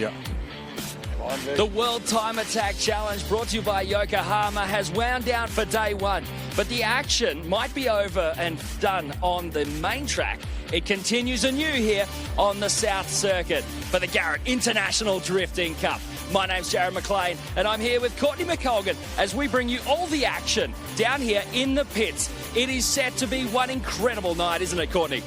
Yeah. The World Time Attack Challenge, brought to you by Yokohama, has wound down for day one. But the action might be over and done on the main track. It continues anew here on the South Circuit for the Garrett International Drifting Cup. My name's Jared McLean, and I'm here with Courtney McColgan as we bring you all the action down here in the pits. It is set to be one incredible night, isn't it, Courtney?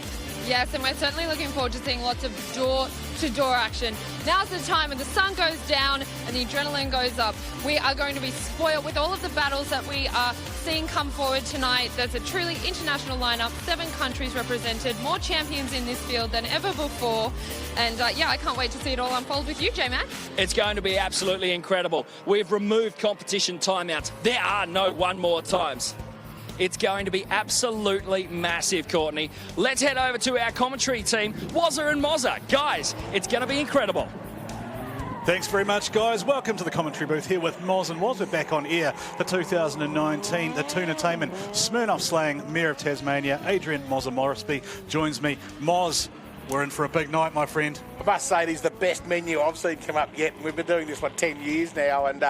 Yes, and we're certainly looking forward to seeing lots of door-to-door action. Now's the time when the sun goes down and the adrenaline goes up. We are going to be spoiled with all of the battles that we are seeing come forward tonight. There's a truly international lineup, 7 countries represented, more champions in this field than ever before. And yeah, I can't wait to see it all unfold with you, J-Mac. It's going to be absolutely incredible. We've removed competition timeouts. There are no one more times. It's going to be absolutely massive, Courtney. Let's head over to our commentary team, Wazza and Mozza. Guys, it's going to be incredible. Thanks very much, guys. Welcome to the commentary booth here with Moz and Woz. We're back on air for 2019. The Toonatainment Smirnoff slaying Mayor of Tasmania, Adrian Mozza Morrisby, joins me. Moz, we're in for a big night, my friend. I must say, it is the best menu I've seen come up yet. We've been doing this for 10 years now, and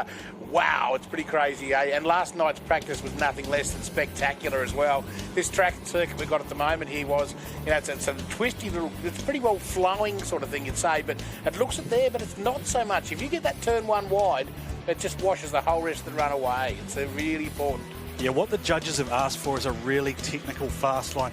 wow, it's pretty crazy, eh? And last night's practice was nothing less than spectacular as well. This track circuit we've got at the moment here was, you know, it's a twisty little, it's pretty well flowing sort of thing, you'd say, but it looks it there, but it's not so much. If you get that turn one wide, it just washes the whole rest of the run away. It's really important. Yeah, what the judges have asked for is a really technical fast line.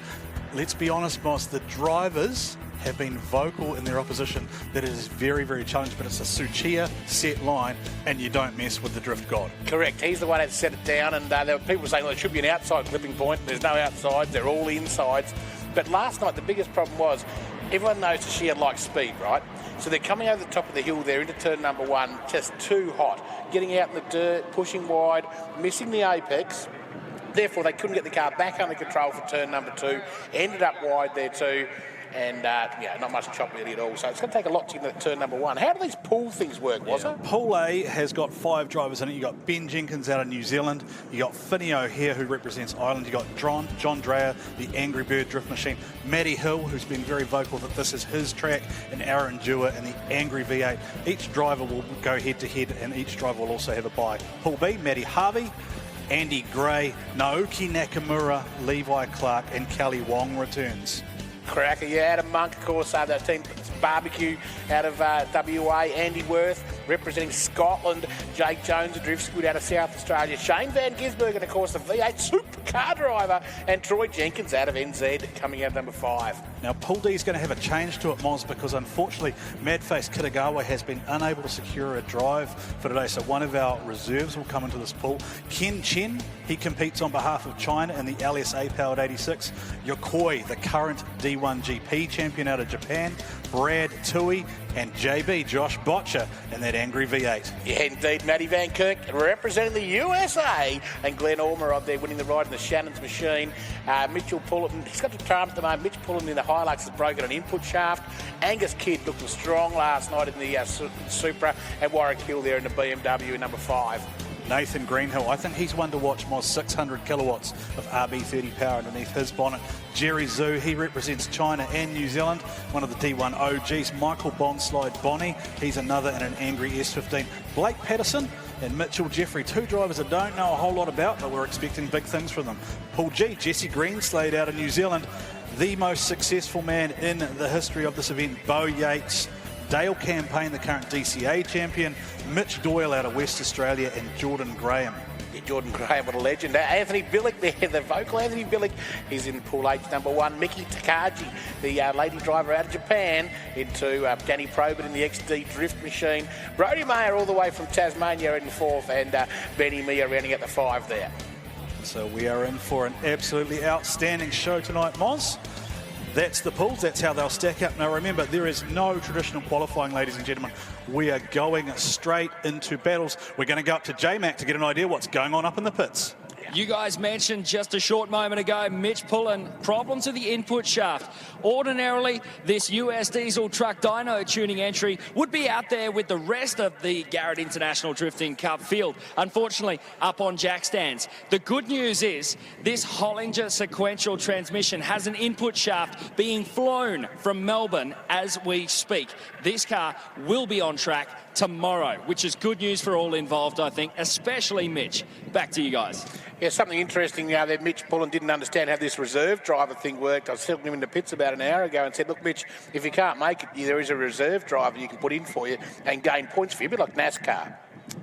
Let's be honest, Moz, the drivers have been vocal in their opposition that it is very, very challenging, but it's a Suchiya set line and you don't mess with the drift god. Correct. He's the one that set it down, and there were people saying, well, it should be an outside clipping point. There's no outsides, they're all insides. But last night, the biggest problem was everyone knows Suchiya likes speed, right? So they're coming over the top of the hill there into turn number 1, just too hot, getting out in the dirt, pushing wide, missing the apex. Therefore, they couldn't get the car back under control for turn number 2, ended up wide there too. And, yeah, not much chop really at all. So it's going to take a lot to get to turn number 1. How do these pool things work, was it? Pool A has got 5 drivers in it. You've got Ben Jenkins out of New Zealand. You've got Finney O'Hare, who represents Ireland. You've got John Dreyer, the Angry Bird Drift Machine. Matty Hill, who's been very vocal that this is his track. And Aaron Dewar and the Angry V8. Each driver will go head-to-head, and each driver will also have a bye. Pool B, Matty Harvey, Andy Gray, Naoki Nakamura, Levi Clark, and Kelly Wong returns. Cracker, yeah, Adam Monk, of course, the team Barbecue out of WA, Andy Worth representing Scotland, Jake Jones, a drift squid out of South Australia, Shane Van Gisbergen, of course, the V8 supercar driver, and Troy Jenkins out of NZ coming out of number 5. Now, Pool D is going to have a change to it, Moz, because unfortunately, Madface Kitagawa has been unable to secure a drive for today, so one of our reserves will come into this pool. Ken Chen, he competes on behalf of China in the LSA-powered 86. Yokoi, the current D1 GP champion out of Japan. Brad Tui and JB, Josh Botcher, and that Angry V8. Yeah, indeed. Matty Van Kirk representing the USA, and Glenn Ormerod there winning the ride in the Shannon's machine. Mitchell Pullen, he's got the tram at the moment. Mitch Pullen in the Hilux has broken an input shaft. Angus Kidd looking strong last night in the Supra, and Warwick Hill there in the BMW in number 5. Nathan Greenhill, I think he's one to watch. Moz, 600 kilowatts of RB30 power underneath his bonnet. Jerry Zhu, he represents China and New Zealand, one of the D1 OGs. Michael Bondslide Bonnie, he's another in an Angry S15. Blake Patterson and Mitchell Jeffrey, 2 drivers I don't know a whole lot about, but we're expecting big things from them. Pool G, Jesse Greenslade out of New Zealand, the most successful man in the history of this event, Bo Yates. Dale Campaign, the current DCA champion, Mitch Doyle out of West Australia, and Jordan Graham. Yeah, Jordan Graham, what a legend. Anthony Billick there, the vocal Anthony Billick, he's in Pool H number 1. Miki Takagi, the lady driver out of Japan, into Danny Probert in the XD Drift Machine. Brodie Mayer all the way from Tasmania in the 4th, and Benny Mia rounding out the 5 there. So we are in for an absolutely outstanding show tonight, Moz. That's the pools, that's how they'll stack up. Now remember, there is no traditional qualifying, ladies and gentlemen. We are going straight into battles. We're going to go up to J-Mac to get an idea what's going on up in the pits. You guys mentioned just a short moment ago, Mitch Pullen, problems with the input shaft. Ordinarily, this US diesel truck dyno tuning entry would be out there with the rest of the Garrett International Drifting Cup field. Unfortunately, up on jack stands. The good news is this Hollinger sequential transmission has an input shaft being flown from Melbourne as we speak. This car will be on track tomorrow, which is good news for all involved, I think, especially Mitch. Back to you guys. Yeah, something interesting that Mitch Pullen didn't understand how this reserve driver thing worked. I was telling him in the pits about an hour ago and said, look, Mitch, if you can't make it, there is a reserve driver you can put in for you and gain points for you, a bit like NASCAR.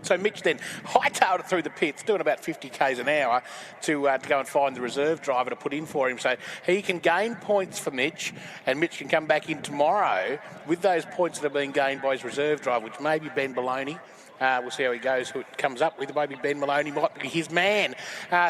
So Mitch then hightailed it through the pits, doing about 50 k's an hour to go and find the reserve driver to put in for him. So he can gain points for Mitch, and Mitch can come back in tomorrow with those points that have been gained by his reserve driver, which may be Ben Maloney. We'll see how he goes, who it comes up with. Maybe Ben Maloney might be his man.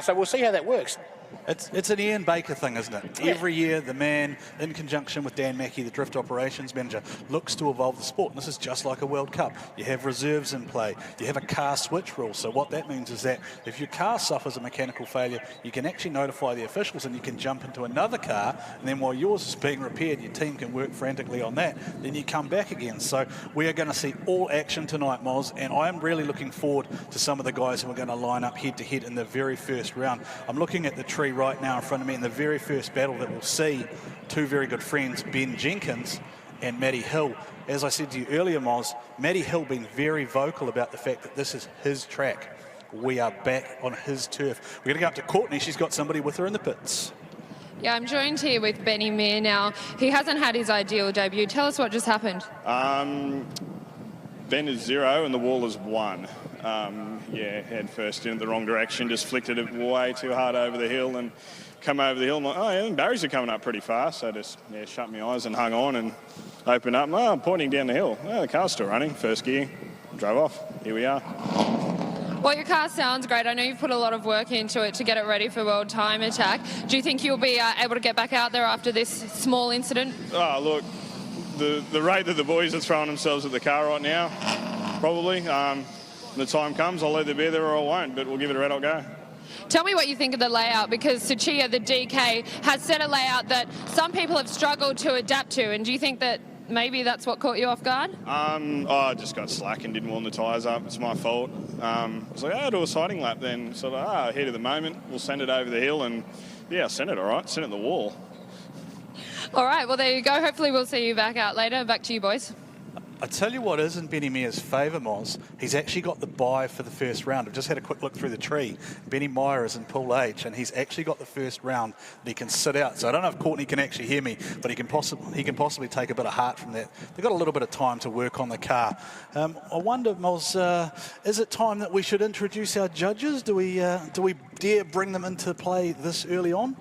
So we'll see how that works. It's an Ian Baker thing, isn't it? Yeah. Every year, the man, in conjunction with Dan Mackey, the Drift Operations Manager, looks to evolve the sport. And this is just like a World Cup. You have reserves in play. You have a car switch rule. So what that means is that if your car suffers a mechanical failure, you can actually notify the officials and you can jump into another car. And then while yours is being repaired, your team can work frantically on that. Then you come back again. So we are going to see all action tonight, Moz. And I am really looking forward to some of the guys who are going to line up head-to-head in the very first round. I'm looking at the tree right now in front of me in the very first battle that we'll see two very good friends, Ben Jenkins and Matty Hill. As I said to you earlier, Moz, Matty Hill being very vocal about the fact that this is his track. We are back on his turf. We're going to go up to Courtney. She's got somebody with her in the pits. Yeah, I'm joined here with Benny Meir now. He hasn't had his ideal debut. Tell us what just happened. Ben is 0 and the wall is 1. Yeah, head first in the wrong direction, just flicked it way too hard over the hill and come over the hill. I'm like, oh, yeah, barriers are coming up pretty fast. So I just shut my eyes and hung on and opened up. Oh, I'm pointing down the hill. Oh, the car's still running. First gear, drove off. Here we are. Well, your car sounds great. I know you've put a lot of work into it to get it ready for World Time Attack. Do you think you'll be able to get back out there after this small incident? Oh, look, the rate that the boys are throwing themselves at the car right now, probably. When the time comes, I'll either be there or I won't, but we'll give it a red hot go. Tell me what you think of the layout, because Suchiya, the DK, has set a layout that some people have struggled to adapt to, and do you think that maybe that's what caught you off guard? I just got slack and didn't warm the tyres up. It's my fault. I was like, I'll do a sighting lap then. Sort of, heat of the moment, we'll send it over the hill, and yeah, send it all right, send it in the wall. All right, well, there you go. Hopefully we'll see you back out later. Back to you, boys. I tell you what is in Benny Meir's favour, Moz. He's actually got the bye for the first round. I've just had a quick look through the tree. Benny Meir is in Pool H, and he's actually got the first round that he can sit out. So I don't know if Courtney can actually hear me, but he can possibly take a bit of heart from that. They've got a little bit of time to work on the car. I wonder, Moz, is it time that we should introduce our judges? Do we dare bring them into play this early on?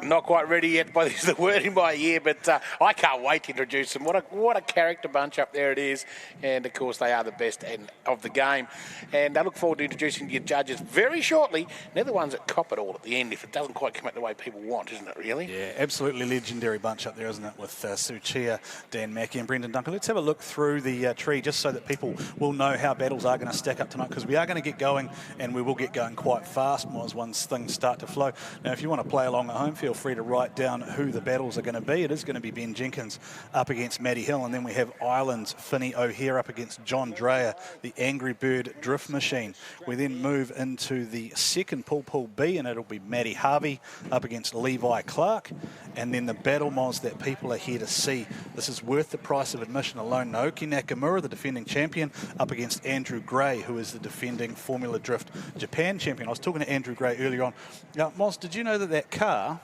Not quite ready yet by the wording by a year, but I can't wait to introduce them. What a character bunch up there it is. And, of course, they are the best of the game. And I look forward to introducing your judges very shortly. They're the ones that cop it all at the end if it doesn't quite come out the way people want, isn't it, really? Yeah, absolutely legendary bunch up there, isn't it, with Suchiya, Dan Mackey and Brendan Duncan. Let's have a look through the tree just so that people will know how battles are going to stack up tonight, because we are going to get going, and we will get going quite fast, Moz, once things start to flow. Now, if you want to play along at home, feel free to write down who the battles are going to be. It is going to be Ben Jenkins up against Matty Hill, and then we have Ireland's Finney O'Hare up against John Dreyer, the Angry Bird Drift Machine. We then move into the second Pool B, and it'll be Matty Harvey up against Levi Clark, and then the battle, Moz, that people are here to see. This is worth the price of admission alone. Naoki Nakamura, the defending champion, up against Andrew Gray, who is the defending Formula Drift Japan champion. I was talking to Andrew Gray earlier on. Now, Moz, did you know that car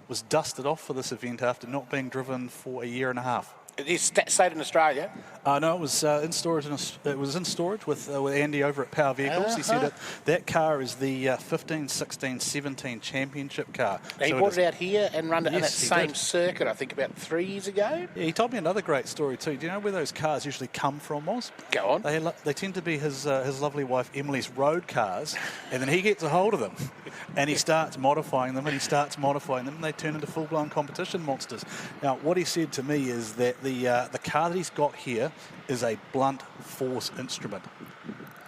was dusted off for this event after not being driven for a year and a half? It is stayed in Australia? No, it was in storage. It was in storage with Andy over at Power Vehicles. He said that car is the 15, 16, 17 championship car. Now, he brought it out here and run it in that same circuit, I think, about 3 years ago. Yeah, he told me another great story too. Do you know where those cars usually come from, Moz? Go on. They tend to be his lovely wife Emily's road cars, and then he gets a hold of them, and he starts modifying them, and they turn into full-blown competition monsters. Now, what he said to me is that the car that he's got here is a blunt force instrument.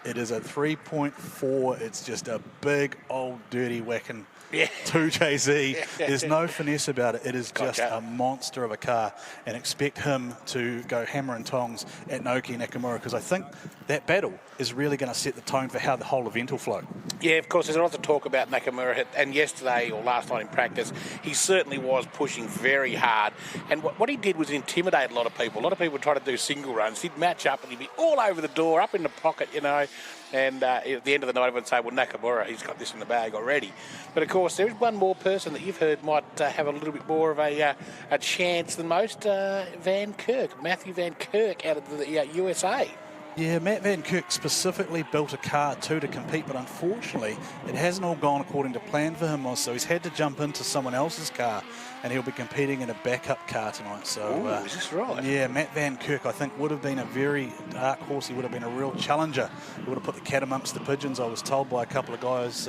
It is a 3.4. It's just a big, old, dirty whacking. Yeah. 2JZ. There's no finesse about it. It is just Gotcha. a monster of a car, and expect him to go hammer and tongs at Naoki Nakamura, because I think that battle is really going to set the tone for how the whole event will flow. Yeah, of course, there's a lot to talk about Nakamura, and yesterday or last night in practice, he certainly was pushing very hard, and what he did was intimidate a lot of people. A lot of people try to do single runs. He'd match up and he'd be all over the door, up in the pocket, you know, and at the end of the night, everyone would say, well, Nakamura, he's got this in the bag already. But, of course, there is one more person that you've heard might have a little bit more of a chance than most, Van Kirk, Matthew Van Kirk out of the USA. Yeah, Matt Van Kirk specifically built a car too to compete, but unfortunately it hasn't all gone according to plan for him, so he's had to jump into someone else's car, and he'll be competing in a backup car tonight. So, is this right? Yeah, Matt Van Kirk, I think, would have been a very dark horse. He would have been a real challenger. He would have put the cat amongst the pigeons. I was told by a couple of guys,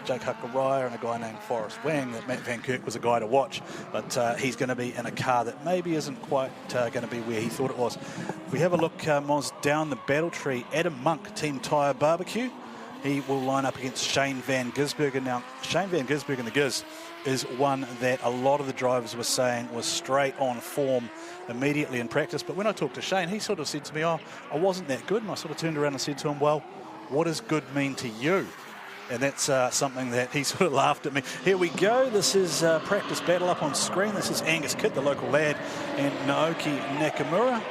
Jake Huckaraya and a guy named Forrest Wang, that Matt Van Kirk was a guy to watch, but he's going to be in a car that maybe isn't quite going to be where he thought it was. If we have a look, Moz, down the battle tree, Adam Monk, Team Tyre Barbecue, he will line up against Shane Van Gisbergen. Now, Shane Van Gisbergen, the Giz, is one that a lot of the drivers were saying was straight on form immediately in practice. But when I talked to Shane, he sort of said to me, oh, I wasn't that good. And I sort of turned around and said to him, well, what does good mean to you? And that's something that he sort of laughed at me. Here we go. This is practice battle up on screen. This is Angus Kidd, the local lad, and Naoki Nakamura.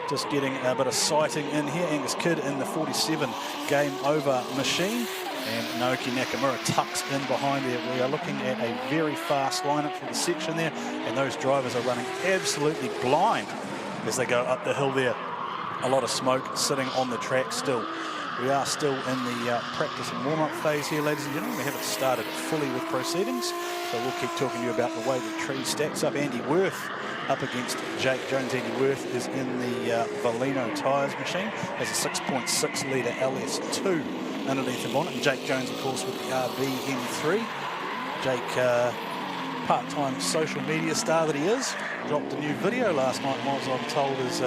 Just getting a bit of sighting in here. Angus Kidd in the 47 game over machine. And Naoki Nakamura tucks in behind there. We are looking at a very fast lineup for the section there. And those drivers are running absolutely blind as they go up the hill there. A lot of smoke sitting on the track still. We are still in the practice and warm-up phase here, ladies and gentlemen. We haven't started fully with proceedings, so we'll keep talking to you about the way the tree stacks up. Andy Worth up against Jake Jones. Andy Worth is in the Valino tyres machine, has a 6.6 litre LS2 underneath the bonnet, and Jake Jones, of course, with the RB M3. Jake, part-time social media star that he is, dropped a new video last night, Miles, I'm told, is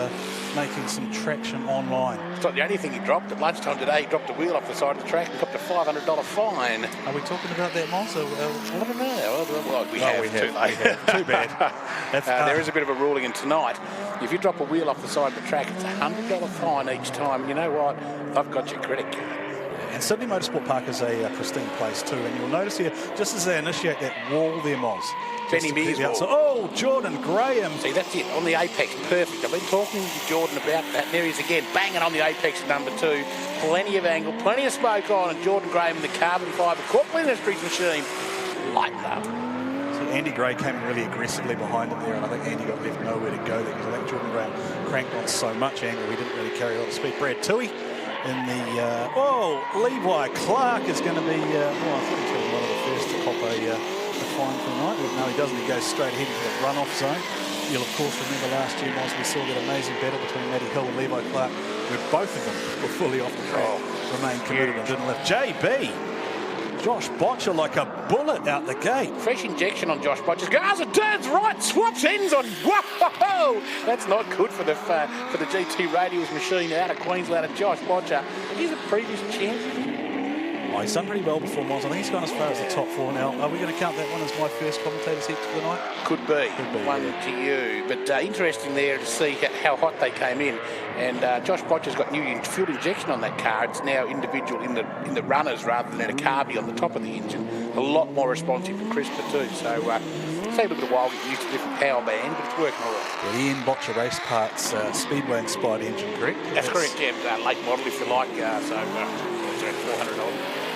making some traction online. It's not the only thing he dropped. At lunchtime today, he dropped a wheel off the side of the track and copped a $500 fine. Are we talking about that, Miles? I don't know. Well, we have. Too late. Too bad. There is a bit of a ruling in tonight. If you drop a wheel off the side of the track, it's a $100 fine each time. You know what? I've got your credit card. And Sydney Motorsport Park is a pristine place too, and you'll notice here, just as they initiate that wall there, Moz. Benny Mears wall. Oh, Jordan Graham. See, that's it, on the apex, perfect. I've been talking to Jordan about that, and there he is again, banging on the apex at number 2. Plenty of angle, plenty of smoke on, and Jordan Graham in the carbon fibre corporate industries machine, lighting up. So Andy Gray came really aggressively behind him there, and I think Andy got left nowhere to go there, because I think Jordan Graham cranked on so much angle, he didn't really carry a lot of speed. Brad Toohey in the, Levi Clark is going to be, I think he's going to be one of the first to cop a fine for the night. But no, he doesn't. He goes straight ahead into the runoff zone. You'll, of course, remember last year, Miles, we saw that amazing battle between Matty Hill and Levi Clark, where both of them were fully off the track, remained committed and didn't lift. JB, Josh Botcher like a bullet out the gate. Fresh injection on Josh Botcher. Goes and turns right, swaps ends on. Whoa! That's not good for the GT Radials machine out of Queensland. And Josh Botcher, he's a previous champion. Oh, he's done pretty well before, Miles. I think he's gone as far as the top 4 now. Are we going to count that one as my first commentator's hit for the night? Could be. One to you. But interesting there to see how hot they came in. And Josh Botcher's got new fuel injection on that car. It's now individual in the runners rather than in a carby on the top of the engine. A lot more responsive and crisper too. So it'll take a little bit of a while to get used to different power band, but it's working all right. Yeah, the Ian Botcher Race Parts Speedway-inspired engine, correct? That's correct, yeah. Late model, if you like. So it's around $400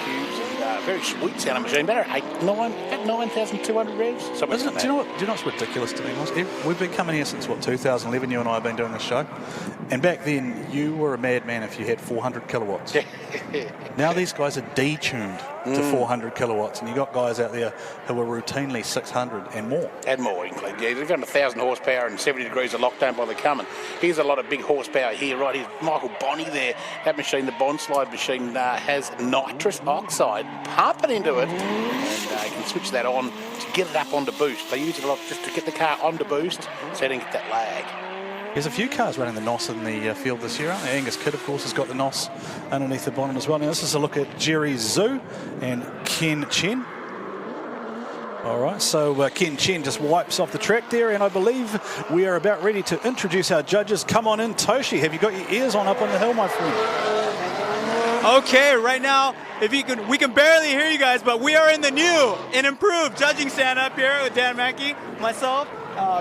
cubes. And very sweet sounding machine. Better 9,200 revs. Do you know what's ridiculous to me, Moss? We've been coming here since, 2011, you and I have been doing this show. And back then, you were a madman if you had 400 kilowatts. Now these guys are detuned to 400 kilowatts, and you got guys out there who are routinely 600 and more. And more, England. Yeah, they've got 1,000 horsepower and 70 degrees of lockdown by the coming. Here's a lot of big horsepower here, right? Here's Michael Bonney there. That machine, the Bond slide machine, has nitrous oxide pumping into it, and you can switch that on to get it up onto boost. They use it a lot just to get the car onto boost, so you don't get that lag. There's a few cars running the NOS in the field this year. Angus Kidd, of course, has got the NOS underneath the bonnet as well. Now, this is a look at Jerry Zhu and Ken Chen. All right, so Ken Chen just wipes off the track there, and I believe we are about ready to introduce our judges. Come on in, Toshi. Have you got your ears on up on the hill, my friend? Okay, right now, we can barely hear you guys, but we are in the new and improved judging stand up here with Dan Mackey, myself,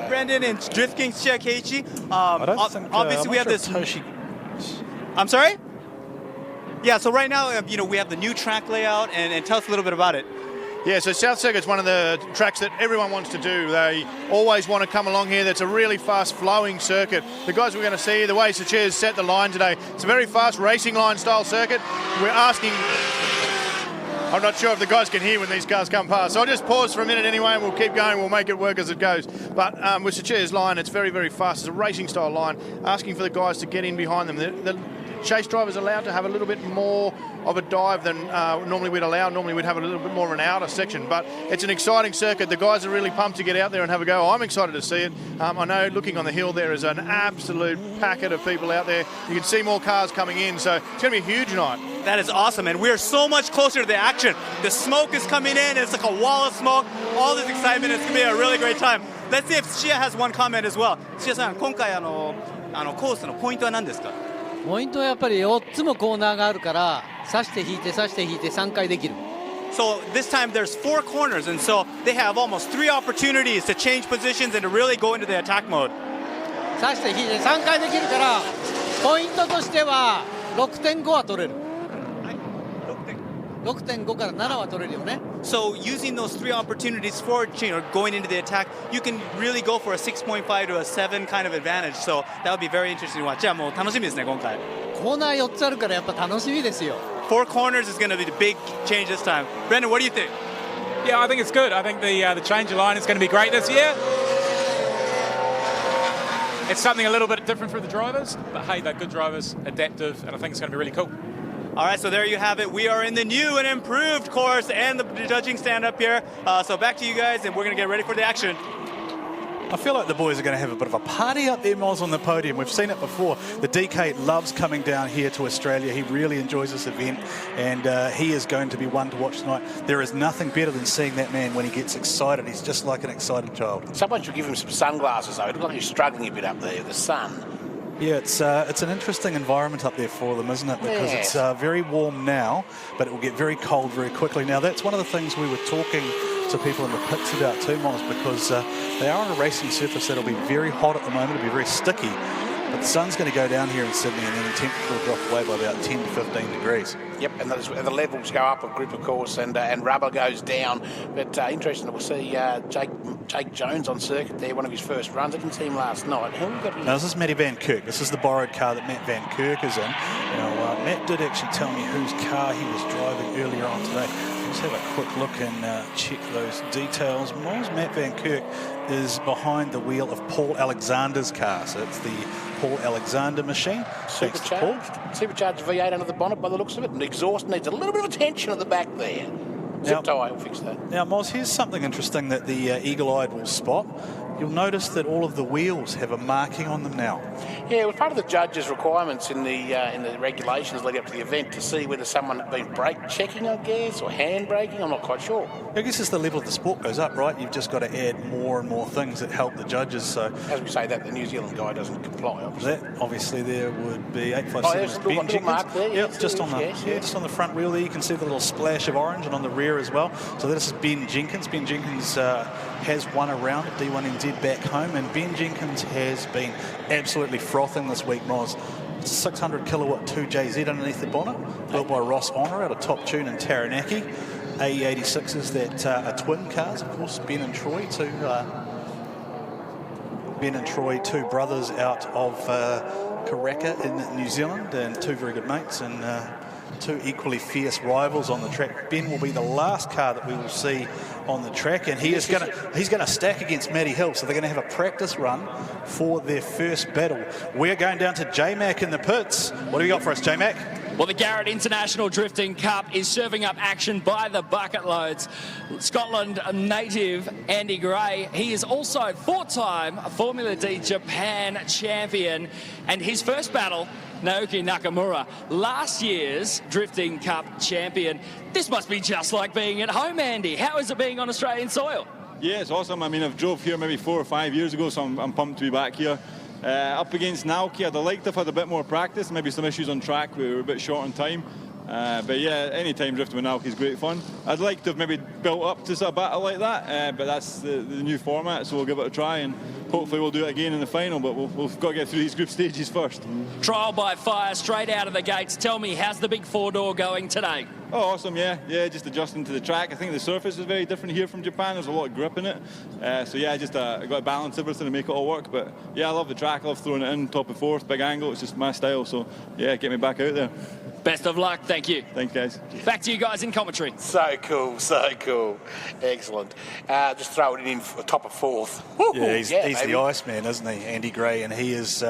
Brendan, and Drift King Shia Keiichi. Obviously, we have this. Toshi. I'm sorry? Yeah, so right now, we have the new track layout, and tell us a little bit about it. Yeah, so South Circuit's one of the tracks that everyone wants to do. They always want to come along here. That's a really fast-flowing circuit. The guys we're going to see, the way Sachia's set the line today, it's a very fast racing line style circuit. We're asking... I'm not sure if the guys can hear when these cars come past, so I'll just pause for a minute anyway and we'll keep going. We'll make it work as it goes. But with Sachia's line, it's very, very fast. It's a racing style line, asking for the guys to get in behind them. The chase driver's allowed to have a little bit more of a dive than normally we'd allow. Normally we'd have a little bit more of an outer section, but it's an exciting circuit. The guys are really pumped to get out there and have a go. I'm excited to see it. I know looking on the hill there is an absolute packet of people out there. You can see more cars coming in, so it's going to be a huge night. That is awesome, and we're so much closer to the action. The smoke is coming in, it's like a wall of smoke. All this excitement, it's going to be a really great time. Let's see if Shia has one comment as well. Shia さん、今回コースのポイントは何ですか？ポイントはやっぱり4つもコーナーがあるから刺して引いて刺して引いて3回できる。 So this time there's 4 corners, and so they have almost 3 opportunities to change positions and to really go into the attack mode. 刺して引いて3回できるからポイントとしては 6.5 は取れる。6.5 から7は取れるよね。 So using those 3 opportunities for going into the attack, you can really go for a 6.5 to a 7 kind of advantage. So that would be very interesting to watch. じゃあもう楽しみですね今回。コーナー4つあるからやっぱ楽しみですよ。 4 corners is going to be the big change this time. Brendan, what do you think? Yeah, I think it's good. I think the change of line is going to be great this year. It's something a little bit different for the drivers, but hey, they're good drivers, adaptive, and I think it's going to be really cool. All right, so there you have it. We are in the new and improved course and the judging stand up here. So back to you guys, and we're going to get ready for the action. I feel like the boys are going to have a bit of a party up there, Moz, on the podium. We've seen it before. The DK loves coming down here to Australia. He really enjoys this event, and he is going to be one to watch tonight. There is nothing better than seeing that man when he gets excited. He's just like an excited child. Someone should give him some sunglasses, though. It looks like he's struggling a bit up there, the sun. Yeah, it's an interesting environment up there for them, isn't it? Because it's very warm now, but it will get very cold very quickly. Now, that's one of the things we were talking to people in the pits about too, Moz, because they are on a racing surface that'll be very hot at the moment. It'll be very sticky. But the sun's going to go down here in Sydney, and then the temperature will drop away by about 10 to 15 degrees. Yep, and the levels go up a grip, of course, and rubber goes down. But interesting, we'll see Jake Jones on circuit there, one of his first runs. I didn't see him last night. Who got him? Now, this is Matty Van Kirk. This is the borrowed car that Matt Van Kirk is in. Now, Matt did actually tell me whose car he was driving earlier on today. Let's have a quick look and check those details. Matt Van Kirk is behind the wheel of Paul Alexander's car. So it's the Paul Alexander machine. Supercharged V8 under the bonnet by the looks of it. And the exhaust needs a little bit of attention at the back there. Zip tie will fix that. Now, Moz, here's something interesting that the eagle-eyed will spot. You'll notice that all of the wheels have a marking on them now. Yeah, it was part of the judges' requirements in the regulations leading up to the event to see whether someone had been brake checking, I guess, or hand braking. I'm not quite sure. I guess as the level of the sport goes up, right, you've just got to add more and more things that help the judges. So, as we say that, the New Zealand guy doesn't comply. Obviously there would be 857 Ben Jenkins. There, just on the front wheel there, you can see the little splash of orange, and on the rear as well. So this is Ben Jenkins. Ben Jenkins has won a round at D1NZ back home, and Ben Jenkins has been absolutely frothing this week, Moz. It's a 600 kilowatt 2JZ underneath the bonnet, built by Ross Honour out of Top Tune in Taranaki. AE86s that are twin cars, of course. Ben and Troy, two brothers out of Karaka in New Zealand, and two very good mates, and two equally fierce rivals on the track. Ben will be the last car that we will see on the track, and he's going to stack against Matty Hill, so they're going to have a practice run for their first battle. We're going down to J-Mac in the pits. What have you got for us, J-Mac? Well, the Garrett International Drifting Cup is serving up action by the bucket loads. Scotland native Andy Gray, he is also 4-time Formula D Japan champion, and his first battle, Naoki Nakamura, last year's Drifting Cup champion. This must be just like being at home, Andy. How is it being on Australian soil? Yeah, it's awesome. I mean, I've drove here maybe 4 or 5 years ago, so I'm pumped to be back here. Up against Naoki, I'd like to have had a bit more practice, maybe some issues on track, we were a bit short on time. But yeah, any time drifting with Naoki is great fun. I'd like to have maybe built up to a battle like that, but that's the new format, so we'll give it a try and hopefully we'll do it again in the final, but we've got to get through these group stages first. Trial by fire, straight out of the gates. Tell me, how's the big 4-door going today? Oh, awesome, yeah, just adjusting to the track. I think the surface is very different here from Japan. There's a lot of grip in it. So yeah, just got to balance everything and make it all work. But yeah, I love the track. I love throwing it in, top and fourth, big angle. It's just my style. So yeah, get me back out there. Best of luck. Thank you. Thanks, guys. Back to you guys in commentary. So cool, so cool. Excellent. Just throw it in for top of fourth. Woo-hoo. Yeah, he's the Iceman, isn't he, Andy Gray? And he is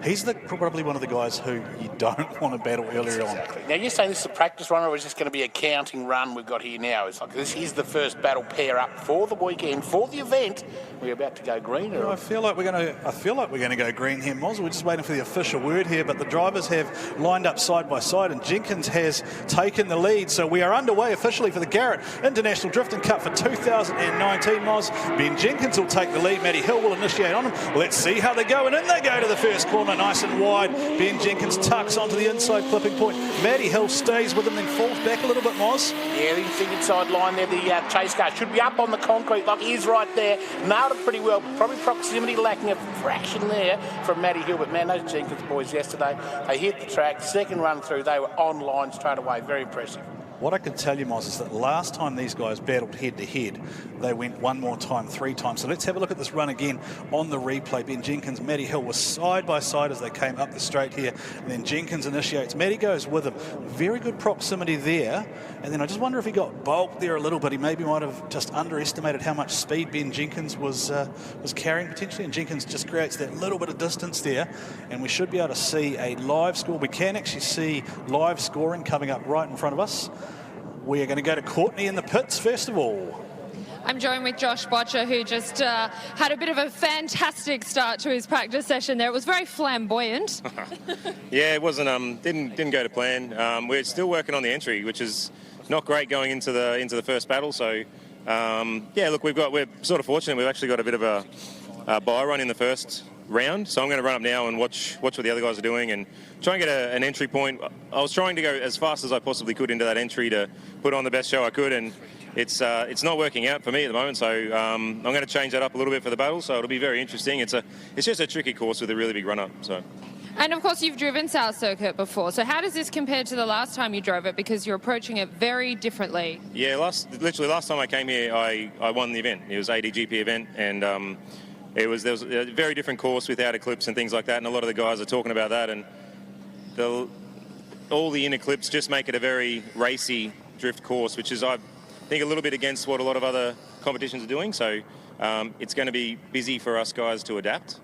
he's probably one of the guys who you don't want to battle earlier on. Now, you're saying this is a practice run, or is this going to be a counting run we've got here now? It's like this is the first battle pair up for the weekend, for the event. We're about to go green. Or... I feel like we're going to go green here, Moz. We're just waiting for the official word here, but the drivers have lined up side by side, and Jenkins has taken the lead. So we are underway officially for the Garrett International Drifting Cup for 2019, Moz. Ben Jenkins will take the lead. Matty Hill will initiate on him. Let's see how they go, and in they go to the first corner, nice and wide. Ben Jenkins tucks onto the inside clipping point. Matty Hill stays with him, then falls back a little bit, Moz. Yeah, the inside line there, the chase car should be up on the concrete like he is right there. Nailed it pretty well. Probably proximity lacking a fraction there from Matty Hill. But man, those Jenkins boys yesterday, they hit the track, second run through, they were online straight away. Very impressive. What I can tell you, Moz, is that last time these guys battled head-to-head, they went one more time, 3 times. So let's have a look at this run again on the replay. Ben Jenkins, Matty Hill were side by side as they came up the straight here. And then Jenkins initiates. Matty goes with him. Very good proximity there. And then I just wonder if he got bulked there a little bit. He maybe might have just underestimated how much speed Ben Jenkins was carrying potentially. And Jenkins just creates that little bit of distance there. And we should be able to see a live score. We can actually see live scoring coming up right in front of us. We are going to go to Courtney in the pits first of all. I'm joined with Josh Botcher, who just had a bit of a fantastic start to his practice session there. It was very flamboyant. Yeah, it wasn't. Didn't go to plan. We're still working on the entry, which is not great going into the first battle. So yeah, look, we're sort of fortunate. We've actually got a bit of a bye run in the first round, so I'm going to run up now and watch what the other guys are doing and try and get an entry point. I was trying to go as fast as I possibly could into that entry to put on the best show I could, and it's not working out for me at the moment. So I'm going to change that up a little bit for the battle. So it'll be very interesting. It's just a tricky course with a really big run up. So. And of course, you've driven South Circuit before. So how does this compare to the last time you drove it? Because you're approaching it very differently. Yeah, literally last time I came here, I won the event. It was ADGP event, and there was a very different course without eclipse and things like that, and a lot of the guys are talking about that, and all the inner clips just make it a very racy drift course, which is, I think, a little bit against what a lot of other competitions are doing. So it's going to be busy for us guys to adapt.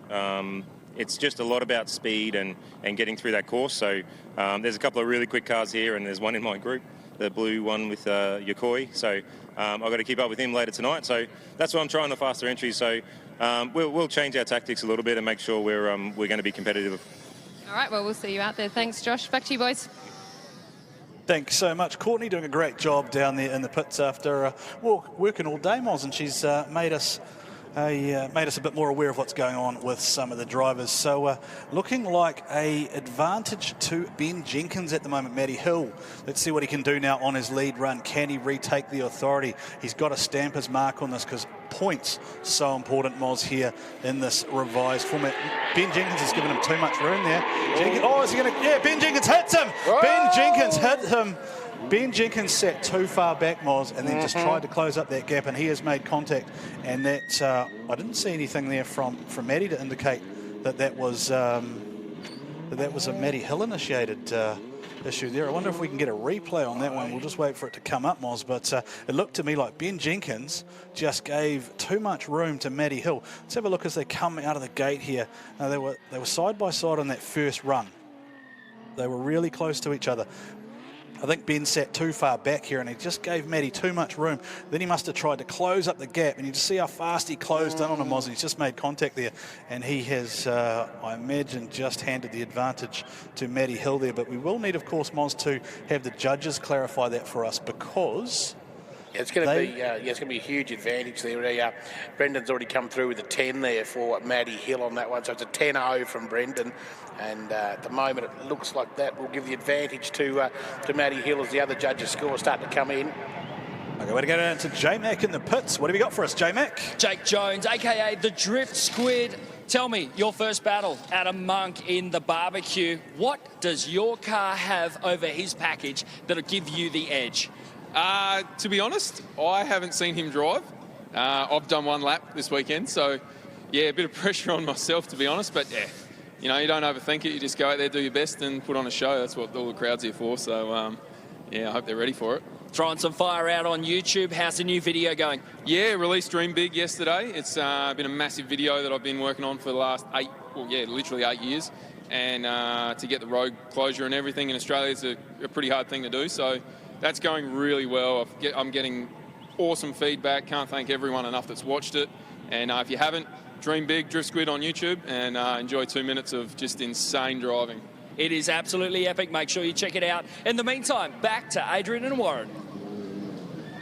It's just a lot about speed and getting through that course. So there's a couple of really quick cars here, and there's one in my group, the blue one with Yokoi. So I've got to keep up with him later tonight. So that's why I'm trying the faster entries. So we'll change our tactics a little bit and make sure we're going to be competitive. All right, well, we'll see you out there. Thanks, Josh. Back to you, boys. Thanks so much. Courtney doing a great job down there in the pits after working all day, Moz, and she's made us a bit more aware of what's going on with some of the drivers. So looking like a advantage to Ben Jenkins at the moment, Matty Hill. Let's see what he can do now on his lead run. Can he retake the authority? He's got to stamp his mark on this because points so important, Moz, here in this revised format. Ben Jenkins has given him too much room there. Is he going to... Yeah, Ben Jenkins hits him! Whoa. Ben Jenkins hit him. Ben Jenkins sat too far back, Moz, and then just tried to close up that gap, and he has made contact. And that I didn't see anything there from Matty to indicate that was a Matty Hill initiated issue there. I wonder if we can get a replay on that one. We'll just wait for it to come up, Moz. But it looked to me like Ben Jenkins just gave too much room to Matty Hill. Let's have a look as they come out of the gate here. They were side by side on that first run. They were really close to each other. I think Ben sat too far back here and he just gave Matty too much room. Then he must have tried to close up the gap, and you just see how fast he closed in on him, Moz. He's just made contact there, and he has, I imagine, just handed the advantage to Matty Hill there. But we will need, of course, Moz, to have the judges clarify that for us, because... Yeah, it's going to be a huge advantage there. Brendan's already come through with a 10 there for Matty Hill on that one, so it's a 10-0 from Brendan. And at the moment, it looks like that will give the advantage to Matty Hill as the other judges' scores start to come in. Okay, we're going to go down to J-Mac in the pits. What have you got for us, J-Mac? Jake Jones, a.k.a. the Drift Squid. Tell me, your first battle at a Monk in the barbecue. What does your car have over his package that'll give you the edge? To be honest, I haven't seen him drive. I've done one lap this weekend, so yeah, a bit of pressure on myself, to be honest. But yeah, you don't overthink it. You just go out there, do your best, and put on a show. That's what all the crowd's here for. So yeah, I hope they're ready for it. Throwing some fire out on YouTube. How's the new video going? Yeah, released Dream Big yesterday. It's been a massive video that I've been working on for the last literally 8 years. And to get the road closure and everything in Australia is a pretty hard thing to do. So that's going really well. I'm getting awesome feedback. Can't thank everyone enough that's watched it. And if you haven't, Dream Big, Drift Squid on YouTube, and enjoy 2 minutes of just insane driving. It is absolutely epic. Make sure you check it out. In the meantime, back to Adrian and Warren.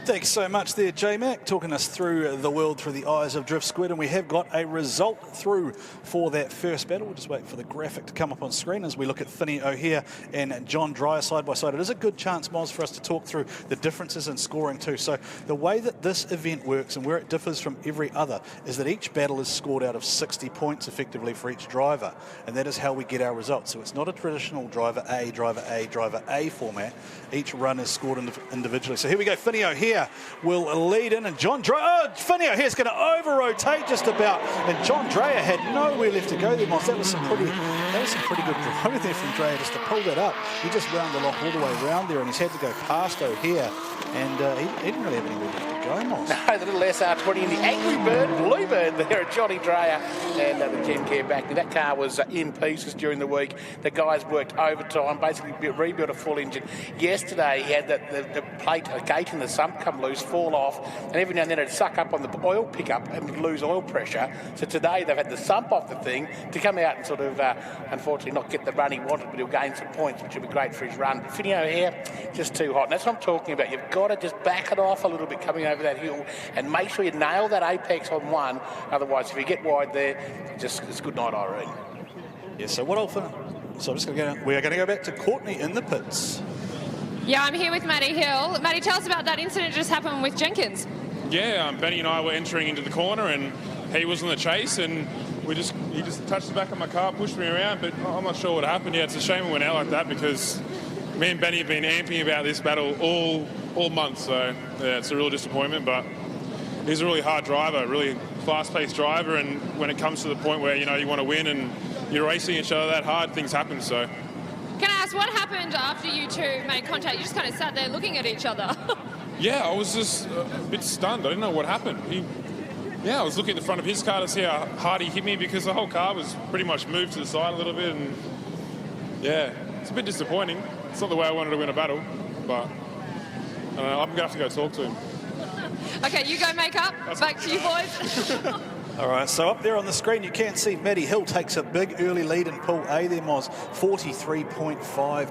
Thanks so much there, J-Mac, talking us through the world through the eyes of Drift Squid, and we have got a result through for that first battle. We'll just wait for the graphic to come up on screen as we look at Finney O'Hare and John Dreyer side by side. It is a good chance, Moz, for us to talk through the differences in scoring too. So the way that this event works and where it differs from every other is that each battle is scored out of 60 points effectively for each driver, and that is how we get our results. So it's not a traditional driver A, driver A, driver A format. Each run is scored individually. So here we go, Finney O'Hare will lead in, and John Dreyer, Finney O'Hare's going to over-rotate just about, and John Dreyer had nowhere left to go there, Moss. That was some pretty good driving there from Dreyer just to pull that up. He just wound the lock all the way around there, and he's had to go past O'Hare, and he didn't really have anywhere left to go, Moss. No, the little SR20 in the Angry Bird, Bluebird there at Johnny Dreyer, and the Gen Care back. That car was in pieces during the week. The guys worked overtime, basically rebuilt a full engine. Yesterday, he had the plate, a gate in the sump come loose, fall off, and every now and then it'd suck up on the oil pickup and lose oil pressure. So today they've had the sump off the thing to come out and sort of, unfortunately, not get the run he wanted, but he'll gain some points, which will be great for his run. But Finney O'Hare, just too hot. And that's what I'm talking about. You've got to just back it off a little bit coming over that hill and make sure you nail that apex on one. Otherwise, if you get wide there, it's good night, Irene. Yeah, so what So I'm just going to go. We're going to go back to Courtney in the pits. Yeah, I'm here with Matty Hill. Matty, tell us about that incident that just happened with Jenkins. Yeah, Benny and I were entering into the corner, and he was on the chase, and he just touched the back of my car, pushed me around, but I'm not sure what happened. Yeah, it's a shame it went out like that, because me and Benny have been amping about this battle all month, so yeah, it's a real disappointment, but he's a really hard driver, really fast-paced driver, and when it comes to the point where, you want to win and you're racing each other that hard, things happen, so. Can I ask, what happened after you two made contact? You just kind of sat there looking at each other. Yeah, I was just a bit stunned. I didn't know what happened. I was looking at the front of his car to see how hard he hit me, because the whole car was pretty much moved to the side a little bit, and yeah, it's a bit disappointing. It's not the way I wanted to win a battle, but I don't know, I'm going to have to go talk to him. Okay, you go make up. Back to you, boys. All right, so up there on the screen, you can see Matty Hill takes a big early lead in Pool A there, Moz, 43.5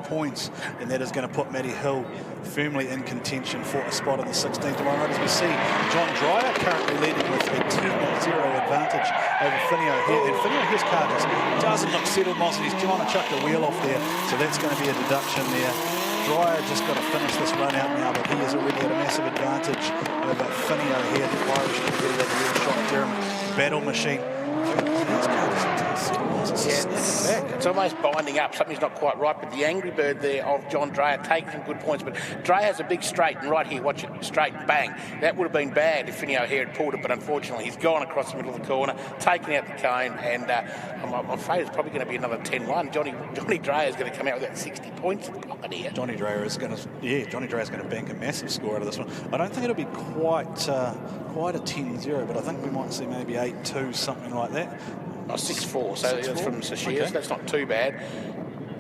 points, and that is going to put Matty Hill firmly in contention for a spot in the 16th tomorrow. As we see, John Dreyer currently leading with a 10-0 advantage over Finney O'Hare, and Finney O'Hare's car just doesn't look settled, Moz, and he's trying to chuck the wheel off there, so that's going to be a deduction there. Dreyer just got to finish this run out now, but he has already got a massive advantage over Finney O'Hare, the Irish competitor, the real shot Dermot battle machine. It's almost binding up. Something's not quite right, but the Angry Bird there of John Dreyer taking some good points. But Dreyer has a big straight, and right here, watch it, straight and bang. That would have been bad if Finney O'Hare had pulled it, but unfortunately he's gone across the middle of the corner, taking out the cone, and I'm afraid it's probably going to be another 10-1. Johnny Dreyer is going to come out with that 60 points in the pocket here. Johnny Dreyer is going to bank a massive score out of this one. I don't think it'll be quite a 10-0, but I think we might see maybe 8-2, something like that. 6-4, so that's from Sashiers. Okay. That's not too bad.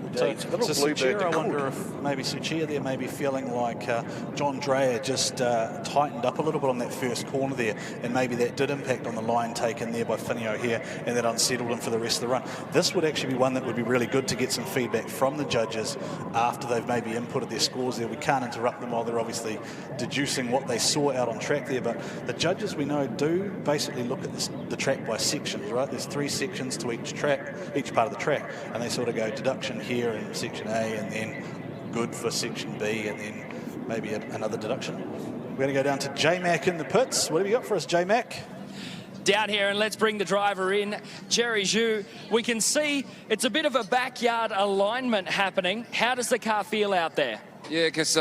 Indeed. So, A little bluebird Suchira, I that wonder could. if maybe Suchira there may be feeling like John Dreyer just tightened up a little bit on that first corner there, and maybe that did impact on the line taken there by Finney O'Hare, and that unsettled him for the rest of the run. This would actually be one that would be really good to get some feedback from the judges after they've maybe inputted their scores there. We can't interrupt them while they're obviously deducing what they saw out on track there, but the judges we know do basically look at the track by sections, right? There's 3 sections to each part of the track, and they sort of go deduction here in section A, and then good for section B, and then maybe another deduction. We're going to go down to J-Mac in the pits. What have you got for us, J-Mac? Down here, and let's bring the driver in, Jerry Zhu. We can see it's a bit of a backyard alignment happening. How does the car feel out there? Yeah, because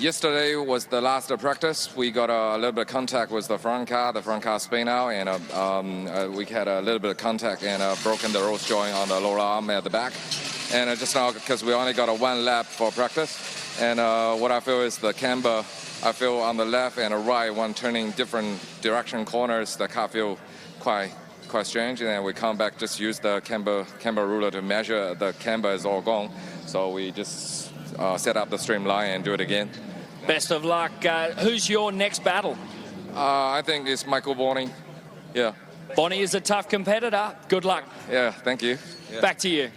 yesterday was the last practice. We got a little bit of contact with the front car spin out, and we had a little bit of contact and broken the rose joint on the lower arm at the back. And just now, because we only got a 1 lap for practice, and what I feel is the camber, I feel on the left and the right, when turning different direction corners, the car feel quite strange. And then we come back, just use the camber ruler to measure the camber is all gone. So we just set up the streamline and do it again. Best of luck. Who's your next battle? I think it's Michael Bonnie. Yeah. Bonnie is a tough competitor. Good luck. Yeah, thank you. Yeah. Back to you.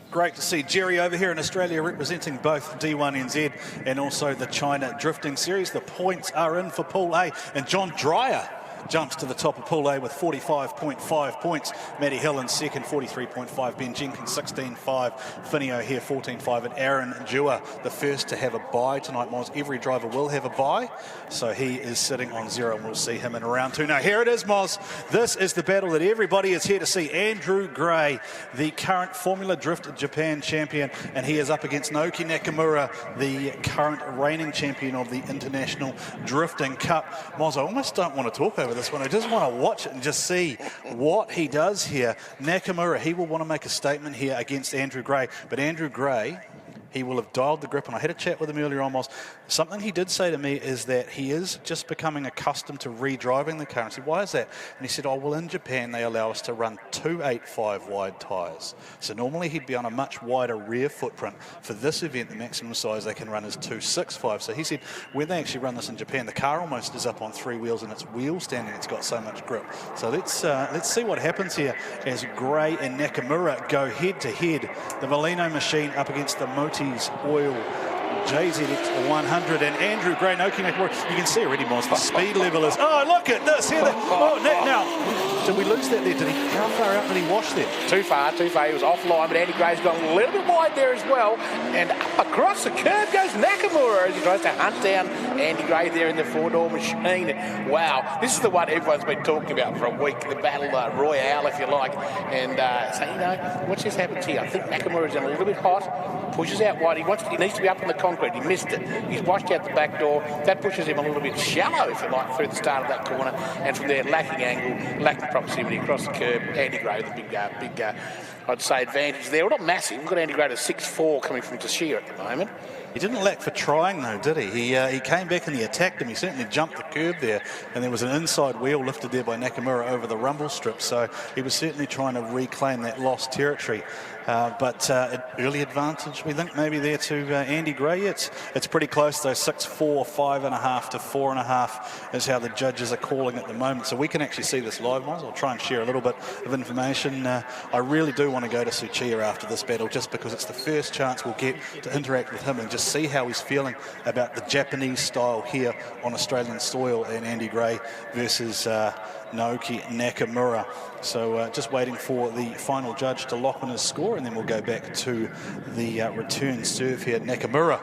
Great to see Jerry over here in Australia representing both D1NZ and also the China Drifting Series. The points are in for Pool A, and John Dreyer jumps to the top of Pool A with 45.5 points. Matty Hill in second, 43.5. Ben Jenkins, 16.5. Finney O'Hare, 14.5. And Aaron Dewar, the first to have a bye tonight. Moz, every driver will have a bye, so he is sitting on 0, and we'll see him in round 2. Now, here it is, Moz. This is the battle that everybody is here to see. Andrew Gray, the current Formula Drift Japan champion, and he is up against Naoki Nakamura, the current reigning champion of the International Drifting Cup. Moz, I almost don't want to talk over this one. I just want to watch it and just see what he does here. Nakamura, he will want to make a statement here against Andrew Gray, but Andrew Gray, he will have dialed the grip, and I had a chat with him earlier on. Something he did say to me is that he is just becoming accustomed to re-driving the car. I said, why is that? And he said, oh, well, in Japan, they allow us to run 285 wide tyres. So normally he'd be on a much wider rear footprint. For this event, the maximum size they can run is 265. So he said, when they actually run this in Japan, the car almost is up on 3 wheels, and it's wheel standing. It's got so much grip. So let's see what happens here as Gray and Nakamura go head-to-head. The Valeno machine up against the Moti Oil JZX 100, and Andrew Gray, Naoki Nakamura. You can see already, Moz, the speed level is. Oh, look at this here. Now, did we lose that there? How far out did he wash there? Too far. He was offline, but Andy Gray's gone a little bit wide there as well. And up across the curb goes Nakamura as he tries to hunt down Andy Gray there in the 4-door machine. Wow, this is the one everyone's been talking about for a week, the battle royale, if you like. And so, what's just happened here? I think Nakamura's in a little bit hot, pushes out wide. He needs to be up on the concrete. He missed it. He's washed out the back door. That pushes him a little bit shallow, if you like, through the start of that corner. And from there, lacking angle, lacking proximity across the curb. Andy Gray with a big, I'd say, advantage there. Well, not massive. We've got Andy Gray to 6'4" coming from Tashia at the moment. He didn't lack for trying, though, did he? He came back and he attacked him. He certainly jumped the curb there, and there was an inside wheel lifted there by Nakamura over the rumble strip, so he was certainly trying to reclaim that lost territory. But early advantage, we think, maybe there to Andy Gray. It's pretty close, though. 6'4", 5.5 to 4.5 is how the judges are calling at the moment. So we can actually see this live, Moz. I'll try and share a little bit of information. I really do want to go to Suchia after this battle, just because it's the first chance we'll get to interact with him and just see how he's feeling about the Japanese style here on Australian soil, and Andy Gray versus Naoki Nakamura. So just waiting for the final judge to lock on his score, and then we'll go back to the return serve here. Nakamura.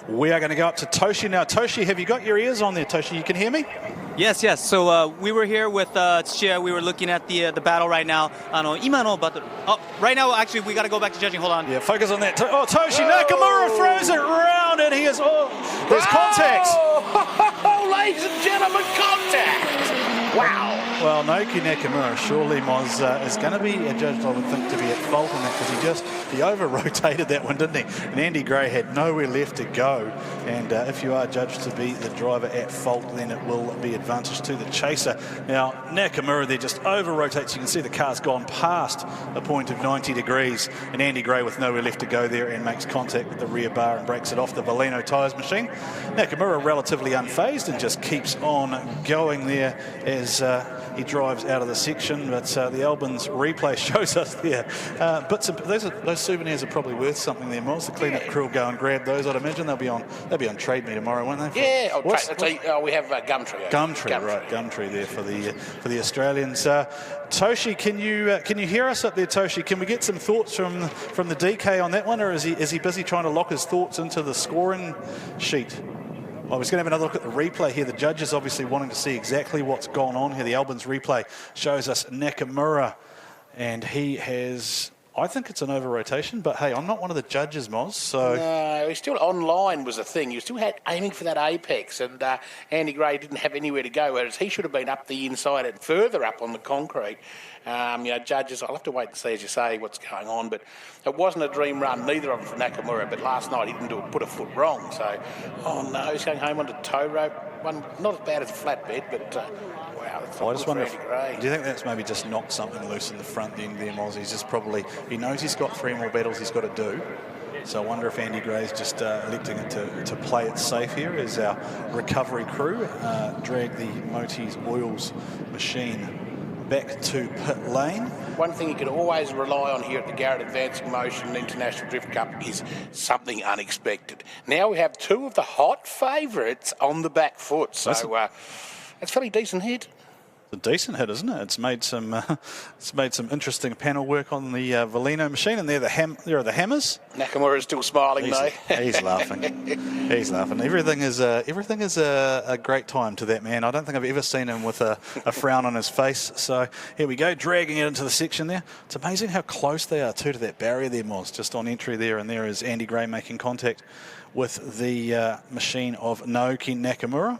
We are going to go up to Toshi now. Toshi, have you got your ears on there, Toshi? You can hear me? Yes. So we were here with Tsuchiya. We were looking at the battle right now. Right now, actually, we got to go back to judging. Hold on. Yeah, focus on that. Toshi Nakamura throws it round, and he is. There's contact. Ladies and gentlemen, contact. Wow. Well, Naoki Nakamura, surely, Moz, is going to be adjudged, I would think, to be at fault on that, because he just he over-rotated that one, didn't he? And Andy Gray had nowhere left to go. And if you are judged to be the driver at fault, then it will be advantage to the chaser. Now, Nakamura there just over-rotates. You can see the car's gone past a point of 90 degrees. And Andy Gray with nowhere left to go there and makes contact with the rear bar and breaks it off the Valeno tyres machine. Nakamura relatively unfazed and just keeps on going there as he drives out of the section. But the Albans replay shows us there. Those souvenirs are probably worth something there, Miles. The clean-up crew will go and grab those. I'd imagine they'll be on Trade Me tomorrow, won't they? Yeah, we have Gumtree. Gumtree there for the Australians. Toshi, can you hear us up there, Toshi? Can we get some thoughts from the DK on that one, or is he busy trying to lock his thoughts into the scoring sheet? I was going to have another look at the replay here. The judges obviously wanting to see exactly what's gone on here. The Albans replay shows us Nakamura, and he has, I think it's an over-rotation, but hey, I'm not one of the judges, Moz, so... No, he's still online was the thing. He still had aiming for that apex, and Andy Gray didn't have anywhere to go, whereas he should have been up the inside and further up on the concrete. Judges, I'll have to wait and see, as you say, what's going on, but it wasn't a dream run, neither of them for Nakamura, but last night he didn't put a foot wrong, so, oh no, he's going home on the tow rope. One, not as bad as a flatbed, but wow, that's I just wonder Andy Gray. Do you think that's maybe just knocked something loose in the front end there, Moz? He's just probably, he knows he's got 3 more battles he's got to do. So I wonder if Andy Gray's just electing it to play it safe here as our recovery crew drag the Motis Oils machine back to pit lane. One thing you can always rely on here at the Garrett Advancing Motion International Drift Cup is something unexpected. Now we have 2 of the hot favourites on the back foot, so it's a fairly decent hit. It's a decent hit, isn't it? It's made some interesting panel work on the Valeno machine, and there are the hammers. Nakamura is still smiling though. He's laughing. He's laughing. Everything is a great time to that man. I don't think I've ever seen him with a frown on his face. So here we go, dragging it into the section there. It's amazing how close they are to that barrier there, Moz, just on entry there. And there is Andy Gray making contact with the machine of Naoki Nakamura.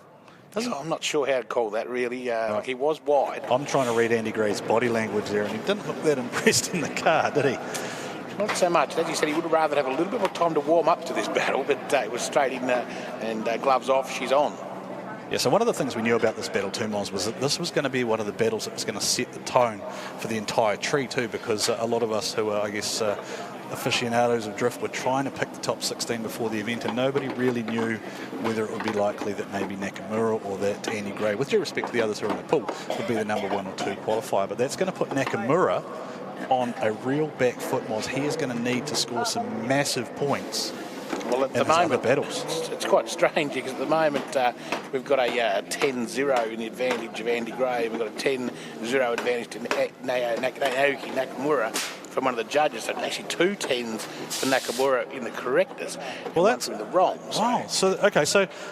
I'm not sure how to call that really. He was wide. I'm trying to read Andy Gray's body language there, and he didn't look that impressed in the car, did he? Not so much. As you said, he would rather have a little bit more time to warm up to this battle, but it was straight in and gloves off, she's on. Yeah, so one of the things we knew about this battle too, Moz, was that this was going to be one of the battles that was going to set the tone for the entire tree too, because a lot of us who are, I guess, aficionados of drift were trying to pick the top 16 before the event, and nobody really knew whether it would be likely that maybe Nakamura or that Andy Gray, with due respect to the others who are in the pool, would be the number 1 or 2 qualifier. But that's going to put Nakamura on a real back foot, Moz. He is going to need to score some massive points. Well, at the moment, battles. It's quite strange because at the moment we've got a 10-0 in the advantage of Andy Gray. We've got a 10-0 advantage to Naoki Nakamura from one of the judges. So actually 2 10s for Nakamura in the correctness. Well, that's in the wrong. So. Wow.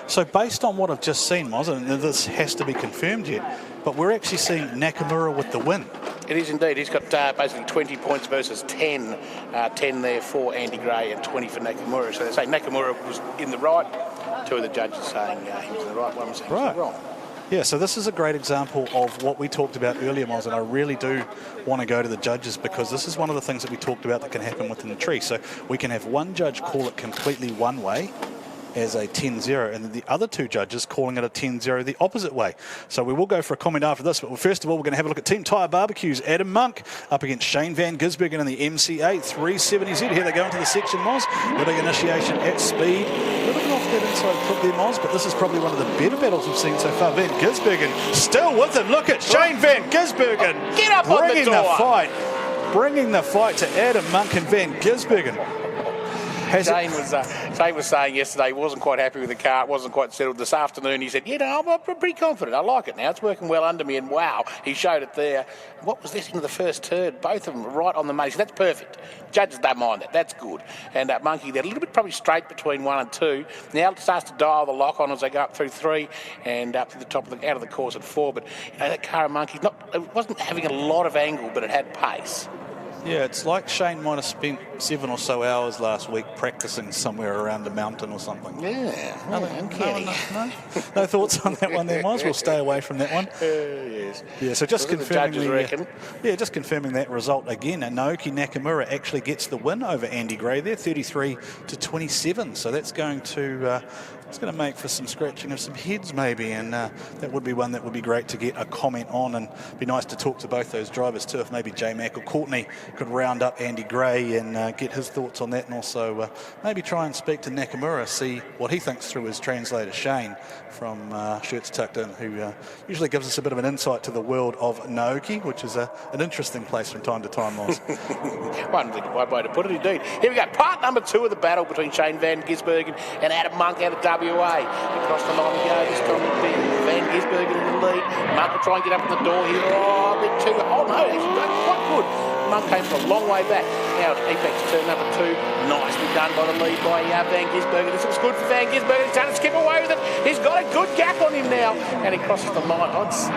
So based on what I've just seen, Moz, and this has to be confirmed yet, but we're actually seeing Nakamura with the win. It is indeed. He's got basically 20 points versus 10. 10 there for Andy Gray and 20 for Nakamura. So they say Nakamura was in the right. 2 of the judges saying he was in the right. One was saying he was in the wrong. Yeah, so this is a great example of what we talked about earlier, Miles, and I really do want to go to the judges because this is one of the things that we talked about that can happen within the tree. So we can have one judge call it completely one way as a 10-0, and then the other 2 judges calling it a 10-0 the opposite way. So we will go for a comment after this, but first of all, we're going to have a look at Team Tyre Barbecues. Adam Monk up against Shane Van Gisbergen in the MC8 370Z. Here they go into the section, Moz. The big initiation at speed. A little bit off that inside foot there, Moz, but this is probably one of the better battles we've seen so far. Van Gisbergen still with him. Look at Shane Van Gisbergen. Get up on the door. Bringing the fight to Adam Monk and Van Gisbergen. Shane was saying yesterday he wasn't quite happy with the car, it wasn't quite settled. This afternoon he said, I'm pretty confident, I like it now, it's working well under me, and wow, he showed it there. What was this into the first turn? Both of them right on the money. So that's perfect. Judges don't mind that, that's good. And Monkey, they're a little bit probably straight between 1 and 2. Now it starts to dial the lock on as they go up through 3 and up to the top of out of the course at 4. But that car of Monkey, it wasn't having a lot of angle, but it had pace. Yeah, it's like Shane might have spent 7 or so hours last week practicing somewhere around a mountain or something. Yeah, No thoughts on that one there, Moz? We'll stay away from that one. Yes. Yeah, so just confirming just confirming that result again. And Naoki Nakamura actually gets the win over Andy Gray there, 33-27. So that's going to make for some scratching of some heads maybe, and that would be one that would be great to get a comment on, and be nice to talk to both those drivers too, if maybe J-Mac or Courtney could round up Andy Gray and get his thoughts on that, and also maybe try and speak to Nakamura, see what he thinks through his translator Shane from Shirts Tucked In, who usually gives us a bit of an insight to the world of Naoki, which is an interesting place from time to time, Moz. One way to put it, indeed. Here we go, part number 2 of the battle between Shane Van Gisbergen and Adam Monk out of WA. Across the line we go, this time will be Van Gisbergen in the lead. Monk will try and get up in the door here. Oh, a bit too, oh no, actually quite good. Monk came from a long way back. Now Apex turn number 2. Nicely done by the lead by Van Gisbergen. This looks good for Van Gisbergen. He's trying to skip away with it. He's got a good gap on him now. And he crosses the line. I'd say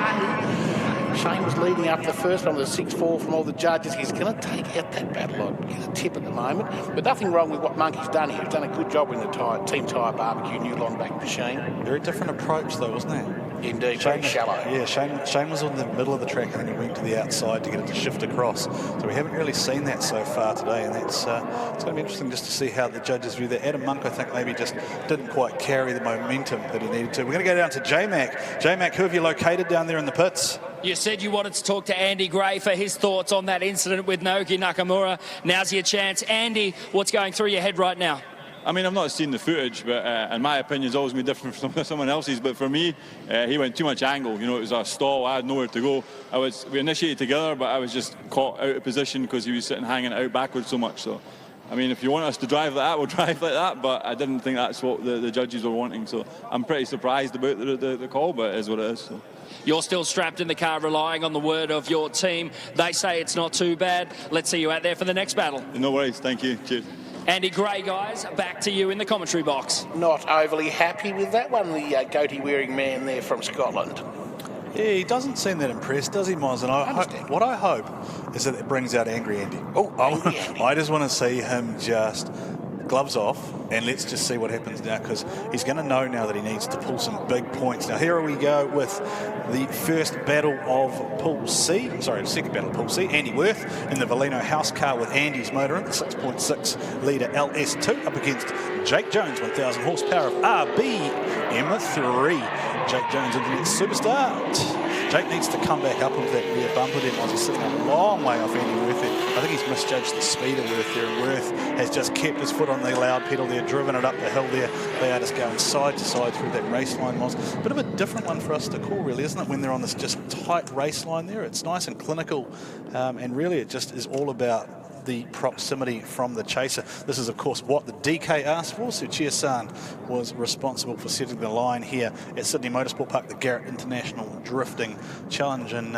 Shane was leading up the first one with a 6-4 from all the judges. He's going to take out that battle. I'd get a tip at the moment. But nothing wrong with what Monkey's done here. He's done a good job in the Team Tyre Barbecue new long back machine. Very different approach though, wasn't it? Indeed, very shallow. Yeah, Shane was on the middle of the track and then he went to the outside to get it to shift across. So we haven't really seen that so far today, and that's it's going to be interesting just to see how the judges view that. Adam Monk, I think, maybe just didn't quite carry the momentum that he needed to. We're going to go down to J-Mac. J-Mac, who have you located down there in the pits? You said you wanted to talk to Andy Gray for his thoughts on that incident with Naoki Nakamura. Now's your chance. Andy, what's going through your head right now? I mean, I've not seen the footage, but in my opinion, it's always been different from someone else's. But for me, he went too much angle. You know, it was a stall. I had nowhere to go. We initiated together, but I was just caught out of position because he was sitting hanging out backwards so much. So, I mean, if you want us to drive like that, we'll drive like that. But I didn't think that's what the judges were wanting. So I'm pretty surprised about the call, but it is what it is. So. You're still strapped in the car, relying on the word of your team. They say it's not too bad. Let's see you out there for the next battle. No worries. Thank you. Cheers. Andy Gray, guys, back to you in the commentary box. Not overly happy with that one, the goatee-wearing man there from Scotland. Yeah, he doesn't seem that impressed, does he, Moz? And what I hope is that it brings out Angry Andy. Angry Andy. I just want to see him just gloves off, and let's just see what happens now, because he's going to know now that he needs to pull some big points. Now here we go with the first battle of Pool C, the second battle of Pool C. Andy Worth in the Valino house car with Andy's motor in the 6.6 litre LS2 up against Jake Jones, 1,000 horsepower of RB M3. Jake Jones, internet superstar. Jake needs to come back up into that rear bumper there. He's sitting a long way off Andy Worth there. I think he's misjudged the speed of Worth there, and Worth has just kept his foot on the loud pedal there, driven it up the hill there. They are just going side to side through that race line, Moz. A bit of a different one for us to call, really, isn't it, when they're on this just tight race line there? It's nice and clinical, and really it just is all about the proximity from the chaser. This is, of course, what the DK asked for. Suchia-san was responsible for setting the line here at Sydney Motorsport Park, the Garrett International Drifting Challenge. And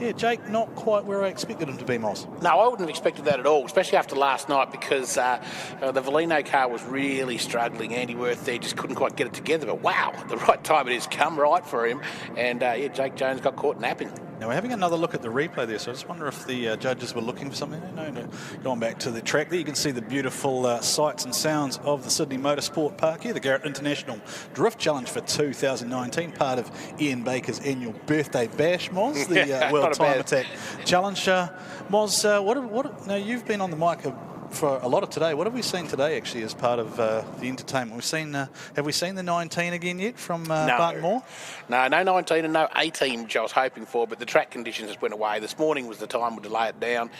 yeah, Jake, not quite where I expected him to be, Moz. No, I wouldn't have expected that at all, especially after last night, because the Valino car was really struggling. Andy Worth there just couldn't quite get it together. But wow, the right time it is come right for him. And yeah, Jake Jones got caught napping. Now we're having another look at the replay there, so I just wonder if the judges were looking for something. No, going back to the track there, you can see the beautiful sights and sounds of the Sydney Motorsport Park here, the Garrett International Drift Challenge for 2019, part of Ian Baker's annual birthday bash, Moz, the World Time Attack Challenge. Moz, now you've been on the mic for a lot of today. What have we seen today, actually, as part of the entertainment? We've seen. Have we seen the 19 again yet from Barton Moore? No 19 and no 18, which I was hoping for, but the track conditions just went away. This morning was the time we'll delay it down,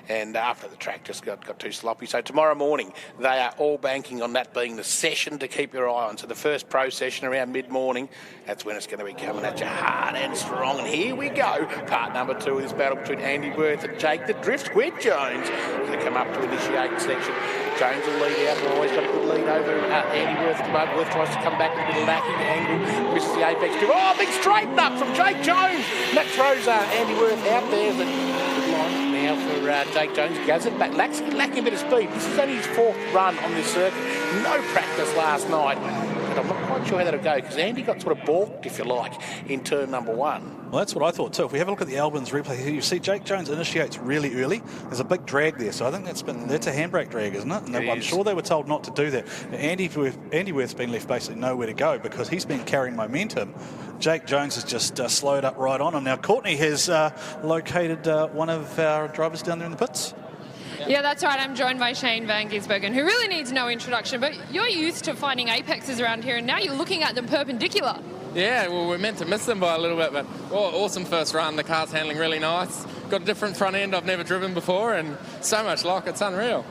and after the track just got too sloppy. So tomorrow morning, they are all banking on that being the session to keep your eye on. So the first pro session around mid-morning, that's when it's going to be coming at you hard and strong. And here we go. Part number 2 of this battle between Andy Worth and Jake the Drift Squid Jones. They come up to initiate section. Jones will lead out, but always got a good lead over Andy Worth at the moment. Worth tries to come back with a bit of lacking angle, misses the apex too. Oh, big straighten up from Jake Jones. And that throws Andy Worth out there. But good line now for Jake Jones. He goes it back, lacking a bit of speed. This is only his 4th run on this circuit. No practice last night. but I'm not quite sure how that'll go because Andy got sort of balked, if you like, in turn number 1. Well, that's what I thought too. If we have a look at the Albans replay here, you see Jake Jones initiates really early. There's a big drag there, so I think that's a handbrake drag, isn't it? And I'm sure they were told not to do that. Andy Worth's been left basically nowhere to go because he's been carrying momentum. Jake Jones has just slowed up right on him. Now, Courtney has located one of our drivers down there in the pits. Yeah, that's right. I'm joined by Shane Van Gisbergen, who really needs no introduction, but you're used to finding apexes around here, and now you're looking at them perpendicular. Yeah, well, we're meant to miss them by a little bit, but awesome first run. The car's handling really nice. Got a different front end I've never driven before, and so much lock, it's unreal.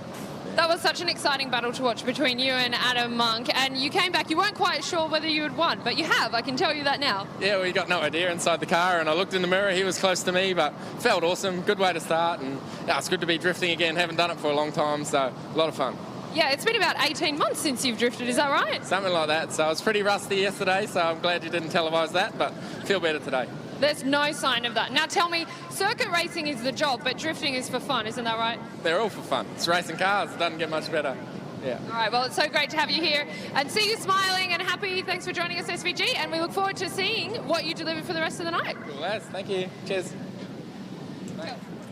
That was such an exciting battle to watch between you and Adam Monk, and you came back, you weren't quite sure whether you had won, but you have, I can tell you that now. Yeah, we got no idea inside the car, and I looked in the mirror, he was close to me, but felt awesome, good way to start, and yeah, it's good to be drifting again, haven't done it for a long time, so a lot of fun. Yeah, it's been about 18 months since you've drifted, is that right? Something like that, so I was pretty rusty yesterday, so I'm glad you didn't televise that, but feel better today. There's no sign of that. Now tell me, circuit racing is the job, but drifting is for fun, isn't that right? They're all for fun. It's racing cars, it doesn't get much better. Yeah. All right, well, it's so great to have you here and see you smiling and happy. Thanks for joining us, SVG, and we look forward to seeing what you deliver for the rest of the night. Cool, lads. Thank you. Cheers.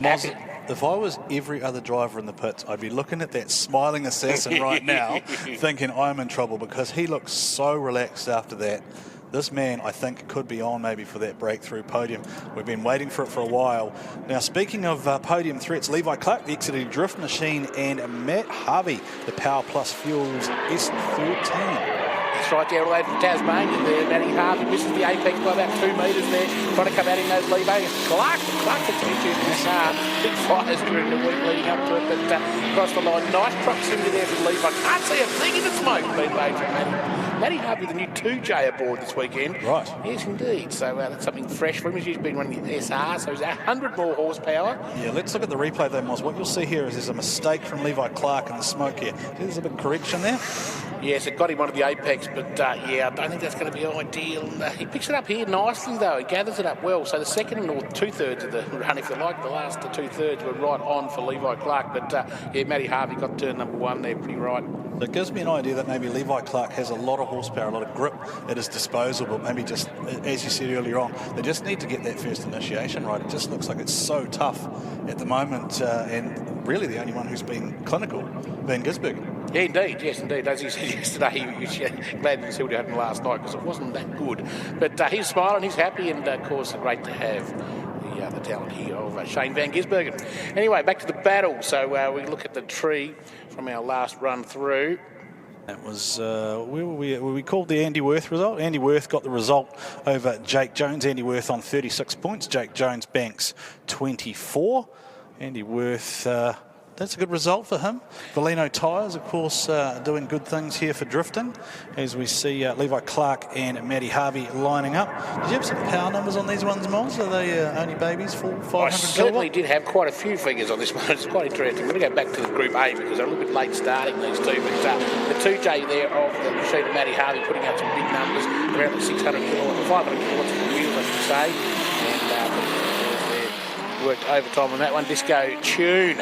Moz, if I was every other driver in the pits, I'd be looking at that smiling assassin right now thinking I'm in trouble because he looks so relaxed after that. This man, I think, could be on maybe for that breakthrough podium. We've been waiting for it for a while. Now, speaking of podium threats, Levi Clark, the Exeter Drift Machine, and Matt Harvey, the Power Plus Fuels S13. That's right, there, all over from Tasmania there. Matty Harvey misses the apex by about 2 metres there. Trying to come out in those Levi. Clark gets into his car. Big fires during the week leading up to it, but across the line. Nice proximity there from Levi. Can't see a thing in the smoke being made from Matty Harvey, the new 2J aboard this weekend. Right. Yes, indeed. So that's something fresh for him. He's been running the SR, so he's 100 more horsepower. Yeah, let's look at the replay though, Moz. What you'll see here is there's a mistake from Levi Clark in the smoke here. See, there's a big correction there. Yes, it got him onto the apex, but yeah, I don't think that's going to be ideal. He picks it up here nicely, though. He gathers it up well. So the second or 2/3 of the run, if you like, the last 2/3 were right on for Levi Clark. But yeah, Matty Harvey got turn number 1 there pretty right. So it gives me an idea that maybe Levi Clark has a lot of horsepower, a lot of grip at his disposal, but maybe just, as you said earlier on, they just need to get that first initiation right. It just looks like it's so tough at the moment, and really the only one who's been clinical, Van Gisbergen. Yeah, indeed. Yes, indeed. As he said yesterday, he was glad to see what happened last night because it wasn't that good. But he's smiling, he's happy, and of course, great to have the talent here of Shane Van Gisbergen. Anyway, back to the battle. So we look at the tree from our last run through. That was, where were we called the Andy Worth result? Andy Worth got the result over Jake Jones. Andy Worth on 36 points. Jake Jones banks 24. Andy Worth, that's a good result for him. Valino Tyres, of course, doing good things here for drifting, as we see Levi Clark and Matty Harvey lining up. Did you have some power numbers on these ones, Moz? Are they only babies, 500 I certainly did have quite a few figures on this one. It's quite interesting. I'm going to go back to the Group A because they're a little bit late starting, these two. But the 2J there of the machine of Matty Harvey putting out some big numbers, around 600 kilowatts, 500 kilowatts for the wheels, I should say. And worked overtime on that one. Disco Tune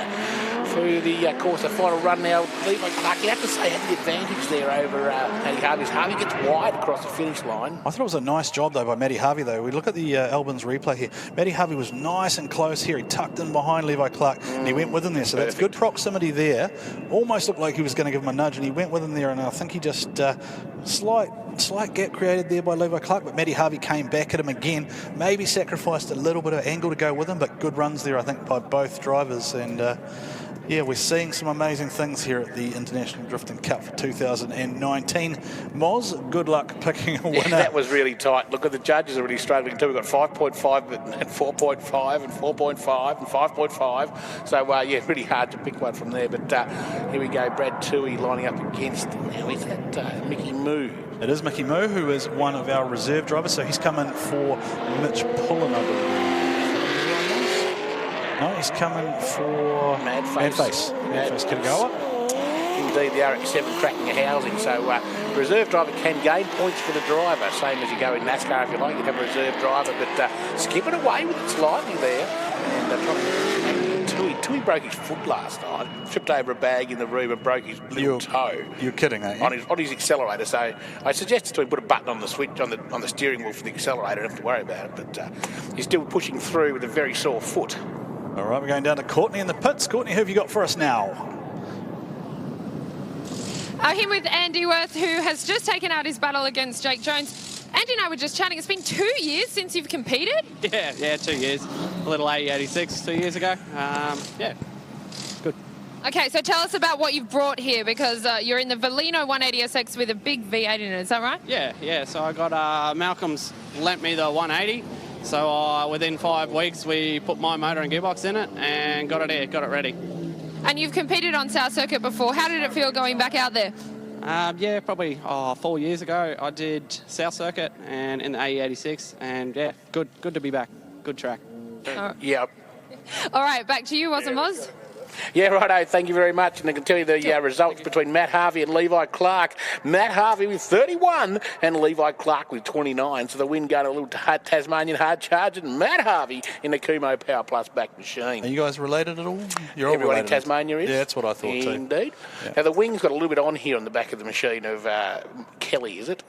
through the course, the final run now. Levi Clark, you have to say, had the advantage there over Matty Harvey. Harvey gets wide across the finish line. I thought it was a nice job, though, by Matty Harvey, though. We look at the Albans replay here. Matty Harvey was nice and close here. He tucked in behind Levi Clark, and he went with him there. So that's good proximity there. Almost looked like he was going to give him a nudge, and he went with him there, and I think he just... slight gap created there by Levi Clark, but Matty Harvey came back at him again, maybe sacrificed a little bit of angle to go with him, but good runs there, I think, by both drivers. And yeah, we're seeing some amazing things here at the International Drifting Cup for 2019. Moz, good luck picking a winner. Yeah, that was really tight. Look at the judges are really struggling too. We've got 5.5 and 4.5 and 4.5 and 5.5. So yeah, pretty hard to pick one from there. But here we go, Brad Toohey lining up against, now is that Mickey Moo? It is Mickey Moo, who is one of our reserve drivers, so he's coming for Mitch Pullen, I believe. No, he's coming for Madface. Madface Kirgawa. Indeed, the RX-7 cracking a housing. So reserve driver can gain points for the driver, same as you go in NASCAR if you like. You have a reserve driver, but skipping away with it slightly there. And trying to Tui broke his foot last night, tripped over a bag in the room and broke his little toe. You're kidding, aren't you? On his accelerator. So I suggested to him put a button on the switch on the steering wheel for the accelerator. Don't have to worry about it. But he's still pushing through with a very sore foot. All right, we're going down to Courtney in the pits. Courtney, who have you got for us now? Here with Andy Worth, who has just taken out his battle against Jake Jones. Andy and I were just chatting. It's been 2 years since you've competed? Yeah, 2 years. A little 80-86 2 years ago. Yeah, good. Okay, so tell us about what you've brought here, because you're in the Valino 180SX with a big V8 in it. Is that right? Yeah. So I got Malcolm's lent me the 180. So within 5 weeks, we put my motor and gearbox in it and got it here, got it ready. And you've competed on South Circuit before. How did it feel going back out there? Yeah, probably 4 years ago. I did South Circuit and in the AE86, and yeah, good to be back. Good track. Yeah. All right, back to you, wasn't Moz? Yeah, righto. Thank you very much. And I can tell you the results between Matt Harvey and Levi Clark. Matt Harvey with 31 and Levi Clark with 29. So the win going a little Tasmanian hard charge, and Matt Harvey in the Kumo Power Plus back machine. Are you guys related at all? You're all Everyone related. in Tasmania is? Yeah, that's what I thought too. Indeed. Yeah. Now the wing's got a little bit on here on the back of the machine of Kelly, is it?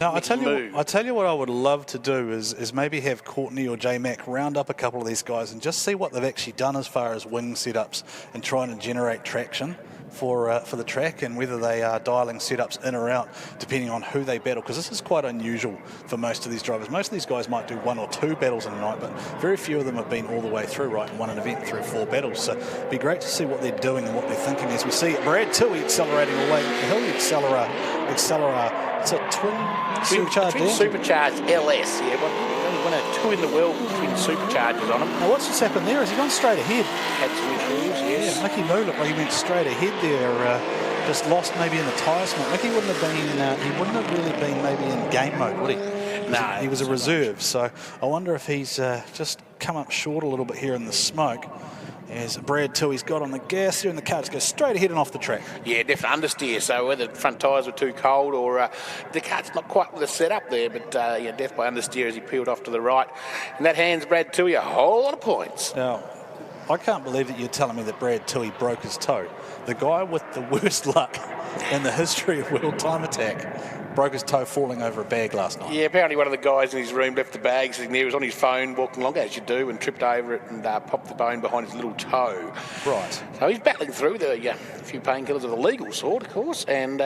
Now, I tell you what I would love to do is maybe have Courtney or J-Mac round up a couple of these guys and just see what they've actually done as far as wing setups and trying to generate traction for the track, and whether they are dialing setups in or out depending on who they battle, because this is quite unusual for most of these drivers. Most of these guys might do 1 or 2 battles in a night, but very few of them have been all the way through, right, and won an event through 4 battles. So it'd be great to see what they're doing and what they're thinking as we see Brad Tui accelerating away. The hill Accelera. It's a twin supercharged Twin supercharged LS, yeah. One of 2 in the world twin superchargers on them. Now what's just happened there? Has he gone straight ahead? Had some issues, yes. Yeah, Mickey Moo looked like he went straight ahead there. Just lost maybe in the tyre smoke. Mickey wouldn't have been. He wouldn't have really been maybe in game mode, would he? No, he was a reserve. So I wonder if he's just come up short a little bit here in the smoke. As Brad Tui's got on the gas there, and the car just goes straight ahead and off the track. Yeah, definitely understeer. So whether the front tyres were too cold or the car's not quite with the setup there, but yeah, death by understeer as he peeled off to the right. And that hands Brad Tui a whole lot of points. Now, I can't believe that you're telling me that Brad Tui broke his toe. The guy with the worst luck in the history of World Time Attack broke his toe falling over a bag last night. Yeah, apparently one of the guys in his room left the bag sitting there. He was on his phone walking along, as you do, and tripped over it and popped the bone behind his little toe. Right. So he's battling through a few painkillers of the legal sort, of course, and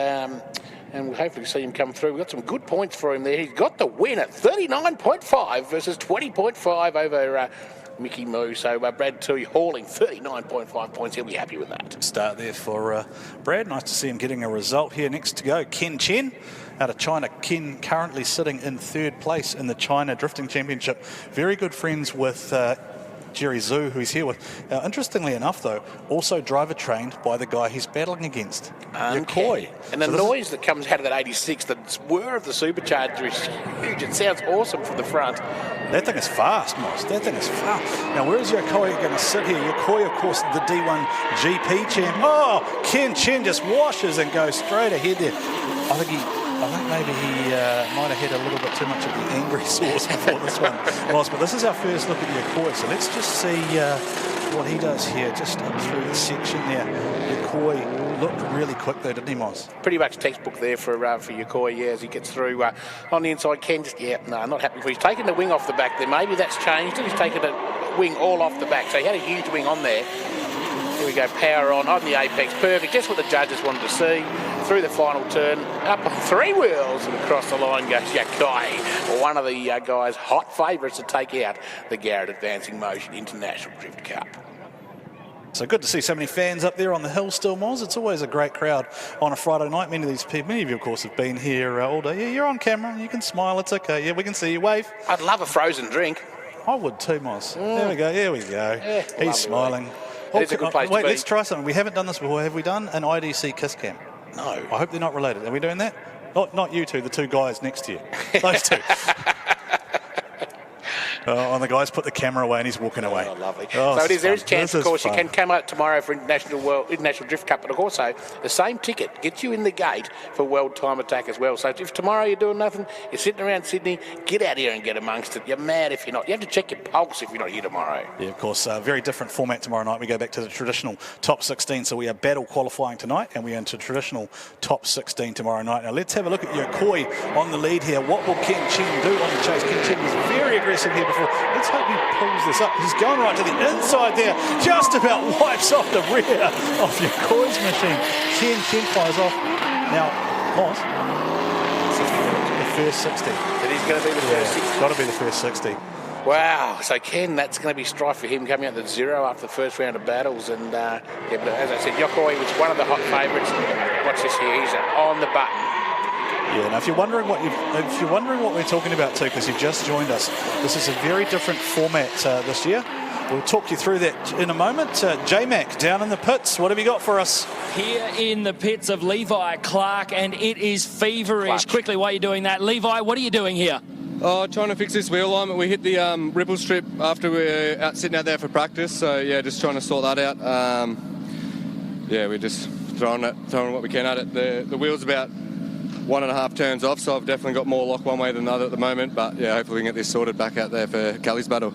we'll hopefully see him come through. We've got some good points for him there. He's got the win at 39.5 versus 20.5 over Mickey Moo. So Brad Tui hauling 39.5 points. He'll be happy with that. Start there for Brad. Nice to see him getting a result here. Next to go, Ken Chen out of China. Ken currently sitting in 3rd place in the China Drifting Championship. Very good friends with Jerry Zhu, who he's here with. Interestingly enough, though, also driver trained by the guy he's battling against, Yokoi. And the noise that comes out of that 86, the whir of the supercharger is huge. It sounds awesome from the front. That thing is fast, Moss. That thing is fast. Now, where is Yokoi going to sit here? Yokoi, of course, the D1 GP champ. Oh, Ken Chen just washes and goes straight ahead there. I think maybe he might have had a little bit too much of the angry sauce before this one was. But this is our first look at Yokoi, so let's just see what he does here, just up through the section there. Yokoi looked really quick though, didn't he, Moz? Pretty much textbook there for Yokoi, yeah, as he gets through on the inside. Ken just, not happy. He's taken the wing off the back there. Maybe that's changed. He's taken the wing all off the back, so he had a huge wing on there. Here we go, power on the apex, perfect, just what the judges wanted to see. Through the final turn, up on 3 wheels, and across the line goes Yokoi, one of the guys' hot favourites to take out the Garrett Advancing Motion International Drift Cup. So good to see so many fans up there on the hill still, Moz. It's always a great crowd on a Friday night. Many of you, of course, have been here all day. Yeah, you're on camera. You can smile. It's okay. Yeah, we can see you. Wave. I'd love a frozen drink. I would too, Moz. There we go. Here we go. Yeah, he's smiling. It's a good place to be. Let's try something. We haven't done this before. Have we done an IDC kiss cam? No. I hope they're not related. Are we doing that? Not you two, the 2 guys next to you. Those 2. And the guy's put the camera away and he's walking away. Oh, lovely. Oh, so there is a chance, of course, fun. you can come out tomorrow for International Drift Cup, but also the same ticket gets you in the gate for World Time Attack as well. So if tomorrow you're doing nothing, you're sitting around Sydney, get out here and get amongst it. You're mad if you're not. You have to check your pulse if you're not here tomorrow. Yeah, of course. Very different format tomorrow night. We go back to the traditional top 16. So we are battle qualifying tonight, and we're into traditional top 16 tomorrow night. Now let's have a look at Yokoi on the lead here. What will Ken Chen do on the chase? Ken Chen was very aggressive here before. Let's hope he pulls this up. He's going right to the inside there. Just about wipes off the rear of Yokoi's machine. Chen flies off. Now, Moss, the first 60. It is going to be the first 60. Got to be the first 60. Wow, so Ken, that's going to be strife for him coming out to 0 after the first round of battles. And but as I said, Yokoi was one of the hot favourites. Watch this here, he's on the button. Yeah, now if you're wondering what we're talking about too, because you've just joined us, this is a very different format this year. We'll talk you through that in a moment. J-Mac down in the pits, what have you got for us? Here in the pits of Levi Clark, and it is feverish. Clutch. Quickly, while you're doing that, Levi, what are you doing here? Trying to fix this wheel alignment. We hit the ripple strip after we were sitting out there for practice, so yeah, just trying to sort that out. Yeah, we're just throwing what we can at it. The wheel's about 1.5 turns off, so I've definitely got more lock one way than the other at the moment, but yeah, hopefully we can get this sorted back out there for Kelly's battle.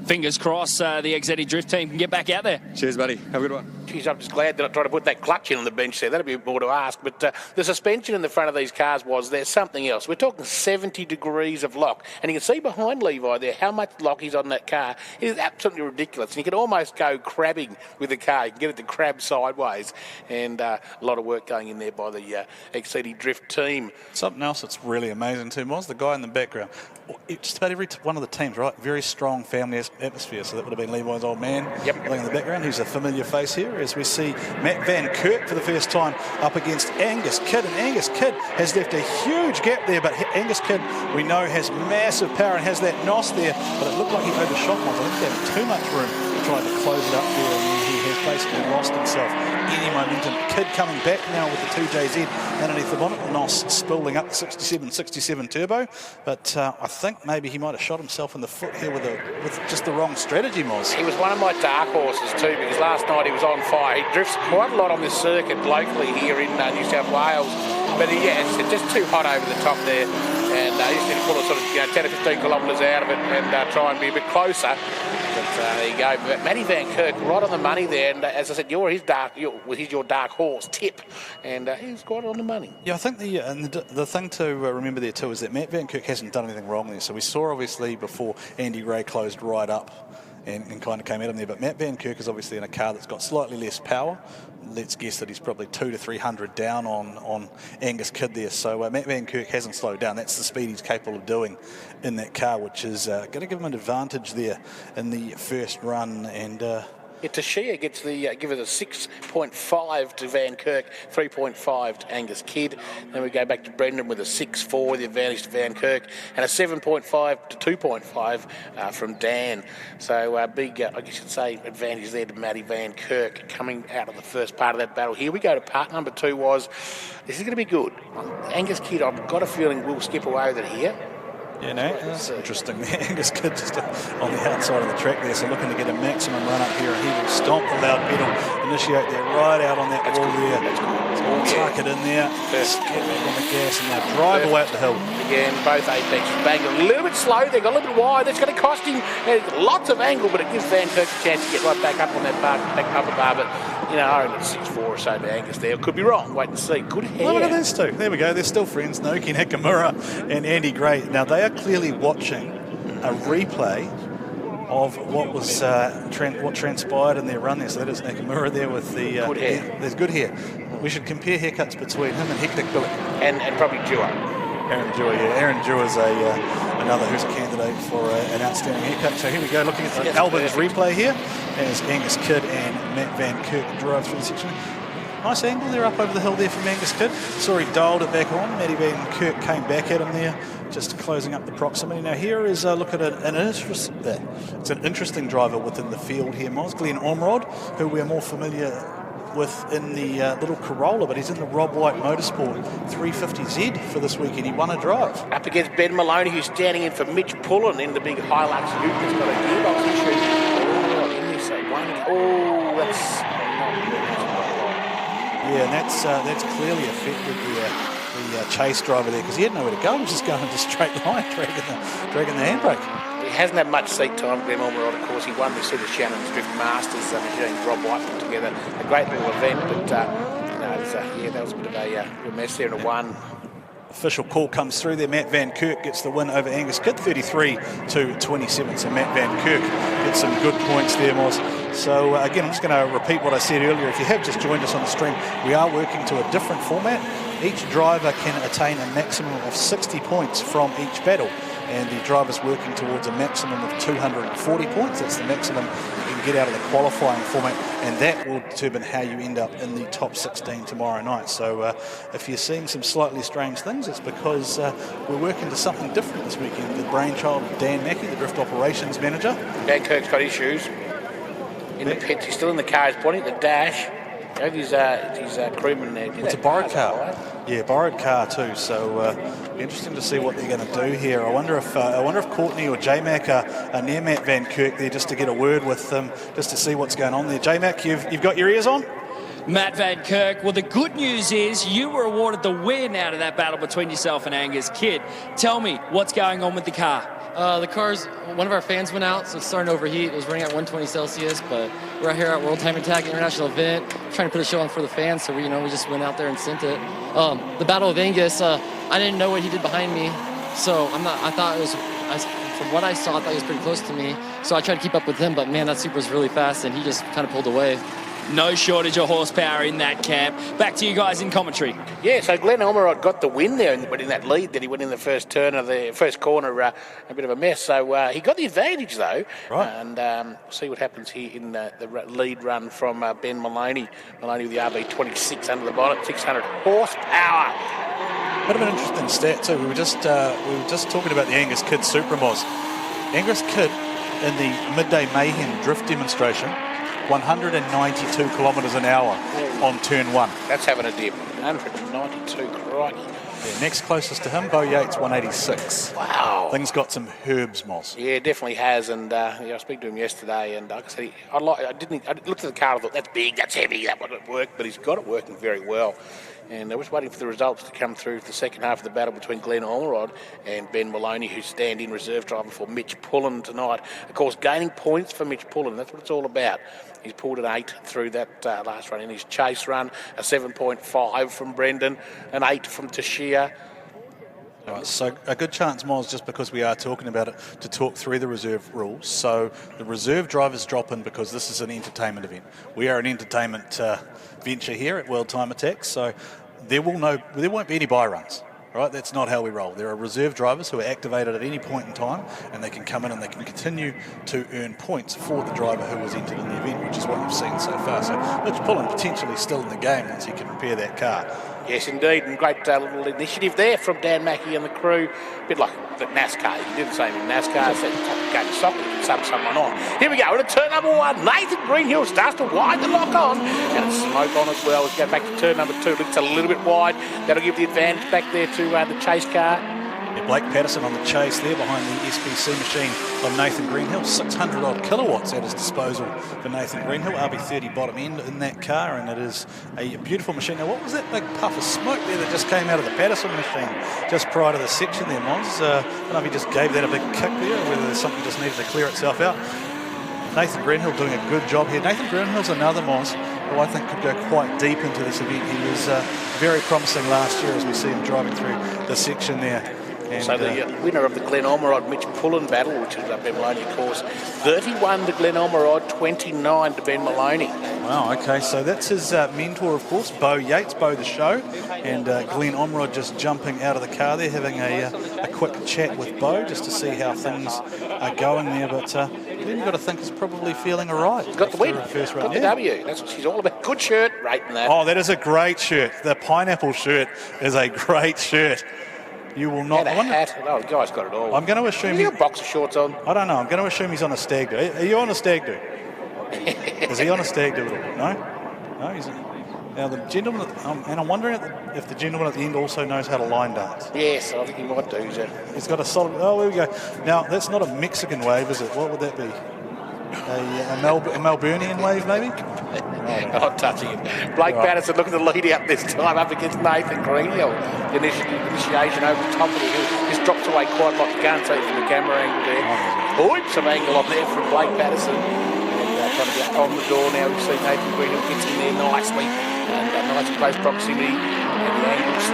Fingers crossed the XZ Drift team can get back out there. Cheers, buddy. Have a good one. Geez, I'm just glad that I tried to put that clutch in on the bench there. That'd be more to ask. But the suspension in the front of these cars there's something else. We're talking 70 degrees of lock. And you can see behind Levi there how much lock is on that car. It is absolutely ridiculous. And you can almost go crabbing with the car. You can get it to crab sideways. And a lot of work going in there by the XCD Drift team. Something else that's really amazing too, Moz, the guy in the background. Just about every one of the teams, right? Very strong family atmosphere. So that would have been Levi's old man. Yep. Looking in the background, who's a familiar face here, as we see Matt Van Kirk for the first time up against Angus Kidd. And Angus Kidd has left a huge gap there, but Angus Kidd, we know, has massive power and has that NOS there, but it looked like he overshot one. I think he had too much room to try to close it up there, and he has basically lost himself any momentum. Kidd coming back now with the 2JZ underneath the bonnet, the NOS spooling up 67 turbo, but I think maybe he might have shot himself in the foot here with just the wrong strategy, Moz. He was one of my dark horses too, because last night he was on fire. He drifts quite a lot on this circuit locally here in New South Wales, but it's just too hot over the top there, and he just need to pull a sort of 10 or 15 kilometres out of it and try and be a bit closer. But there you go. But Matty Van Kirk right on the money there, and as I said, he's your dark horse tip, and he's quite on the money. Yeah, I think the thing to remember there too is that Matt Van Kirk hasn't done anything wrong there. So we saw obviously before Andy Ray closed right up and kind of came at him there, but Matt Van Kirk is obviously in a car that's got slightly less power. Let's guess that he's probably 200 to 300 down on Angus Kidd there. So Matt Van Kirk hasn't slowed down. That's the speed he's capable of doing in that car, which is going to give him an advantage there in the first run. And Tashia gets give it a 6.5 to Van Kirk, 3.5 to Angus Kidd. Then we go back to Brendan with a 6.4, the advantage to Van Kirk, and a 7.5 to 2.5 from Dan. So big, I guess you'd say, advantage there to Matty Van Kirk coming out of the first part of that battle. Here we go to part number 2 this is going to be good. Angus Kidd, I've got a feeling will skip away with it here. Yeah, no, that's interesting. Angus Kidd just on the outside of the track there, so looking to get a maximum run up here, and he will stomp the loud pedal, initiate there right out on that wall there. Tuck it in there, get back on the gas, and now drive away up the hill. Again, both Apex bang a little bit slow, they got a little bit wide, that's going to cost him lots of angle, but it gives Van Kirk a chance to get right back up on that bar, back upper bar, but I reckon it's 6.4 or so to Angus there. Could be wrong, wait and see. Good hair. Well, look at these two. There we go, they're still friends, Naoki Nakamura and Andy Gray. Now, they are clearly watching a replay of what was what transpired in their run there. So that is Nakamura there with the good hair. There's good hair. We should compare haircuts between him and Hector Billick. And probably Dua. Aaron Dua, yeah. Aaron Dua is another who's a candidate for an outstanding haircut. So here we go, looking at the Albans replay here as Angus Kidd and Matt Van Kirk drive through the section. Nice angle there up over the hill there from Angus Kidd. Saw he dialed it back on. Matty Van Kirk came back at him there, just closing up the proximity. Now here is a look at it's an interesting driver within the field here, Moz. Glenn Ormerod, who we're more familiar with in the little Corolla, but he's in the Rob White Motorsport 350Z for this weekend. He won a drive. Up against Ben Maloney, who's standing in for Mitch Pullen in the big Hilux Ute. He's got a gearbox issue. That's yeah, and that's clearly affected the chase driver there, because he had nowhere to go. He was just going into straight line, dragging the handbrake. He hasn't had much seat time, Glenn Ormerod. Of course, he won the Super Shannon's Drift Masters machine. Rob White put together a great little event, but that was a bit of a mess there in a one. Official call comes through there. Matt Van Kirk gets the win over Angus Kidd, 33-27. So Matt Van Kirk gets some good points there, Moz. So again, I'm just going to repeat what I said earlier. If you have just joined us on the stream, we are working to a different format. Each driver can attain a maximum of 60 points from each battle, and the driver's working towards a maximum of 240 points. That's the maximum you can get out of the qualifying format, and that will determine how you end up in the top 16 tomorrow night. So if you're seeing some slightly strange things, it's because we're working to something different this weekend. The brainchild of Dan Mackey, the Drift Operations Manager. Van Kirk's got his shoes in the pits. He's still in the car. He's pointing at the dash. His crewman there. It's a borrowed car. Right? Yeah, borrowed car too. So interesting to see what they're going to do here. I wonder if Courtney or J-Mac are near Matt Van Kirk there, just to get a word with them, just to see what's going on there. J-Mac, you've got your ears on? Matt Van Kirk, well, the good news is you were awarded the win out of that battle between yourself and Angus Kidd. Tell me, what's going on with the car? The car's, one of our fans went out, so it's starting to overheat. It was running at 120 Celsius, but we're out here at World Time Attack International event, trying to put a show on for the fans, so we just went out there and sent it. The Battle of Angus, I didn't know what he did behind me, so from what I saw, I thought he was pretty close to me, so I tried to keep up with him, but man, that Supra's really fast, and he just kind of pulled away. No shortage of horsepower in that camp. Back to you guys in commentary. Yeah, so Glenn Ormerod got the win there, but in that lead that he went in the first turn of the first corner, a bit of a mess. So he got the advantage, though. Right. And we'll see what happens here in the lead run from Ben Maloney. Maloney with the RB26 under the bonnet, 600 horsepower. Bit of an interesting stat too. We were just talking about the Angus Kidd Supramos. Angus Kidd in the Midday Mayhem drift demonstration, 192 kilometres an hour on turn one. That's having a dip. 192, crikey. Yeah, next closest to him, Bo Yates, 186. Wow. Things got some herbs, Moss. Yeah, definitely has. And I was speaking to him yesterday, and like I said, I looked at the car and I thought, that's big, that's heavy, that wouldn't work. But he's got it working very well. And I was waiting for the results to come through for the second half of the battle between Glenn Ormerod and Ben Maloney, who's stand-in reserve driver for Mitch Pullen tonight. Of course, gaining points for Mitch Pullen, that's what it's all about. He's pulled an 8 through that last run in his chase run, a 7.5 from Brendan, an 8 from Tashia. Right, so a good chance, Moz, just because we are talking about it, to talk through the reserve rules. So the reserve drivers drop in because this is an entertainment event. We are an entertainment venture here at World Time Attack, so there won't be any buy runs. Right, that's not how we roll. There are reserve drivers who are activated at any point in time, and they can come in and they can continue to earn points for the driver who was entered in the event, which is what we've seen so far. So Mitch Pullen potentially still in the game once he can repair that car. Yes, indeed, and great little initiative there from Dan Mackey and the crew. A bit like the NASCAR. You can do the same in NASCAR. So go to soccer, you can sub someone on. Here we go. We're at turn number 1. Nathan Greenhill starts to wide the lock on. And it's smoke on as well. Let's go back to turn number 2. Looks a little bit wide. That'll give the advantage back there to the chase car. Yeah, Blake Patterson on the chase there behind the SPC machine of Nathan Greenhill. 600 odd kilowatts at his disposal for Nathan Greenhill. RB30 bottom end in that car, and it is a beautiful machine. Now, what was that big puff of smoke there that just came out of the Patterson machine just prior to the section there, Mons? I don't know if he just gave that a big kick there, or whether there's something just needed to clear itself out. Nathan Greenhill doing a good job here. Nathan Greenhill's another Mons who I think could go quite deep into this event. He was very promising last year as we see him driving through the section there. And so the winner of the Glenn Ormerod Mitch Pullen battle, which is Ben Maloney, of course, 31 to Glenn Ormerod, 29 to Ben Maloney. Wow, okay, so that's his mentor, of course, Bo Yates, Bo the Show, and Glenn Ormerod just jumping out of the car there, having a quick chat with Bo just to see how things are going there. But Glenn, you've got to think he's probably feeling all right. Got the win, first run. got the W. That's what she's all about. Good shirt, rating that. Oh, that is a great shirt. The pineapple shirt is a great shirt. You will not. And a hat. Oh, the guy's got it all. I'm going to assume he's got boxer shorts on. I don't know. I'm going to assume he's on a stag do. Are you on a stag do? Is he on a stag do at all? No? No, now the gentleman, and I'm wondering if the gentleman at the end also knows how to line dance. Yes, I think he might do, yeah. He's got a solid. Oh, there we go. Now that's not a Mexican wave, is it? What would that be? A Melburnian wave, maybe? Not touching it. Blake Patterson looking to lead out this time up against Nathan Greenhill. The initiation over the top of the hill. Just drops away quite a lot. You can't see it from the camera angle there. Oops, some angle on there from Blake Patterson. And trying to get on the door now. We see Nathan Greenhill gets in there nicely. And nice close proximity. And the angles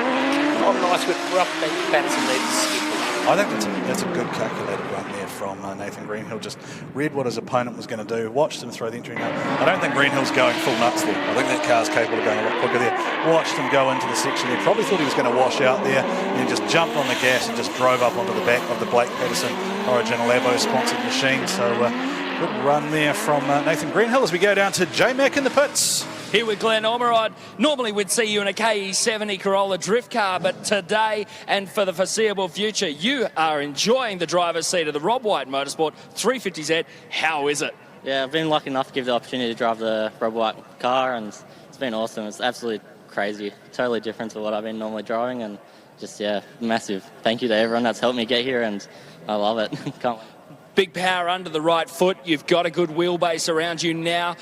not nice with rough Patterson there to skip. I think that's a good calculated run there from Nathan Greenhill. Just read what his opponent was going to do, watched him throw the entry. I don't think Greenhill's going full nuts there. I think that car's capable of going a lot quicker there. Watched him go into the section there. Probably thought he was going to wash out there, and then just jumped on the gas and just drove up onto the back of the Blake Patterson Origin Labo-sponsored machine. So good run there from Nathan Greenhill as we go down to J-Mac in the pits. Here with Glenn Ormerod. Normally we'd see you in a KE70 Corolla drift car, but today and for the foreseeable future, you are enjoying the driver's seat of the Rob White Motorsport 350Z. How is it? Yeah, I've been lucky enough to give the opportunity to drive the Rob White car, and it's been awesome. It's absolutely crazy. Totally different to what I've been normally driving, and just, yeah, massive thank you to everyone that's helped me get here, and I love it. Can't wait. Big power under the right foot. You've got a good wheelbase around you now.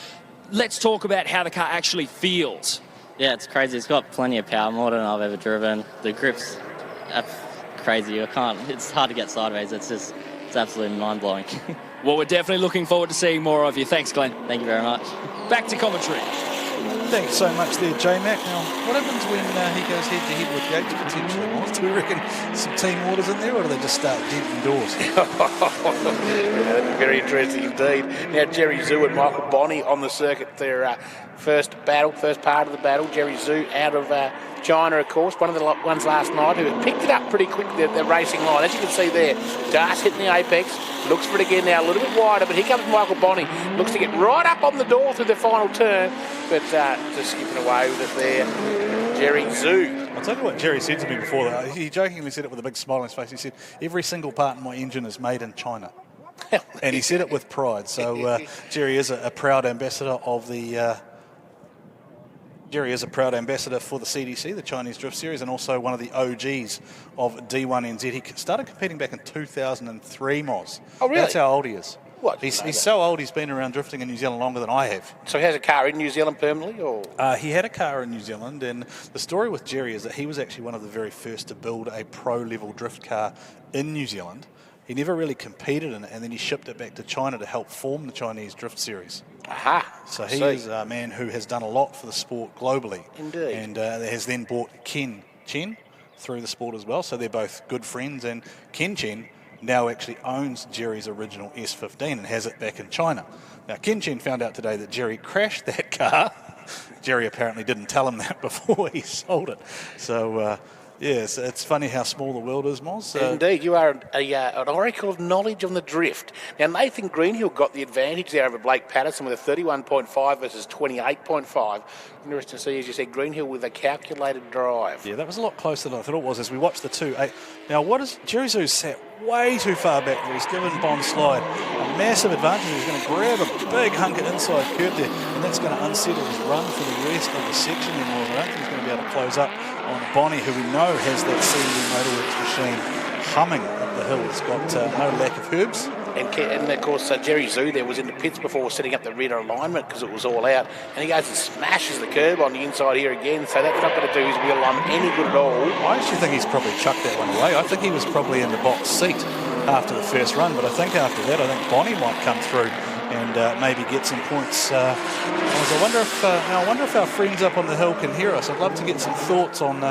Let's talk about how the car actually feels. Yeah, it's crazy. It's got plenty of power, more than I've ever driven. The grip's crazy. It's hard to get sideways. It's absolutely mind-blowing. Well, we're definitely looking forward to seeing more of you. Thanks, Glenn. Thank you very much. Back to commentary. Thanks so much there, J-Mac. Now, what happens when he goes head-to-head with Yates potentially? Do we reckon some team orders in there, or do they just start denting doors? That'd be very interesting indeed. Now, Jerry Zhu and Michael Bonney on the circuit. Their first part of the battle. Jerry Zhu out of China, of course, one of the ones last night who had picked it up pretty quick, the racing line. As you can see there, just hitting the apex. Looks for it again now, a little bit wider, but here comes Michael Bonney. Looks to get right up on the door through the final turn, but just skipping away with it there. Jerry Zhu. I'll tell you what Jerry said to me before. He jokingly said it with a big smile on his face. He said, every single part in my engine is made in China. And he said it with pride. So Jerry is a proud ambassador of the... Jerry is a proud ambassador for the CDC, the Chinese Drift Series, and also one of the OGs of D1NZ. He started competing back in 2003, Moz. Oh, really? That's how old he is. What? He's so old, he's been around drifting in New Zealand longer than I have. So he has a car in New Zealand permanently, or? He had a car in New Zealand, and the story with Jerry is that he was actually one of the very first to build a pro-level drift car in New Zealand. He never really competed in it, and then he shipped it back to China to help form the Chinese Drift Series. Aha! So he is a man who has done a lot for the sport globally. Indeed. And has then brought Ken Chen through the sport as well. So they're both good friends, and Ken Chen now actually owns Jerry's original S15 and has it back in China. Now, Ken Chen found out today that Jerry crashed that car. Jerry apparently didn't tell him that before he sold it. So... yes, it's funny how small the world is, Moz. Indeed, you are an oracle of knowledge on the drift. Now, Nathan Greenhill got the advantage there over Blake Patterson with a 31.5 versus 28.5. Interesting to see, as you said, Greenhill with a calculated drive. Yeah, that was a lot closer than I thought it was as we watched the 2.8. Now, Jerry Zhu sat way too far back there. He's given Bond Slide a massive advantage. He's going to grab a big hunk of inside curve there, and that's going to unsettle his run for the rest of the section. I don't think he's going to be able to close up on Bonnie, who we know has that CND Motorworks machine humming up the hill. It's got no lack of herbs. And of course, Jerry Zhu there was in the pits before setting up the rear alignment because it was all out. And he goes and smashes the curb on the inside here again. So that's not going to do his wheel line any good at all. I actually think he's probably chucked that one away. I think he was probably in the box seat after the first run. But I think after that, I think Bonnie might come through and maybe get some points. I wonder if our friends up on the hill can hear us. I'd love to get some thoughts on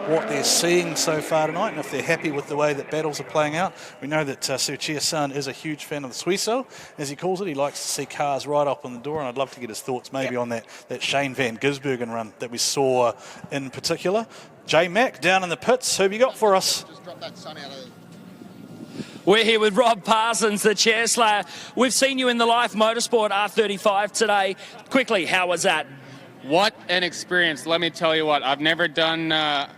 what they're seeing so far tonight and if they're happy with the way that battles are playing out. We know that Suchia-san is a huge fan of the Suiso, as he calls it. He likes to see cars right up on the door, and I'd love to get his thoughts maybe on that Shane Van Gisbergen run that we saw in particular. J-Mac down in the pits. Who have you got for us? Just drop that sun out of... We're here with Rob Parsons, the chair slayer. We've seen you in the Life Motorsport R35 today. Quickly, how was that? What an experience. Let me tell you what, I've never done, I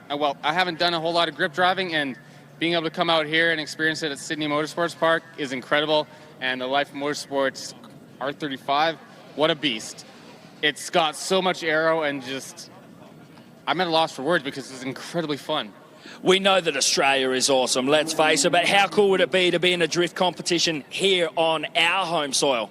haven't done a whole lot of grip driving, and being able to come out here and experience it at Sydney Motorsports Park is incredible. And the Life Motorsports R35, what a beast. it's got so much aero and just, I'm at a loss for words because it's incredibly fun. We know that Australia is awesome, let's face it, but how cool would it be to be in a drift competition here on our home soil?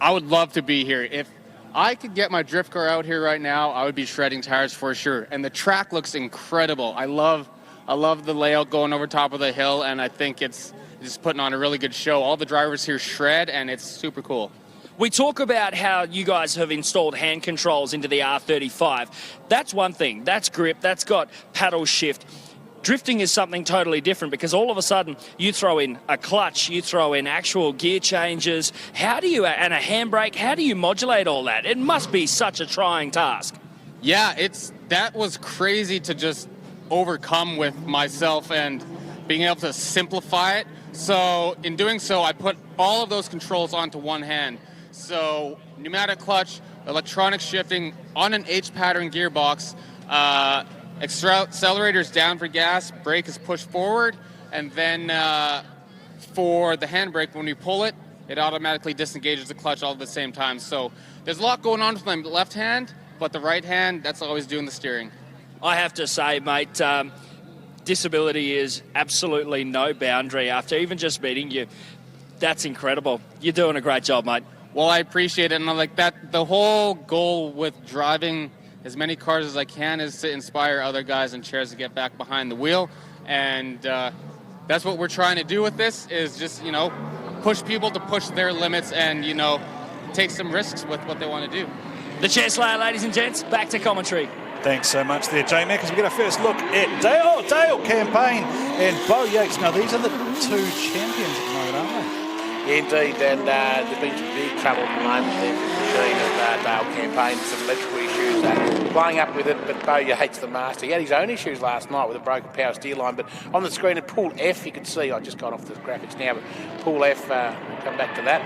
I would love to be here. If I could get my drift car out here right now, I would be shredding tires for sure. And the track looks incredible. I love the layout going over top of the hill, and I think it's just putting on a really good show. All the drivers here shred, and it's super cool. We talk about how you guys have installed hand controls into the R35. That's one thing. That's grip. That's got paddle shift. Drifting is something totally different because all of a sudden you throw in a clutch, you throw in actual gear changes. How do you, and a handbrake, how do you modulate all that? It must be such a trying task. Yeah, that was crazy to just overcome with myself and being able to simplify it. So in doing so, I put all of those controls onto one hand. So pneumatic clutch, electronic shifting on an H-pattern gearbox, accelerator's down for gas, brake is pushed forward, and then for the handbrake, when we pull it, it automatically disengages the clutch all at the same time. So there's a lot going on with my left hand, but the right hand, that's always doing the steering. I have to say, mate, disability is absolutely no boundary. After even just meeting you, that's incredible. You're doing a great job, mate. Well, I appreciate it, and like that, the whole goal with driving as many cars as I can is to inspire other guys in chairs to get back behind the wheel, and that's what we're trying to do with this, is just, push people to push their limits and, take some risks with what they want to do. The Chair Slayer, ladies and gents, back to commentary. Thanks so much there, J-Mac, as we get our first look at Dale Campaign and Bo Yates. Now, these are the two champions at the moment, aren't they? Indeed, and there's been some big trouble at the moment there for the machine at Dale Campaign, some electrical issues, playing up with it, but Bo Yates, the master. He had his own issues last night with a broken power steer line, but on the screen at pool F, you can see, I just got off the graphics now, but pool F, come back to that.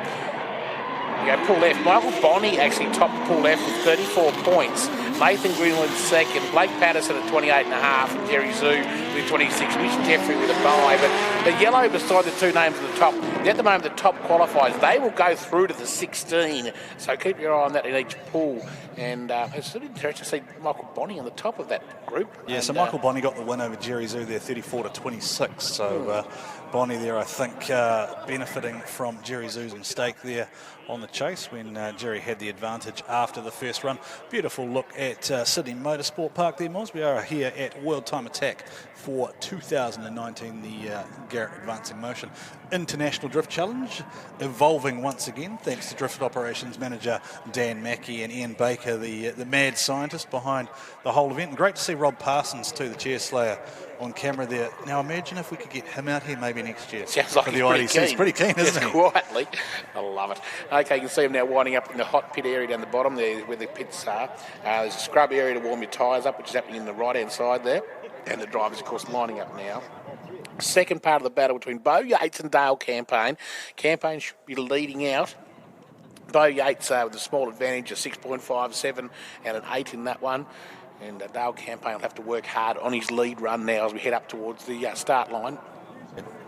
You go pool F. Michael Bonney actually topped pool F with 34 points. Nathan Greenwood second, Blake Patterson at 28.5, and Jerry Zhu with 26. Mitch Jeffrey with a bye. But the yellow beside the two names at the top, at the moment the top qualifiers, they will go through to the 16. So keep your eye on that in each pool. And it's really interesting to see Michael Bonney on the top of that group. Yeah, so Michael Bonney got the win over Jerry Zhu there, 34-26. So Bonney there, I think, benefiting from Jerry Zhu's mistake there on the chase when Jerry had the advantage after the first run. Beautiful look at Sydney Motorsport Park there, Moz. We are here at World Time Attack for 2019, the Garrett Advancing Motion International Drift Challenge, evolving once again thanks to Drift Operations Manager Dan Mackey and Ian Baker, the mad scientist behind the whole event. And great to see Rob Parsons too, the Chair Slayer, on camera there. Now imagine if we could get him out here maybe next year. Sounds like for the he's IDC. He's pretty keen, isn't he? Quietly. I love it. Okay, you can see him now winding up in the hot pit area down the bottom there where the pits are. There's a scrub area to warm your tyres up, which is happening in the right-hand side there. And the drivers, of course, lining up now. Second part of the battle between Bo Yates and Dale Campaign. Campaign should be leading out. Bo Yates with a small advantage of 6.57 and an 8 in that one. And Dale Campaign will have to work hard on his lead run now as we head up towards the start line.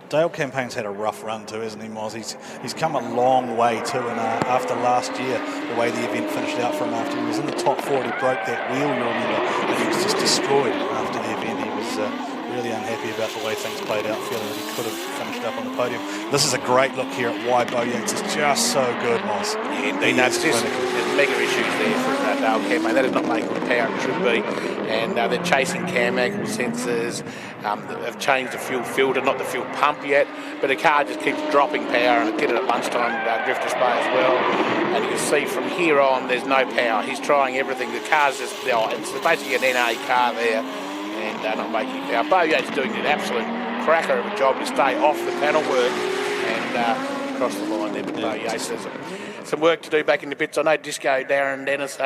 Dale Campaign's had a rough run too, hasn't he, Moz? He's come a long way too, and after last year, the way the event finished out for him after he was in the top 4, he broke that wheel, you remember, and he was just destroyed after the event. He was really unhappy about the way things played out, feeling that he could have finished up on the podium. This is a great look here at why Bo Yates is just so good, Moz. Yeah, indeed, there's mega issues there for Dale Campaign. That is not making the power it should be. And they're chasing cam angle sensors. They've changed the fuel filter, not the fuel pump yet, but the car just keeps dropping power, and it did it at lunchtime drift display as well. And you can see from here on, there's no power. He's trying everything. The car's just, it's basically an NA car there, and not making power. Bo Yates doing an absolute cracker of a job to stay off the panel work and across the line there. But Bo Yates has some work to do back in the pits. I know Disco Davis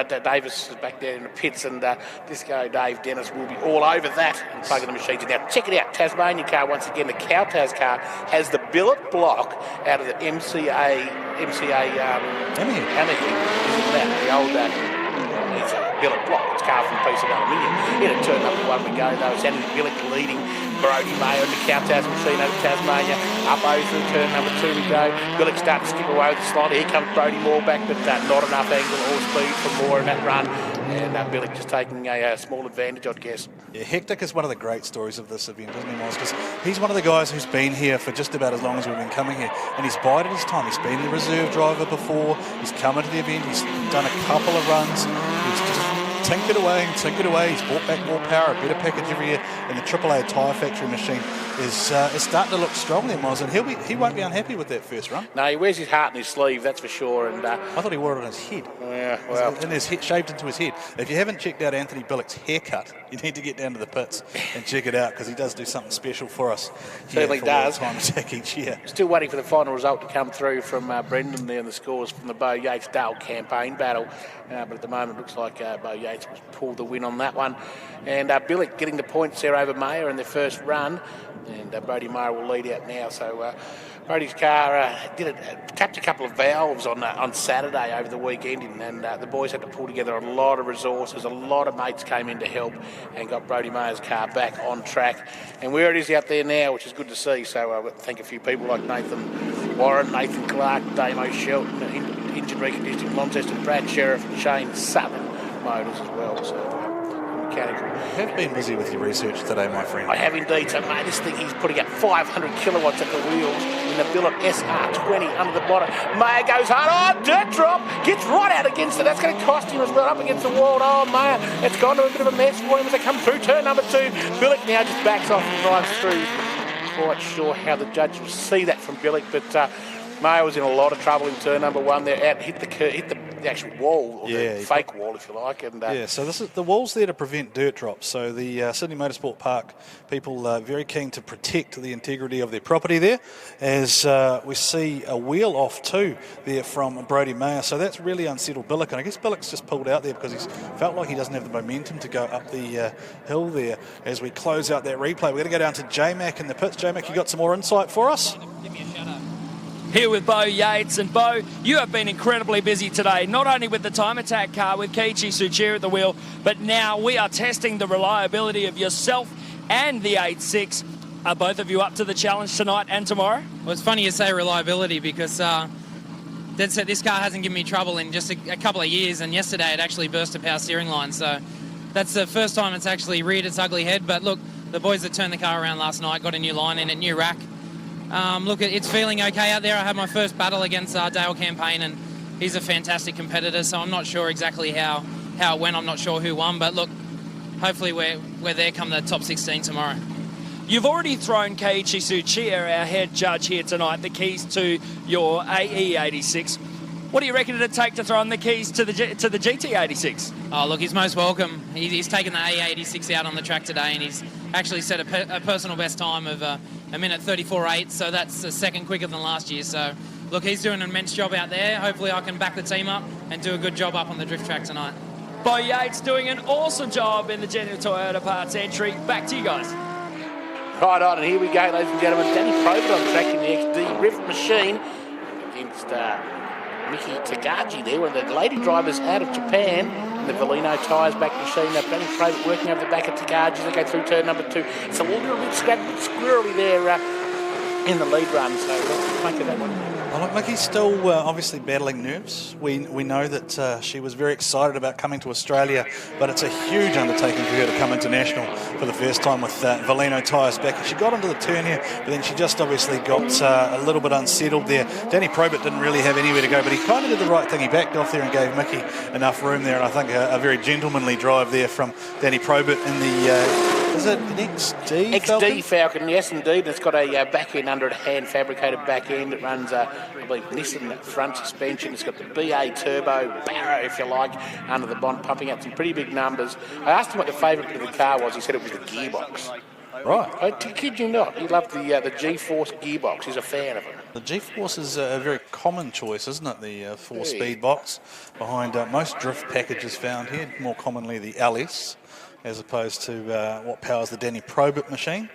is back there in the pits, and Disco Dave Dennis will be all over that and plugging the machines in. Now check it out, Tasmanian car once again. The Cowtaz car has the billet block out of the MCA Hammerhead. The old billet block. It's carved from a piece of aluminium. In at turn number 1 we go, though. It's Andy Billick leading Brody Mayo in the Countess machine over Tasmania. Up over through turn number 2 we go. Billick starting to skip away with the slide. Here comes Brody Moore back, but not enough angle or speed for Moore in that run. And Billick just taking a small advantage, I'd guess. Yeah, Hectic is one of the great stories of this event, isn't he, Miles? Because he's one of the guys who's been here for just about as long as we've been coming here, and he's bided his time. He's been the reserve driver before. He's come into the event. He's done a couple of runs. He's just tinkered away and tinkered away. He's brought back more power, a better package every year, and the AAA Tyre Factory machine is starting to look strong there, Miles, and he won't be unhappy with that first run. No, he wears his heart in his sleeve, that's for sure. And I thought he wore it on his head. Yeah, well, in his head, shaved into his head. If you haven't checked out Anthony Billick's haircut, you need to get down to the pits and check it out, because he does do something special for us. Certainly does. Time attack each year. Still waiting for the final result to come through from Brendan there, and the scores from the Bo Yates Dale campaign battle. But at the moment, it looks like Bo Yates was pulled the win on that one. And Billick getting the points there over Mayer in their first run. And Brody Mayer will lead out now. So Brody's car tapped a couple of valves on Saturday over the weekend, and the boys had to pull together a lot of resources. A lot of mates came in to help and got Brody Mayer's car back on track. And where it is out there now, which is good to see. So I thank a few people like Nathan Warren, Nathan Clark, Damo Shelton, Engine Reconditioning, Launceston, Brad Sheriff, and Shane Southern Motors as well. So mechanical. You have been busy with your research today, my friend. I have indeed. So, mate, this thing, he's putting up 500 kilowatts at the wheels in the Billet SR20 under the bonnet. Mayer goes hard. Oh, dirt drop. Gets right out against it. That's going to cost him as well, up against the wall. Oh, Mayer, it's gone to a bit of a mess for him as they come through turn number 2. Billet now just backs off and drives through. Quite sure how the judge will see that from Billet, but Mayer was in a lot of trouble in turn number 1 there. Out, hit the actual wall, or the fake wall, if you like. And so this is the wall's there to prevent dirt drops. So the Sydney Motorsport Park people are very keen to protect the integrity of their property there, as we see a wheel off too there from Brody Mayer. So that's really unsettled Billick, and I guess Billick's just pulled out there because he's felt like he doesn't have the momentum to go up the hill there. As we close out that replay, we're going to go down to J-Mac in the pits. J-Mac, you got some more insight for us? Here with Bo Yates. And Bo, you have been incredibly busy today, not only with the time attack car with Keiichi Tsuchiya at the wheel, but now we are testing the reliability of yourself and the 8.6. Are both of you up to the challenge tonight and tomorrow? Well, it's funny you say reliability, because dead set, this car hasn't given me trouble in just a couple of years, and yesterday it actually burst a power steering line, so that's the first time it's actually reared its ugly head. But look, the boys that turned the car around last night got a new line in it, new rack. Look, it's feeling okay out there. I had my first battle against Dale Campaign, and he's a fantastic competitor, so I'm not sure exactly how it went. I'm not sure who won, but look, hopefully we're there come the top 16 tomorrow. You've already thrown Keiichi Tsuchiya, our head judge here tonight, the keys to your AE86. What do you reckon it'd take to throw him the keys to the GT86? Oh, look, he's most welcome. He's taken the AE86 out on the track today, and he's actually set a personal best time of a minute 34.8, so that's a second quicker than last year. So, look, he's doing an immense job out there. Hopefully I can back the team up and do a good job up on the drift track tonight. Bo Yates doing an awesome job in the General Toyota parts entry. Back to you guys. Right on, and here we go, ladies and gentlemen. Danny Probert on track in the XD Rift machine against Miki Takagi there, one of the lady drivers out of Japan. And the Velino tyres back machine. Danny Probert working over the back of Takagi as they go through turn number 2. It's a little bit squirrely there in the lead run, so let's make of that one. Well, look, Mickey's still obviously battling nerves. We know that she was very excited about coming to Australia, but it's a huge undertaking for her to come international for the first time with Velino tyres back. She got into the turn here, but then she just obviously got a little bit unsettled there. Danny Probert didn't really have anywhere to go, but he kind of did the right thing. He backed off there and gave Mickey enough room there, and I think a very gentlemanly drive there from Danny Probert in the... is it an XD XD Falcon, yes indeed. It's got a back end under it, hand fabricated back end. It runs I believe Nissan front suspension. It's got the BA turbo barrow, if you like, under the bonnet, pumping out some pretty big numbers. I asked him what the favourite bit of the car was. He said it was the gearbox. Right. I kid you not. He loved the G-Force gearbox. He's a fan of it. The G-Force is a very common choice, isn't it? The 4-speed box behind most drift packages found here, more commonly the LS, as opposed to what powers the Danny Probert machine.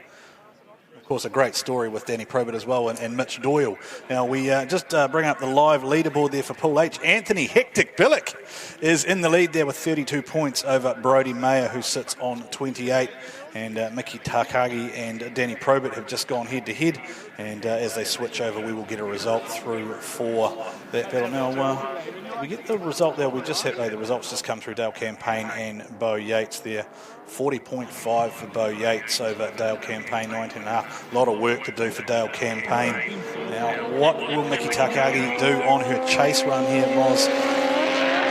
of course, a great story with Danny Probert as well and Mitch Doyle. Now, we just bring up the live leaderboard there for Pool H. Anthony Hectic Billick is in the lead there with 32 points over Brodie Mayer, who sits on 28. And Miki Takagi and Danny Probert have just gone head-to-head. And as they switch over, we will get a result through for that battle. Now, we get the result there. We just had the results just come through Dale Campaign and Bo Yates there. 40.5 for Bo Yates over Dale Campaign, 19.5. A lot of work to do for Dale Campaign. Now, what will Miki Takagi do on her chase run here, Moz?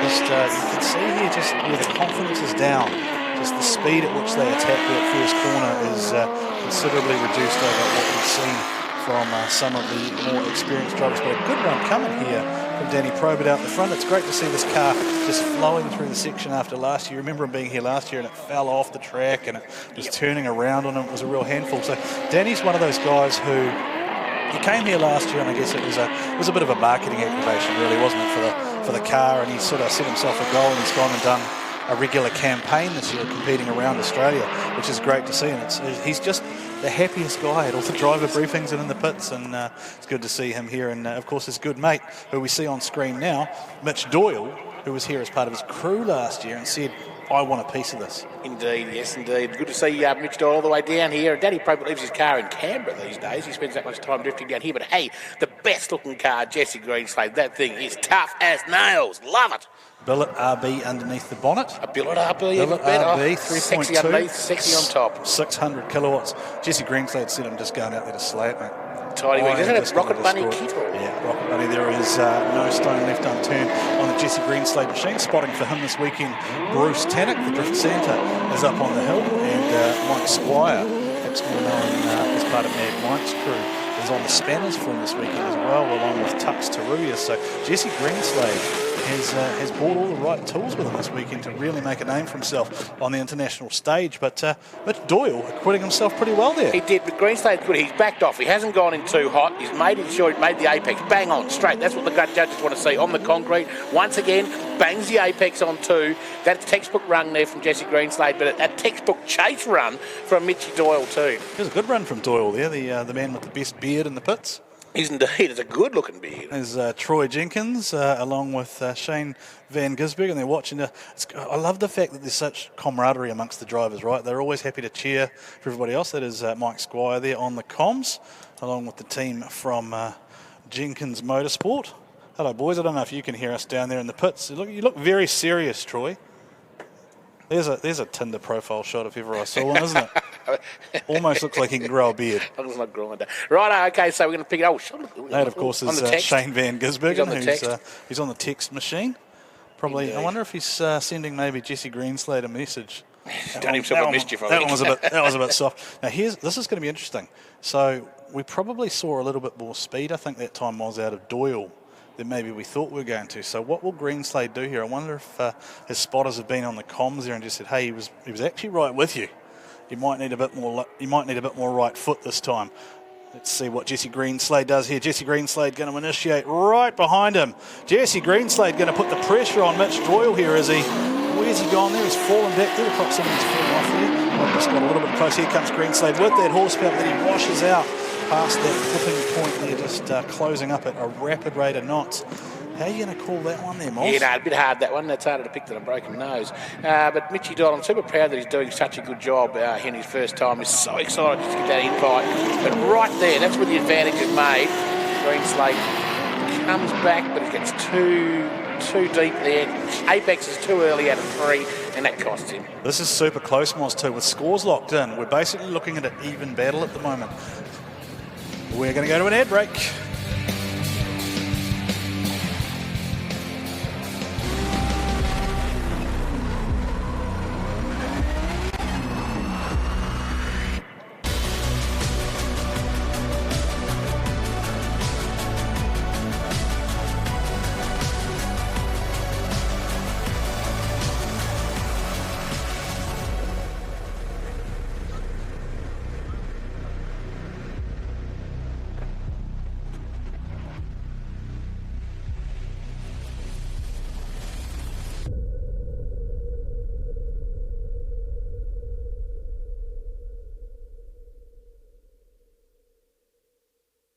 Just, you can see here just where the confidence is down. Just the speed at which they attack that first corner is considerably reduced over what we've seen from some of the more experienced drivers. But a good run coming here from Danny Probert out the front. It's great to see this car just flowing through the section after last year. Remember him being here last year and it fell off the track and it was turning around on him. It was a real handful. So Danny's one of those guys who, he came here last year and I guess it was a bit of a marketing activation really, wasn't it, for the car, and he sort of set himself a goal and he's gone and done a regular campaign this year competing around Australia, which is great to see. And he's just the happiest guy at all the driver briefings and in the pits, and it's good to see him here. And of course his good mate, who we see on screen now, Mitch Doyle, who was here as part of his crew last year and said, I want a piece of this. Indeed, yes, indeed. Good to see Mitch Doyle all the way down here. Danny Probert leaves his car in Canberra these days. He spends that much time drifting down here. But hey, the best-looking car, Jesse Greenslade, that thing is tough as nails. Love it. Billet RB underneath the bonnet. A Billet RB. Billet RB, 3.2. Sexy underneath, sexy on top. 600 kilowatts. Jesse Greenslade said I'm just going out there to slay it, mate. Tidy wings. Isn't it Rocket Bunny kit? Yeah, Rocket Bunny. There is no stone left unturned on the Jesse Greenslade machine. Spotting for him this weekend, Bruce Tannock, the Drift Santa, is up on the hill. And Mike Squire, perhaps more known as part of Mad Mike's crew, is on the spanners for him this weekend as well, along with Tux Taruya. So Jesse Greenslade has brought all the right tools with him this weekend to really make a name for himself on the international stage. But Mitch Doyle acquitting himself pretty well there. He did, but Greenslade's good. He's backed off. He hasn't gone in too hot. He's made sure he made the apex bang on straight. That's what the judges want to see on the concrete. Once again, bangs the apex on too. That's textbook run there from Jesse Greenslade, but a textbook chase run from Mitchy Doyle too. It was a good run from Doyle there, the man with the best beard in the pits. Is indeed. It's a good-looking beard. There's Troy Jenkins along with Shane Van Gisbergen, and they're watching. I love the fact that there's such camaraderie amongst the drivers, right? They're always happy to cheer for everybody else. That is Mike Squire there on the comms, along with the team from Jenkins Motorsport. Hello, boys. I don't know if you can hear us down there in the pits. You look very serious, Troy. There's a Tinder profile shot if ever I saw one, isn't it? Almost looks like he can grow a beard. Looks like growing that. Right, okay, so we're going to pick it up. That, of course, is Shane Van Gisbergen, who's on the text machine. Probably, indeed. I wonder if he's sending maybe Jesse Greenslade a message. Done himself a mischief, I think. That was a bit soft. Now, this is going to be interesting. So we probably saw a little bit more speed, I think, that time was out of Doyle than maybe we thought we were going to. So what will Greenslade do here? I wonder if his spotters have been on the comms there and just said, hey, he was actually right with you. You might need a bit more right foot this time. Let's see what Jesse Greenslade does here. Jesse Greenslade going to initiate right behind him. Jesse Greenslade going to put the pressure on Mitch Doyle here, is he? Where's he gone there? He's fallen back there. Proximity's fallen off there. I've just got a little bit close. Here comes Greenslade with that horsepower that he washes out past that flipping point there, just closing up at a rapid rate of knots. How are you going to call that one there, Moss? Yeah, no, a bit hard, that one. That's harder to pick than a broken nose. But Mitchy Doyle, I'm super proud that he's doing such a good job here in his first time. He's so excited to get that invite. But right there, that's where the advantage is made. Greenslade comes back, but he gets too deep there. Apex is too early out of 3, and that costs him. This is super close, Moss, too, with scores locked in. We're basically looking at an even battle at the moment. We're going to go to an ad break.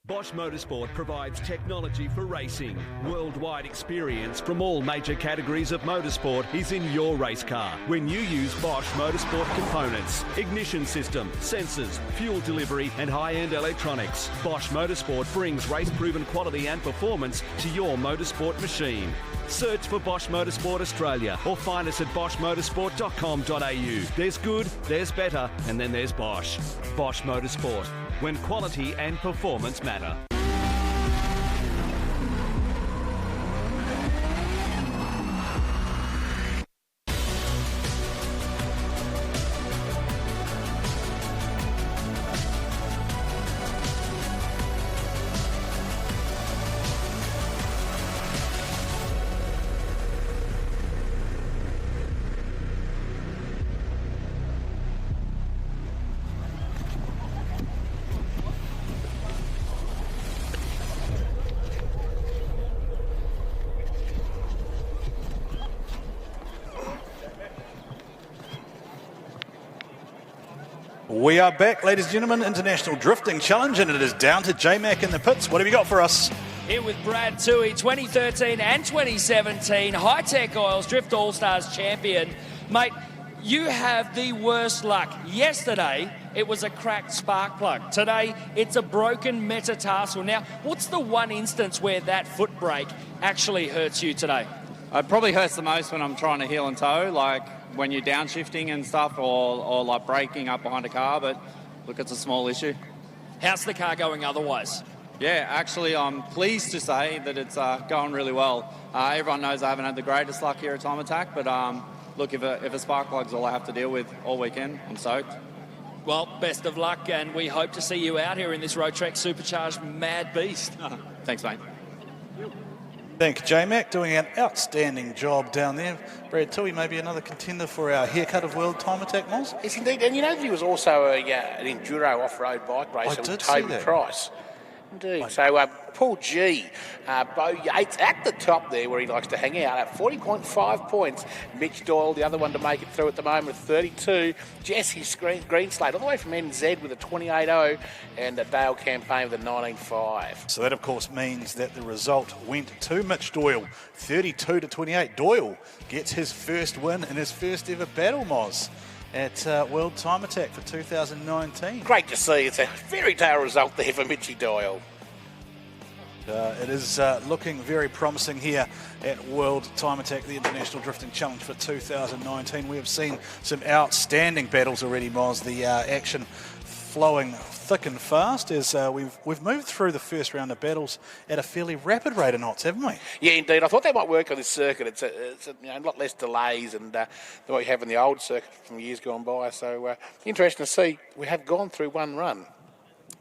Bosch Motorsport provides technology for racing. Worldwide experience from all major categories of motorsport is in your race car when you use Bosch Motorsport components, ignition system, sensors, fuel delivery and high-end electronics. Bosch Motorsport brings race-proven quality and performance to your motorsport machine. Search for Bosch Motorsport Australia or find us at boschmotorsport.com.au. There's good, there's better, and then there's Bosch. Bosch Motorsport, when quality and performance matter. We are back, ladies and gentlemen, International Drifting Challenge, and it is down to J-Mac in the pits. What have you got for us? Here with Brad Toohey, 2013 and 2017 High-Tech Oils Drift All-Stars champion. Mate, you have the worst luck. Yesterday, it was a cracked spark plug. Today, it's a broken metatarsal. Now, what's the one instance where that foot brake actually hurts you today? It probably hurts the most when I'm trying to heel and toe, like when you're downshifting and stuff, or like braking up behind a car, but look, it's a small issue. How's the car going otherwise? Yeah, actually, I'm pleased to say that it's going really well. Everyone knows I haven't had the greatest luck here at Time Attack, but look, if a spark plug's all I have to deal with all weekend, I'm stoked. Well, best of luck, and we hope to see you out here in this Road Track Supercharged Mad Beast. Thanks, mate. Thank you, J-Mac, doing an outstanding job down there. Brad Toohey, maybe another contender for our haircut of World Time Attack, Moz? Yes, indeed. And you know that he was also an enduro off-road bike racer with Toby Price. Indeed. So Paul G, Bo Yates at the top there where he likes to hang out at 40.5 points. Mitch Doyle, the other one to make it through at the moment, with 32. Jesse Greenslade, all the way from NZ with a 28.0, and Dale Campaign with a 19.5. So that, of course, means that the result went to Mitch Doyle, 32-28. Doyle gets his first win in his first ever battle, Moz, at World Time Attack for 2019. Great to see. It's a fairy tale result there for Mitchy Doyle. It is looking very promising here at World Time Attack, the International Drifting Challenge for 2019. We have seen some outstanding battles already, Moz. The action flowing thick and fast as we've moved through the first round of battles at a fairly rapid rate of knots, haven't we? Yeah, indeed. I thought that might work on this circuit. It's a lot less delays and than what you have in the old circuit from years gone by. So interesting to see. We have gone through one run.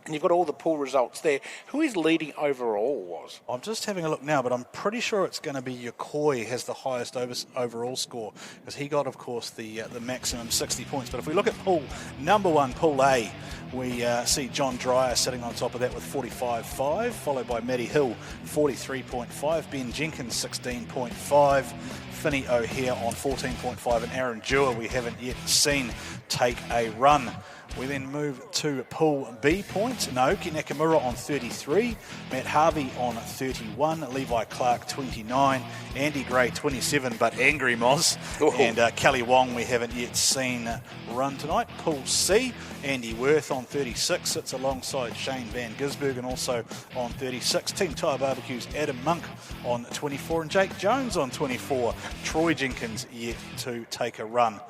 And you've got all the pool results there. Who is leading overall, was? I'm just having a look now, but I'm pretty sure it's going to be Yokoi has the highest overall score, because he got, of course, the maximum 60 points. But if we look at pool number one, Pool A, we see John Dreyer sitting on top of that with 45.5, followed by Matty Hill, 43.5, Ben Jenkins, 16.5, Finney O'Hare on 14.5, and Aaron Dewar we haven't yet seen take a run. We then move to Pool B points. Naoki Nakamura on 33, Matt Harvey on 31, Levi Clark 29, Andy Gray 27, but angry Moz, and Kelly Wong we haven't yet seen run tonight. Pool C, Andy Worth on 36, sits alongside Shane Van Gisbergen also on 36, Team Tyre Barbecue's Adam Monk on 24, and Jake Jones on 24. Troy Jenkins yet to take a run.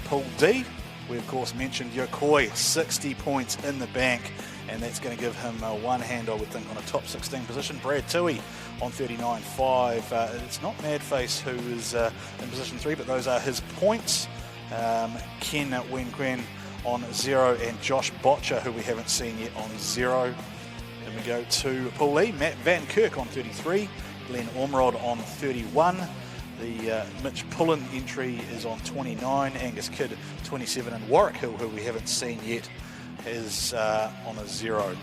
Pool D, we of course mentioned Yokoi, 60 points in the bank, and that's going to give him one hand, I would think, on a top 16 position. Brad Toohey on 39.5. It's not Madface who is in position 3, but those are his points. Ken Wenquan on 0, and Josh Botcher, who we haven't seen yet, on 0. Then we go to Pool E, Matt Van Kirk on 33, Glenn Ormerod on 31. The Mitch Pullen entry is on 29, Angus Kidd 27, and Warwick Hill, who we haven't seen yet, is on a 0.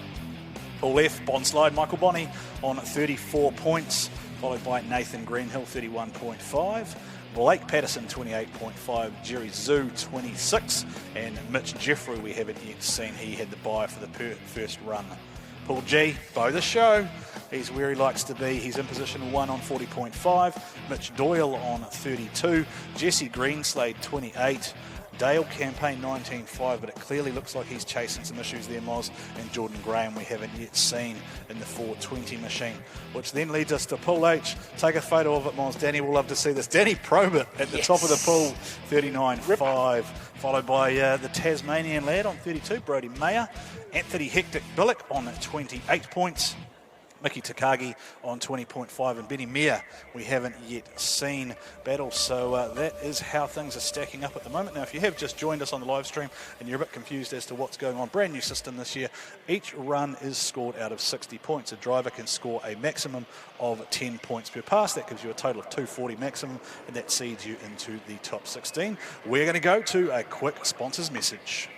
Pool F, Bondslide, Michael Bonney on 34 points, followed by Nathan Greenhill 31.5, Blake Patterson 28.5, Jerry Zhu 26, and Mitch Jeffrey we haven't yet seen. He had the bye for the first run Paul G, Bo the Show. He's where he likes to be. He's in position 1 on 40.5. Mitch Doyle on 32. Jesse Greenslade 28. Dale Campaign 19.5, but it clearly looks like he's chasing some issues there, Moz. And Jordan Graham we haven't yet seen in the 420 machine, which then leads us to Pool H. Take a photo of it, Moz. Danny will love to see this. Danny Probert at the top of the pool, 39.5, followed by the Tasmanian lad on 32, Brody Mayer. Anthony Hectic Billick on 28 points. Miki Takagi on 20.5, and Benny Meir we haven't yet seen battle. So that is how things are stacking up at the moment. Now, if you have just joined us on the live stream and you're a bit confused as to what's going on, brand new system this year, each run is scored out of 60 points. A driver can score a maximum of 10 points per pass. That gives you a total of 240 maximum, and that seeds you into the top 16. We're going to go to a quick sponsors message.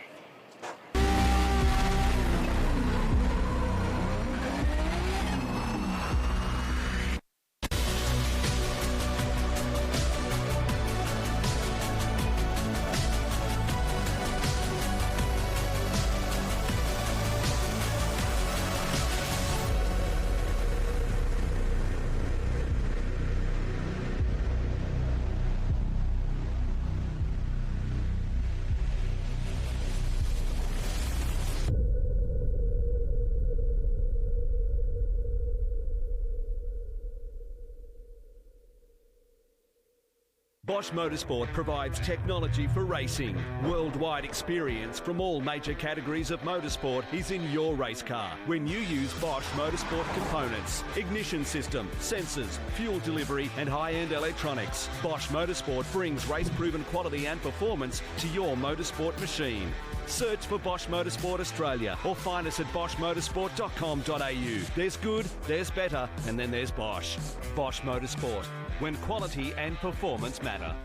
Bosch Motorsport provides technology for racing. Worldwide experience from all major categories of motorsport is in your race car when you use Bosch Motorsport components, ignition system, sensors, fuel delivery and high-end electronics. Bosch Motorsport brings race-proven quality and performance to your motorsport machine. Search for Bosch Motorsport Australia or find us at boschmotorsport.com.au. There's good, there's better, and then there's Bosch. Bosch Motorsport, when quality and performance matter.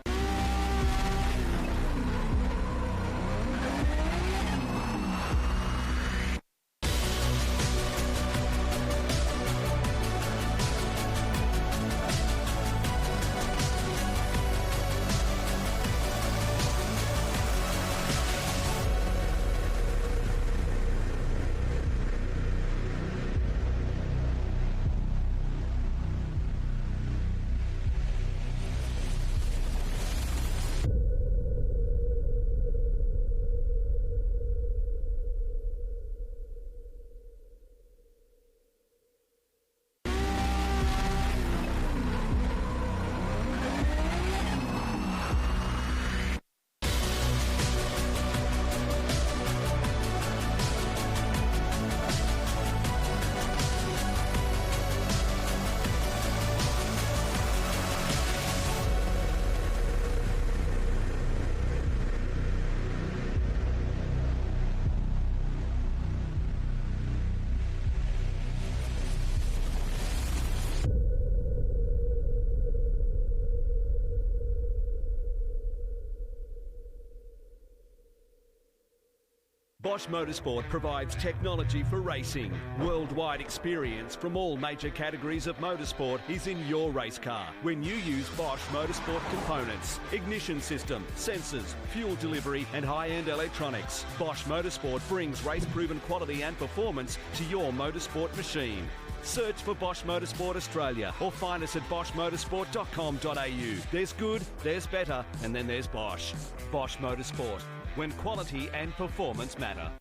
Bosch Motorsport provides technology for racing. Worldwide experience from all major categories of motorsport is in your race car when you use Bosch Motorsport components, ignition system, sensors, fuel delivery and high-end electronics. Bosch Motorsport brings race-proven quality and performance to your motorsport machine. Search for Bosch Motorsport Australia or find us at boschmotorsport.com.au. There's good, there's better, and then there's Bosch. Bosch Motorsport, when quality and performance matter.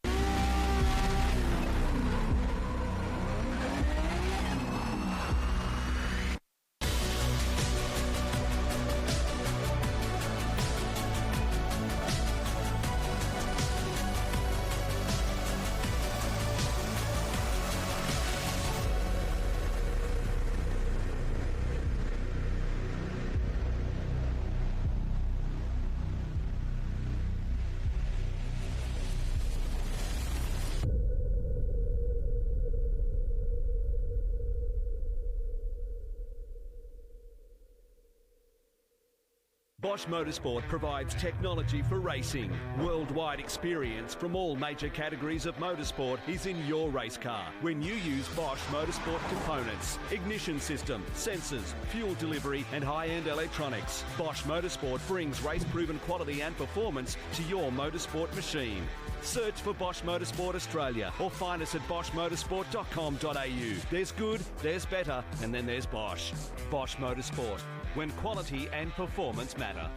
Bosch Motorsport provides technology for racing. Worldwide experience from all major categories of motorsport is in your race car when you use Bosch Motorsport components, ignition system, sensors, fuel delivery and high-end electronics. Bosch Motorsport brings race-proven quality and performance to your motorsport machine. Search for Bosch Motorsport Australia or find us at boschmotorsport.com.au. There's good, there's better, and then there's Bosch. Bosch Motorsport, when quality and performance matter.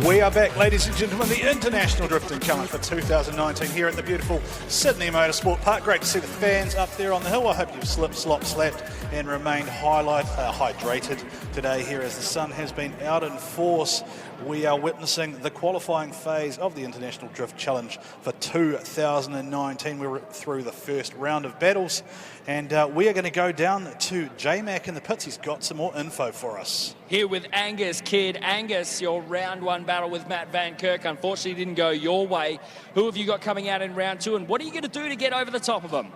We are back, ladies and gentlemen, the International Drifting Challenge for 2019 here at the beautiful Sydney Motorsport Park. Great to see the fans up there on the hill. I hope you've slipped, slopped, slapped and remained hydrated today here as the sun has been out in force. We are witnessing the qualifying phase of the International Drift Challenge for 2019. We're through the first round of battles, and we are going to go down to J-Mac in the pits. He's got some more info for us. Here with Angus Kidd. Angus, your round one battle with Matt Van Kirk unfortunately didn't go your way. Who have you got coming out in round two, and what are you going to do to get over the top of them?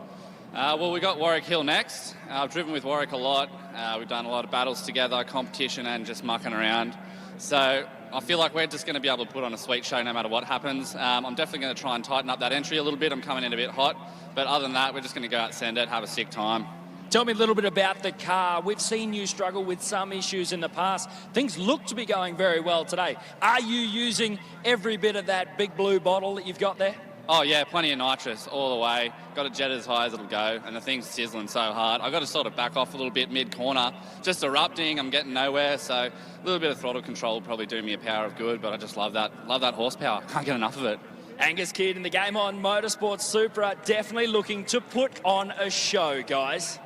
Well, we got Warwick Hill next. I've driven with Warwick a lot. We've done a lot of battles together, competition and just mucking around. So I feel like we're just going to be able to put on a sweet show no matter what happens. I'm definitely going to try and tighten up that entry a little bit. I'm coming in a bit hot. But other than that, we're just going to go out, send it, have a sick time. Tell me a little bit about the car. We've seen you struggle with some issues in the past. Things look to be going very well today. Are you using every bit of that big blue bottle that you've got there? Oh, yeah, plenty of nitrous all the way. Got it jet as high as it'll go, and the thing's sizzling so hard. I've got to sort of back off a little bit mid-corner. Just erupting, I'm getting nowhere, so a little bit of throttle control will probably do me a power of good, but I just love that horsepower. Can't get enough of it. Angus Kidd in the Game On Motorsport Supra, definitely looking to put on a show, guys.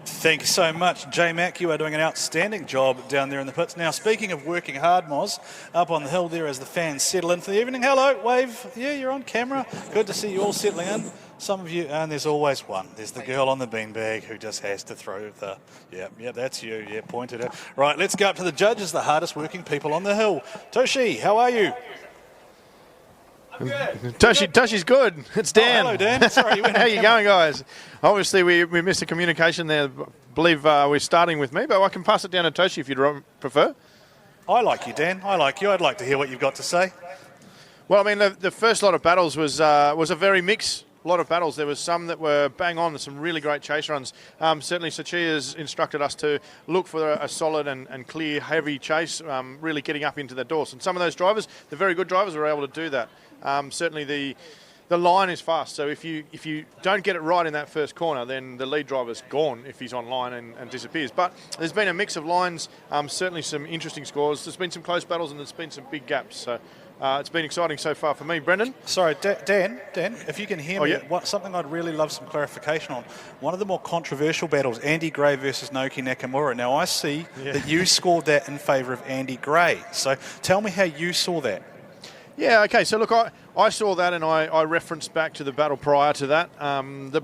Thank you so much, J-Mac. You are doing an outstanding job down there in the pits. Now, speaking of working hard, Moz, up on the hill there as the fans settle in for the evening. Hello, wave. Yeah, you're on camera. Good to see you all settling in. Some of you, and there's always one. There's the girl on the beanbag who just has to throw the, yeah, that's you. Yeah, pointed at. Right, let's go up to the judges, the hardest working people on the hill. Toshi, how are you? Toshi's good. It's Dan. Oh, hello, Dan. Sorry, you went How you going, guys? Obviously, we missed a communication there. I believe we're starting with me, but I can pass it down to Toshi if you'd prefer. I like you, Dan. I like you. I'd like to hear what you've got to say. Well, I mean, the first lot of battles was a very mixed lot of battles. There was some that were bang on, some really great chase runs. Certainly, Sachia's instructed us to look for a solid and clear, heavy chase, really getting up into the doors. And some of those drivers, the very good drivers, were able to do that. Certainly, the line is fast. So if you don't get it right in that first corner, then the lead driver's gone if he's on line and disappears. But there's been a mix of lines, certainly some interesting scores. There's been some close battles and there's been some big gaps. So it's been exciting so far for me. Brendan? Sorry, Dan, if you can hear me, yeah. Something I'd really love some clarification on. One of the more controversial battles, Andy Gray versus Naoki Nakamura. Now, I see that you scored that in favour of Andy Gray. So tell me how you saw that. Yeah, okay, so look, I saw that and I referenced back to the battle prior to that.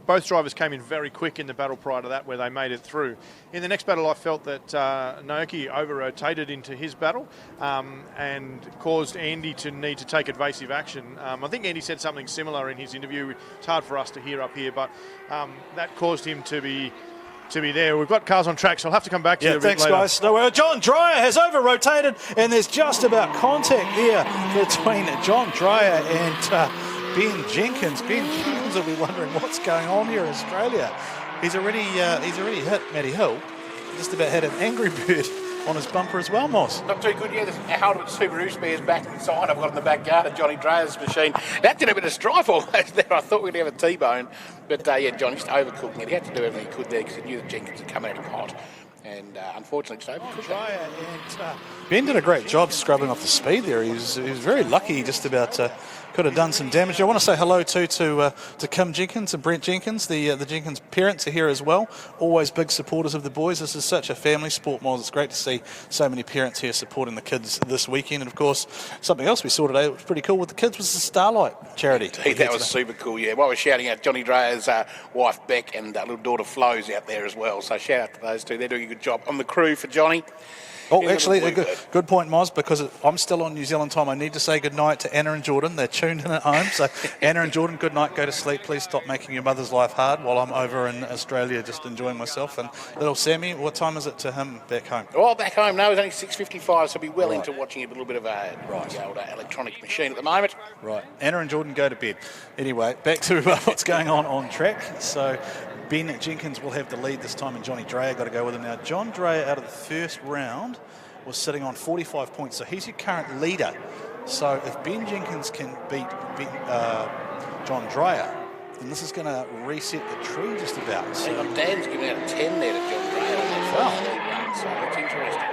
Both drivers came in very quick in the battle prior to that where they made it through. In the next battle, I felt that Naoki over-rotated into his battle and caused Andy to need to take evasive action. I think Andy said something similar in his interview. It's hard for us to hear up here, but that caused him to be there. We've got cars on track, so I'll have to come back to you a bit thanks, later. guys. No, John Dreyer has over-rotated, and there's just about contact there between John Dreyer and Ben Jenkins. Ben Jenkins will be wondering what's going on here in Australia. He's already hit Matty Hill. Just about had an Angry Bird on his bumper as well, Moss. Not too good, yeah. There's a Howard Subaru spares back inside. I've got in the back garden, Johnny Dreyer's machine. That did a bit of strife almost there. I thought we'd have a T-bone. But, John just overcooking it. He had to do everything he could there because he knew that Jenkins had come out of hot. And unfortunately, just overcooked it. Ben did a great job scrubbing off the speed there. He was very lucky just about to could have done some damage. I want to say hello to Kim Jenkins and Brent Jenkins. The Jenkins parents are here as well. Always big supporters of the boys. This is such a family sport, Moz. It's great to see so many parents here supporting the kids this weekend. And of course, something else we saw today that was pretty cool with the kids was the Starlight charity. That was super cool, yeah. While we're shouting out Johnny Dreher's wife Beck and little daughter Flo's out there as well. So shout out to those two. They're doing a good job on the crew for Johnny. Oh, actually, a good point, Moz, because I'm still on New Zealand time. I need to say good night to Anna and Jordan. They're tuned in at home. So, Anna and Jordan, good night. Go to sleep. Please stop making your mother's life hard while I'm over in Australia just enjoying myself. And little Sammy, what time is it to him back home? Well, back home, no, it's only 6:55, so he'll be into watching a little bit of the old electronic machine at the moment. Right. Anna and Jordan go to bed. Anyway, back to what's going on track. So, Ben Jenkins will have the lead this time, and Johnny Dreher got to go with him now. John Dreher out of the first round was sitting on 45 points, so he's your current leader. So if Ben Jenkins can beat John Dreher, then this is going to reset the tree just about. So Dan's giving out a 10 there to John Dreher on that first run, so that's interesting.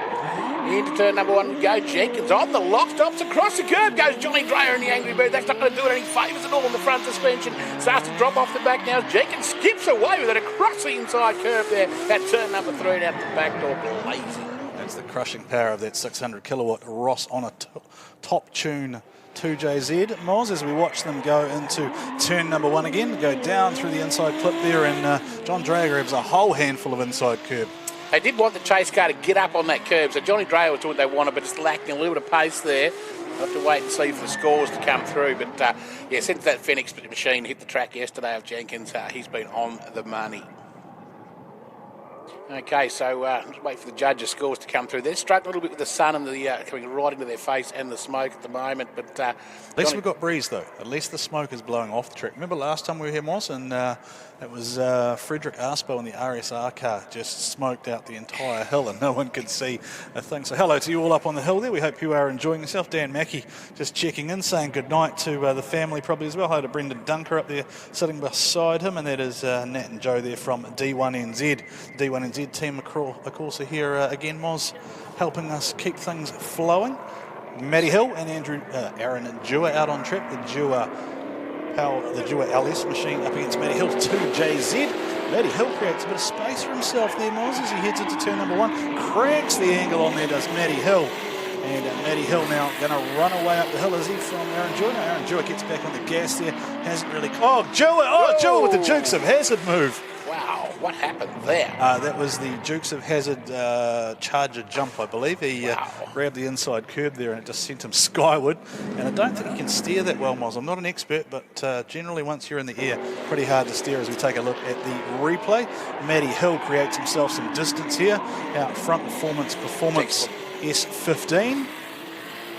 Into turn number 1 we go. Jenkins on the lock, stops across the curb, goes Johnny Dreher in the Angry Bird. That's not going to do it any favours at all in the front suspension. Starts to drop off the back now. Jenkins skips away with it across the inside curve there at turn number 3 and out the back door blazing. That's the crushing power of that 600 kilowatt Ross on a top tune 2JZ. Moz, as we watch them go into turn number 1 again, go down through the inside clip there, and John Dreher grabs a whole handful of inside curb. They did want the chase car to get up on that curb, so Johnny Dreher was doing what they wanted, but just lacking a little bit of pace there. We'll have to wait and see for the scores to come through. But, since that Phoenix machine hit the track yesterday of Jenkins, he's been on the money. Okay, so just wait for the judges' scores to come through. They're struggling a little bit with the sun and the coming right into their face and the smoke at the moment. But at least we've got breeze, though. At least the smoke is blowing off the track. Remember last time we were here, Moss, and it was Frederick Arspo in the RSR car just smoked out the entire hill and no one could see a thing. So hello to you all up on the hill there. We hope you are enjoying yourself. Dan Mackey just checking in, saying good night to the family probably as well. Hello to Brendan Dunker up there sitting beside him, and that is Nat and Joe there from D1NZ. D1NZ team, of course, are here again, Moz, helping us keep things flowing. Matty Hill and Aaron Dewar out on track. The Dewar LS machine up against Matty Hill 2JZ. Matty Hill creates a bit of space for himself there, Moz, as he heads into turn number 1. Cracks the angle on there, does Matty Hill. And Matty Hill now going to run away up the hill, is he, from Aaron Dewar? No, Aaron Dewar gets back on the gas there. Hasn't really... Oh, Dewar with the Dukes of Hazzard move. Wow, what happened there? That was the Dukes of Hazzard Charger jump, I believe. He grabbed the inside curb there and it just sent him skyward. And I don't think he can steer that well, Moz. I'm not an expert, but generally once you're in the air, pretty hard to steer as we take a look at the replay. Matty Hill creates himself some distance here. Out front, performance S15.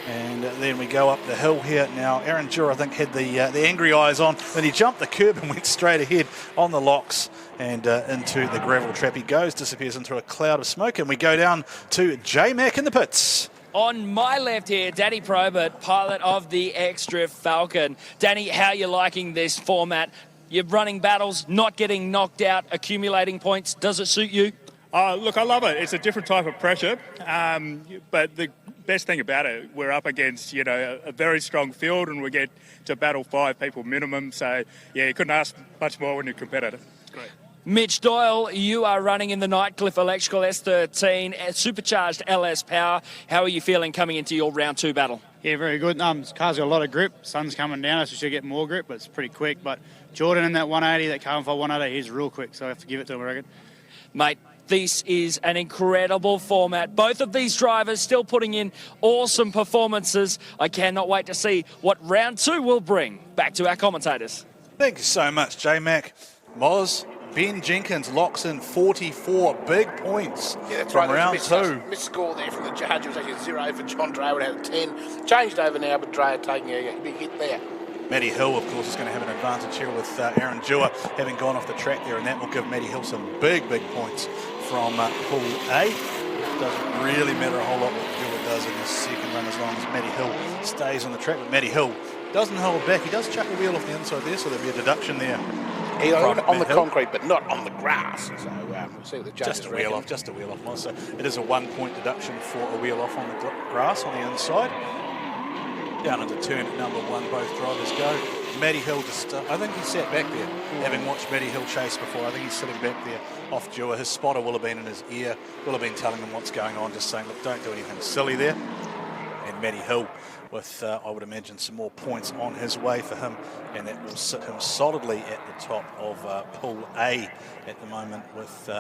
And then we go up the hill here. Now, Aaron Dewar, I think, had the angry eyes on. Then he jumped the curb and went straight ahead on the locks and into the gravel trap. He goes, disappears into a cloud of smoke, and we go down to J-Mac in the pits. On my left here, Danny Probert, pilot of the Extra Falcon. Danny, how are you liking this format? You're running battles, not getting knocked out, accumulating points. Does it suit you? Look, I love it. It's a different type of pressure, but the best thing about it, we're up against, a very strong field, and we get to battle 5 people minimum. So, yeah, you couldn't ask much more when you're competitive. Great. Mitch Doyle, you are running in the Nightcliff Electrical S13 supercharged LS power. How are you feeling coming into your round 2 battle? Yeah, very good. Car's got a lot of grip. Sun's coming down, so we should get more grip, but it's pretty quick. But Jordan in that 180, that Carbon 180, he's real quick, so I have to give it to him, I reckon. Mate, this is an incredible format. Both of these drivers still putting in awesome performances. I cannot wait to see what round 2 will bring. Back to our commentators. Thank you so much, J-Mac. Moz, Ben Jenkins locks in 44 big points from round 2. Missed score there from the judge. It was actually 0 for John Dreher out of 10. Changed over now, but Dreher taking a big hit there. Matty Hill, of course, is going to have an advantage here with Aaron Dewar having gone off the track there, and that will give Matty Hill some big points from Pool A. Doesn't really matter a whole lot what Dewar does in this second run as long as Matty Hill stays on the track. But Matty Hill doesn't hold back. He does chuck a wheel off the inside there, so there'll be a deduction there. He's on the concrete, but not on the grass. So we'll see what the judges reckon. Just a wheel off. So it is a 1 point deduction for a wheel off on the grass on the inside. Down into turn at number 1, both drivers go. Matty Hill just, I think he sat back there, having watched Matty Hill chase before. I think he's sitting back there off Dewar. His spotter will have been in his ear, will have been telling him what's going on, just saying, look, don't do anything silly there. And Matty Hill with, I would imagine, some more points on his way for him, and that will sit him solidly at the top of Pool A at the moment, with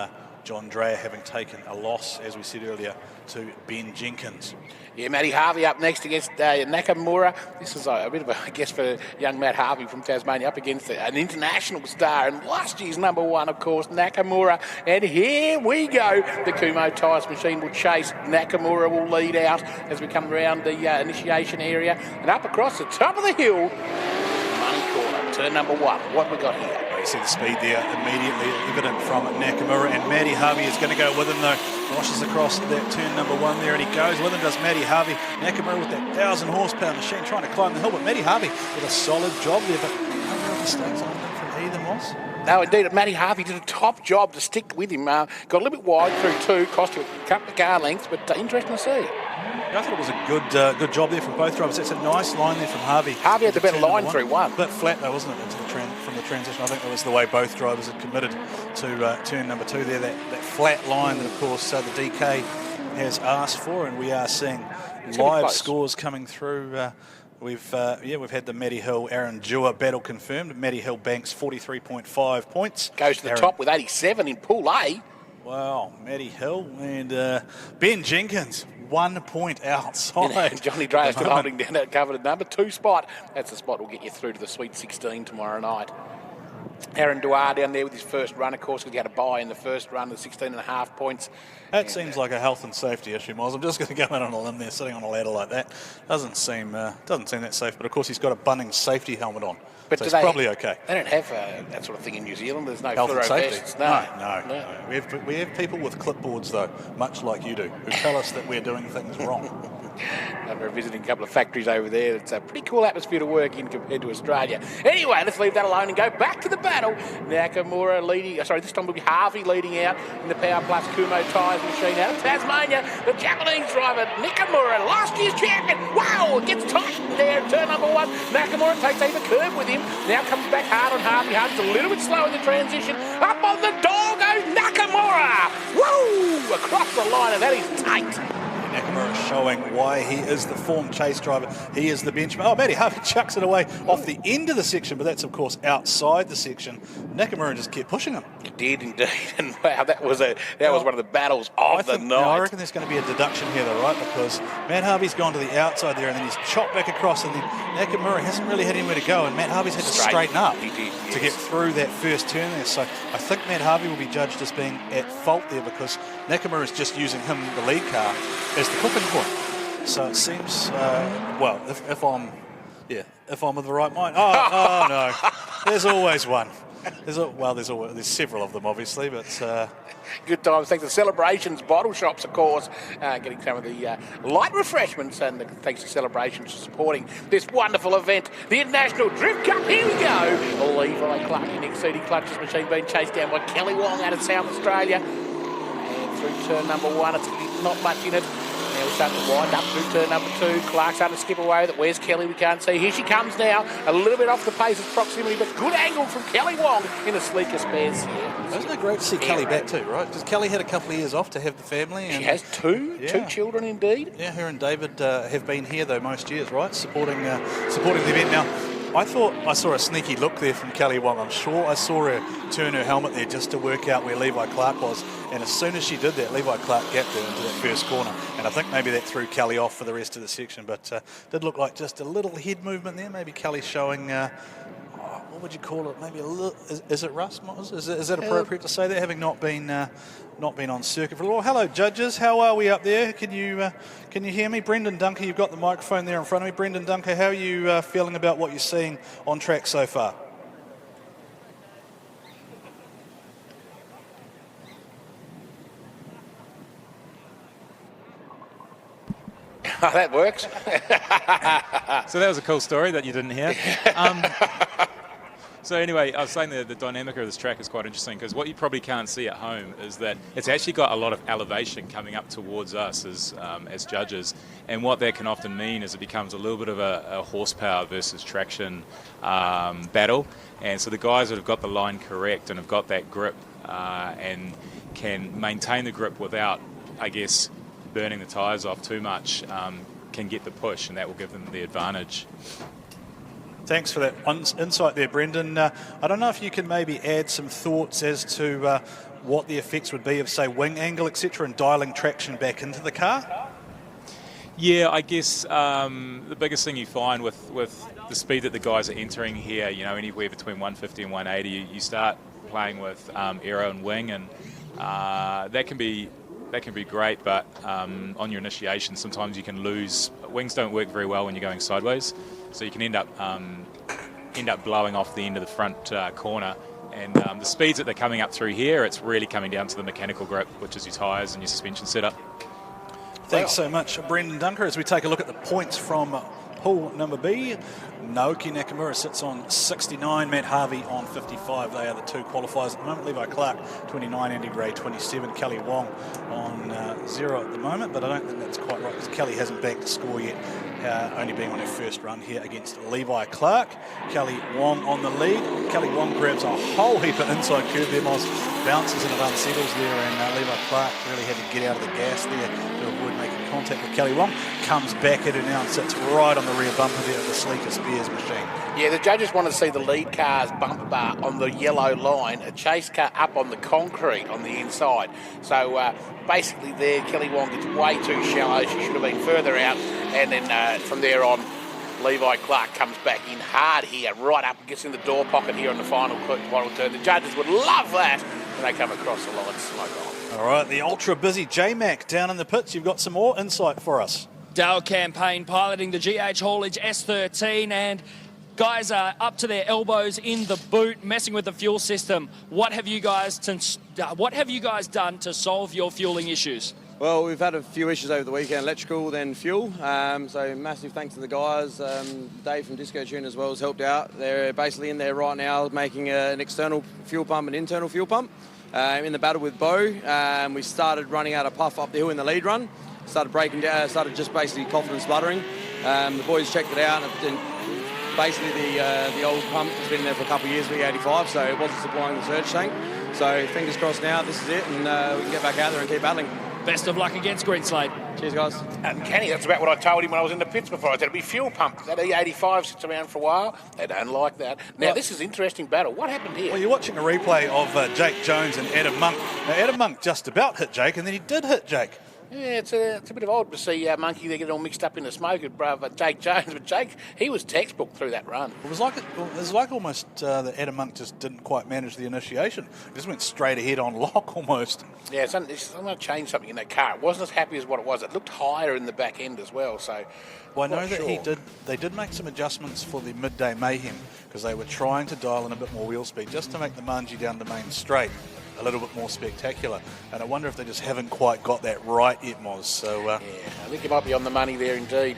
John Dreyer having taken a loss, as we said earlier, to Ben Jenkins. Yeah, Matty Harvey up next against Nakamura. This is a bit of a, I guess, for young Matt Harvey from Tasmania, up against an international star and last year's number 1, of course, Nakamura. And here we go. The Kumo tyres machine will chase. Nakamura will lead out as we come around the initiation area and up across the top of the hill. Money corner, turn number 1. What have we got here? You see the speed there immediately evident from Nakamura, and Matty Harvey is going to go with him though. Washes across that turn number 1 there, and he goes with him, does Matty Harvey. Nakamura with that 1,000 horsepower machine trying to climb the hill, but Matty Harvey did a solid job there, but no real mistakes on him from either, Moss. No, indeed, Matty Harvey did a top job to stick with him. Got a little bit wide through 2, cost you a couple of car lengths, but interesting to see. I thought it was a good job there from both drivers. That's a nice line there from Harvey. Harvey had the better line through 1. A bit flat though, wasn't it, from the transition? I think that was the way both drivers had committed to turn number 2 there. That flat line that, of course, the DK has asked for, and we are seeing live scores coming through. We've had the Matty Hill, Aaron Dewar battle confirmed. Matty Hill banks 43.5 points. Goes to the top with 87 in Pool A. Wow, Matty Hill and Ben Jenkins 1 point outside. And Johnny Dreyer still holding down that coveted number 2 spot. That's the spot that will get you through to the Sweet 16 tomorrow night. Aaron Dewar down there with his first run, of course, because he had a bye in the first run, the 16.5 points. That seems like a health and safety issue, Miles. I'm just going to go out on a limb there, sitting on a ladder like that. Doesn't seem that safe. But of course, he's got a Bunnings safety helmet on, but so it's probably okay. They don't have that sort of thing in New Zealand. There's no health and safety. Vests. No. We have people with clipboards though, much like you do, who tell us that we're doing things wrong. We're visiting a couple of factories over there. It's a pretty cool atmosphere to work in compared to Australia. Anyway, let's leave that alone and go back to the battle. Nakamura leading, this time will be Harvey leading out in the Power Plus Kumo tyres machine out of Tasmania. The Japanese driver, Nakamura, last year's champion. Wow, it gets tightened there at turn number 1. Nakamura takes over curve with him. Now comes back hard on Harvey. Harvey's a little bit slow in the transition. Up on the door goes Nakamura. Woo! Across the line, and that is tight. Nakamura showing why he is the form chase driver. He is the benchmark. Oh, Matty Harvey chucks it away off the end of the section, but that's, of course, outside the section. Nakamura just kept pushing him. He did indeed, and wow, that was one of the battles of the night. I reckon there's going to be a deduction here, though, right? Because Matt Harvey's gone to the outside there, and then he's chopped back across, and then Nakamura hasn't really had anywhere to go, and Matt Harvey's had to straighten up to get through that first turn there. So I think Matt Harvey will be judged as being at fault there, because Nakamura is just using him, the lead car, as the clipping point. So it seems, if I'm of the right mind. Oh no, there's always one. There's several of them, obviously, but good times. Thanks to Celebrations Bottle Shops, of course, getting some of the light refreshments, and thanks to Celebrations for supporting this wonderful event, the International Drift Cup. Here we go. Levi Clark in exceeding clutches machine being chased down by Kelly Wong out of South Australia, and through turn number 1, it's not much in it. Now we're starting to wind up through turn number 2. Clark's starting to skip away. Where's Kelly? We can't see. Here she comes now. A little bit off the pace of proximity, but good angle from Kelly Wong in the sleeker spares. Isn't it great to see Kelly back too, right? Because Kelly had a couple of years off to have the family. And she has two children indeed. Yeah, her and David have been here though most years, right? Supporting the event. Now, I thought I saw a sneaky look there from Kelly Wong. I'm sure I saw her turn her helmet there just to work out where Levi Clark was. And as soon as she did that, Levi Clark gapped her into that first corner. And I think maybe that threw Kelly off for the rest of the section. But did look like just a little head movement there. Maybe Kelly showing, what would you call it? Maybe a little, is it rust, Moz? Is it appropriate to say that, having not been on circuit for a while? Hello, judges. How are we up there? Can you hear me? Brendan Dunker, you've got the microphone there in front of me. Brendan Dunker, how are you feeling about what you're seeing on track so far? That works. So that was a cool story that you didn't hear. So anyway, I was saying the dynamic of this track is quite interesting because what you probably can't see at home is that it's actually got a lot of elevation coming up towards us as judges, and what that can often mean is it becomes a little bit of a horsepower versus traction battle. And so the guys that have got the line correct and have got that grip and can maintain the grip without, I guess, burning the tyres off too much, can get the push, and that will give them the advantage. Thanks for that insight there, Brendan. I don't know if you can maybe add some thoughts as to what the effects would be of, say, wing angle, etc., and dialing traction back into the car? Yeah, I guess the biggest thing you find with the speed that the guys are entering here, anywhere between 150 and 180, you start playing with aero and wing, and that can be great, but on your initiation, sometimes you can lose. Wings don't work very well when you're going sideways, so you can end up blowing off the end of the front corner. And the speeds that they're coming up through here, it's really coming down to the mechanical grip, which is your tyres and your suspension setup. Thanks so much, Brendan Dunker. As we take a look at the points from pool number B, Naoki Nakamura sits on 69, Matt Harvey on 55. They are the two qualifiers at the moment. Levi Clark, 29, Andy Gray, 27. Kelly Wong on 0 at the moment, but I don't think that's quite right because Kelly hasn't banked the score yet, only being on her first run here against Levi Clark. Kelly Wong on the lead. Kelly Wong grabs a whole heap of inside curve there, Moz bounces and it unsettles there, and Levi Clark really had to get out of the gas there to avoid making contact with Kelly Wong. Comes back at her now and sits right on the rear bumper there of the Sleeker Spears machine. Yeah, the judges want to see the lead car's bumper bar on the yellow line, a chase car up on the concrete on the inside. So basically there, Kelly Wong gets way too shallow. She should have been further out. And then from there on, Levi Clark comes back in hard here, right up, gets in the door pocket here on the final turn. The judges would love that when they come across the line, smoke on. All right, the ultra busy J-Mac down in the pits. You've got some more insight for us. Dale Campaign piloting the GH Haulage S13, and guys are up to their elbows in the boot, messing with the fuel system. What have you guys done to solve your fueling issues? Well, we've had a few issues over the weekend, electrical, then fuel. So massive thanks to the guys. Dave from Disco Tune as well has helped out. They're basically in there right now making an external fuel pump and internal fuel pump. In the battle with Bo, we started running out of puff up the hill in the lead run. Started breaking down, started just basically coughing and spluttering. The boys checked it out, and basically the old pump has been there for a couple of years, V85, so it wasn't supplying the surge tank. So fingers crossed now, this is it, and we can get back out there and keep battling. Best of luck against Greenslade. Cheers, guys. And Kenny, that's about what I told him when I was in the pits before. I said it'd be fuel pump. That E85 sits around for a while. They don't like that. Now, this is an interesting battle. What happened here? Well, you're watching a replay of Jake Jones and Adam Monk. Now, Adam Monk just about hit Jake, and then he did hit Jake. Yeah, it's a bit of odd to see Monkey there get all mixed up in the smoke at brother Jake Jones. But Jake, he was textbook through that run. It was like almost that Adam Monk just didn't quite manage the initiation. He just went straight ahead on lock almost. Yeah, I'm going to change something in that car. It wasn't as happy as what it was. It looked higher in the back end as well. So, well, I know that they did make some adjustments for the midday mayhem because they were trying to dial in a bit more wheel speed just to make the Manji down the main straight a little bit more spectacular, and I wonder if they just haven't quite got that right yet, Moz. So yeah, I think it might be on the money there indeed.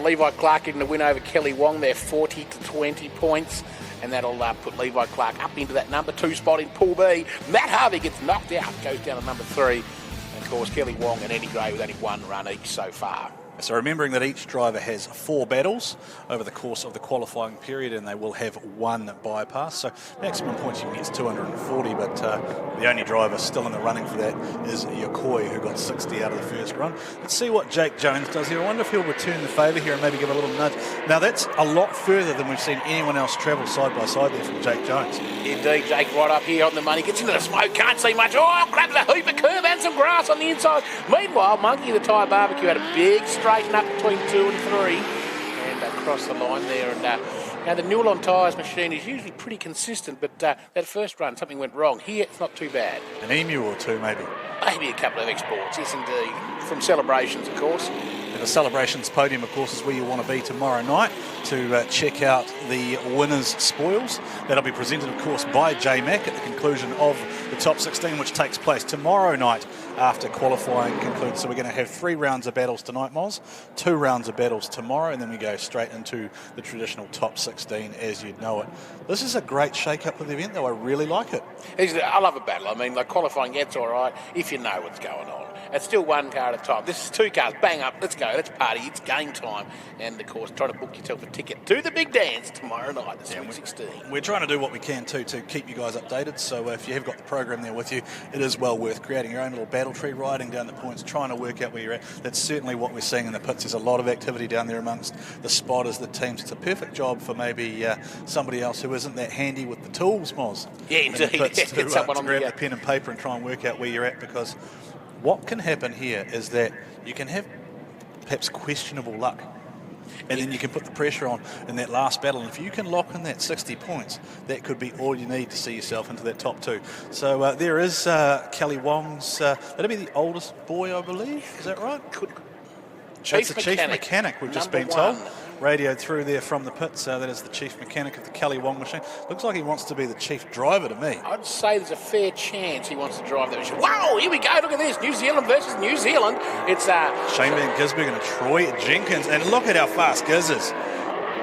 Levi Clark getting the win over Kelly Wong there, 40 to 20 points, and that'll put Levi Clark up into that number 2 spot in Pool B. Matt Harvey gets knocked out, goes down to number 3, and of course Kelly Wong and Eddie Gray with only 1 run each so far. So remembering that each driver has 4 battles over the course of the qualifying period, and they will have 1 bypass. So maximum points you can get is 240, but the only driver still in the running for that is Yokoi, who got 60 out of the first run. Let's see what Jake Jones does here. I wonder if he'll return the favour here and maybe give a little nudge. Now that's a lot further than we've seen anyone else travel side by side there from Jake Jones. Indeed, Jake right up here on the money, gets into the smoke, can't see much. Oh, grabs a hoop of curve and some grass on the inside. Meanwhile, Monkey the Tyre Barbecue had a big straighten up between 2 and 3 and across the line there. And now the Newell tyres machine is usually pretty consistent, but that first run something went wrong. Here it's not too bad. An emu or two maybe. Maybe a couple of exports, yes indeed, from celebrations of course. And the celebrations podium, of course, is where you want to be tomorrow night to check out the winners' spoils. That'll be presented, of course, by J-Mac at the conclusion of the top 16, which takes place tomorrow night after qualifying concludes. So we're going to have 3 rounds of battles tonight, Moz, 2 rounds of battles tomorrow, and then we go straight into the traditional top 16 as you'd know it. This is a great shake-up of the event, though. I really like it. I love a battle. I mean, like qualifying, it's all right if you know what's going on. It's still 1 car at a time. This is 2 cars. Bang up. Let's go. Let's party. It's game time. And, of course, try to book yourself a ticket to the big dance tomorrow night, the Sweet 16. We're trying to do what we can, too, to keep you guys updated. So if you have got the program there with you, it is well worth creating your own little battle tree, riding down the points, trying to work out where you're at. That's certainly what we're seeing in the pits. There's a lot of activity down there amongst the spotters, the teams. It's a perfect job for maybe somebody else who isn't that handy with the tools, Moz. Yeah, indeed. To grab the pen and paper and try and work out where you're at, because what can happen here is that you can have perhaps questionable luck, and then you can put the pressure on in that last battle. And if you can lock in that 60 points, that could be all you need to see yourself into that top 2. So there is Kelly Wong's, that'll be the oldest boy, I believe. Is that right? That's the chief mechanic, we've just been told. Radioed through there from the pits. That is the chief mechanic of the Kelly Wong machine. Looks like he wants to be the chief driver to me. I'd say there's a fair chance he wants to drive that machine. Wow, here we go. Look at this. New Zealand versus New Zealand. It's Shane Van Gisbergen and Troy Jenkins. And look at how fast Giz is.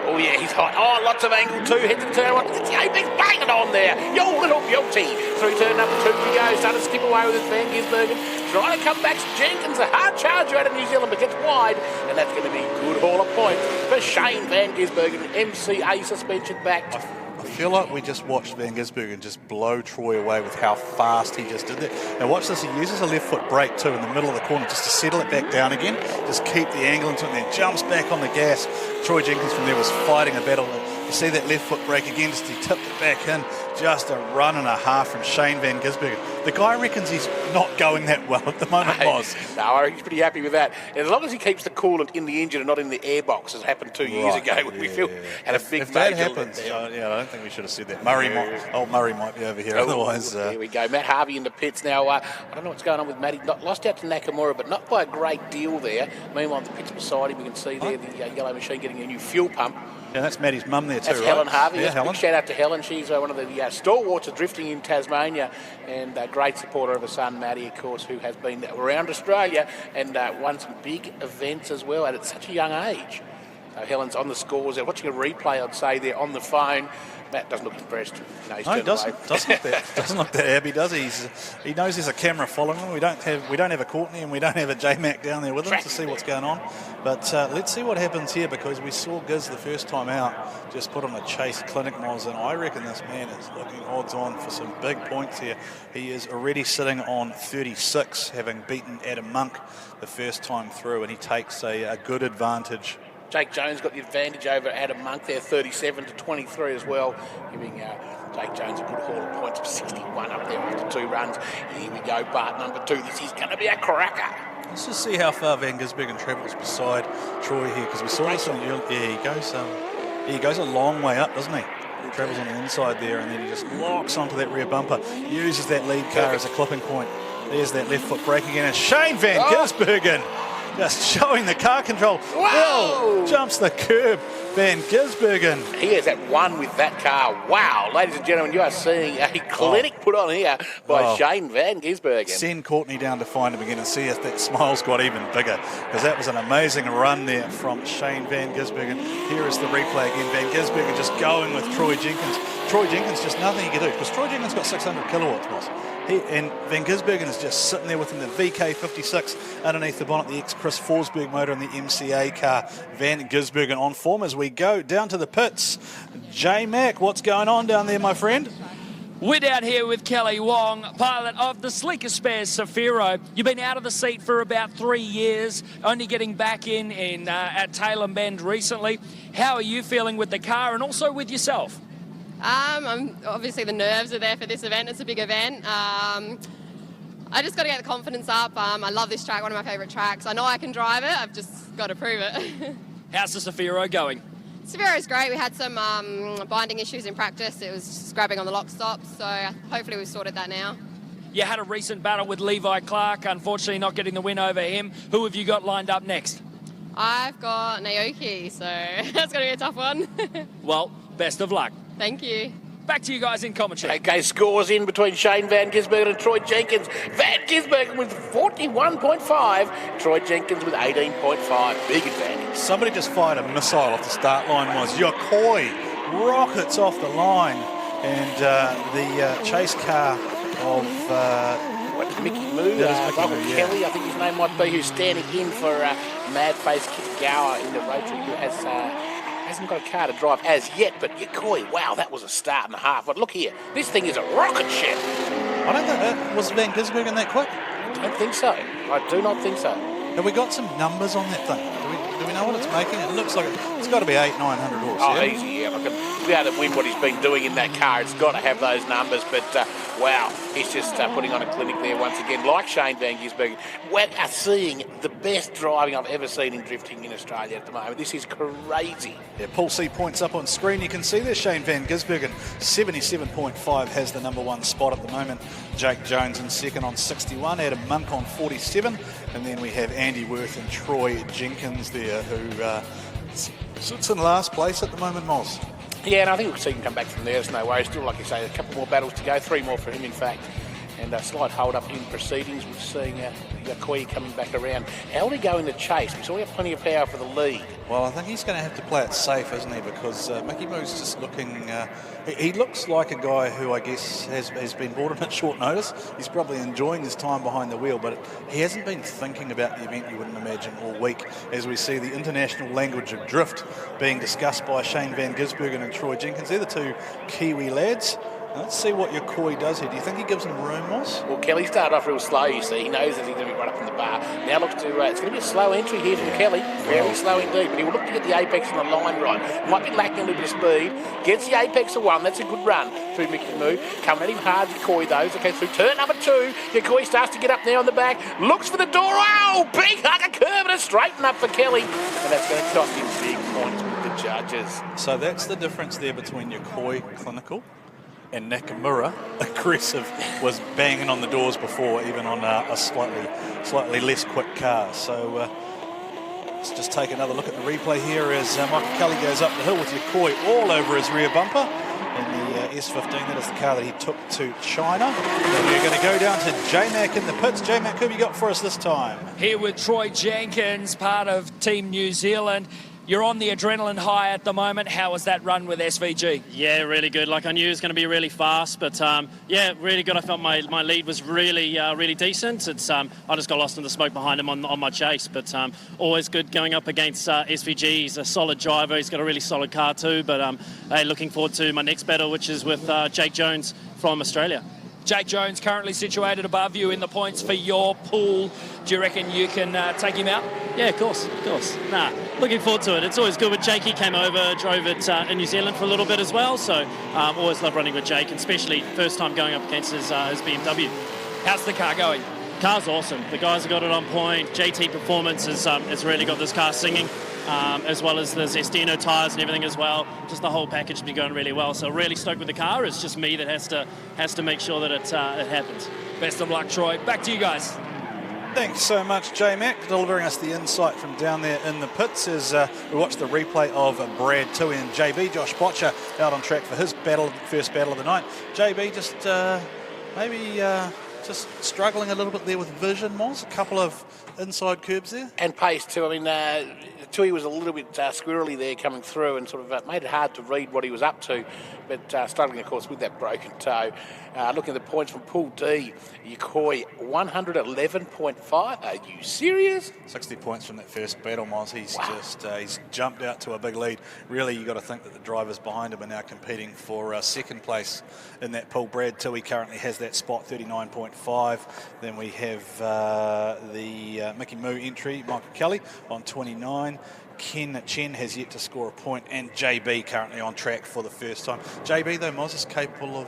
Oh, yeah, he's hot. Oh, lots of angle 2. Head to turn 1. It's the Apex banging on there. Yo, little beauty. Through turn number 2 we go. Starting to skip away with his Van Gisbergen. Trying to come back. Jenkins, a hard charger out of New Zealand, but gets wide. And that's going to be a good haul of points for Shane Van Gisbergen. MCA suspension back. I feel like we just watched Van Gisbergen just blow Troy away with how fast he just did that. Now watch this, he uses a left foot brake too in the middle of the corner just to settle it back down again, just keep the angle into it, and then jumps back on the gas. Troy Jenkins from there was fighting a battle. You see that left foot brake again, just he tipped it back in. Just a run and a half from Shane Van Gisbergen. The guy reckons he's not going that well at the moment, Moz. No, I reckon he's pretty happy with that. As long as he keeps the coolant in the engine and not in the airbox, as happened 2 years ago when we had a big if that happens, I don't think we should have said that. Murray might be over here, otherwise. Here we go. Matt Harvey in the pits now. I don't know what's going on with Matty. Lost out to Nakamura, but not by a great deal there. Meanwhile, the pits beside him, you can see there the yellow machine getting a new fuel pump. Yeah, that's Maddie's mum there too, That's right? Helen Harvey. Yeah, Yes, Helen. Big shout out to Helen. She's one of the stalwarts of drifting in Tasmania, and a great supporter of her son Matty, of course, who has been around Australia and won some big events as well at such a young age. So Helen's on the scores. They're watching a replay, I'd say, there on the phone. Matt doesn't look impressed. No, he doesn't look that happy, does he? He knows there's a camera following him. We don't have a Courtney and we don't have a J-Mac down there with him to see what's going on. But let's see what happens here, because we saw Giz the first time out just put on a chase clinic, Moz, and I reckon this man is looking odds on for some big points here. He is already sitting on 36, having beaten Adam Monk the first time through, and he takes a good advantage. Jake Jones got the advantage over Adam Monk there, 37 to 23 as well, giving Jake Jones a good haul of points of 61 up there after 2 runs. Here we go, part number 2. This is going to be a cracker. Let's just see how far Van Gisbergen travels beside Troy here, because we saw this in the early, he goes a long way up, doesn't he? He travels on the inside there, and then he just locks onto that rear bumper, uses that lead car as a clipping point. There's that left foot brake again, and Shane Van Gisbergen just showing the car control. Whoa! Jumps the curb, Van Gisbergen. He has that one with that car. Wow, ladies and gentlemen, you are seeing a clinic put on here by Shane Van Gisbergen. Send Courtney down to find him again and see if that smile's got even bigger, because that was an amazing run there from Shane Van Gisbergen. Here is the replay again. Van Gisbergen just going with Troy Jenkins. Troy Jenkins, just nothing he can do, because Troy Jenkins got 600 kilowatts, boss. And Van Gisbergen is just sitting there within the VK56 underneath the bonnet, the ex-Chris Forsberg motor and the MCA car. Van Gisbergen on form as we go down to the pits. J-Mac, what's going on down there, my friend? We're down here with Kelly Wong, pilot of the Sleeker Spares Safiro. You've been out of the seat for about 3 years, only getting back in at Taylor Bend recently. How are you feeling with the car and also with yourself? I'm obviously the nerves are there for this event. It's a big event. I just got to get the confidence up. I love this track, one of my favourite tracks. I know I can drive it. I've just got to prove it. How's the Safiro going? Safiro's great. We had some binding issues in practice. It was just grabbing on the lock stops. So hopefully we've sorted that now. You had a recent battle with Levi Clark, unfortunately not getting the win over him. Who have you got lined up next? I've got Naoki, so that's going to be a tough one. Well, best of luck. Thank you. Back to you guys in commentary. Okay, scores in between Shane Van Gisbergen and Troy Jenkins. Van Gisbergen with 41.5, Troy Jenkins with 18.5. Big advantage. Somebody just fired a missile off the start line. Was Yokoi rockets off the line, and the chase car of Mickey Moo, Michael Kelly, I think his name might be, who's standing in for Madface Kitagawa in the Rotary, who hasn't got a car to drive as yet. But Yokoi, wow, that was a start and a half. But look here, this thing is a rocket ship. I don't think was Van Gisbergen that quick. I don't think so. I do not think so. Have we got some numbers on that thing? Do we know what it's making? It looks like it's got to be 800-900 horse. Oh, easy, yeah. Look, to be able to win what he's been doing in that car, it's got to have those numbers. But, wow, he's just putting on a clinic there once again, like Shane Van Gisbergen. We are seeing the best driving I've ever seen in drifting in Australia at the moment. This is crazy. Yeah, Paul C points up on screen. You can see there Shane Van Gisbergen, 77.5, has the number one spot at the moment. Jake Jones in second on 61, Adam Monk on 47, and then we have Andy Worth and Troy Jenkins there, who sits in last place at the moment, Moz. Yeah, and I think we'll see him come back from there. There's no worries. Still, like you say, a couple more battles to go, 3 more for him, in fact. And a slight hold-up in proceedings. We're seeing Yokoi coming back around. How will he go in the chase? Because we have plenty of power for the lead. Well, I think he's going to have to play it safe, isn't he? Because Mickey Moo's just looking... he looks like a guy who I guess has been brought in at short notice. He's probably enjoying his time behind the wheel, but he hasn't been thinking about the event, you wouldn't imagine, all week, as we see the international language of drift being discussed by Shane Van Gisbergen and Troy Jenkins. They're the two Kiwi lads. Now, let's see what Yokoi does here. Do you think he gives him room, Moss? Well, Kelly started off real slow, you see. He knows that he's going to be right up in the bar. Now looks to... it's going to be a slow entry here from Kelly. Very slow indeed. But he will look to get the apex on the line right. Might be lacking a little bit of speed. Gets the apex of 1. That's a good run through Mickey Moo. Coming at him hard, Yokoi, though. Okay, through turn number 2. Yokoi starts to get up now on the back. Looks for the door. Oh, big hug, a curve and a straighten up for Kelly. And that's going to cost him big points with the judges. So that's the difference there between Yokoi, clinical, and Nakamura, aggressive, was banging on the doors before, even on a slightly less quick car. So let's just take another look at the replay here as Michael Kelly goes up the hill with Yokoi all over his rear bumper in the S15. That is the car that he took to China. And we're going to go down to J-Mac in the pits. J-Mac, who have you got for us this time? Here with Troy Jenkins, part of Team New Zealand. You're on the adrenaline high at the moment. How was that run with SVG? Yeah, really good. Like, I knew it was going to be really fast, but yeah, really good. I felt my lead was really decent. It's I just got lost in the smoke behind him on my chase, but always good going up against SVG. He's a solid driver. He's got a really solid car too. But hey, looking forward to my next battle, which is with Jake Jones from Australia. Jake Jones currently situated above you in the points for your pool. Do you reckon you can take him out? Yeah, of course. Nah, looking forward to it. It's always good with Jake. He came over, drove it in New Zealand for a little bit as well. So always love running with Jake, and especially first time going up against his BMW. How's the car going? Car's awesome. The guys have got it on point. JT Performance has really got this car singing. As well as the Zestino tyres and everything as well. Just the whole package has been going really well. So really stoked with the car. It's just me that has to make sure that it happens. Best of luck, Troy. Back to you guys. Thanks so much, J-Mac, delivering us the insight from down there in the pits as we watch the replay of Brad Toohey and JB. Josh Botcher out on track for his first battle of the night. JB just just struggling a little bit there with vision, Moz. A couple of inside curbs there. And pace too. I mean, Tui was a little bit squirrely there coming through and sort of made it hard to read what he was up to, but struggling, of course, with that broken toe. Looking at the points from Pool D, Yokoi 111.5. Are you serious? 60 points from that first battle, Moz. He's he's jumped out to a big lead. Really, you've got to think that the drivers behind him are now competing for second place in that pool. Brad Toohey currently has that spot, 39.5. Then we have the Mickey Moo entry, Michael Kelly on 29. Ken Chen has yet to score a point, and JB currently on track for the first time. JB, though, Moz is capable of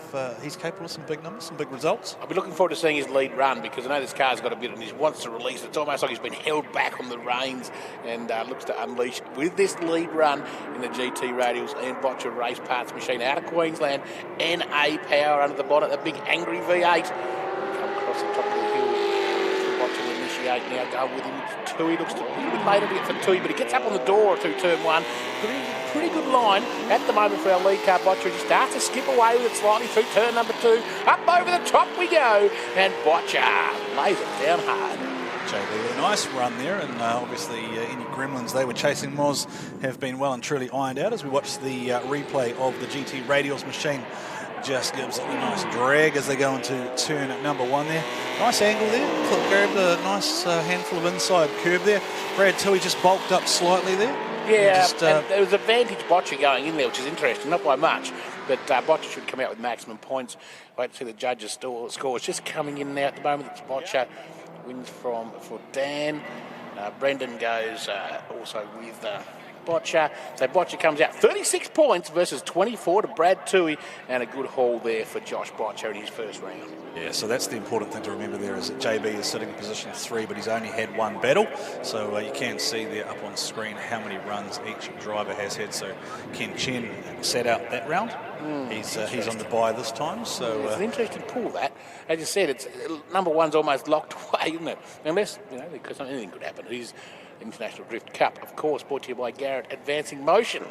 some big numbers, some big results. I'll be looking forward to seeing his lead run, because I know this car's got a bit and he wants to release it. It's almost like he's been held back on the reins and looks to unleash with this lead run in the GT Radials and Botcher race parts machine out of Queensland. NA Power under the bonnet, a big angry V8. Come across the top of the hill. Botcher will initiate now, go with him. Tui looks a little bit later to get for Tui, but he gets up on the door through turn one. Pretty good line at the moment for our lead car, Botcher. He starts to skip away with it slightly through turn number 2. Up over the top we go, and Botcher lays it down hard. JB, a nice run there, and obviously any gremlins they were chasing Moz have been well and truly ironed out as we watch the replay of the GT Radials machine. Just gives it a nice drag as they go into turn number 1 there. Nice angle there. Grabbed a nice handful of inside curb there. Brad Tui just bulked up slightly there. Yeah, and there was advantage Botcher going in there, which is interesting, not by much, but Botcher should come out with maximum points. Wait to see the judges' scores just coming in now at the moment. It's Botcher wins for Dan. Brendan goes also with Botcher. So Botcher comes out 36 points versus 24 to Brad Tui, and a good haul there for Josh Botcher in his first round. Yeah, so that's the important thing to remember there is that JB is sitting in position 3, but he's only had 1 battle. So you can see there up on screen how many runs each driver has had. So Ken Chen sat out that round. He's on the bye this time. So it's an interesting pull that. As you said, it's number 1's almost locked away, isn't it? Unless, because anything could happen. He's International Drift Cup, of course, brought to you by Garrett Advancing Motion.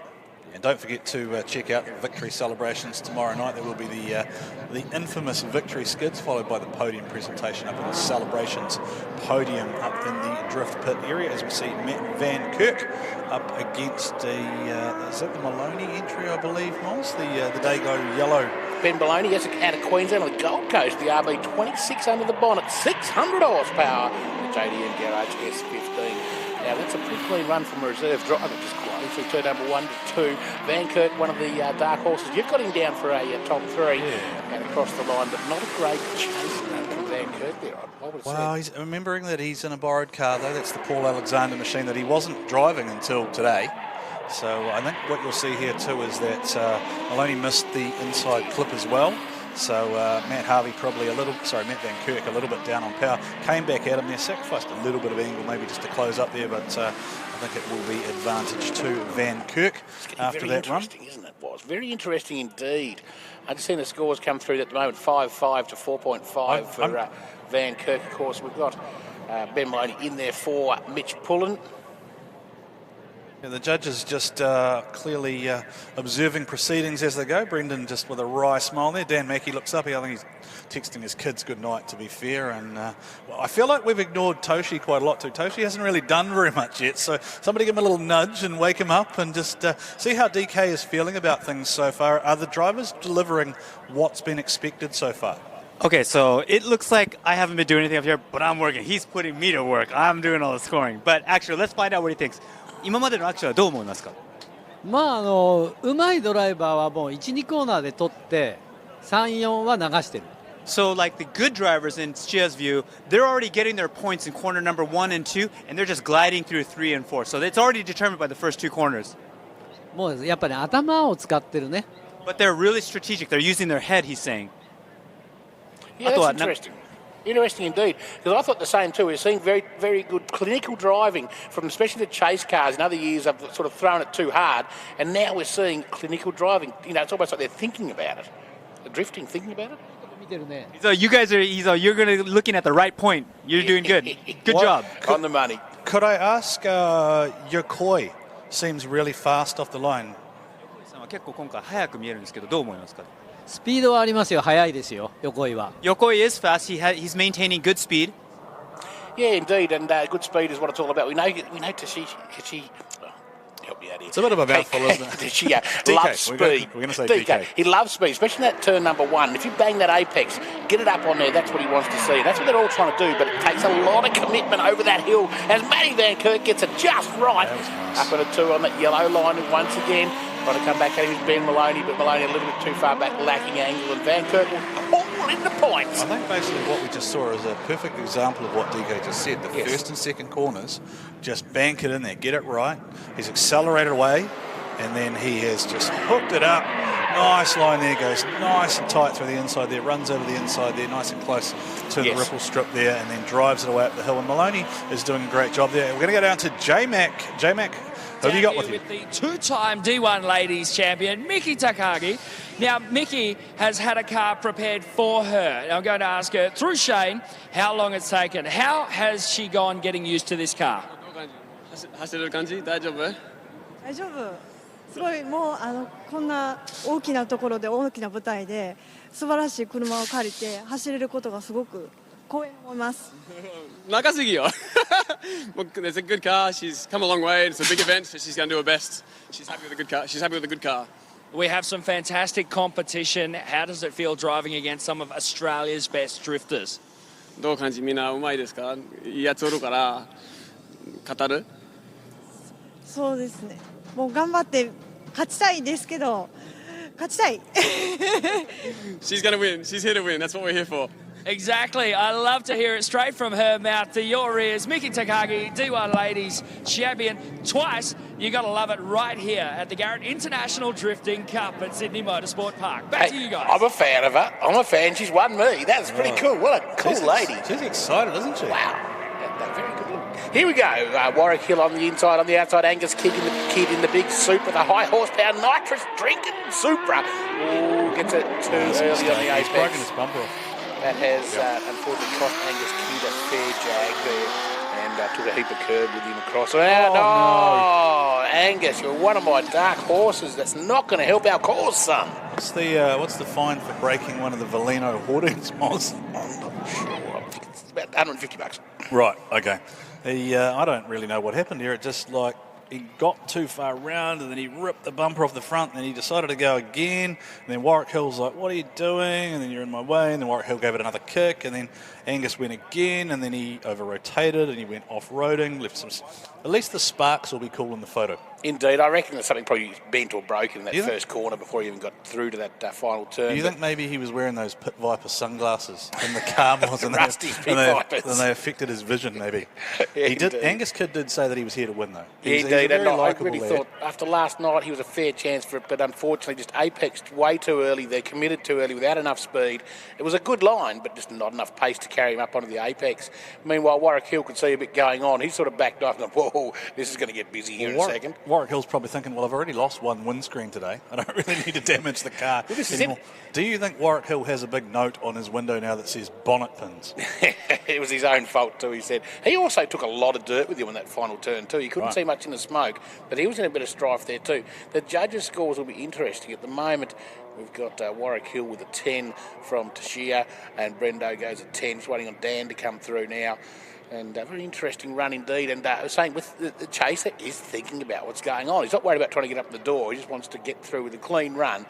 And don't forget to check out the victory celebrations tomorrow night. There will be the infamous victory skids, followed by the podium presentation up in the celebrations podium up in the drift pit area, as we see Matt Van Kirk up against is that the Maloney entry, I believe, Moz? The Dago Yellow. Ben Maloney, yes, out of Queensland on the Gold Coast, the RB26 under the bonnet, 600 horsepower, the JDM Garage S15. Now, that's a pretty clean run from a reserve driver, just quietly through turn number 1 to 2. Van Kirk, one of the dark horses. You've got him down for a top 3 and across the line, but not a great chase from Van Kirk there, I would say. Wow, he's remembering that he's in a borrowed car, though. That's the Paul Alexander machine that he wasn't driving until today. So I think what you'll see here, too, is that Maloney missed the inside clip as well. So Matt Van Kirk a little bit down on power. Came back at him there, sacrificed a little bit of angle, maybe just to close up there, but I think it will be advantage to Van Kirk after that run. Very interesting, isn't it, Was? Very interesting indeed. I've just seen the scores come through at the moment, 5.5 to 4.5 for Van Kirk. Of course, we've got Ben Maloney in there for Mitch Pullen. Yeah, the judges just clearly observing proceedings as they go. Brendan just with a wry smile there. Dan Mackey looks up. I think he's texting his kids good night, to be fair. And I feel like we've ignored Toshi quite a lot too. Toshi hasn't really done very much yet. So somebody give him a little nudge and wake him up and just see how DK is feeling about things so far. Are the drivers delivering what's been expected so far? Okay, so it looks like I haven't been doing anything up here, but I'm working. He's putting me to work. I'm doing all the scoring. But actually, let's find out what he thinks. 今までのアクションはどう思いますか？まあうまいドライバーはもう 1,2 コーナーで取って 3,4 は流してる。So like the good drivers in Chia's view, they're already getting their points in corner number 1 and 2, and they're just gliding through 3 and 4. So it's already determined by the first 2 corners. もうやっぱり頭を使ってるね。But they're really strategic. They're using their head, he's saying. Yeah, that's interesting. Interesting indeed, because I thought the same too. We're seeing very, very good clinical driving from especially the chase cars. In other years, I've sort of thrown it too hard, and now we're seeing clinical driving. It's almost like they're thinking about it. They're drifting, thinking about it. So you guys are, you're looking at the right point. You're doing good. Good job. On the money. Could I ask, Yokoi seems really fast off the line. 結構今回速く見えるんですけど、どう思いますか？スピードはありますよ。速いですよ。横井は。Yokoi is fast. He's maintaining good speed. Yeah, indeed, and good speed is what it's all about. We know Tashi. Help me out here. It's a bit of a mouthful, isn't it? Tashi loves speed. We're going to say DK. He loves speed, especially in that turn number 1. If you bang that apex, get it up on there. That's what he wants to see. That's what they're all trying to do. But it takes a lot of commitment over that hill. As Matty Van Kirk gets it just right, up on a 2 on that yellow line once again. Trying to come back at him is Ben Maloney, but Maloney a little bit too far back, lacking angle, and Van Kirk will all in the points. I think basically what we just saw is a perfect example of what DK just said. The first and second corners, just bank it in there, get it right. He's accelerated away, and then he has just hooked it up Nice line there, goes nice and tight through the inside there, runs over the inside there, nice and close to the ripple strip there, and then drives it away up the hill. And Maloney is doing a great job there. We're going to go down to J-Mac. J-Mac, who have you got with you? With the two-time D1 Ladies Champion, Miki Takagi. Now, Miki has had a car prepared for her. I'm going to ask her, through Shane, how long it's taken. How has she gone getting used to this car? 走れる感じ？大丈夫？大丈夫。すごいもうこんな大きなところで大きな舞台で素晴らしい車を借りて走れることがすごく光栄に思います。中すぎよ。It's a good car. She's come a long way. It's a big event, so she's going to do her best. She's happy with a good car. She's happy with a good car. We have some fantastic competition. How does it feel driving against some of Australia's best drifters? どう感じ？みんなうまいですか？いいやつおるから語る？そうですね。もう頑張って勝ちたいですけど、勝ちたい。She's going to win. She's here to win. That's what we're here for. Exactly. I love to hear it straight from her mouth to your ears. Miki Takagi, D1 Ladies Champion twice. You got to love it right here at the Garrett International Drifting Cup at Sydney Motorsport Park. Back to you guys. I'm a fan of her. I'm a fan. She's won me. That's pretty cool. What a cool lady. She's excited, isn't she? Wow. Very good look. Here we go. Warwick Hill on the inside, on the outside. Angus Kid in the big Supra, the high horsepower nitrous drinking Supra. Ooh, gets it too early on the apex. He's broken his bumper off. That has unfortunately cost Angus Kid a fair jag there, and took a heap of curb with him across. No, Angus, you're one of my dark horses. That's not going to help our cause, son. What's the fine for breaking one of the Valeno hoardings, Moz? I'm not sure. I think it's about $150. Right, okay. I don't really know what happened here. It just like he got too far round and then he ripped the bumper off the front and then he decided to go again. And then Warwick Hill's like, what are you doing? And then you're in my way. And then Warwick Hill gave it another kick. And then Angus went again. And then he over-rotated and he went off-roading. Left some. At least the sparks will be cool in the photo. Indeed, I reckon there's something probably bent or broken in that first corner before he even got through to that final turn. Do you think maybe he was wearing those Pit Viper sunglasses in the car, and Rusty Pit Vipers. And they affected his vision, maybe? Yeah, he did. Angus Kidd did say that he was here to win, though. Indeed, and I really thought after last night he was a fair chance for it, but unfortunately just apexed way too early. They committed too early without enough speed. It was a good line, but just not enough pace to carry him up onto the apex. Meanwhile, Warwick Hill could see a bit going on. He sort of backed off and went, whoa, this is going to get busy here in a second. Warwick Hill's probably thinking, well, I've already lost one windscreen today. I don't really need to damage the car anymore. Do you think Warwick Hill has a big note on his window now that says bonnet pins? It was his own fault too, he said. He also took a lot of dirt with him on that final turn too. You couldn't see much in the smoke, but he was in a bit of strife there too. The judges' scores will be interesting. At the moment, we've got Warwick Hill with a 10 from Tashia, and Brendo goes a 10. He's waiting on Dan to come through now. And a very interesting run indeed. And I was saying, with the chaser is thinking about what's going on. He's not worried about trying to get up the door. He just wants to get through with a clean run.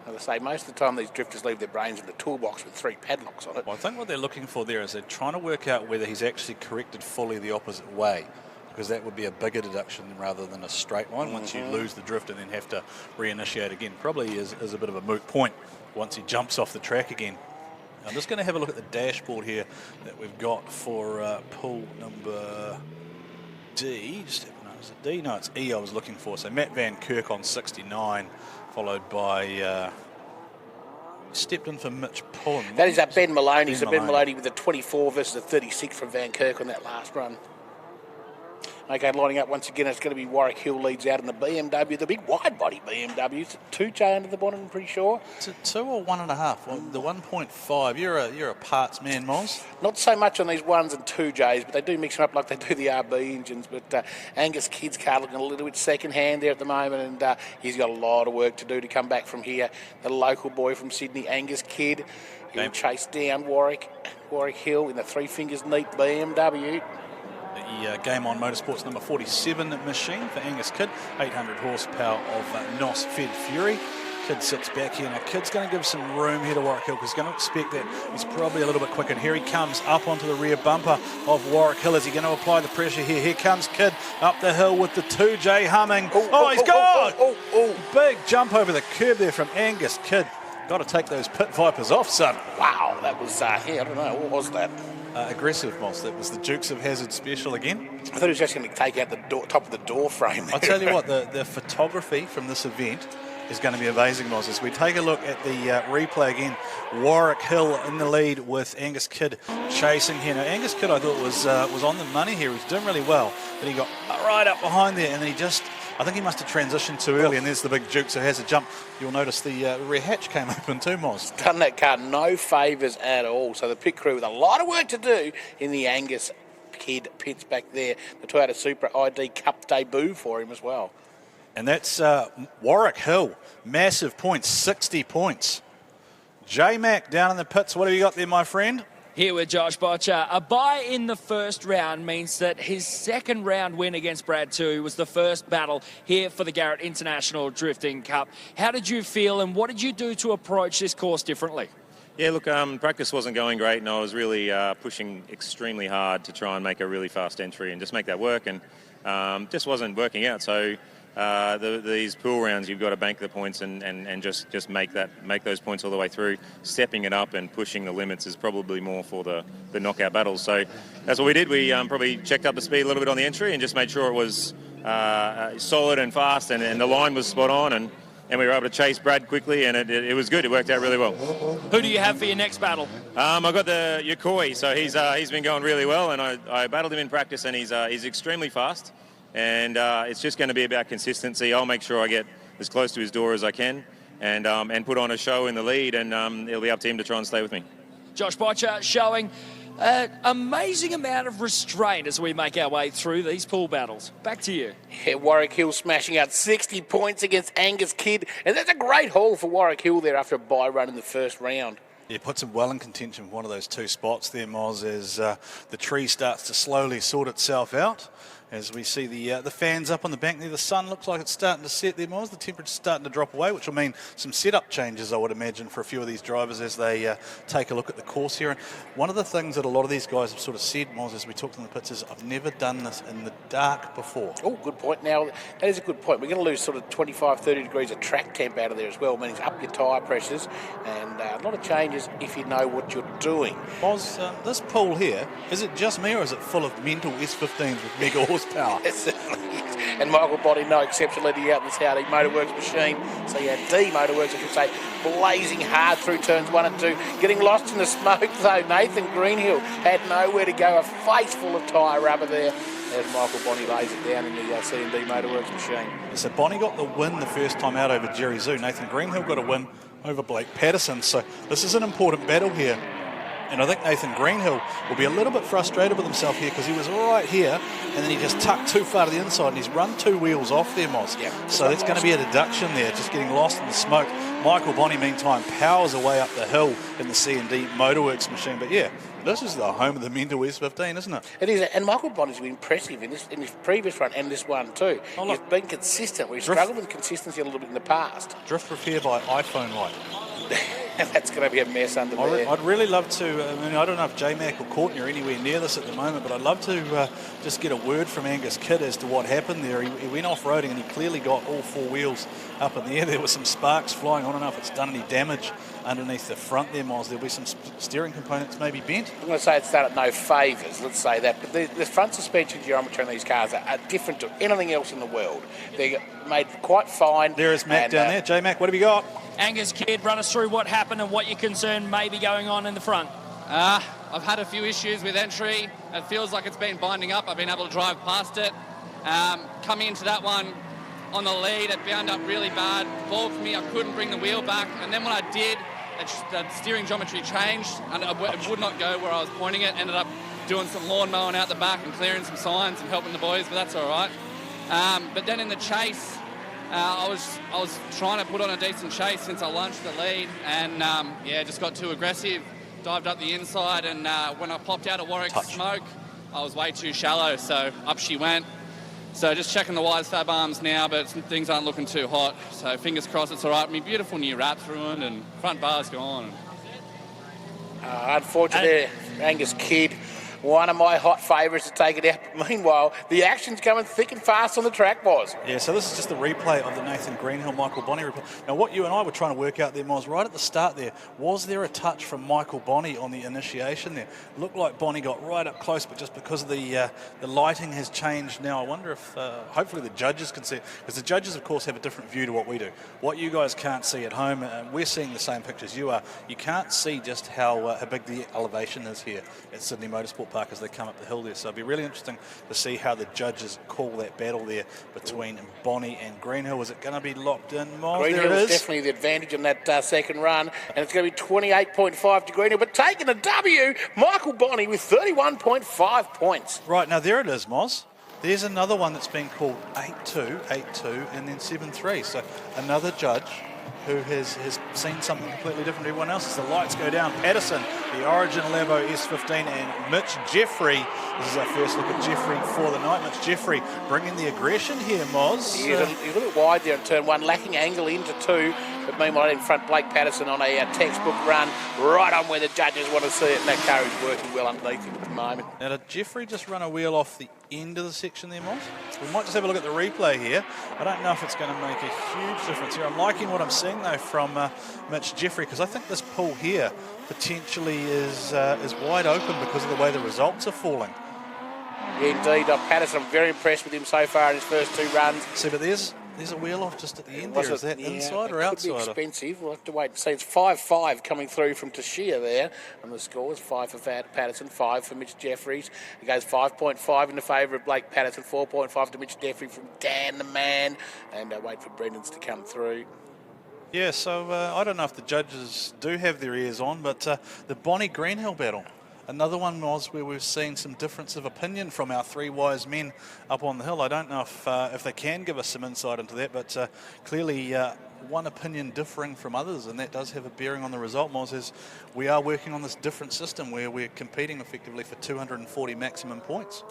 As I say, most of the time these drifters leave their brains in the toolbox with 3 padlocks on it. Well, I think what they're looking for there is they're trying to work out whether he's actually corrected fully the opposite way, because that would be a bigger deduction rather than a straight line. Once you lose the drift and then have to reinitiate again, probably is a bit of a moot point once he jumps off the track again. I'm just going to have a look at the dashboard here that we've got for pool number D. Is it D? No, it's E I was looking for. So Matt Van Kirk on 69, followed by stepped in for Mitch Pullen. That is Ben Maloney. So Ben Maloney with a 24 versus a 36 from Van Kirk on that last run. Okay, lining up once again, it's going to be Warwick Hill leads out in the BMW, the big wide-body BMW. It's a 2J under the bonnet, I'm pretty sure. It's a 2 or 1.5. Well, the 1.5. You're a parts man, Moz. Not so much on these 1s and 2Js, but they do mix them up like they do the RB engines. But Angus Kidd's car looking a little bit second-hand there at the moment, and he's got a lot of work to do to come back from here. The local boy from Sydney, Angus Kidd, he'll chase down Warwick Hill in the Three Fingers Neat BMW. The Game On Motorsports number 47 machine for Angus Kidd, 800 horsepower of NOS fed Fury. Kidd sits back here. Now Kidd's going to give some room here to Warwick Hill because he's going to expect that he's probably a little bit quicker. And here he comes up onto the rear bumper of Warwick Hill. Is he going to apply the pressure here? Here comes Kidd up the hill with the 2J humming. He's gone! Big jump over the curb there from Angus Kidd. Got to take those Pit Vipers off, son. Wow, that was, I don't know, what was that? Aggressive, Moss. That was the Dukes of Hazzard special again. I thought he was just going to take out the top of the door frame. I'll tell you what, the photography from this event is going to be amazing, Moz. As we take a look at the replay again, Warwick Hill in the lead with Angus Kidd chasing here. Now, Angus Kidd, I thought, was on the money here. He was doing really well, but he got right up behind there, and then I think he must have transitioned too early, and there's the big Duke, so has a jump. You'll notice the rear hatch came open too, Moz. Done that car no favours at all. So the pit crew with a lot of work to do in the Angus Kidd pits back there. The Toyota Supra ID Cup debut for him as well. And that's Warwick Hill. Massive points, 60 points. J-Mac down in the pits. What have you got there, my friend? Here with Josh Botcher. A bye in the first round means that his second round win against Brad 2 was the first battle here for the Garrett International Drifting Cup. How did you feel, and what did you do to approach this course differently? Yeah, look, practice wasn't going great, and I was really pushing extremely hard to try and make a really fast entry and just make that work, and just wasn't working out. So these pool rounds, you've got to bank the points and just make those points all the way through. Stepping it up and pushing the limits is probably more for the knockout battles. So that's what we did. We probably checked up the speed a little bit on the entry and just made sure it was solid and fast, and the line was spot on, and we were able to chase Brad quickly, and it was good. It worked out really well. Who do you have for your next battle? I got the Yokoi, so he's been going really well, and I battled him in practice, and he's extremely fast, and it's just going to be about consistency. I'll make sure I get as close to his door as I can, and put on a show in the lead, and it'll be up to him to try and stay with me. Josh Botcher showing an amazing amount of restraint as we make our way through these pool battles. Back to you. Yeah, Warwick Hill smashing out 60 points against Angus Kidd, and that's a great haul for Warwick Hill there after a bye run in the first round. Yeah, puts him well in contention for one of those two spots there, Moz, as the tree starts to slowly sort itself out. As we see the fans up on the bank there, the sun looks like it's starting to set there, Moz. The temperature's starting to drop away, which will mean some setup changes, I would imagine, for a few of these drivers as they take a look at the course here. And one of the things that a lot of these guys have sort of said, Moz, as we talked in the pits, is I've never done this in the dark before. Oh, good point. Now, that is a good point. We're going to lose sort of 25, 30 degrees of track temp out of there as well, meaning up your tyre pressures, and a lot of changes if you know what you're doing. Moz, this pool here, is it just me or is it full of mental S15s with mega horsepower? And Michael Body, no exception, leading out in this Audi Motorworks machine. So yeah, D Motorworks, I should say, blazing hard through turns 1 and 2. Getting lost in the smoke though. Nathan Greenhill had nowhere to go. A face full of tyre rubber there as Michael Bonney lays it down in the C&D Motorworks machine. So Bonney got the win the first time out over Jerry Zhu. Nathan Greenhill got a win over Blake Patterson. So this is an important battle here. And I think Nathan Greenhill will be a little bit frustrated with himself here because he was right here and then he just tucked too far to the inside and he's run 2 wheels off there, Moz. Yeah, so that's going to be a deduction there, just getting lost in the smoke. Michael Bonney, meantime, powers away up the hill in the C&D Motorworks machine. But yeah, this is the home of the Mental S15, isn't it? It is, and Michael Bonney's been impressive in his previous run and this one too. He's been consistent. We've struggled with consistency a little bit in the past. Drift repair by iPhone light. That's going to be a mess under there. I'd really love to, I don't know if J-Mac or Courtney are anywhere near this at the moment, but I'd love to just get a word from Angus Kidd as to what happened there. He went off-roading and he clearly got all 4 wheels up in the air. There were some sparks flying. I don't know if it's done any damage underneath the front there, Miles. There'll be some steering components maybe bent. I'm going to say it's done it no favours, let's say that. But the front suspension geometry on these cars are different to anything else in the world. They're made quite fine. There is Mac down there. J-Mac, what have you got? Angus Kidd, run us through what happened and what you're concerned may be going on in the front. I've had a few issues with entry. It feels like it's been binding up. I've been able to drive past it. Coming into that one on the lead, it bound up really bad. Ball for me, I couldn't bring the wheel back. And then when I did, the steering geometry changed and it would not go where I was pointing it. Ended up doing some lawn mowing out the back and clearing some signs and helping the boys, but that's all right. But then in the chase, I was trying to put on a decent chase since I lunched the lead and just got too aggressive, dived up the inside, and when I popped out of Warwick's smoke, I was way too shallow, so up she went. So just checking the wise fab arms now, but things aren't looking too hot, so fingers crossed it's all right. My beautiful new wrap's ruined and front bar's gone. Unfortunately, Angus Kidd one of my hot favourites to take it out. Meanwhile, the action's coming thick and fast on the track, boys. Yeah, so this is just the replay of the Nathan Greenhill, Michael Bonney replay. Now, what you and I were trying to work out there, Moz, right at the start there, was there a touch from Michael Bonney on the initiation there? Looked like Bonney got right up close, but just because of the lighting has changed now, I wonder if hopefully the judges can see it, because the judges, of course, have a different view to what we do. What you guys can't see at home, we're seeing the same pictures you are. You can't see just how big the elevation is here at Sydney Motorsport Park as they come up the hill there. So it'll be really interesting to see how the judges call that battle there between Bonney and Greenhill. Is it going to be locked in, Miles? Greenhill is definitely the advantage in that second run, and it's going to be 28.5 to Greenhill, but taking a W, Michael Bonney with 31.5 points. Right, now there it is, Moz. There's another one that's been called 8-2, 8-2, and then 7-3. So another judge who has seen something completely different to everyone else. As the lights go down, Patterson, the Origin Labo S15, and Mitch Jeffrey. This is our first look at Jeffrey for the night. Mitch Jeffrey bringing the aggression here, Moz. He's a little bit wide there in turn one, lacking angle into two, but meanwhile in front, Blake Patterson on a textbook run, right on where the judges want to see it, and that car is working well underneath him at the moment. Now, did Jeffrey just run a wheel off the end of the section there, Moz? We might just have a look at the replay here. I don't know if it's going to make a huge difference here. I'm liking what I'm seeing, though, from Mitch Jeffrey, because I think this pull here potentially is wide open because of the way the results are falling. Yeah, indeed. Patterson, I'm very impressed with him so far in his first two runs. See, but there's a wheel off just at the end there. Is that inside or outside? It could be expensive. We'll have to wait and see. It's 5-5 coming through from Tashia there. And the score is 5 for Patterson, 5 for Mitch Jeffries. It goes 5.5 in the favour of Blake Patterson, 4.5 to Mitch Jeffrey from Dan the Man. And wait for Brendan's to come through. Yeah, so I don't know if the judges do have their ears on, but the Bonney Greenhill battle. Another one was where we've seen some difference of opinion from our three wise men up on the hill. I don't know if they can give us some insight into that, but clearly one opinion differing from others, and that does have a bearing on the result, Moz, as we are working on this different system where we're competing effectively for 240 maximum points.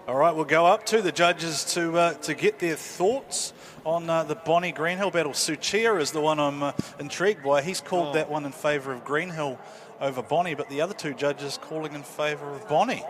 All right, we'll go up to the judges to get their thoughts on the Bonney Greenhill battle. Suchia is the one I'm intrigued by. He's called that one in favour of Greenhill over Bonney, but the other two judges calling in favour of Bonney.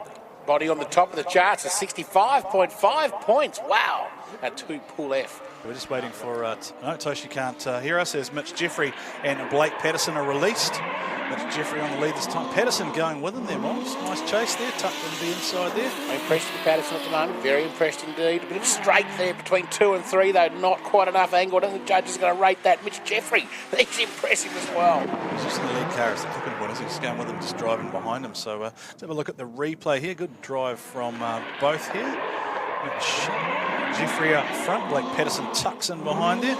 Bonney on the top of the charts is 65.5 points. Wow, a 2 pull F. We're just waiting for, no, Toshi can't hear us as Mitch Jeffrey and Blake Patterson are released. Mitch Jeffrey on the lead this time. Patterson going with him there, Miles. Nice chase there, tucked into the inside there. I'm impressed with Patterson at the moment, very impressed indeed. A bit of straight there between 2 and 3, though not quite enough angle. I don't think the judge is going to rate that. Mitch Jeffrey, he's impressive as well. He's just in the lead car as the clipping point, he's just going with him, just driving behind him. So let's have a look at the replay here. Good drive from both here. Mitch Jeffrey up front, Blake Patterson tucks in behind there.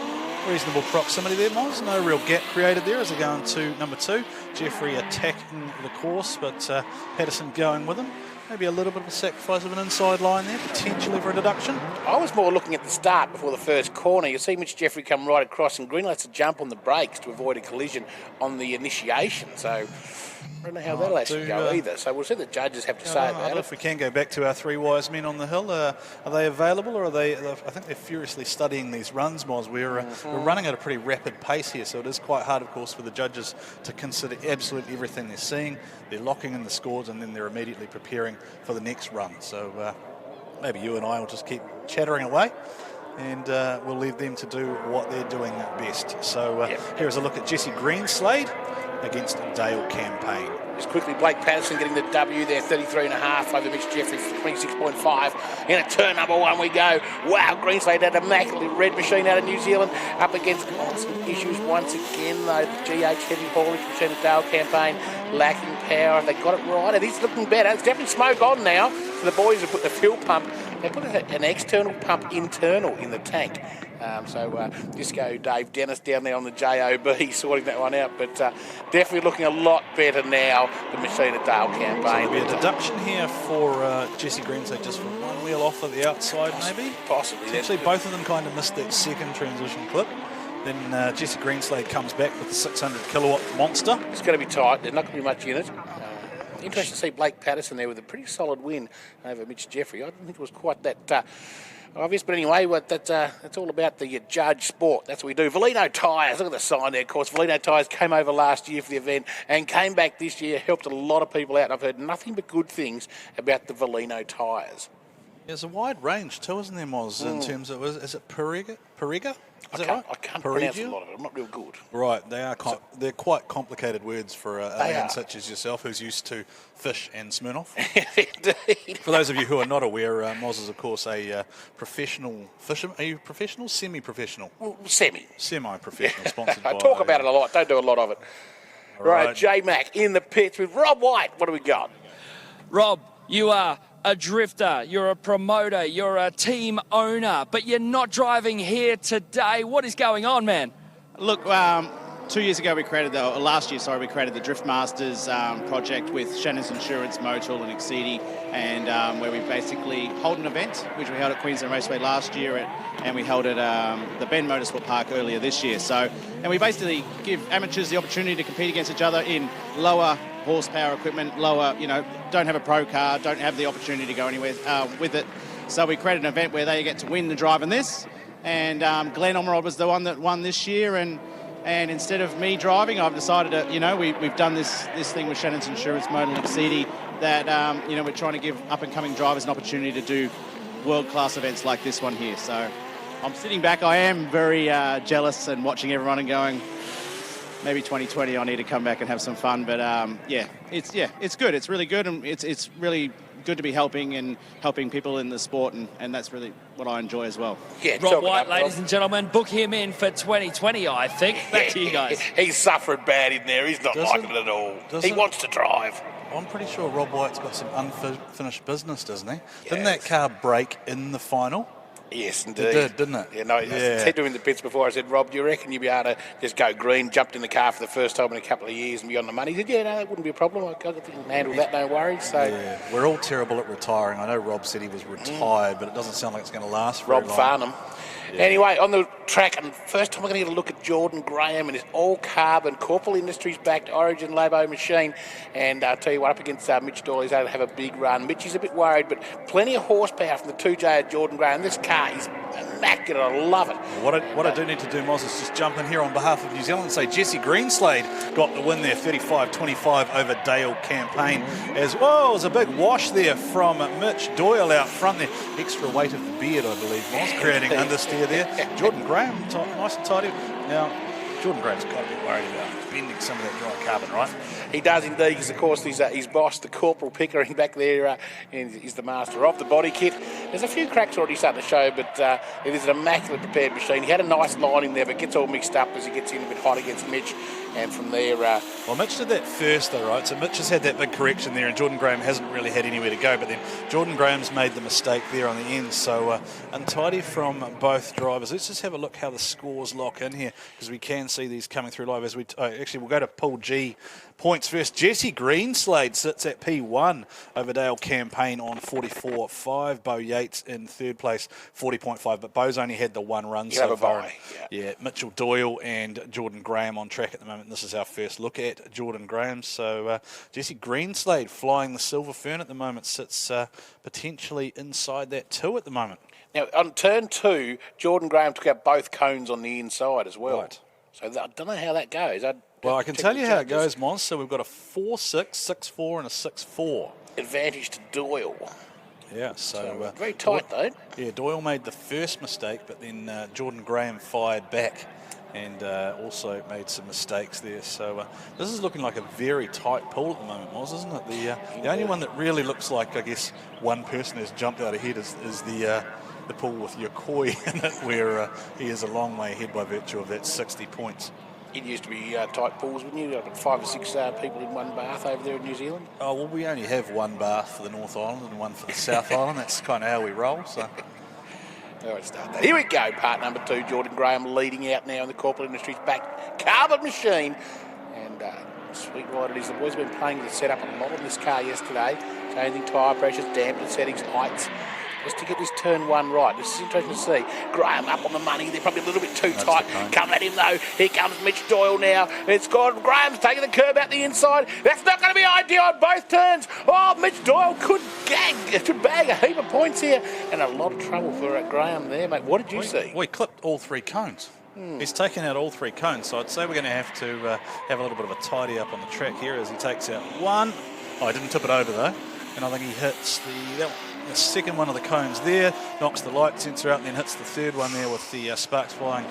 Reasonable proximity there, Miles. No real gap created there as they go into number 2. Jeffrey attacking the course, but Patterson going with him. Maybe a little bit of a sacrifice of an inside line there, potentially for a deduction. I was more looking at the start before the first corner. You see Mitch Jeffrey come right across, and Greenhill has to jump on the brakes to avoid a collision on the initiation. So I don't know how that'll actually go either. So we'll see the judges have to say about it. If we can go back to our three wise men on the hill, are they available, or are they? I think they're furiously studying these runs, Moz. We're running at a pretty rapid pace here, so it is quite hard, of course, for the judges to consider absolutely everything they're seeing. They're locking in the scores, and then they're immediately preparing for the next run. So maybe you and I will just keep chattering away, and we'll leave them to do what they're doing best. So here's a look at Jesse Greenslade against Dale Campaign. Just quickly, Blake Patterson getting the W there, 33.5 over Mitch Jeffrey, 26.5. In a turn number 1 we go. Wow, Greenslade had a immaculately red machine out of New Zealand, up against some issues once again, though. The GH heavy haulage machine at Dale Campaign lacking power. They got it right. It is looking better. It's definitely smoke on now. So the boys have put the fuel pump, they put an external pump internal in the tank. Disco Dave Dennis down there on the JOB sorting that one out, but definitely looking a lot better now, the machine at Dale Campaign. So there'll be a deduction here for Jesse Greenslade just for one wheel off at the outside, maybe? Possibly. Actually, both of them kind of missed that second transition clip. Then Jesse Greenslade comes back with the 600 kilowatt monster. It's going to be tight. There's not going to be much in it. Interesting to see Blake Patterson there with a pretty solid win over Mitch Jeffrey. I didn't think it was quite that obvious, but anyway, that's all about the judge sport. That's what we do. Valino Tyres, look at the sign there, of course. Valino Tyres came over last year for the event and came back this year, helped a lot of people out. I've heard nothing but good things about the Valino Tyres. There's a wide range too, isn't there, Moz, in terms of, is it Periga? I can't pronounce a lot of it. I'm not real good. Right, they're quite complicated words for a man such as yourself who's used to fish and Smirnoff. Indeed. For those of you who are not aware, Moz is, of course, a professional fisherman. Are you professional? Semi-professional? Well, semi. Semi-professional, sponsored by... I talk about it a lot. Don't do a lot of it. Right. J-Mac in the pits with Rob White. What do we got? Rob, you are a drifter, you're a promoter, you're a team owner, but you're not driving here today. What is going on, man? Look, 2 years ago we created last year we created the Drift Masters project with Shannon's Insurance, Motul and Exceedy, and where we basically hold an event, which we held at Queensland Raceway last year, and we held at the Bend Motorsport Park earlier this year. And we basically give amateurs the opportunity to compete against each other in lower horsepower equipment, don't have a pro car, don't have the opportunity to go anywhere with it. So we created an event where they get to win the drive in this, and Glenn Omerod was the one that won this year, and instead of me driving, I've decided to, we've done this thing with Shannon's Insurance, Modal and Exceedy, that, we're trying to give up-and-coming drivers an opportunity to do world-class events like this one here. So I'm sitting back. I am very jealous and watching everyone and going, maybe 2020 I need to come back and have some fun. But it's good. It's really good, and it's really good to be helping people in the sport, and that's really what I enjoy as well. Yeah, Rob White, ladies and gentlemen, book him in for 2020, I think. Back to you guys. He's suffering bad in there. He's not liking it at all. He wants to drive. I'm pretty sure Rob White's got some unfinished business, doesn't he? Yes. Didn't that car break in the final? Yes, indeed. It did, didn't it? I said to him in the pits before, I said, Rob, do you reckon you'll be able to just go green, jumped in the car for the first time in a couple of years and be on the money? He said, yeah, no, that wouldn't be a problem. I can handle that, no worries. So, yeah, we're all terrible at retiring. I know Rob said he was retired, but it doesn't sound like it's going to last very long. Rob Farnham. Yeah. Anyway, on the track, and first time we're going to get a look at Jordan Graham and his all-carbon Corporal Industries-backed Origin Labo machine. And I'll tell you what, up against Mitch Doyle, he's able to have a big run. Mitch is a bit worried, but plenty of horsepower from the 2J of Jordan Graham. This car is immaculate. I love it. What I do need to do, Moz, is just jump in here on behalf of New Zealand and say Jesse Greenslade got the win there, 35-25 over Dale Campaign. As well as a big wash there from Mitch Doyle out front there. Extra weight of the beard, I believe, Moz, creating understeer there. Jordan Graham, nice and tidy. Now, Jordan Graham's got to be worried about bending some of that dry carbon, right? He does indeed, because of course his boss, the Corporal Pickering back there, is the master of the body kit. There's a few cracks already starting to show, but it is an immaculate prepared machine. He had a nice line in there, but gets all mixed up as he gets in a bit hot against Mitch. And from there... Well, Mitch did that first, though, right? So Mitch has had that big correction there, and Jordan Graham hasn't really had anywhere to go. But then Jordan Graham's made the mistake there on the end. So untidy from both drivers. Let's just have a look how the scores lock in here, because we can see these coming through live. As we actually, we'll go to Pool G points first. Jesse Greenslade sits at P1 over Dale Campaign on 44.5. Bo Yates in third place, 40.5. But Bo's only had the one run so far. Yeah, Mitchell Doyle and Jordan Graham on track at the moment. This is our first look at Jordan Graham. So Jesse Greenslade flying the Silver Fern at the moment, sits potentially inside that too at the moment. Now, on turn 2, Jordan Graham took out both cones on the inside as well. Right. So I don't know how that goes. Well, I can tell you how it goes, Mons. So we've got a 4-6, 6-4 and a 6-4. Advantage to Doyle. Yeah, so... very tight, though. Yeah, Doyle made the first mistake, but then Jordan Graham fired back and also made some mistakes there. So this is looking like a very tight pool at the moment, Moz, isn't it? The only one that really looks like, I guess, one person has jumped out ahead is the pool with Yokoi in it, where he is a long way ahead by virtue of that 60 points. It used to be tight pools, wouldn't you? Like 5 or 6 people in one bath over there in New Zealand. Oh, well, we only have one bath for the North Island and one for the South Island. That's kind of how we roll, so... All right, start that. Here we go, part number 2. Jordan Graham leading out now in the Corporal Industries back carbon machine. And Sweetwater it is. The boys have been playing with the setup a lot on this car yesterday. Changing tyre pressures, damping settings, heights. was to get this turn one right. This is interesting to see. Graham up on the money. They're probably a little bit too tight. Come at him though. Here comes Mitch Doyle now. It's gone. Graham's taking the curb out the inside. That's not going to be ideal on both turns. Oh, Mitch Doyle could bag a heap of points here. And a lot of trouble for Graham there, mate. What did you see? We clipped all 3 cones. He's taken out all 3 cones, so I'd say we're going to have to have a little bit of a tidy up on the track here as he takes out one. Oh, I didn't tip it over though, and I think he hits the second one of the cones there, knocks the light sensor out, and then hits the third one there with the sparks flying.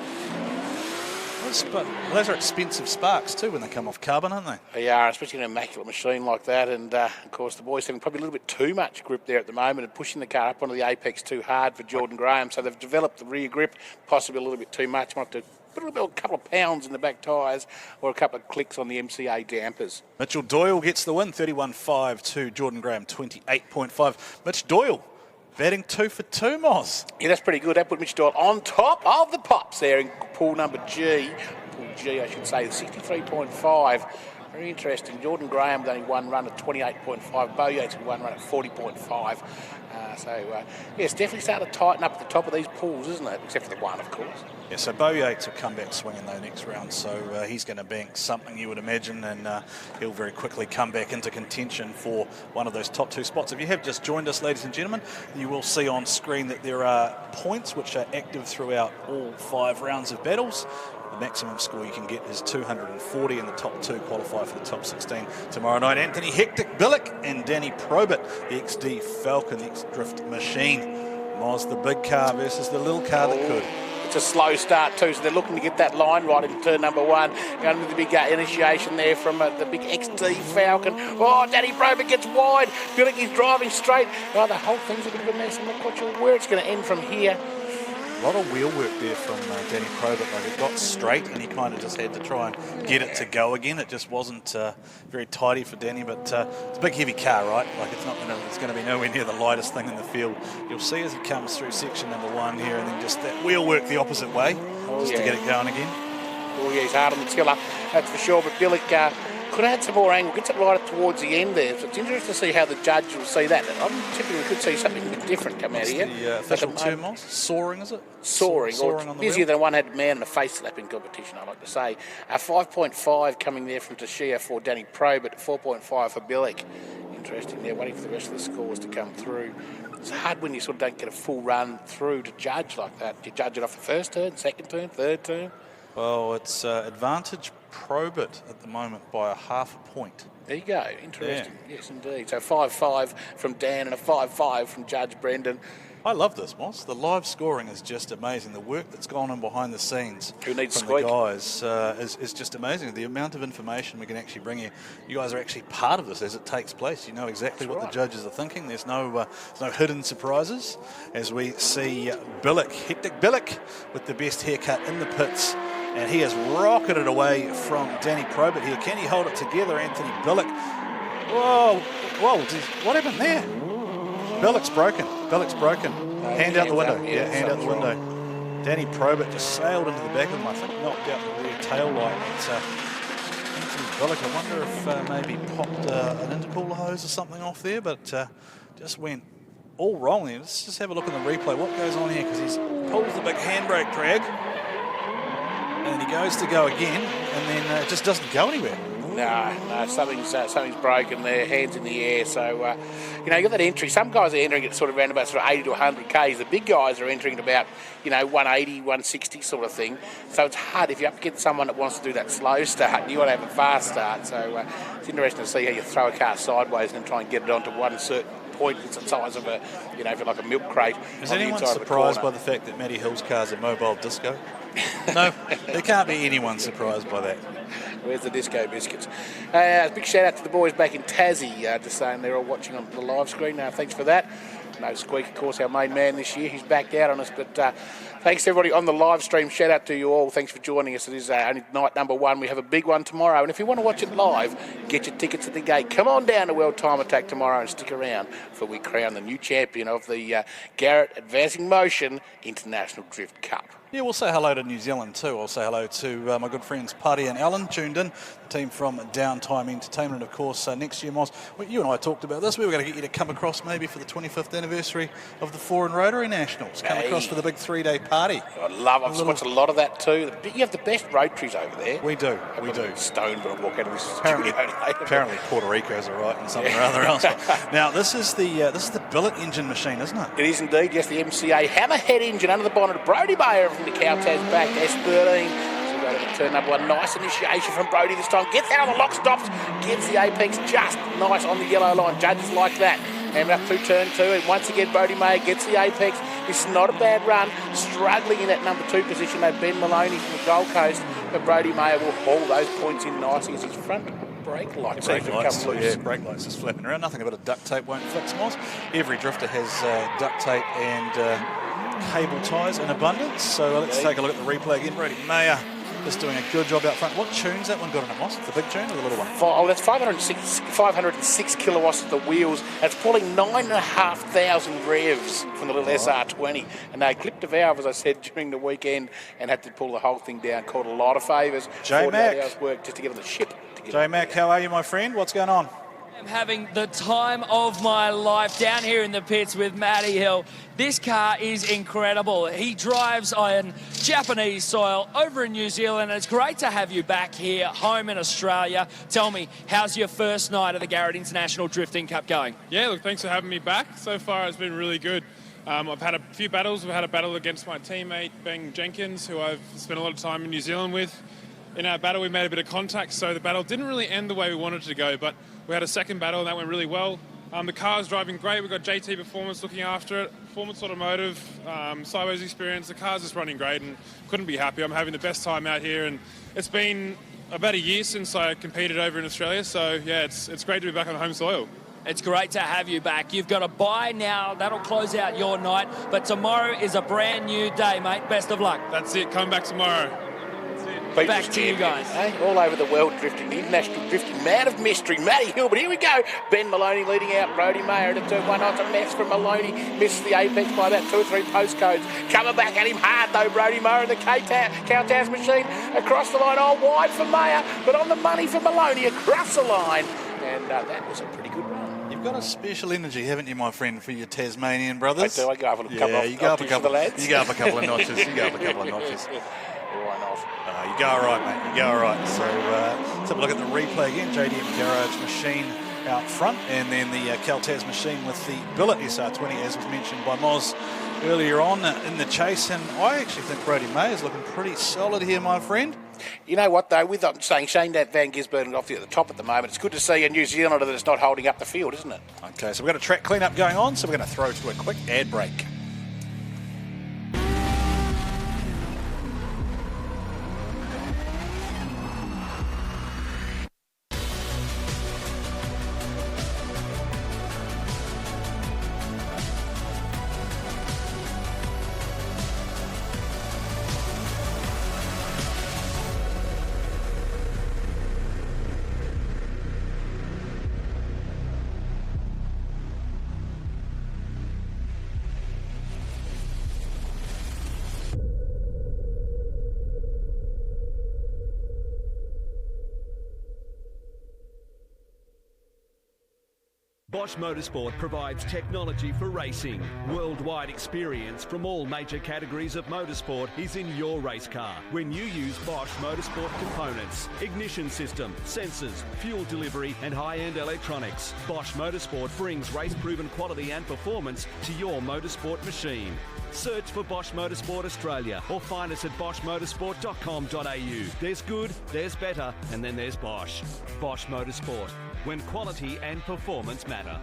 Those are expensive sparks too when they come off carbon, aren't they? They are, especially in an immaculate machine like that. And of course, the boys having probably a little bit too much grip there at the moment and pushing the car up onto the apex too hard for Jordan Graham. So they've developed the rear grip, possibly a little bit too much. Might have to put a couple of pounds in the back tyres or a couple of clicks on the MCA dampers. Mitchell Doyle gets the win, 31.5 to Jordan Graham, 28.5. Mitch Doyle batting 2 for 2, Moz. Yeah, that's pretty good. That put Mitch Doyle on top of the pops there in pool number G. Pool G, I should say, 63.5. Very interesting. Jordan Graham with only one run at 28.5. Bo Yates with one run at 40.5. Yeah, it's definitely starting to tighten up at the top of these pools, isn't it? Except for the one, of course. Yeah, so Bo Yates will come back swinging though next round, so he's going to bank something, you would imagine, and he'll very quickly come back into contention for one of those top 2 spots. If you have just joined us, ladies and gentlemen, you will see on screen that there are points which are active throughout all 5 rounds of battles. The maximum score you can get is 240, and the top 2 qualify for the top 16 tomorrow night. Anthony Hectic Billick and Danny Probert, the XD Falcon, the X-Drift Machine. Moz, the big car versus the little car that could. It's a slow start too, so they're looking to get that line right in turn number 1. Going with the big initiation there from the big XD Falcon. Oh, Danny Probert gets wide. Billick is driving straight. Oh, the whole thing's a bit of a mess. I'm not quite sure where it's going to end from here. A lot of wheel work there from Danny Probert. Like, it got straight and he kind of just had to try and get it to go again. It just wasn't very tidy for Danny, but it's a big heavy car, right? Like, it's going to be nowhere near the lightest thing in the field. You'll see as he comes through section number 1 here, and then just that wheel work the opposite way to get it going again. Oh yeah, he's hard on the tiller, that's for sure. But Billick could have had some more angle, gets it right up towards the end there. So it's interesting to see how the judge will see that. I'm tipping we could see something a bit different come out of here. The official term, Moss? Soaring, is it? Soaring on the busier wheel. than one had man in a face slapping competition, I like to say. 5.5 coming there from Tashia for Danny Probert, 4.5 for Billick. Interesting there, waiting for the rest of the scores to come through. It's hard when you sort of don't get a full run through to judge like that. You judge it off the first turn, second turn, third turn. Well, it's advantage Probert at the moment by a half a point. There you go. Interesting. Yeah. Yes, indeed. So 5-5 from Dan and a 5-5 from Judge Brendan. I love this, Moss. The live scoring is just amazing. The work that's gone on behind the scenes from the guys is just amazing. The amount of information we can actually bring you. You guys are actually part of this as it takes place. You know exactly what the judges are thinking. There's no hidden surprises as we see Billick, Hectic Billick, with the best haircut in the pits. And he has rocketed away from Danny Probert here. Can he hold it together, Anthony Billick? Whoa, what happened there? Billick's broken. Hand out the window. Hand out the window. Danny Probert just sailed into the back of him. I think knocked out the rear tail light. Anthony Billick, I wonder if maybe popped an intercooler hose or something off there, but just went all wrong there. Let's just have a look at the replay. What goes on here? Because he pulls the big handbrake drag. And he goes to go again, and then it just doesn't go anywhere. No, something's broken there, hands in the air. So, you got that entry. Some guys are entering at sort of around about 80 to 100 Ks. The big guys are entering at about, 180, 160 sort of thing. So it's hard if you're up against someone that wants to do that slow start and you want to have a fast start. So it's interesting to see how you throw a car sideways and try and get it onto one certain point. It's the size of a, if you're like a milk crate. Is anyone surprised by the fact that Matty Hill's car's a mobile disco? No, there can't be anyone surprised by that. Where's the disco biscuits? A big shout out to the boys back in Tassie, just saying they're all watching on the live screen. Thanks for that. No Squeak, of course, our main man this year. He's backed out on us, but thanks to everybody on the live stream. Shout out to you all. Thanks for joining us. It is only night number 1. We have a big one tomorrow, and if you want to watch it live, get your tickets at the gate. Come on down to World Time Attack tomorrow and stick around for we crown the new champion of the Garrett Advancing Motion International Drift Cup. Yeah, we'll say hello to New Zealand too. I'll say hello to my good friends Paddy and Alan, tuned in. team from Downtime Entertainment, of course. Next year, Moz, you and I talked about this. We were going to get you to come across maybe for the 25th anniversary of the Foreign Rotary Nationals. Come across for the big 3-day party. I've watched a lot of that too. You have the best rotaries over there. We do. Stoned when I walk out of this studio. Apparently Puerto Rico's all right and something or other else. Now, this is the billet engine machine, isn't it? It is indeed, yes, the MCA hammerhead engine under the bonnet of Brodie Mayer from the Cowtaz back, S13. Turn number one, nice initiation from Brodie this time. Gets out on the lock, stops, gets the apex just nice on the yellow line. Judges like that. And up through turn 2, and once again Brodie Mayer gets the apex. This is not a bad run. Struggling in that number 2 position, though, Ben Maloney from the Gold Coast. But Brodie Mayer will haul those points in nicely as his front brake lights come loose. Yeah, brake lights just flapping around. Nothing about a duct tape won't fix, Moz. Every drifter has duct tape and cable ties in abundance. So let's take a look at the replay again. Brodie Mayer just doing a good job out front. What tune's that one got on it, Moss? The big tune or the little one? That's 506 kilowatts at the wheels. That's pulling 9,500 revs from the little SR20. And they clipped a valve, as I said, during the weekend and had to pull the whole thing down. Caught a lot of favours. J-Mac. 48 hours work just to get on the ship. J-Mac, how are you, my friend? What's going on? I'm having the time of my life down here in the pits with Matty Hill. This car is incredible. He drives on Japanese soil over in New Zealand. It's great to have you back here, home in Australia. Tell me, how's your first night of the Garrett International Drifting Cup going? Yeah, look, thanks for having me back. So far, it's been really good. I've had a few battles. We've had a battle against my teammate, Ben Jenkins, who I've spent a lot of time in New Zealand with. In our battle, we made a bit of contact, so the battle didn't really end the way we wanted it to go, but we had a second battle, and that went really well. The car's driving great. We've got JT Performance looking after it, Performance Automotive, Sideways Experience. The car's just running great, and couldn't be happy. I'm having the best time out here, and it's been about a year since I competed over in Australia, so yeah, it's great to be back on home soil. It's great to have you back. You've got a bye now. That'll close out your night, but tomorrow is a brand new day, mate. Best of luck. That's it. Come back tomorrow. Back to you guys. All over the world drifting, the international drifting, man of mystery, Matty Hill. But here we go. Ben Maloney leading out Brodie Mayer into turn 1. Not a mess from Maloney. Misses the apex by about 2 or 3 postcodes. Coming back at him hard though, Brodie Mayer in the Cowtaz machine. Across the line, wide for Mayer, but on the money for Maloney across the line. And that was a pretty good run. You've got a special energy, haven't you, my friend, for your Tasmanian brothers? I do. I go up a couple of you go up a couple of notches. You go up a couple of notches. Why not? You go all right, mate. You go all right. So let's have a look at the replay again. JDM Garage machine out front, and then the Cowtaz machine with the billet SR20, as was mentioned by Moz earlier on in the chase. And I actually think Brodie Mayer is looking pretty solid here, my friend. You know what, though, with saying Shane Van Gisbergen off at the top at the moment, it's good to see a New Zealander that's not holding up the field, isn't it? Okay, so we've got a track clean-up going on, so we're going to throw to a quick ad break. Bosch Motorsport provides technology for racing. Worldwide experience from all major categories of motorsport is in your race car when you use Bosch Motorsport components, ignition system, sensors, fuel delivery and high-end electronics. Bosch Motorsport brings race-proven quality and performance to your motorsport machine. Search for Bosch Motorsport Australia or find us at boschmotorsport.com.au. There's good, there's better, and then there's Bosch. Bosch Motorsport, when quality and performance matter.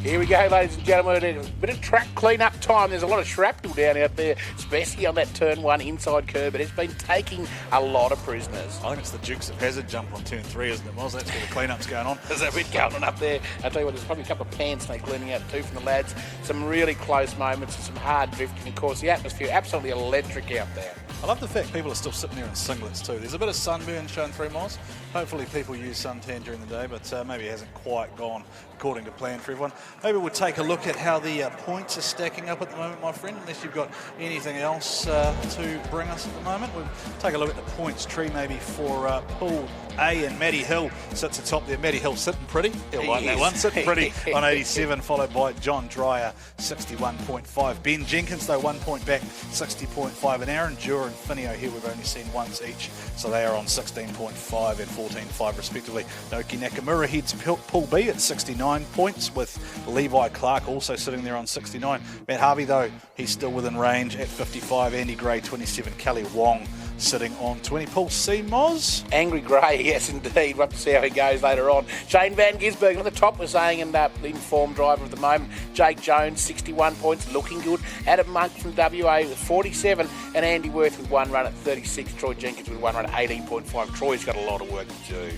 Here we go, ladies and gentlemen. A bit of track clean-up time. There's a lot of shrapnel down out there, especially on that turn 1 inside curve, but it's been taking a lot of prisoners. I think it's the Dukes of Hazzard jump on turn 3, isn't it, Miles? That's where the clean-up's going on. There's a bit going on up there. I'll tell you what, there's probably a couple of pan snake leaning out too from the lads. Some really close moments and some hard drifting. Of course, the atmosphere absolutely electric out there. I love the fact people are still sitting there in singlets too. There's a bit of sunburn showing through, Miles. Hopefully people use suntan during the day, but maybe it hasn't quite gone according to plan for everyone. Maybe we'll take a look at how the points are stacking up at the moment, my friend, unless you've got anything else to bring us at the moment. We'll take a look at the points tree maybe for Pool A, and Matty Hill sits atop there. Matty Hill sitting pretty. He'll like that one. Sitting pretty on 87, followed by John Dreyer, 61.5. Ben Jenkins, though, 1 point back, 60.5. And Aaron Dura and Finney O'Hare we've only seen once each, so they are on 16.5 and 14.5 respectively. Naoki Nakamura heads Pool B at 69 points, with Levi Clark also sitting there on 69. Matt Harvey, though, he's still within range at 55. Andy Gray, 27. Kelly Wong sitting on 20. Pool C, Moz? Angry Gray, yes indeed. We'll have to see how he goes later on. Shane Van Gisbergen at the top, we're saying, and in-form driver at the moment. Jake Jones, 61 points, looking good. Adam Monk from WA with 47, and Andy Worth with 1 run at 36. Troy Jenkins with 1 run at 18.5. Troy's got a lot of work to do.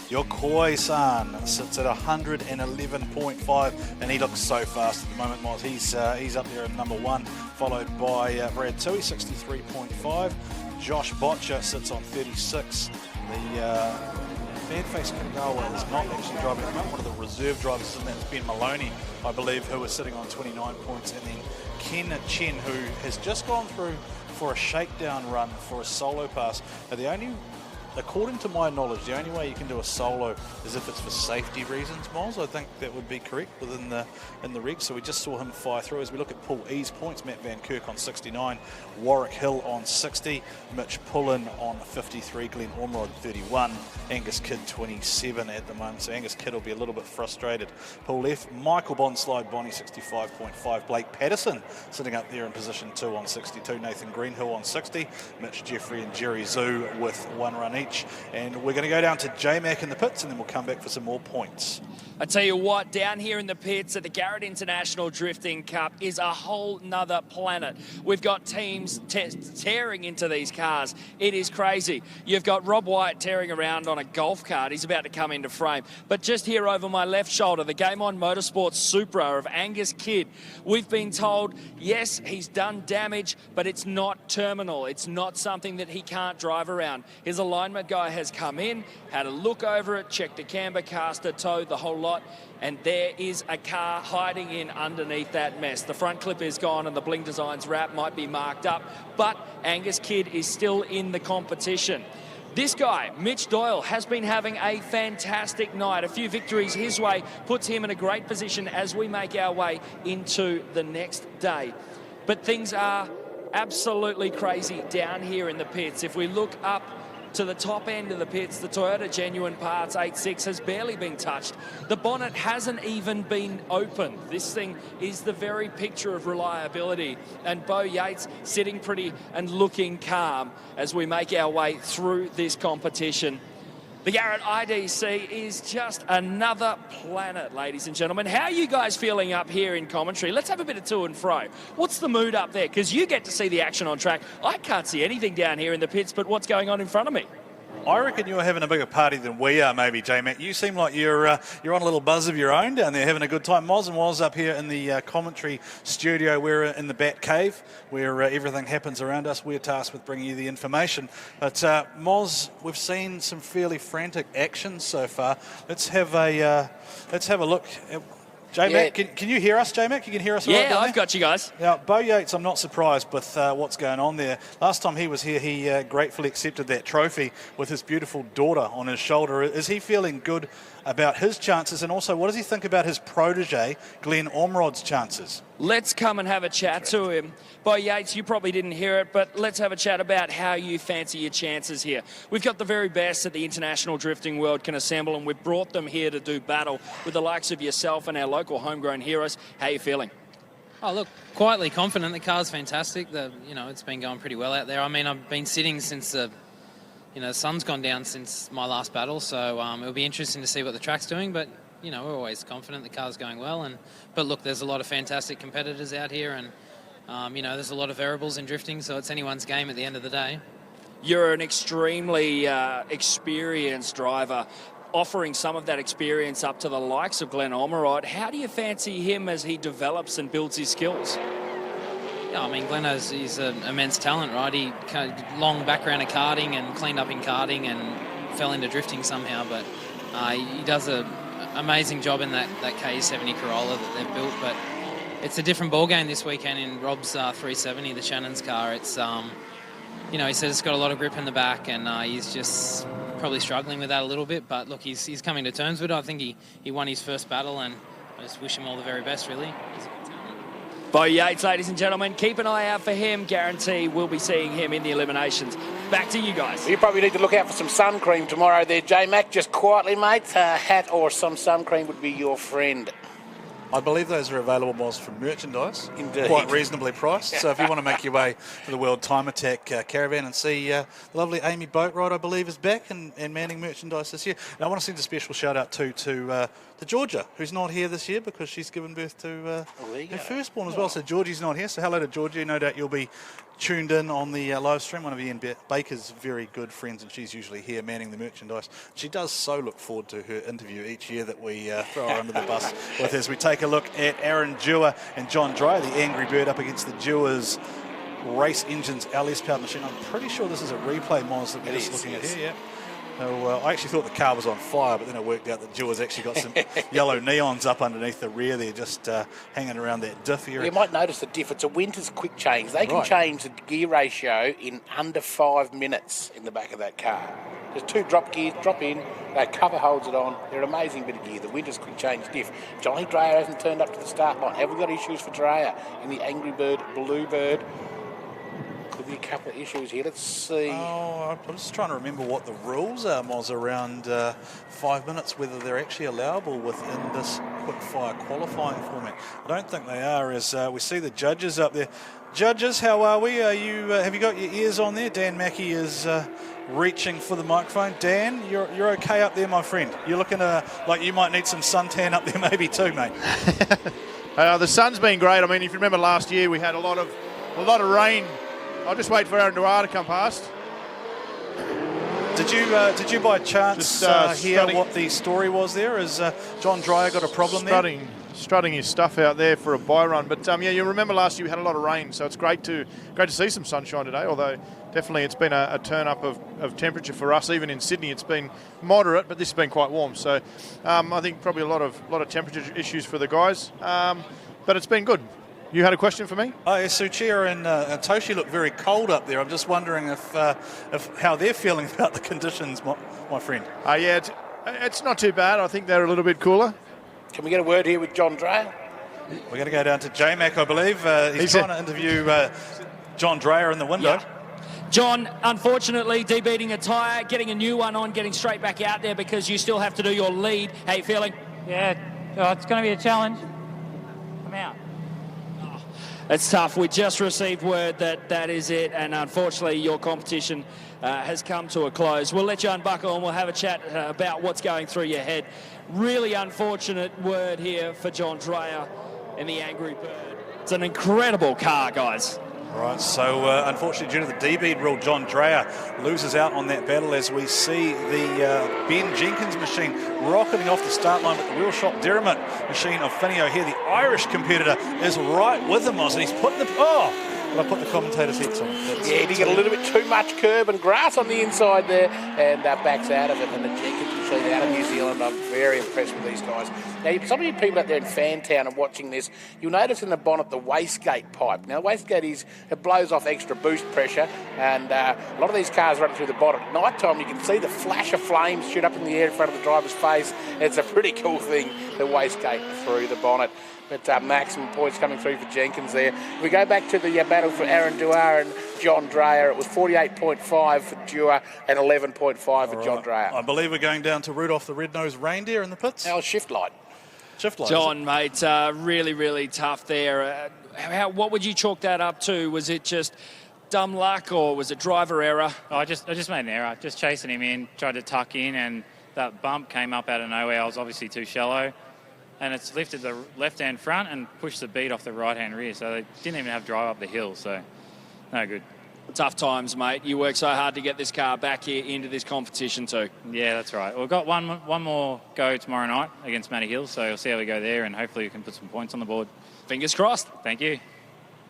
Yokoi-san sits at 111.5, and he looks so fast at the moment, Moz. He's up there at number 1, followed by Brad Tui, 63.5. Josh Botcher sits on 36. The fan-face Kanagawa is not actually driving at the moment. One of the reserve drivers in that is Ben Maloney, I believe, who is sitting on 29 points. And then Ken Chen, who has just gone through for a shakedown run for a solo pass. Now, according to my knowledge, the only way you can do a solo is if it's for safety reasons, Miles. I think that would be correct within the rig. So we just saw him fire through. As we look at Pool E's points, Matt Van Kirk on 69, Warwick Hill on 60, Mitch Pullen on 53, Glenn Ormerod 31, Angus Kidd 27 at the moment. So Angus Kidd will be a little bit frustrated. Pool F, Michael Bondslide Bonnie 65.5, Blake Patterson sitting up there in position 2 on 62, Nathan Greenhill on 60, Mitch Jeffrey and Jerry Zhu with 1 run each. And we're going to go down to J-Mac in the pits, and then we'll come back for some more points. I tell you what, down here in the pits at the Garrett International Drifting Cup is a whole nother planet. We've got teams tearing into these cars. It is crazy. You've got Rob White tearing around on a golf cart. He's about to come into frame. But just here over my left shoulder, the Game On Motorsports Supra of Angus Kidd. We've been told, yes, he's done damage, but it's not terminal. It's not something that he can't drive around. His alignment guy has come in, had a look over it, checked the camber, caster, toe, the whole lot, and there is a car hiding in underneath that mess. The front clip is gone and the Bling Designs wrap might be marked up, but Angus Kidd is still in the competition. This guy, Mitch Doyle, has been having a fantastic night. A few victories his way puts him in a great position as we make our way into the next day. But things are absolutely crazy down here in the pits. If we look up to the top end of the pits, the Toyota Genuine Parts 86 has barely been touched. The bonnet hasn't even been opened. This thing is the very picture of reliability. And Bo Yates sitting pretty and looking calm as we make our way through this competition. The Garrett IDC is just another planet, ladies and gentlemen. How are you guys feeling up here in commentary? Let's have a bit of to and fro. What's the mood up there? Because you get to see the action on track. I can't see anything down here in the pits, but what's going on in front of me? I reckon you're having a bigger party than we are, maybe, J-Mac. You seem like you're on a little buzz of your own down there, having a good time. Moz and Woz up here in the commentary studio. We're in the Bat Cave, where everything happens around us. We're tasked with bringing you the information. But Moz, we've seen some fairly frantic action so far. Let's have a look. J-Mac, Yeah. can you hear us, J-Mac? You can hear us all right Yeah, down I've there? got you guys. Now, Bo Yates, I'm not surprised with what's going on there. Last time he was here, he gratefully accepted that trophy with his beautiful daughter on his shoulder. Is he feeling good about his chances? And also, what does he think about his protege, Glenn Ormerod's chances? Let's come and have a chat to him. Bo Yates, you probably didn't hear it, but let's have a chat about how you fancy your chances here. We've got the very best that the international drifting world can assemble, and we've brought them here to do battle with the likes of yourself and our local homegrown heroes. How are you feeling? Oh, look, quietly confident. The car's fantastic. It's been going pretty well out there. I mean, I've been sitting since the sun's gone down since my last battle, so it'll be interesting to see what the track's doing. But you know, we're always confident the car's going well. But look, there's a lot of fantastic competitors out here, and you know, there's a lot of variables in drifting, so it's anyone's game at the end of the day. You're an extremely experienced driver, offering some of that experience up to the likes of Glenn Ormerod. How do you fancy him as he develops and builds his skills? Yeah, I mean, Glenn he's an immense talent, right? He kind of long background in karting and cleaned up in karting and fell into drifting somehow, but he does an amazing job in that KE70 Corolla that they've built. But it's a different ballgame this weekend in Rob's 370, the Shannon's car. It's you know, he says it's got a lot of grip in the back, and he's just probably struggling with that a little bit. But look, he's coming to terms with it. I think he won his first battle, and I just wish him all the very best, really. He's a good talent. Bo Yates, ladies and gentlemen, keep an eye out for him. Guarantee we'll be seeing him in the eliminations. Back to you guys. You probably need to look out for some sun cream tomorrow there, J-Mac. Just quietly, mate. A hat or some sun cream would be your friend. I believe those are available, Moz, from merchandise. Indeed. Quite reasonably priced. So if you want to make your way to the World Time Attack caravan and see the lovely Amy Boatwright, I believe, is back and manning merchandise this year. And I want to send a special shout out to Georgia, who's not here this year because she's given birth to her firstborn as well. So Georgie's not here. So hello to Georgie. No doubt you'll be tuned in on the live stream. One of Ian Baker's very good friends, and she's usually here manning the merchandise. She does so look forward to her interview each year that we throw her under the bus with as we take a look at Aaron Dewar and John Dreyer, the Angry Bird, up against the Dewar's Race Engines LS powered machine. I'm pretty sure this is a replay, Moz, that we're just looking at here. Yeah. So, I actually thought the car was on fire, but then I worked out that Dewar's actually got some yellow neons up underneath the rear there, just hanging around that diff area. You might notice the diff. It's a Winters quick change. They can change the gear ratio in under 5 minutes in the back of that car. There's 2 drop gears, drop in, that cover holds it on. They're an amazing bit of gear, the Winters quick change diff. Johnny Dreyer hasn't turned up to the start line. Have we got issues for Dreyer in the Angry Bird, Bluebird? Could be a couple of issues here. Let's see. Oh, I'm just trying to remember what the rules are, Moz, around 5 minutes, whether they're actually allowable within this quick-fire qualifying format. I don't think they are, as we see the judges up there. Judges, how are we? Are you? Have you got your ears on there? Dan Mackey is reaching for the microphone. Dan, you're okay up there, my friend. You're looking like you might need some suntan up there maybe too, mate. The sun's been great. I mean, if you remember last year, we had a lot of rain. I'll just wait for Aaron Dewar to come past. Did you by chance hear what the story was there? Has John Dreyer got a problem there? Strutting his stuff out there for a bye run. But yeah, you remember last year we had a lot of rain, so it's great to see some sunshine today. Although definitely it's been a turn up of temperature for us. Even in Sydney, it's been moderate, but this has been quite warm. So I think probably a lot of temperature issues for the guys, but it's been good. You had a question for me? Oh, yeah, Suchia and Toshi look very cold up there. I'm just wondering if how they're feeling about the conditions, my friend. Yeah, it's not too bad. I think they're a little bit cooler. Can we get a word here with John Dreyer? We're going to go down to J-Mac, I believe. He's trying to interview John Dreyer in the window. Yeah. John, unfortunately, debeating a tyre, getting a new one on, getting straight back out there because you still have to do your lead. How you feeling? Yeah, it's going to be a challenge. I'm out. It's tough. We just received word that is it, and unfortunately your competition has come to a close. We'll let you unbuckle and we'll have a chat about what's going through your head. Really unfortunate word here for John Dreyer and the Angry Bird. It's an incredible car, guys. Right, so unfortunately due to the D-bead rule, John Dreyer loses out on that battle as we see the Ben Jenkins machine rocketing off the start line with the wheel shop Derrimut machine of Finio here. The Irish competitor is right with him, and he's put the... I put the commentator's heads on. He get a little bit too much curb and grass on the inside there and backs out of it. And the Jenkins machine out of New Zealand, I'm very impressed with these guys. Now, some of you people out there in Fantown are watching this, you'll notice in the bonnet the wastegate pipe. Now, the wastegate it blows off extra boost pressure, and a lot of these cars run through the bonnet. At night time, you can see the flash of flames shoot up in the air in front of the driver's face. It's a pretty cool thing, the wastegate through the bonnet. But maximum points coming through for Jenkins there. If we go back to the battle for Aaron Dewar and John Dreyer, it was 48.5 for Dewar and 11.5 for John Dreyer. I believe we're going down to Rudolph the Red-Nosed Reindeer in the pits. Our shift light. John, mate, really, really tough there. What would you chalk that up to? Was it just dumb luck or was it driver error? I just made an error. Just chasing him in, tried to tuck in and that bump came up out of nowhere. I was obviously too shallow, and it's lifted the left-hand front and pushed the bead off the right-hand rear, so they didn't even have drive up the hill, so no good. Tough times, mate. You work so hard to get this car back here into this competition too. Yeah, that's right. We've got one more go tomorrow night against Matty Hill, so we'll see how we go there, and hopefully we can put some points on the board. Fingers crossed. Thank you.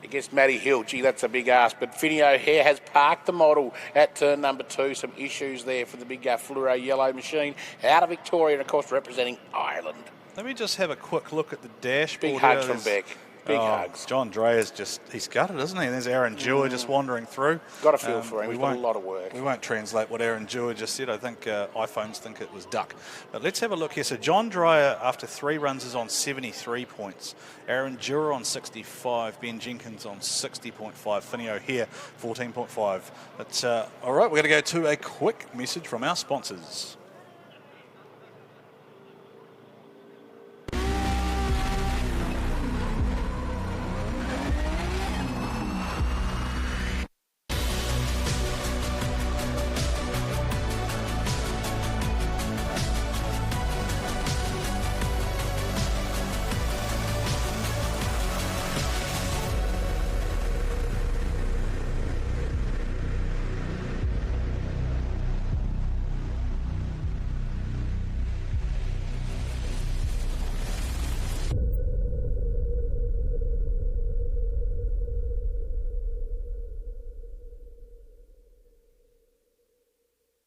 Against Matty Hill, gee, that's a big ask. But Finney O'Hare has parked the model at turn number 2. Some issues there for the big fluoro yellow machine out of Victoria and, of course, representing Ireland. Let me just have a quick look at the dashboard. Big hugs from Beck. Big hugs. John Dreher's he's gutted, isn't he? There's Aaron Dewar just wandering through. Got a feel for him. He's got a lot of work. We won't translate what Aaron Dewar just said. I think iPhones think it was duck. But let's have a look here. So John Dreher, after 3 runs, is on 73 points. Aaron Dewar on 65. Ben Jenkins on 60.5. Finney O'Hare, 14.5. But, all right, we're going to go to a quick message from our sponsors.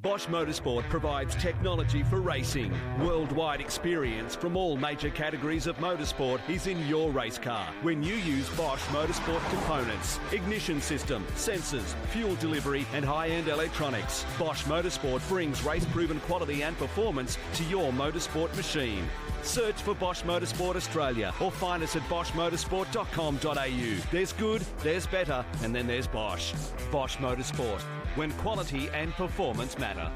Bosch Motorsport provides technology for racing. Worldwide experience from all major categories of motorsport is in your race car when you use Bosch Motorsport components, ignition system, sensors, fuel delivery and high-end electronics. Bosch Motorsport brings race-proven quality and performance to your motorsport machine. Search for Bosch Motorsport Australia or find us at boschmotorsport.com.au. There's good, there's better, and then there's Bosch. Bosch Motorsport, when quality and performance matter.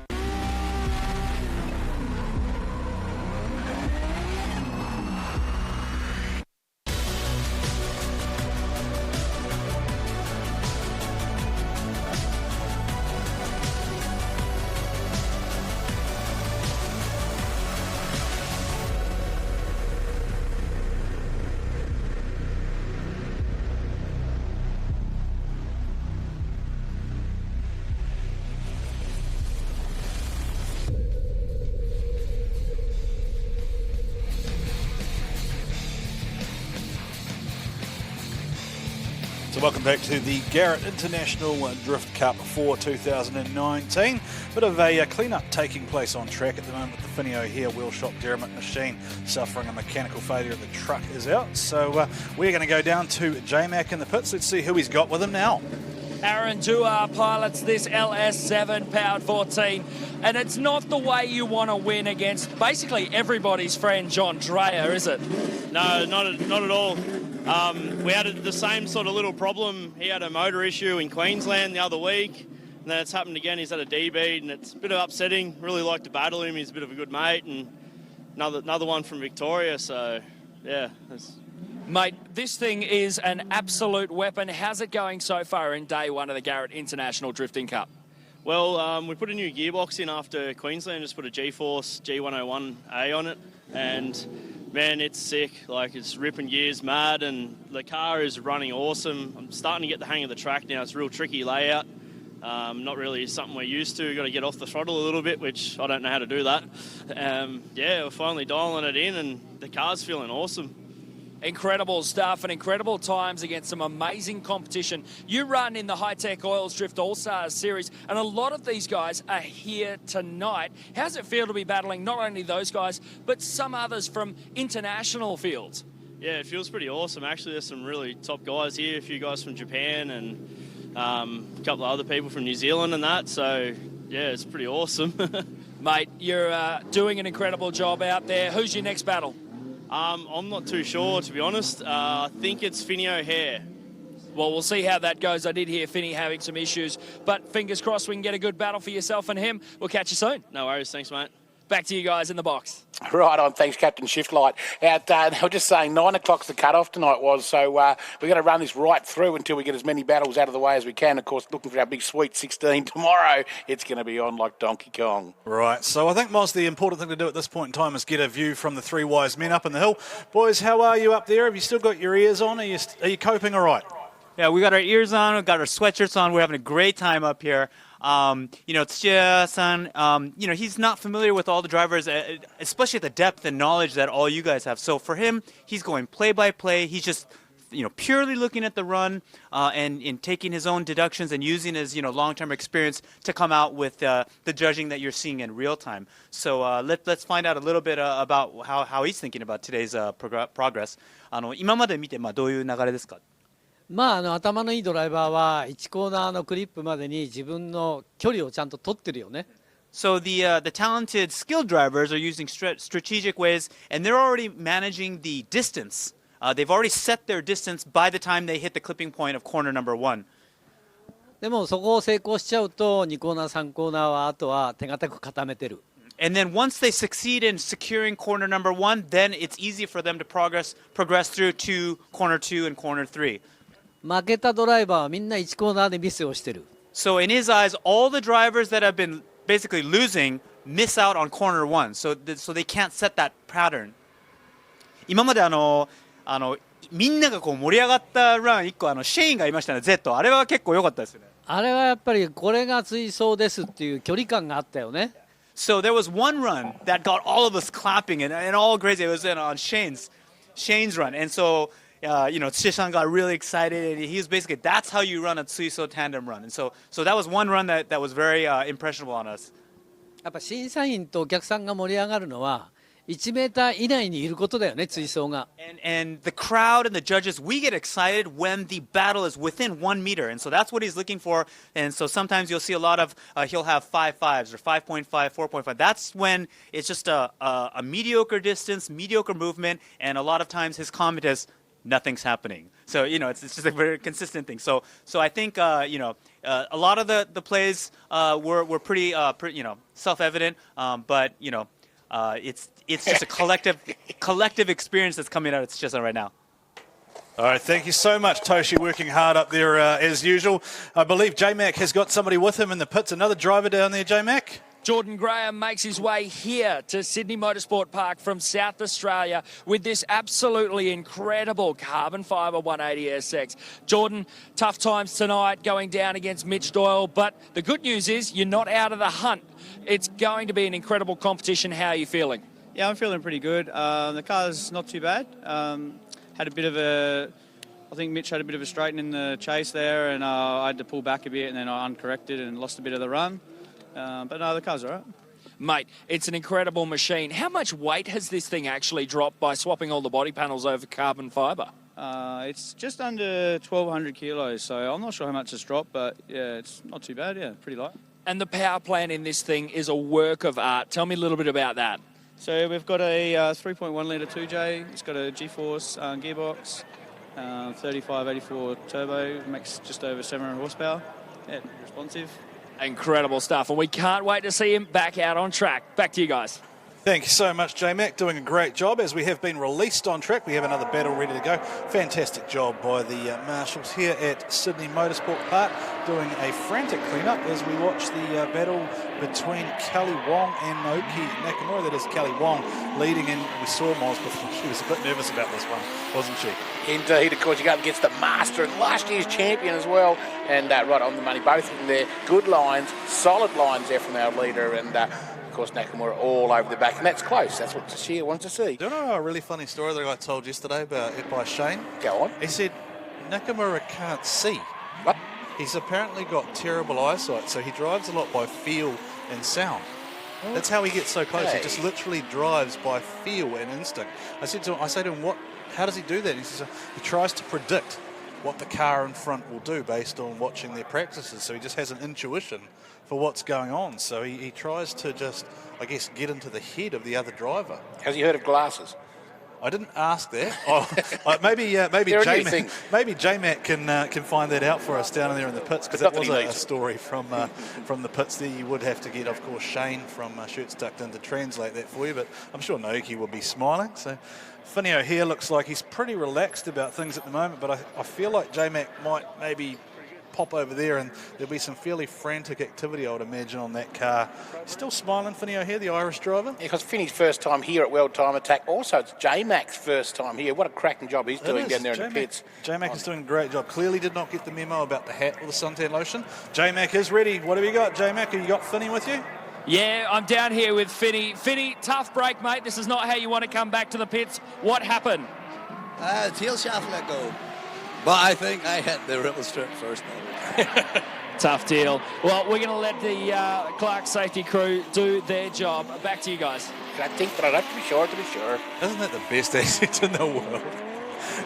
Welcome back to the Garrett International Drift Cup for 2019. Bit of a clean-up taking place on track at the moment. The Finney O'Hare wheel shop derelict machine suffering a mechanical failure. The truck is out. So we're going to go down to J-Mac in the pits. Let's see who he's got with him now. Aaron Dewar pilots this LS7 powered 14, and it's not the way you want to win against basically everybody's friend John Dreher, is it? No, not at all. We had the same sort of little problem. He had a motor issue in Queensland the other week, and then it's happened again. He's had a D-bead, and it's a bit of upsetting. Really like to battle him. He's a bit of a good mate, and another one from Victoria. So, yeah. Mate, this thing is an absolute weapon. How's it going so far in day one of the Garrett International Drifting Cup? Well, we put a new gearbox in after Queensland. Just put a G-Force G101A on it, and man, it's sick. Like, it's ripping gears mad, and the car is running awesome. I'm starting to get the hang of the track now. It's a real tricky layout. Not really something we're used to. We've got to get off the throttle a little bit, which I don't know how to do that. Yeah, we're finally dialing it in, and the car's feeling awesome. Incredible stuff and incredible times against some amazing competition. You run in the High-Tech Oils Drift All-Stars Series, and a lot of these guys are here tonight. How does it feel to be battling not only those guys, but some others from international fields? Yeah, it feels pretty awesome. Actually, there's some really top guys here, a few guys from Japan and a couple of other people from New Zealand and that. So, yeah, it's pretty awesome. Mate, you're doing an incredible job out there. Who's your next battle? I'm not too sure, to be honest. I think it's Finney O'Hare. Well, we'll see how that goes. I did hear Finney having some issues, but fingers crossed we can get a good battle for yourself and him. We'll catch you soon. No worries. Thanks, mate. Back to you guys in the box. Right on, thanks, Captain Shiftlight. They were just saying 9 o'clock's the cut-off tonight was, so we're going to run this right through until we get as many battles out of the way as we can. Of course, looking for our big Sweet 16 tomorrow. It's going to be on like Donkey Kong. Right, so I think, Moz, the important thing to do at this point in time is get a view from the three wise men up in the hill. Boys, how are you up there? Have you still got your ears on? Are you coping all right? Yeah, we got our ears on, we got our sweatshirts on. We're having a great time up here. Tsuchiya-san, he's not familiar with all the drivers, especially the depth and knowledge that all you guys have. So for him, he's going play by play. He's just, purely looking at the run and taking his own deductions and using his, long-term experience to come out with the judging that you're seeing in real time. So let's find out a little bit about how he's thinking about today's progress. 今まで見てどういう流れですか？頭のいいドライバーは1コーナーのクリップまでに自分の距離をちゃんと取ってるよね。So the talented, skilled drivers are using strategic ways, and they're already managing the distance. They've already set their distance by the time they hit the clipping point of corner number 1. でもそこを成功しちゃうと2コーナー3コーナーはあとは手堅く固めてる。And then once they succeed in securing corner number 1, then it's easy for them to progress through to corner 2 and corner 3. 負けたドライバーはみんな1コーナーでミスをしてる。So in his eyes, all the drivers that have been basically losing miss out on corner 1, so they can't set that pattern. 今までみんながこう盛り上がったラン1個シェインがいましたね、Z。あれは結構良かったですよね。あれはやっぱりこれが追走ですっていう距離感があったよね。So there was one run that got all of us clapping and all crazy. It was on Shane's run, and so. Tsuchiya-san got really excited. He was basically, that's how you run a Tsuiso tandem run. And so that was one run that was very impressionable on us. やっぱ審査員とお客さんが盛り上がるのは1メーター以内にいることだよね、追走が。And the crowd and the judges, we get excited when the battle is within 1 meter. And so that's what he's looking for. And so sometimes you'll see a lot of, he'll have 5.5s or 5.5, 4.5. That's when it's just a mediocre distance, mediocre movement. And a lot of times his comment is, nothing's happening. So, it's just a very consistent thing. So I think, a lot of the plays were pretty self-evident, but, it's just a collective experience that's coming out of Tsuchiya-san right now. All right, thank you so much, Toshi, working hard up there as usual. I believe J-Mac has got somebody with him in the pits, another driver down there, J-Mac. Jordan Graham makes his way here to Sydney Motorsport Park from South Australia with this absolutely incredible carbon fibre 180 SX. Jordan, tough times tonight going down against Mitch Doyle, but the good news is you're not out of the hunt. It's going to be an incredible competition. How are you feeling? Yeah, I'm feeling pretty good. The car's not too bad. Had a bit of I think Mitch had a bit of a straighten in the chase there, and I had to pull back a bit, and then I uncorrected and lost a bit of the run. But no, the car's all right. Mate, it's an incredible machine. How much weight has this thing actually dropped by swapping all the body panels over carbon fibre? It's just under 1,200 kilos, so I'm not sure how much it's dropped, but yeah, it's not too bad, yeah, pretty light. And the power plant in this thing is a work of art. Tell me a little bit about that. So we've got a 3.1 litre 2J. It's got a G-force gearbox, 3584 turbo, makes just over 700 horsepower. Yeah, responsive. Incredible stuff, and we can't wait to see him back out on track. Back to you guys. Thank you so much, J-Mac, doing a great job. As we have been released on track, we have another battle ready to go. Fantastic job by the marshals here at Sydney Motorsport Park, doing a frantic clean-up as we watch the battle between Kelly Wong and Naoki Nakamura. That is Kelly Wong leading in. We saw Moz before. She was a bit nervous about this one, wasn't she? Indeed, of course, you go up against the master and last year's champion as well. And right on the money, both of them there. Good lines, solid lines there from our leader, and of course, Nakamura all over the back, and that's close. That's what Tsuchiya wants to see. Do you know a really funny story that I told yesterday about it by Shane? Go on. He said Nakamura can't see. What? He's apparently got terrible eyesight, so he drives a lot by feel and sound. That's how he gets so close. Hey. He just literally drives by feel and instinct. I say to him, how does he do that? And he says he tries to predict what the car in front will do based on watching their practices. So he just has an intuition for what's going on. So he tries to just, I guess, get into the head of the other driver. Has he heard of glasses? I didn't ask that. Maybe J-Mac can find that out for us down there in the pits, because that was a story from the pits there. You would have to get, of course, Shane from Shirts Tucked In to translate that for you, but I'm sure Naoki will be smiling. So Finney O'Hare looks like he's pretty relaxed about things at the moment, but I feel like J-Mac might maybe pop over there and there'll be some fairly frantic activity, I would imagine, on that car. Still smiling, Finney O'Hare, the Irish driver? Yeah, because Finney's first time here at World Time Attack. Also, it's J-Mac's first time here. What a cracking job he's doing down there in the pits. J-Mac is doing a great job. Clearly did not get the memo about the hat or the suntan lotion. J-Mac is ready. What have you got, J-Mac? Have you got Finney with you? Yeah, I'm down here with Finney. Finney, tough break, mate. This is not how you want to come back to the pits. What happened? Tail shaft let go. But I think I hit the ripple strip first. Tough deal. Well, we're going to let the Clark safety crew do their job. Back to you guys. I think, but I'd have to be sure. Isn't that the best accent in the world?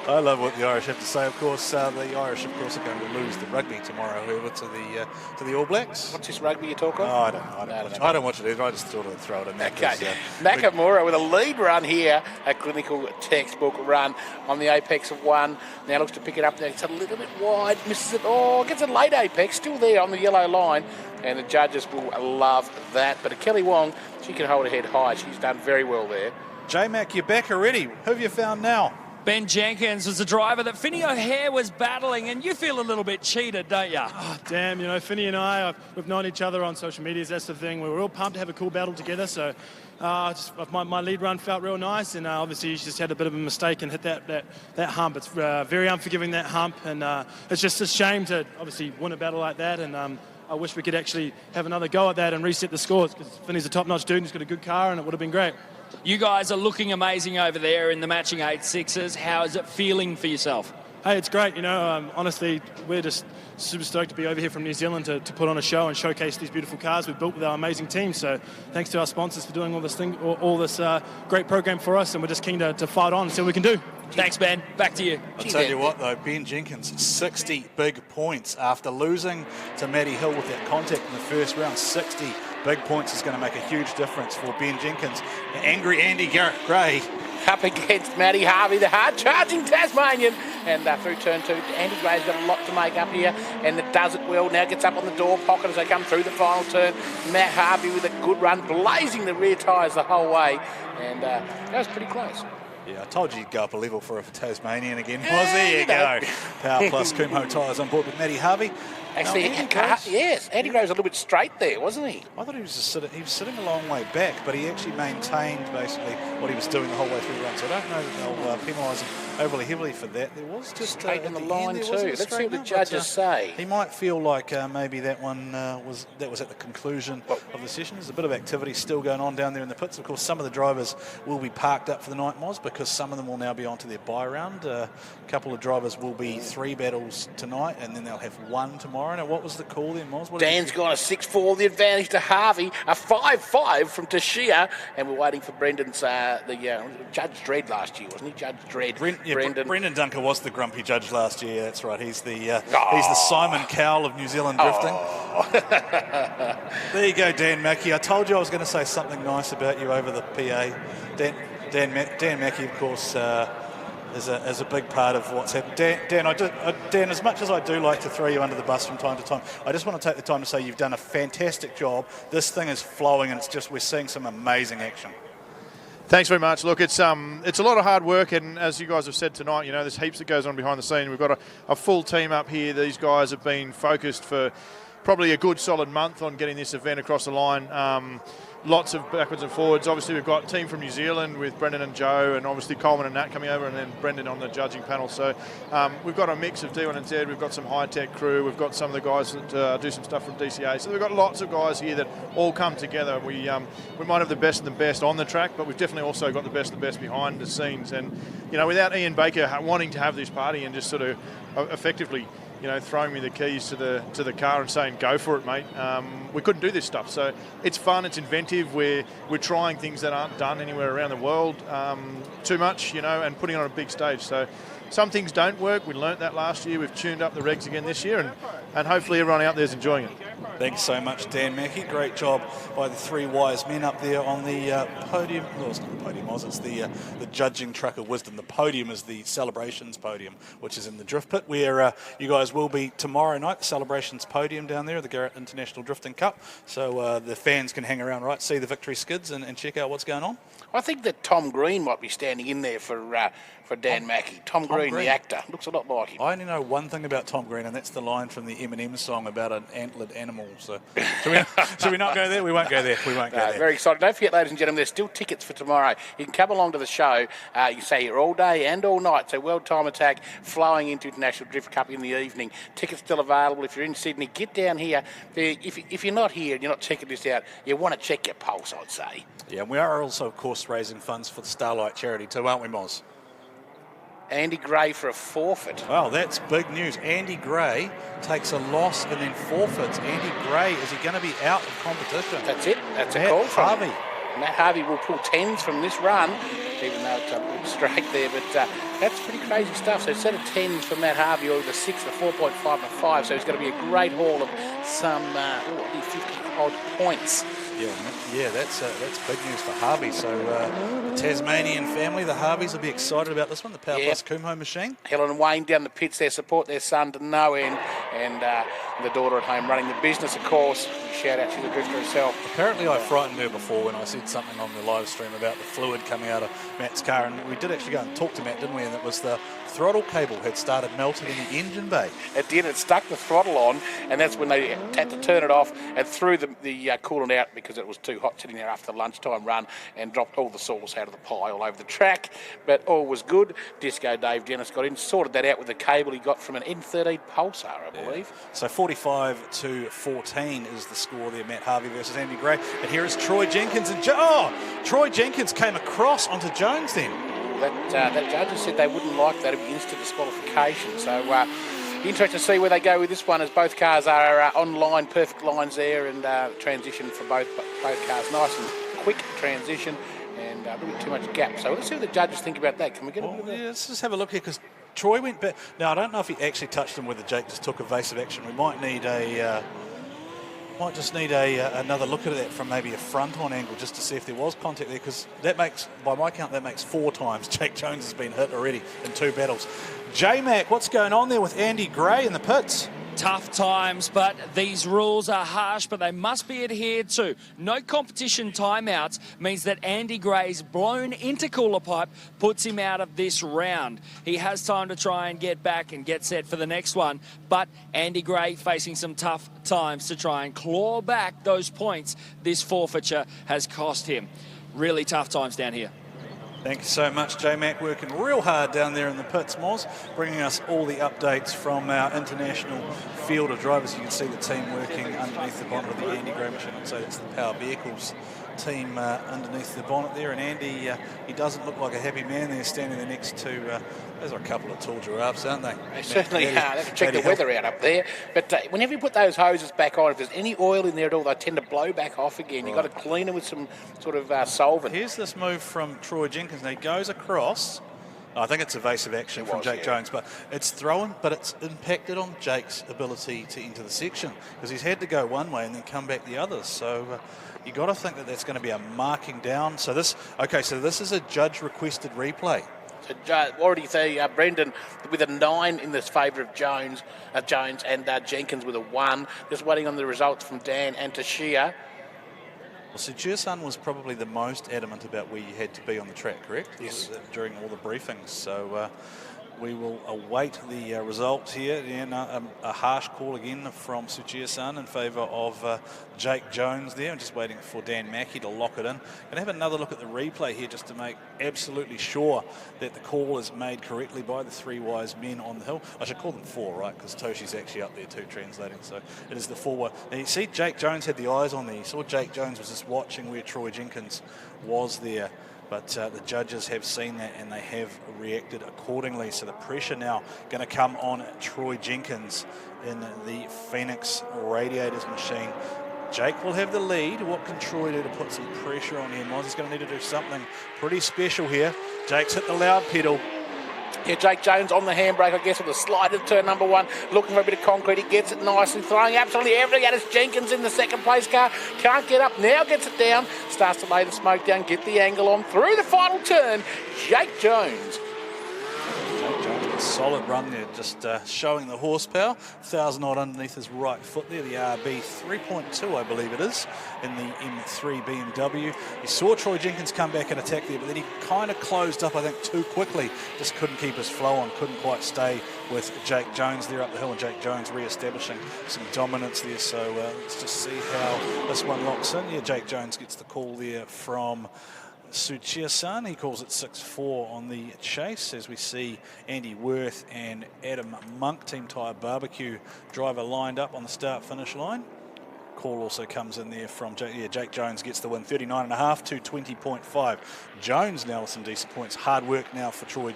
I love what the Irish have to say. Of course, the Irish, of course, are going to lose the rugby tomorrow, however, to the All Blacks. What's this rugby you talk of? Oh, I don't know. I don't watch it either. I just thought I'd throw it in there. Okay. Nakamura with a lead run here, a clinical textbook run on the apex of 1. Now looks to pick it up there. It's a little bit wide, misses it. Oh, gets a late apex, still there on the yellow line. And the judges will love that. But Kelly Wong, she can hold her head high. She's done very well there. J-Mac, you're back already. Who have you found now? Ben Jenkins was the driver that Finney O'Hare was battling, and you feel a little bit cheated, don't you? Oh, damn, you know, Finney and I, we've known each other on social medias, that's the thing. We were all pumped to have a cool battle together, so my lead run felt real nice, and obviously he just had a bit of a mistake and hit that hump. It's very unforgiving, that hump, and it's just a shame to obviously win a battle like that, and I wish we could actually have another go at that and reset the scores, because Finney's a top-notch dude and he's got a good car, and it would have been great. You guys are looking amazing over there in the matching 8.6s. How is it feeling for yourself? Hey, it's great. You know, honestly, we're just super stoked to be over here from New Zealand to put on a show and showcase these beautiful cars we've built with our amazing team. So thanks to our sponsors for doing all this great program for us, and we're just keen to fight on and see what we can do. Thanks, Ben. Back to you. I'll tell you what, though, Ben Jenkins, 60 big points after losing to Matty Hill with that contact in the first round. 60 big points is going to make a huge difference for Ben Jenkins. Angry Andy Gray up against Matty Harvey, the hard-charging Tasmanian. And through turn 2, Andy Gray's got a lot to make up here, and it does it well. Now gets up on the door pocket as they come through the final turn. Matt Harvey with a good run, blazing the rear tyres the whole way. And that was pretty close. Yeah, I told you you'd go up a level for a Tasmanian again. There you go. Power Plus Kumho tyres on board with Matty Harvey. Actually, yes, Andy Gray was a little bit straight there, wasn't he? I thought he was sitting a long way back, but he actually maintained basically what he was doing the whole way through the run. So I don't know that they'll penalise him overly heavily for that. There was just straight on the line too. Let's see what the judges say. He might feel like maybe that one was at the conclusion of the session. There's a bit of activity still going on down there in the pits. Of course, some of the drivers will be parked up for the night, Moz, because some of them will now be on to their bye round. A couple of drivers will be 3 battles tonight, and then they'll have 1 tomorrow. Now, what was the call then, Moz? Dan's got a 6-4, the advantage to Harvey, a 5-5 from Tashia, and we're waiting for Brendan's, Judge Dredd last year, wasn't he? Judge Dredd. Brendan Dunker was the grumpy judge last year, that's right. He's the Simon Cowell of New Zealand drifting. There you go, Dan Mackey. I told you I was going to say something nice about you over the PA. Dan Mackey, of course, is a big part of what's happened. Dan, as much as I do like to throw you under the bus from time to time, I just want to take the time to say you've done a fantastic job. This thing is flowing, and we're seeing some amazing action. Thanks very much. Look, it's a lot of hard work, and as you guys have said tonight, you know, there's heaps that goes on behind the scene. We've got a full team up here. These guys have been focused for probably a good solid month on getting this event across the line. Lots of backwards and forwards. Obviously, we've got a team from New Zealand with Brendan and Joe, and obviously Coleman and Nat coming over, and then Brendan on the judging panel. So we've got a mix of D1 and Z. We've got some high-tech crew. We've got some of the guys that do some stuff from DCA. So we've got lots of guys here that all come together. We might have the best of the best on the track, but we've definitely also got the best of the best behind the scenes. And, you know, without Ian Baker wanting to have this party and just sort of effectively, you know, throwing me the keys to the car and saying, go for it, mate. We couldn't do this stuff. So it's fun, it's inventive. We're trying things that aren't done anywhere around the world too much, you know, and putting it on a big stage. So some things don't work. We learnt that last year. We've tuned up the regs again this year, and hopefully everyone out there is enjoying it. Thanks so much, Dan Mackey. Great job by the three wise men up there on the podium. Well, it's not the podium, it's the judging truck of wisdom. The podium is the celebrations podium, which is in the drift pit, where you guys will be tomorrow night, the celebrations podium down there at the Garrett International Drifting Cup. So the fans can hang around, right, see the victory skids and check out what's going on. I think that Tom Green might be standing in there for Dan Mackey. Tom Green, the actor, looks a lot like him. I only know one thing about Tom Green, and that's the line from the Eminem song about an antlered animal. So should we not go there? We won't go there. We won't go there. Very exciting. Don't forget, ladies and gentlemen, there's still tickets for tomorrow. You can come along to the show. You can stay here all day and all night. So World Time Attack flowing into International Drift Cup in the evening. Tickets still available. If you're in Sydney, get down here. If you're not here and you're not checking this out, you want to check your pulse, I'd say. Yeah, and we are also, of course, raising funds for the Starlight charity too, aren't we, Moz? Andy Gray for a forfeit. Well, that's big news. Andy Gray takes a loss and then forfeits. Andy Gray, is he going to be out of competition? That's it. That's Matt a call from Harvey. Matt Harvey will pull 10s from this run, even though it's a bit straight there. But that's pretty crazy stuff. So instead of 10s for Matt Harvey, or the 6, the 4.5 and a 5. So it's going to be a great haul of some 50-odd points. Yeah, that's big news for Harvey. So the Tasmanian family, the Harveys, will be excited about this one, the Power Plus Kumho machine. Helen and Wayne down the pits there support their son to no end, and the daughter at home running the business, of course. Shout out to the drifter herself. Apparently I frightened her before when I said something on the live stream about the fluid coming out of Matt's car, and we did actually go and talk to Matt, didn't we? And it was the throttle cable had started melting in the engine bay. It did. It stuck the throttle on, and that's when they had to turn it off and threw the coolant out because it was too hot sitting there after the lunchtime run, and dropped all the sauce out of the pie all over the track. But all was good. Disco Dave Dennis got in, sorted that out with the cable he got from an N13 Pulsar, I believe. So 45-14 is the score there, Matt Harvey versus Andy Gray. And here is Troy Jenkins. And Troy Jenkins came across onto Jones then. That judges said they wouldn't like that. It would be instant disqualification. So interesting to see where they go with this one, as both cars are on line, perfect lines there, and transition for both cars. Nice and quick transition, and a little bit too much gap. So let's see what the judges think about that. Can we get a bit of that? Yeah, let's just have a look here, because Troy went back. Now, I don't know if he actually touched him, whether Jake just took evasive action. We might need another look at that from maybe a front-on angle, just to see if there was contact there, because that makes, by my count, that makes 4 times Jake Jones has been hit already in 2 battles. J-Mac, what's going on there with Andy Gray in the pits? Tough times, but these rules are harsh, but they must be adhered to. No competition timeouts means that Andy Gray's blown intercooler pipe puts him out of this round. He has time to try and get back and get set for the next one, but Andy Gray facing some tough times to try and claw back those points this forfeiture has cost him. Really tough times down here. Thank you so much, J-Mac, working real hard down there in the pits, Moz, bringing us all the updates from our international field of drivers. You can see the team working underneath the bonnet of the Andy Gray machine. I'd say it's the Power Vehicles team underneath the bonnet there, and Andy, he doesn't look like a happy man there, standing there next to, those are a couple of tall giraffes, aren't they? They certainly are. They have to check the weather out up there. But whenever you put those hoses back on, if there's any oil in there at all, they tend to blow back off again. Right. You've got to clean them with some sort of solvent. Here's this move from Troy Jenkins, and he goes across. I think it's evasive action from Jake Jones, but it's thrown, but it's impacted on Jake's ability to enter the section, because he's had to go one way and then come back the other. So you got to think that that's going to be a marking down. So this is a judge-requested replay. So already see Brendan with a 9 in this favour of Jones, and Jenkins with a 1. Just waiting on the results from Dan and Tashia. Well, Suchir-san was probably the most adamant about where you had to be on the track, correct? Yes. During all the briefings. So we will await the results here. And a harsh call again from Suchir-san in favour of Jake Jones there. I'm just waiting for Dan Mackey to lock it in. Going to have another look at the replay here just to make absolutely sure that the call is made correctly by the 3 wise men on the hill. I should call them 4, right? Because Toshi's actually up there too translating. So it is the 4. And you see Jake Jones had the eyes on there. You saw Jake Jones was just watching where Troy Jenkins was there. But the judges have seen that and they have reacted accordingly. So the pressure now going to come on Troy Jenkins in the Phoenix Radiators machine. Jake will have the lead. What can Troy do to put some pressure on him? He's going to need to do something pretty special here. Jake's hit the loud pedal. Yeah, Jake Jones on the handbrake, I guess, with the slide to turn number 1, looking for a bit of concrete. He gets it nicely, throwing absolutely everything at us. Jenkins in the second place car, can't get up, now gets it down, starts to lay the smoke down, get the angle on, through the final turn, Jake Jones. Jake Jones, a solid run there, just showing the horsepower. 1,000 odd underneath his right foot there, the RB 3.2, I believe it is, in the M3 BMW. You saw Troy Jenkins come back and attack there, but then he kind of closed up, I think, too quickly. Just couldn't keep his flow on, couldn't quite stay with Jake Jones there up the hill, and Jake Jones re-establishing some dominance there. So let's just see how this one locks in. Yeah, Jake Jones gets the call there from Suchia-san. He calls it 6-4 on the chase, as we see Andy Worth and Adam Monk, Team Tyre Barbecue driver, lined up on the start-finish line. Call also comes in there from Jake Jones gets the win, 39.5 to 20.5. Jones now with some decent points. Hard work now for Troy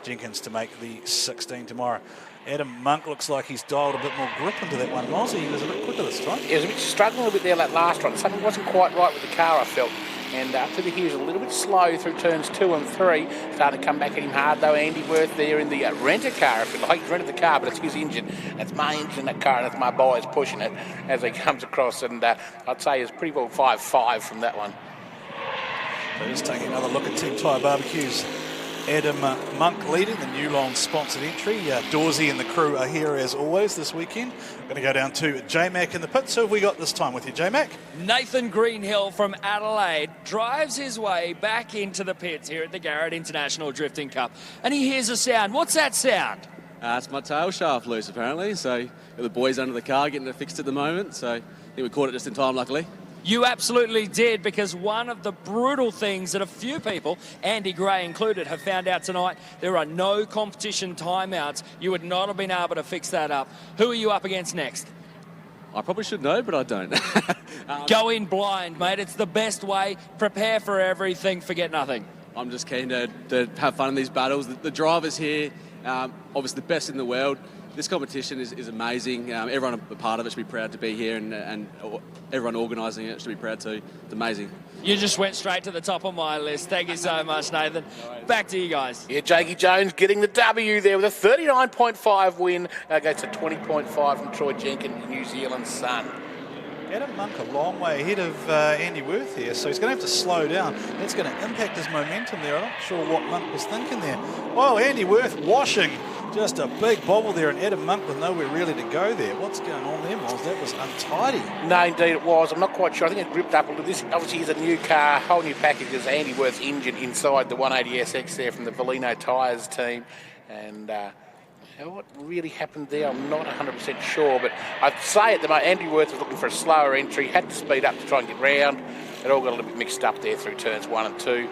Jenkins to make the 16 tomorrow. Adam Monk looks like he's dialed a bit more grip into that one, Mozzie. He was a bit quicker this time. He was a bit struggling a bit there that last run. Something wasn't quite right with the car, I felt. And up to the he was a little bit slow through turns 2 and 3. Starting to come back at him hard though. Andy Worth there in the renter car. If you like, he's rented the car, but it's his engine. That's my engine in that car, and that's my boys pushing it as he comes across. And I'd say it's pretty well 5-5 from that one. So just taking another look at Team Tyre Barbecue's Adam Monk leading the New Long sponsored entry. Dawsey and the crew are here as always this weekend. Going to go down to J-Mac in the pits. So have we got this time with you, J-Mac? Nathan Greenhill from Adelaide drives his way back into the pits here at the Garrett International Drifting Cup. And he hears a sound. What's that sound? It's my tail shaft loose, apparently. So got the boys under the car getting it fixed at the moment. So I think we caught it just in time, luckily. You absolutely did, because one of the brutal things that a few people, Andy Gray included, have found out tonight, there are no competition timeouts. You would not have been able to fix that up. Who are you up against next? I probably should know, but I don't. Go in blind, mate. It's the best way. Prepare for everything, forget nothing. I'm just keen to have fun in these battles. The drivers here, obviously the best in the world. This competition is amazing. Everyone a part of it should be proud to be here, and everyone organising it should be proud too. It's amazing. You just went straight to the top of my list. Thank you so much, Nathan. Back to you guys. Yeah, Jakey Jones getting the W there with a 39.5 win against a 20.5 from Troy Jenkins, New Zealand's son. Adam Monk a long way ahead of Andy Worth here, so he's going to have to slow down. That's going to impact his momentum there. I'm not sure what Monk was thinking there. Oh, Andy Worth washing. Just a big bobble there, and Adam Monk with nowhere really to go there. What's going on there, Miles? That was untidy. No, indeed it was. I'm not quite sure. I think it gripped up a little. This obviously is a new car, whole new package. There's Andy Worth's engine inside the 180SX there from the Valino Tyres team. And what really happened there, I'm not 100% sure. But I'd say at the moment, Andy Worth was looking for a slower entry, had to speed up to try and get round. It all got a little bit mixed up there through turns 1 and 2.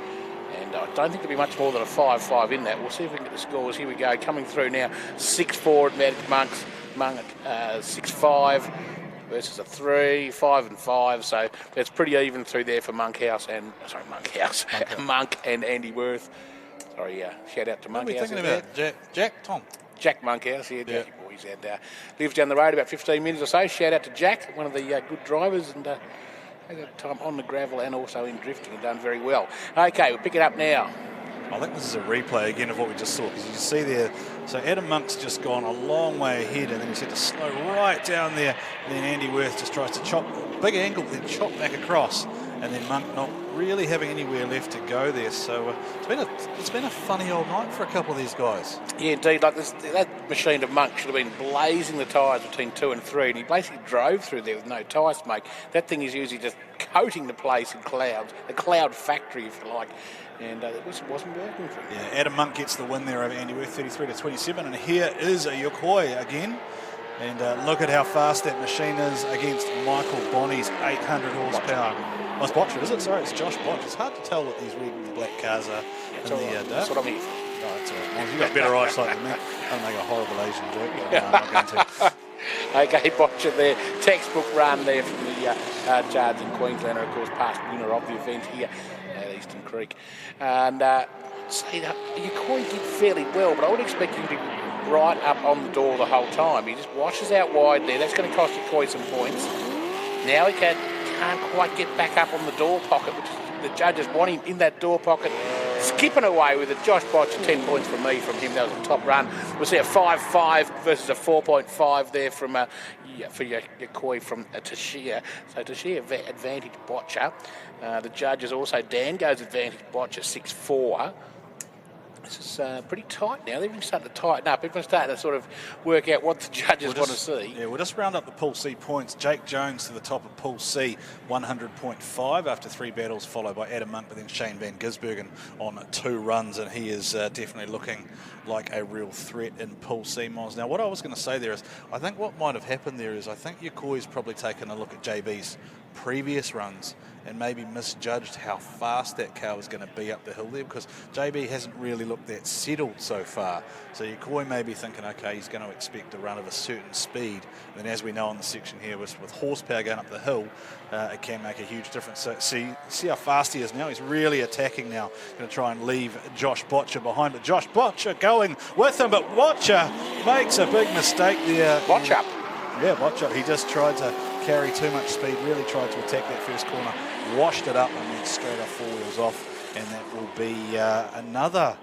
And I don't think there'll be much more than a 5-5 in that. We'll see if we can get the scores. Here we go, coming through now. 6-4 at Magic Monks. Monk 6-5 versus a 3, 5 and 5. So that's pretty even through there for Monk and Andy Worth. Sorry, shout out to Monkhouse. What are we thinking about? Jack Monkhouse, yeah. Jackie boys. And lives down the road about 15 minutes or so. Shout out to Jack, one of the good drivers, and had a time on the gravel and also in drifting and done very well. Okay, we'll pick it up now. I think this is a replay again of what we just saw, because you see there, so Adam Monk's just gone a long way ahead, and then he's had to slow right down there, and then Andy Worth just tries to chop, big angle, then chop back across, and then Monk not really having anywhere left to go there. So it's been a funny old night for a couple of these guys. Yeah, indeed. Like that machine of Monk should have been blazing the tyres between 2 and 3, and he basically drove through there with no tyre smoke. That thing is usually just coating the place in clouds, a cloud factory, if you like. And it wasn't working for him. Yeah, Adam Monk gets the win there over Andy Worth, 33-27. And here is a Yokoi again. And look at how fast that machine is against Michael Bonney's 800 horsepower. Oh, it's Botcher, is it? Sorry, it's Josh Botcher. It's hard to tell what these red and black cars are in the dark. That's what I'm here for. Oh, that's all right. Well, you've got better eyesight than me. I don't make a horrible Asian joke, but I'm not going to. Okay, Botcher there. Textbook run there from the Charge in Queenslander, of course, past winner of the event here at Eastern Creek. And say that Yokoi did fairly well, but I would expect him to be right up on the door the whole time. He just washes out wide there. That's going to cost Yokoi some points. Now he can't quite get back up on the door pocket, which the judges want him in that door pocket. skipping away with it. Josh Botcher, 10 points from me from him. That was a top run. We'll see a 5.5 versus a 4.5 there from for Yokoi from Tashia. So Tashia advantage Botcher. The judges also, Dan goes advantage Botcher 6.4. This is pretty tight now. They're even starting to tighten up. Everyone's starting to sort of work out what the judges want to see. Yeah, we'll just round up the Pool C points. Jake Jones to the top of Pool C, 100.5 after 3 battles, followed by Adam Monk, but then Shane Van Gisbergen on 2 runs, and he is definitely looking like a real threat in Pool C, Moz. Now, what I was going to say there is, I think what might have happened there is, I think Yokoi's probably taken a look at JB's previous runs and maybe misjudged how fast that car was going to be up the hill there, because JB hasn't really looked that settled so far. So Yokoi may be thinking, okay, he's going to expect a run of a certain speed. And then, as we know on the section here, with horsepower going up the hill, it can make a huge difference. So see how fast he is now. He's really attacking now. Going to try and leave Josh Botcher behind. But Josh Botcher going with him, but Botcher makes a big mistake there. Botcher. Yeah, Botcher. He just tried to carry too much speed, really tried to attack that first corner, washed it up and then straight off 4 wheels off, and that will be another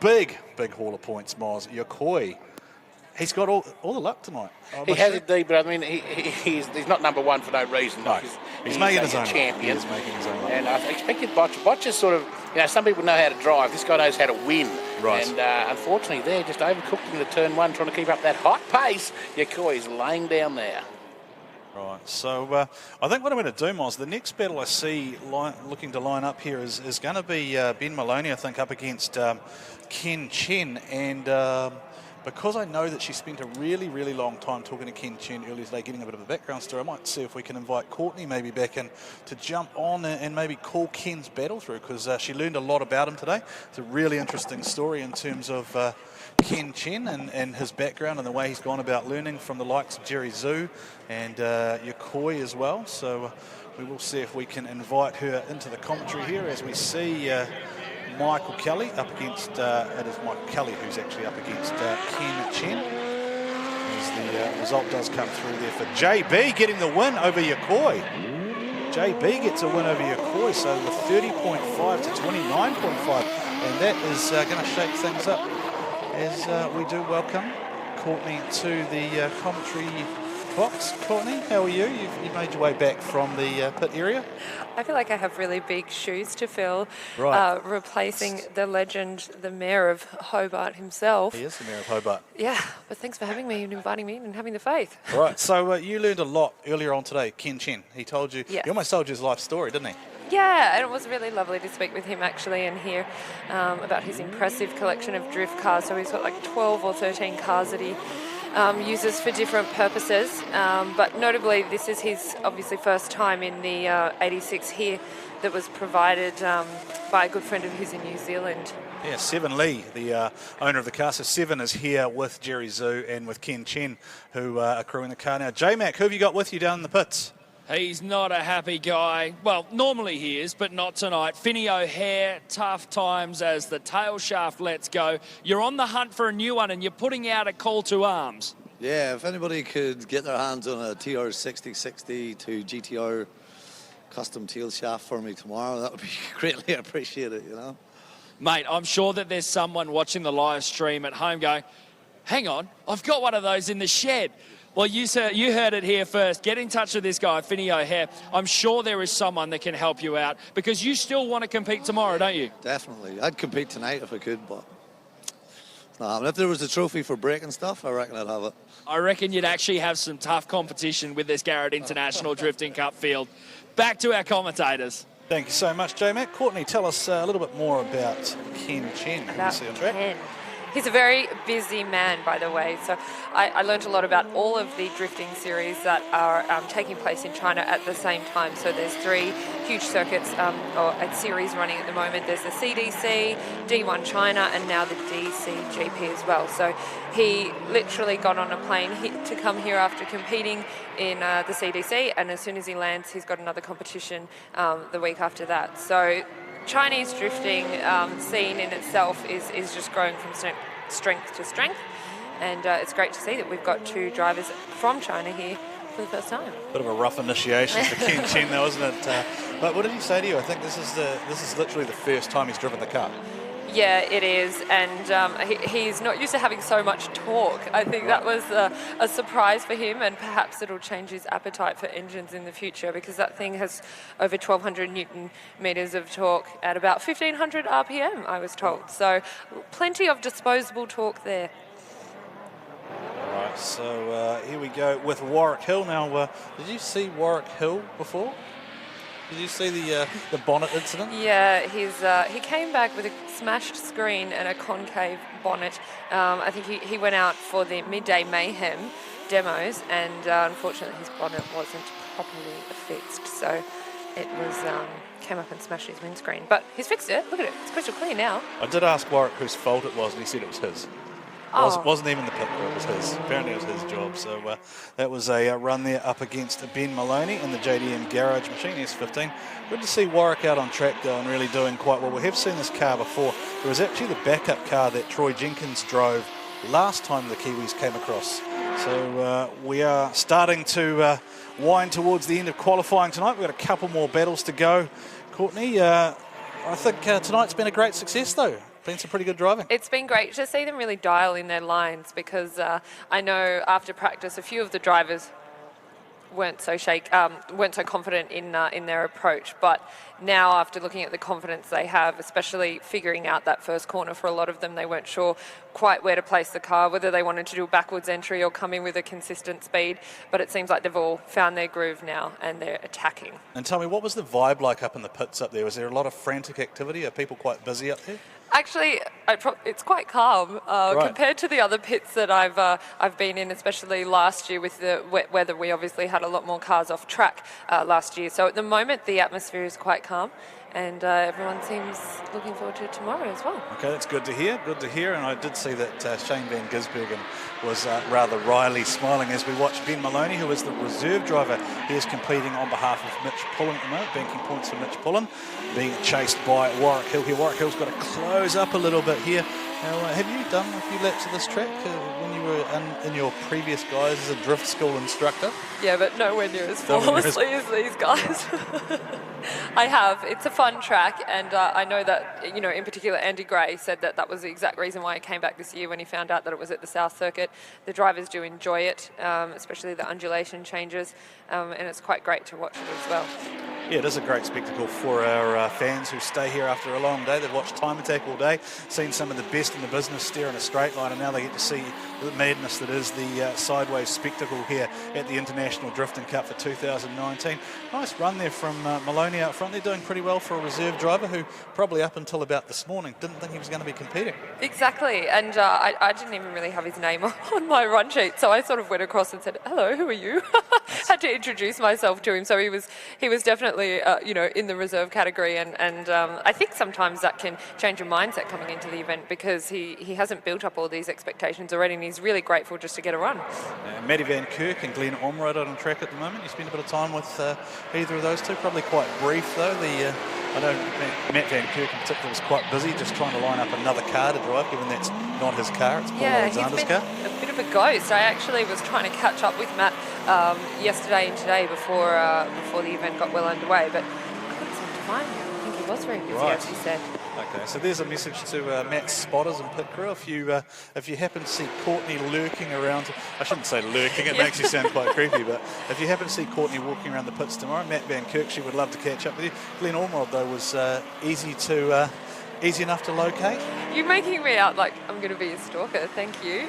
big haul of points, Moz. Yokoi, he's got all the luck tonight. He has indeed, but I mean, he's not number one for no reason. No, he's making his own champion. He is making his own. And I expected Botcher. Botcher's sort of, some people know how to drive. This guy knows how to win. Right. And unfortunately, they're just overcooked in the turn one, trying to keep up that hot pace. Yokoi is laying down there. Right, so I think what I'm going to do, Moz, the next battle I see looking to line up here is going to be Ben Maloney, I think, up against Ken Chen. And because I know that she spent a really long time talking to Ken Chen earlier today, getting a bit of a background story, I might see if we can invite Courtney maybe back in to jump on and maybe call Ken's battle through, because she learned a lot about him today. It's a really interesting story in terms of Ken Chen and his background and the way he's gone about learning from the likes of Jerry Zhu and Yokoi as well. So we will see if we can invite her into the commentary here as we see Michael Kelly up against, it is Michael Kelly who's actually up against Ken Chen. As the result does come through there for JB getting the win over Yokoi. JB gets a win over Yokoi, so with 30.5 to 29.5, and that is going to shake things up as we do welcome Courtney to the commentary box. Courtney, how are you? You've made your way back from the pit area. I feel like I have really big shoes to fill, Right. replacing the legend, the mayor of Hobart himself. He is the mayor of Hobart. Yeah, but thanks for having me and inviting me in and having the faith. Right, so you learned a lot earlier on today, Ken Chen. He told you, Yes. he almost told you his life story, didn't he? Yeah, and it was really lovely to speak with him actually and hear about his impressive collection of drift cars. So he's got like 12 or 13 cars that he uses for different purposes. But notably, this is his obviously first time in the 86 here that was provided by a good friend of his in New Zealand. Yeah, Seven Lee, the owner of the car. So Seven is here with Jerry Zhu and with Ken Chen, who are crewing the car now. J-Mac, who have you got with you down in the pits? He's not a happy guy. Well, normally he is, but not tonight. Finney O'Hare, tough times as the tail shaft lets go. You're on the hunt for a new one and you're putting out a call to arms. Yeah, if anybody could get their hands on a TR6060 to GTR custom tail shaft for me tomorrow, that would be greatly appreciated, Mate, I'm sure that there's someone watching the live stream at home going, hang on, I've got one of those in the shed. Well, you heard it here first. Get in touch with this guy, Finney O'Hare. I'm sure there is someone that can help you out because you still want to compete tomorrow, don't you? Definitely. I'd compete tonight if I could, but if there was a trophy for breaking stuff, I reckon I'd have it. I reckon you'd actually have some tough competition with this Garrett International Drifting Cup field. Back to our commentators. Thank you so much, J-Mac. Courtney, tell us a little bit more about Ken Chen. Who you see on track? Ken. He's a very busy man, by the way. So I learned a lot about all of the drifting series that are taking place in China at the same time. So there's 3 huge circuits or a series running at the moment. There's the CDC, D1 China, and now the DCGP as well. So he literally got on a plane to come here after competing in the CDC, and as soon as he lands, he's got another competition the week after that. So Chinese drifting scene in itself is just growing from strength to strength, and it's great to see that we've got 2 drivers from China here for the first time. Bit of a rough initiation for Ken Chen, though, isn't it? But what did he say to you? I think this is literally the first time he's driven the car. Yeah, it is, and he's not used to having so much torque. I think that was a surprise for him, and perhaps it'll change his appetite for engines in the future, because that thing has over 1,200 Newton meters of torque at about 1,500 RPM, I was told. So plenty of disposable torque there. All right, so here we go with Warwick Hill. Now, did you see Warwick Hill before? Did you see the bonnet incident? Yeah, he came back with a smashed screen and a concave bonnet. I think he went out for the Midday Mayhem demos, and unfortunately his bonnet wasn't properly fixed, so it was came up and smashed his windscreen. But he's fixed it. Look at it; it's crystal clear now. I did ask Warwick whose fault it was, and he said it was his. Wasn't even the pit crew, it was his. Apparently it was his job. So that was a run there up against Ben Maloney in the JDM garage machine, S15. Good to see Warwick out on track though and really doing quite well. We have seen this car before. It was actually the backup car that Troy Jenkins drove last time the Kiwis came across. So we are starting to wind towards the end of qualifying tonight. We've got a couple more battles to go. Courtney, I think tonight's been a great success though. Been some pretty good driving. It's been great to see them really dial in their lines, because I know after practice a few of the drivers weren't so confident in their approach, but now after looking at the confidence they have, especially figuring out that first corner, for a lot of them they weren't sure quite where to place the car, whether they wanted to do a backwards entry or come in with a consistent speed, but it seems like they've all found their groove now and they're attacking. And tell me, what was the vibe like up in the pits up there? Was there a lot of frantic activity? Are people quite busy up there? Actually, it's quite calm compared to the other pits that I've been in, especially last year with the wet weather. We obviously had a lot more cars off track last year. So at the moment, the atmosphere is quite calm, and everyone seems looking forward to tomorrow as well. Okay, that's good to hear. Good to hear. And I did see that Shane Van Gisbergen was rather wryly smiling as we watched Ben Maloney, who is the reserve driver. He is competing on behalf of Mitch Pullen at the moment, banking points for Mitch Pullen, being chased by Warwick Hill here. Warwick Hill's got to close up a little bit here. Now, have you done a few laps of this track when you were in your previous guise as a drift school instructor? Yeah, but nowhere near as flawlessly as these guys. I have. It's a fun track, and I know that, in particular, Andy Gray said that was the exact reason why he came back this year when he found out that it was at the South Circuit. The drivers do enjoy it, especially the undulation changes, and it's quite great to watch it as well. Yeah, it is a great spectacle for our fans who stay here after a long day. They've watched Time Attack all day, seen some of the best in the business steer in a straight line, and now they get to see the madness that is the sideways spectacle here at the International Drifting Cup for 2019. Nice run there from Maloney out front. They're doing pretty well for a reserve driver who probably up until about this morning didn't think he was going to be competing. Exactly, and I didn't even really have his name on my run sheet, so I sort of went across and said, "Hello, who are you?" Had to introduce myself to him, so he was definitely in the reserve category, and I think sometimes that can change your mindset coming into the event, because he hasn't built up all these expectations already, and he's really grateful just to get a run. Matty Van Kirk and Glenn Ormerod on track at the moment. You spend a bit of time with either of those two, probably quite brief though. I know Matt Van Kirk in particular was quite busy just trying to line up another car to drive, given that's not his car, it's Paul Alexander's car. A bit of a ghost. I actually was trying to catch up with Matt yesterday and today before the event got well underway, but I couldn't seem to find him. I think he was very busy, as he said. Okay, so there's a message to Matt's spotters and pit crew. If you happen to see Courtney lurking around, I shouldn't say lurking, it makes you sound quite creepy, but if you happen to see Courtney walking around the pits tomorrow, Matt Van Kirk, she would love to catch up with you. Glenn Ormerod, though, was easy enough to locate. You're making me out like I'm going to be a stalker. Thank you.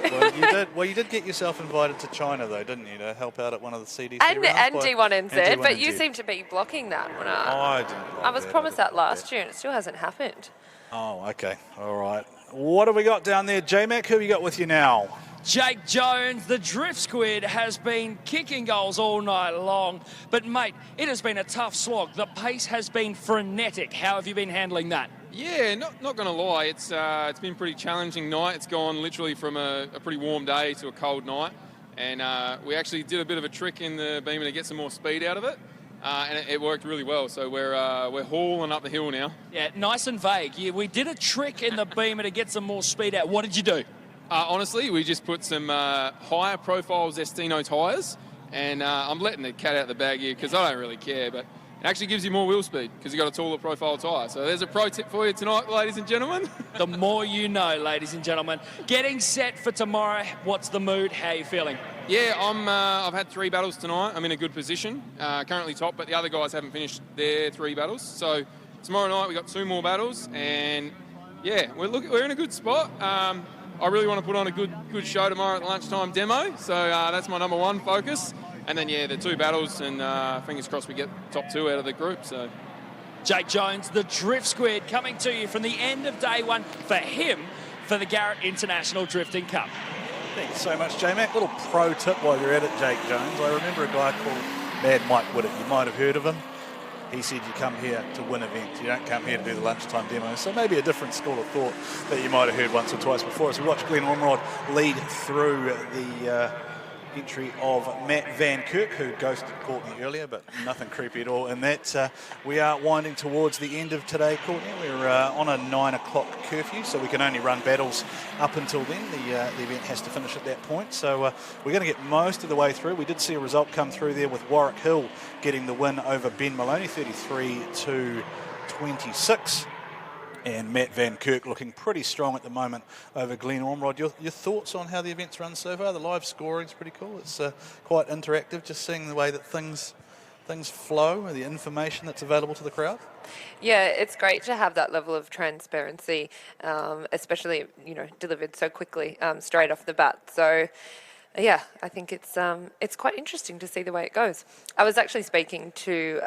Well, you did get yourself invited to China, though, didn't you, to help out at one of the CDC and rounds D1NZ, but you seem to be blocking that one. I didn't. I was promised that last year, and it still hasn't happened. Oh, okay. All right. What have we got down there, J-Mac? Who have you got with you now? Jake Jones, the Drift Squid, has been kicking goals all night long. But, mate, it has been a tough slog. The pace has been frenetic. How have you been handling that? Yeah, not going to lie. It's been a pretty challenging night. It's gone literally from a pretty warm day to a cold night. And we actually did a bit of a trick in the Beamer to get some more speed out of it. And it worked really well, so we're hauling up the hill now. Yeah, nice and vague. Yeah, we did a trick in the Beamer to get some more speed out. What did you do? Honestly, we just put some higher profile Zestino tyres And I'm letting the cat out of the bag here because I don't really care, but it actually gives you more wheel speed because you've got a taller profile tyre. So there's a pro tip for you tonight, ladies and gentlemen. The more you know, ladies and gentlemen. Getting set for tomorrow, what's the mood? How are you feeling? Yeah, I've had 3 battles tonight. I'm in a good position, currently top, but the other guys haven't finished their 3 battles. So tomorrow night we've got 2 more battles, and yeah, we're in a good spot. I really want to put on a good show tomorrow at the lunchtime demo, so that's my number 1 focus. And then, yeah, the 2 battles, and fingers crossed we get top 2 out of the group. So, Jake Jones, the Drift Squid, coming to you from the end of day 1 for him for the Garrett International Drifting Cup. Thank you so much, J-Mac. Little pro tip while you're at it, Jake Jones. I remember a guy called Mad Mike Whittick. You might have heard of him. He said you come here to win events. You don't come here to do the lunchtime demo. So maybe a different school of thought that you might have heard once or twice before. As we watch Glenn Ormerod lead through the entry of Matt Van Kirk, who ghosted Courtney earlier, but nothing creepy at all in that. We are winding towards the end of today, Courtney. We're on a 9 o'clock curfew, so we can only run battles up until then. The event has to finish at that point, so we're going to get most of the way through. We did see a result come through there with Warwick Hill getting the win over Ben Maloney, 33-26. And Matt Van Kirk looking pretty strong at the moment over Glenn Ormerod. Your thoughts on how the event's run so far? The live scoring's pretty cool. It's quite interactive, just seeing the way that things flow and the information that's available to the crowd. Yeah, it's great to have that level of transparency, especially delivered so quickly straight off the bat. So. Yeah, I think it's quite interesting to see the way it goes. I was actually speaking to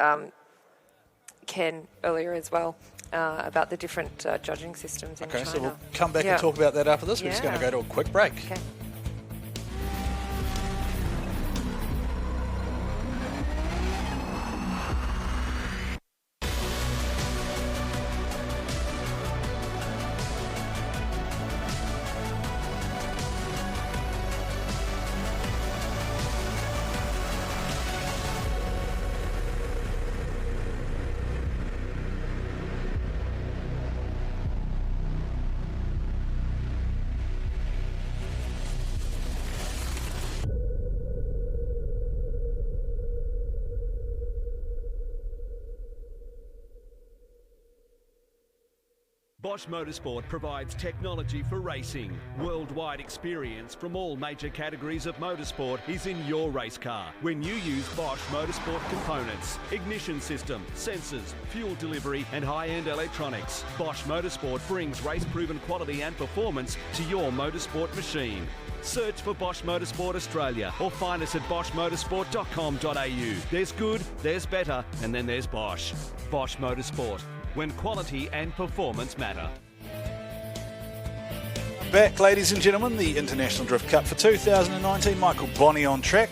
Ken earlier as well. About the different judging systems in China. Okay, so we'll come back and talk about that after this. We're just going to go to a quick break. Okay. Bosch Motorsport provides technology for racing. Worldwide experience from all major categories of motorsport is in your race car when you use Bosch Motorsport components, ignition system, sensors, fuel delivery and high-end electronics. Bosch Motorsport brings race-proven quality and performance to your motorsport machine. Search for Bosch Motorsport Australia or find us at boschmotorsport.com.au. There's good, there's better, and then there's Bosch. Bosch Motorsport, when quality and performance matter. Back, ladies and gentlemen, the International Drift Cup for 2019. Michael Bonney on track.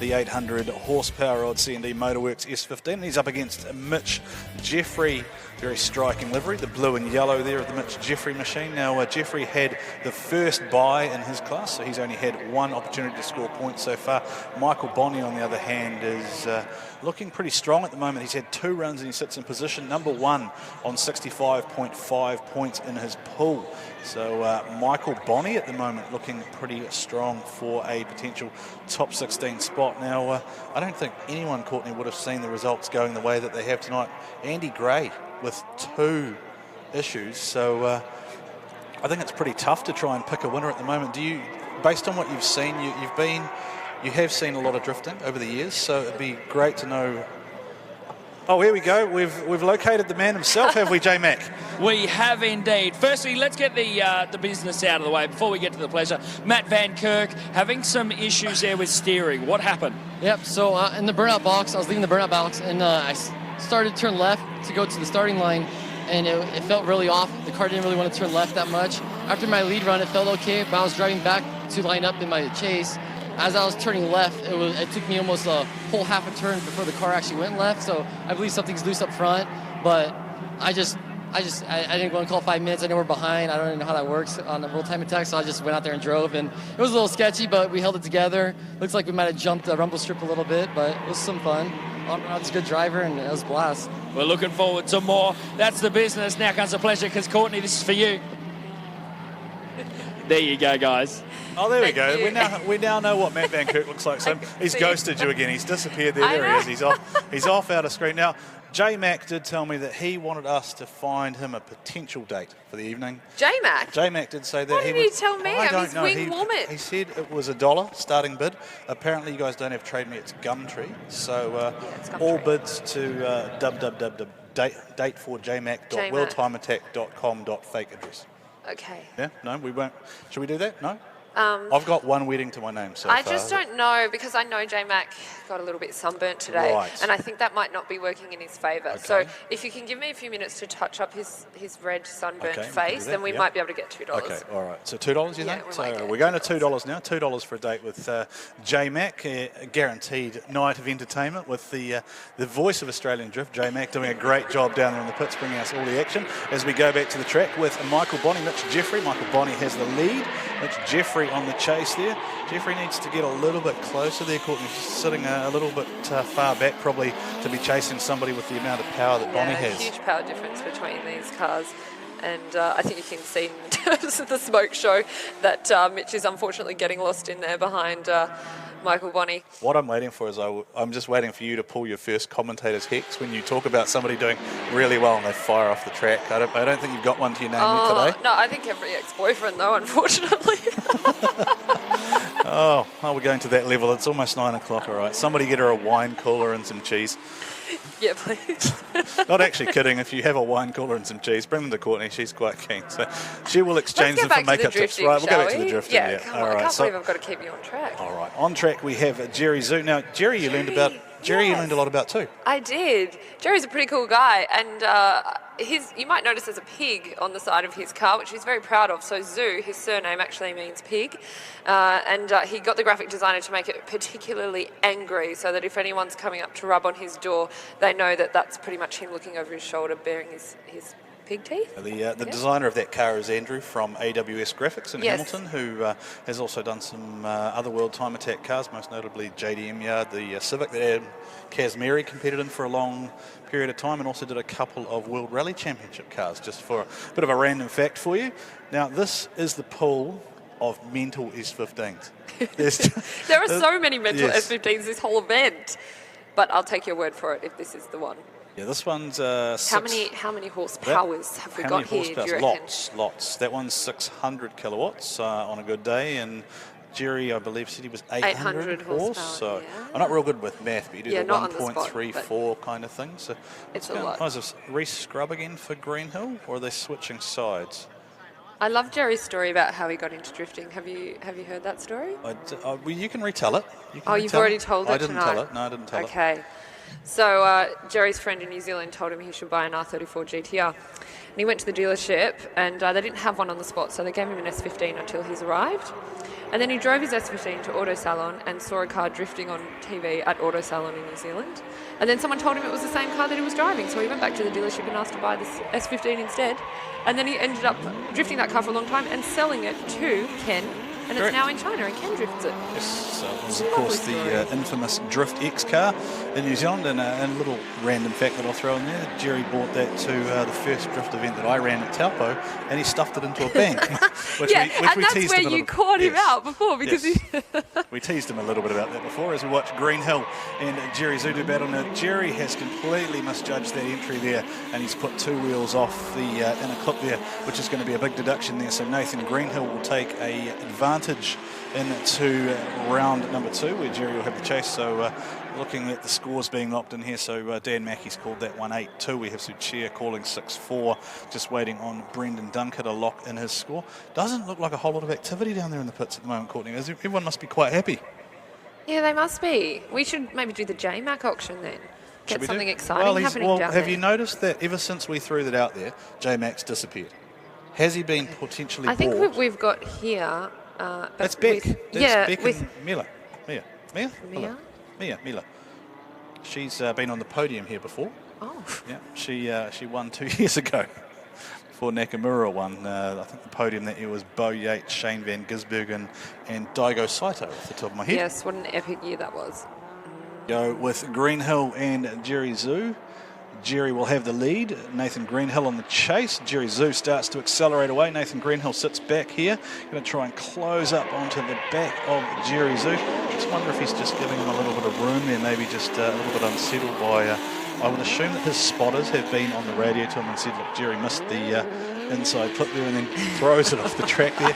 The 800 horsepower odd C&D Motorworks S15. He's up against Mitch Jeffrey. Very striking livery, the blue and yellow there of the Mitch Jeffrey machine. Now, Jeffrey had the first bye in his class, so he's only had 1 opportunity to score points so far. Michael Bonney, on the other hand, is looking pretty strong at the moment. He's had 2 runs and he sits in position number 1 on 65.5 points in his pool. So Michael Bonney at the moment looking pretty strong for a potential top 16 spot. Now, I don't think anyone, Courtney, would have seen the results going the way that they have tonight. Andy Gray with 2 issues. So I think it's pretty tough to try and pick a winner at the moment. Do you, based on what you've seen, you have seen a lot of drifting over the years, so it'd be great to know. Oh, here we go. We've located the man himself, have we, J-Mac? We have indeed. Firstly, let's get the business out of the way before we get to the pleasure. Matt Van Kirk having some issues there with steering. What happened? Yep, so in the burnout box, I was leaving the burnout box, and I started to turn left to go to the starting line, and it felt really off. The car didn't really want to turn left that much. After my lead run, it felt okay, but I was driving back to line up in my chase. As I was turning left, it took me almost a whole half a turn before the car actually went left, so I believe something's loose up front, but I didn't want to call 5 minutes. I know we're behind. I don't know how that works on the World Time Attack, so I just went out there and drove, and it was a little sketchy, but we held it together. Looks like we might have jumped the rumble strip a little bit, but it was some fun. I was a good driver, and it was a blast. We're looking forward to more. That's the business. Now comes the pleasure, because Courtney, this is for you. There you go, guys. Oh, there we go. We now know what Matt Van Kirk looks like. So he's ghosted you again. He's disappeared there. There he is. He's off. He's off out of screen now. J-Mac did tell me that he wanted us to find him a potential date for the evening. J-Mac? J-Mac did say that. Why did he tell me? I'm his wing woman. He said it was $1 starting bid. Apparently you guys don't have Trade Me, it's Gumtree. So all bids to dateforjmac.worldtimeattack.com.fake address. Okay. Yeah? No, we won't. Should we do that? No? I've got one wedding to my name so I far. just don't know, because I know J-Mac got a little bit sunburnt today, Right. and I think that might not be working in his favour. Okay. So if you can give me a few minutes to touch up his red sunburnt face, then we might be able to get $2. Okay, all right. So $2, you think? we So might get we're going to $2 now. $2 for a date with J-Mac, a guaranteed night of entertainment with the voice of Australian Drift, J-Mac, doing a great job down there in the pits, bringing us all the action. As we go back to the track with Michael Bonney, Mitch Jeffrey. Michael Bonney has the lead. Mitch Jeffrey on the chase there. Jeffrey needs to get a little bit closer there. Courtney's sitting a little bit far back, probably to be chasing somebody with the amount of power that Bonney has. Huge power difference between these cars. And I think you can see in terms of the smoke show that Mitch is unfortunately getting lost in there behind Michael Bonney. What I'm waiting for is I'm just waiting for you to pull your first commentator's hex when you talk about somebody doing really well and they fire off the track. I don't think you've got one to your name yet today. No, I think every ex-boyfriend though, unfortunately. Oh, we're going to that level. It's almost 9 o'clock, all right. Somebody get her a wine cooler and some cheese. Yeah, please. Not actually kidding. If you have a wine cooler and some cheese, bring them to Courtney. She's quite keen. So she will exchange them for makeup tips. Right, we'll go back to the drifting. Yeah, come on. I can't believe I've got to keep you on track. All right, on track we have Jerry Zhu. Now, Jerry, you learned a lot about too. I did. Jerry's a pretty cool guy, and you might notice there's a pig on the side of his car, which he's very proud of. So Zhu, his surname actually means pig, and he got the graphic designer to make it particularly angry, so that if anyone's coming up to rub on his door, they know that that's pretty much him looking over his shoulder, bearing his pig teeth. The designer of that car is Andrew from AWS Graphics in Hamilton, who has also done some other World Time Attack cars, most notably JDM Yard, the Civic that Kaz Mary competed in for a long period of time, and also did a couple of World Rally Championship cars, just for a bit of a random fact for you. Now, this is the pool of mental S15s. There are so many mental S15s this whole event, but I'll take your word for it if this is the one. Yeah, this one's how many horsepowers have we got here, do you reckon? Lots. That one's 600 kilowatts on a good day, and Jerry, I believe, said he was 800 horse. So I'm not real good with math, but you do the 1.34 kind of thing. So it's a lot. Is this re-scrub again for Greenhill, or are they switching sides? I love Jerry's story about how he got into drifting. Have you heard that story? Well, you can retell it. You've already told it. I didn't tell it. No, I didn't tell it. Okay. So Jerry's friend in New Zealand told him he should buy an R34 GTR. And he went to the dealership, and they didn't have one on the spot, so they gave him an S15 until he's arrived. And then he drove his S15 to Auto Salon and saw a car drifting on TV at Auto Salon in New Zealand. And then someone told him it was the same car that he was driving, so he went back to the dealership and asked to buy this S15 instead. And then he ended up drifting that car for a long time and selling it to Ken. And it's now in China, and Ken drifts it. Yes, it was, of course, the infamous Drift X car in New Zealand. And a little random fact that I'll throw in there, Jerry bought that to the first drift event that I ran at Taupo, and he stuffed it into a bank. which we that's teased where him you caught him out before, because we teased him a little bit about that before as we watched Greenhill and Jerry Zhu battle. Now, Jerry has completely misjudged that entry there, and he's put two wheels off the inner clip there, which is going to be a big deduction there. So Nathan Greenhill will take a advantage into round number 2, where Jerry will have the chase. So looking at the scores being locked in here, so Dan Mackey's called that one 8-2. We have Suchia calling 6-4, just waiting on Brendan Dunker to lock in his score. Doesn't look like a whole lot of activity down there in the pits at the moment, Courtney. Everyone must be quite happy. Yeah, they must be. We should maybe do the J-Mac auction then. Get something exciting happening down there. Have you noticed that ever since we threw that out there, J-Mac's disappeared? Has he been potentially I think bored? we've got here... that's Beck. Beck and Mila. Mila. She's been on the podium here before. Oh. Yeah, she won 2 years ago. Before Nakamura won, I think the podium that year was Bo Yates, Shane Van Gisbergen, and Daigo Saito off the top of my head. Yes, what an epic year that was. Go with Greenhill and Jerry Zhu. Jerry will have the lead. Nathan Greenhill on the chase. Jerry Zhu starts to accelerate away. Nathan Greenhill sits back here. Going to try and close up onto the back of Jerry Zhu. Just wonder if he's just giving him a little bit of room there, maybe just a little bit unsettled by... I would assume that his spotters have been on the radio to him and said, look, Jerry missed the inside clip there, and then throws it off the track there.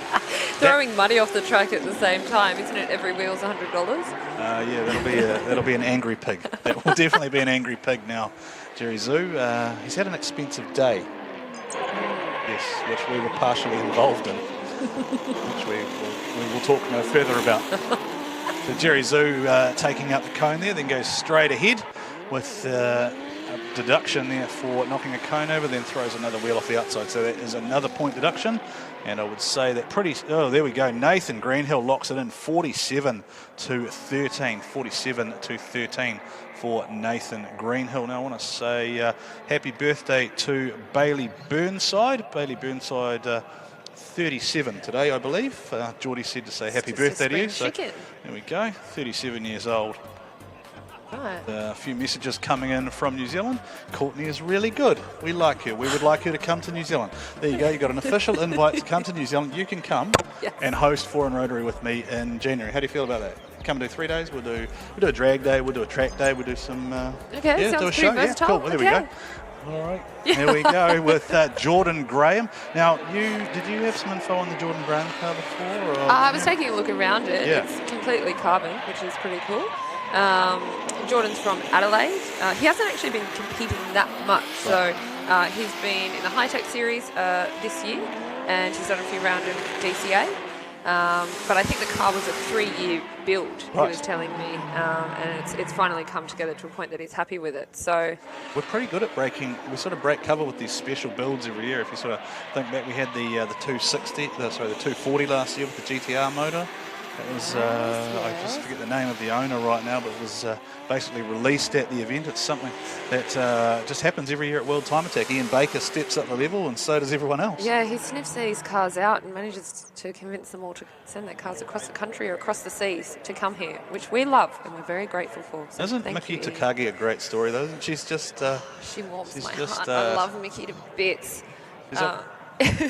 Throwing money off the track at the same time, isn't it? Every wheel's $100. Yeah, that'll be an angry pig. That will definitely be an angry pig now. Jerry Zhu, he's had an expensive day. Yes, which we were partially involved in, which we will talk no further about. So Jerry Zhu taking out the cone there, then goes straight ahead with a deduction there for knocking a cone over, then throws another wheel off the outside. So that is another point deduction. And I would say that there we go. Nathan Greenhill locks it in 47 to 13. 47 to 13 for Nathan Greenhill. Now I want to say happy birthday to Bailey Burnside. Bailey Burnside 37 today, I believe. Geordie said to say happy birthday to you. So there we go. 37 years old. Right. A few messages coming in from New Zealand. Courtney is really good. We like her. We would like her to come to New Zealand. There you go. You got an official invite to come to New Zealand. You can come and host Foreign Rotary with me in January. How do you feel about that? Come and do 3 days. We'll do a drag day. We'll do a track day. We'll do some. Okay, sounds do a pretty show. versatile. Yeah, cool. Well, there we go. All right. Here we go with Jordan Graham. Now, did you have some info on the Jordan Graham car before? Or, I was taking a look around it. Yeah. It's completely carbon, which is pretty cool. Jordan's from Adelaide. He hasn't actually been competing that much, so he's been in the high-tech series this year, and he's done a few rounds in DCA. But I think the car was a 3-year build, he was telling me, and it's finally come together to a point that he's happy with it. So we're pretty good at breaking. We sort of break cover with these special builds every year. If you sort of think back, we had the 240 last year with the GTR motor. It was, I just forget the name of the owner right now, but it was basically released at the event. It's something that just happens every year at World Time Attack. Ian Baker steps up the level, and so does everyone else. yeah, he sniffs these cars out and manages to convince them all to send their cars across the country or across the seas to come here, which we love and we're very grateful for. So Isn't Miki Takagi a great story, though? Isn't she's just... she warms my just, heart. I love Miki to bits.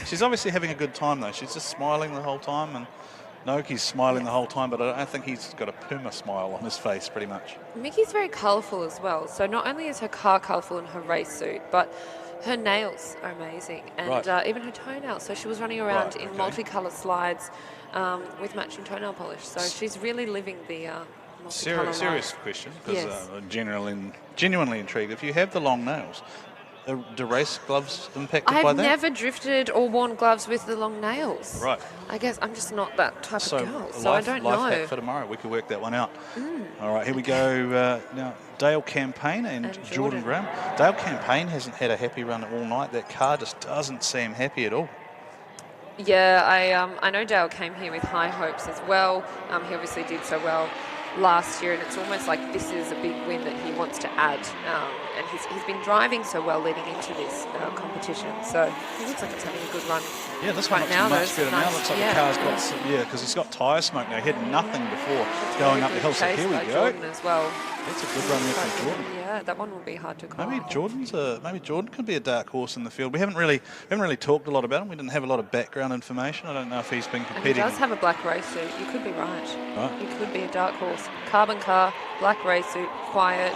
She's obviously having a good time, though. She's just smiling the whole time, and Naoki's smiling the whole time, but I don't think he's got a perma smile on his face, pretty much. Miki's very colourful as well. So not only is her car colourful in her race suit, but her nails are amazing, and even her toenails. So she was running around in multicolour slides with matching toenail polish. So she's really living the multicolour life. Serious question, because I'm genuinely intrigued. If you have the long nails, do race gloves impacted by I've that? never drifted or worn gloves with the long nails. Right. I guess I'm just not that type of girl, so life, I don't life know. hack for tomorrow. We could work that one out. All right, here we go. Now, Dale Campaign and Jordan Graham. Dale Campaign hasn't had a happy run all night. That car just doesn't seem happy at all. Yeah, I know Dale came here with high hopes as well. He obviously did so well last year, and it's almost like this is a big win that he wants to add. And he's been driving so well leading into this competition, so he looks like it's having a good run. Yeah, this right one looks now, much better now. Looks like the car's got some, because he's got tyre smoke now. He had nothing before going up the hill. So here we go. Jordan as well. That's a good run there from Jordan. Yeah, that one will be hard to call. Maybe Jordan could be a dark horse in the field. We haven't really talked a lot about him. We didn't have a lot of background information. I don't know if he's been competing. And he does have a black race suit. You could be right. He could be a dark horse. Carbon car, black race suit, quiet.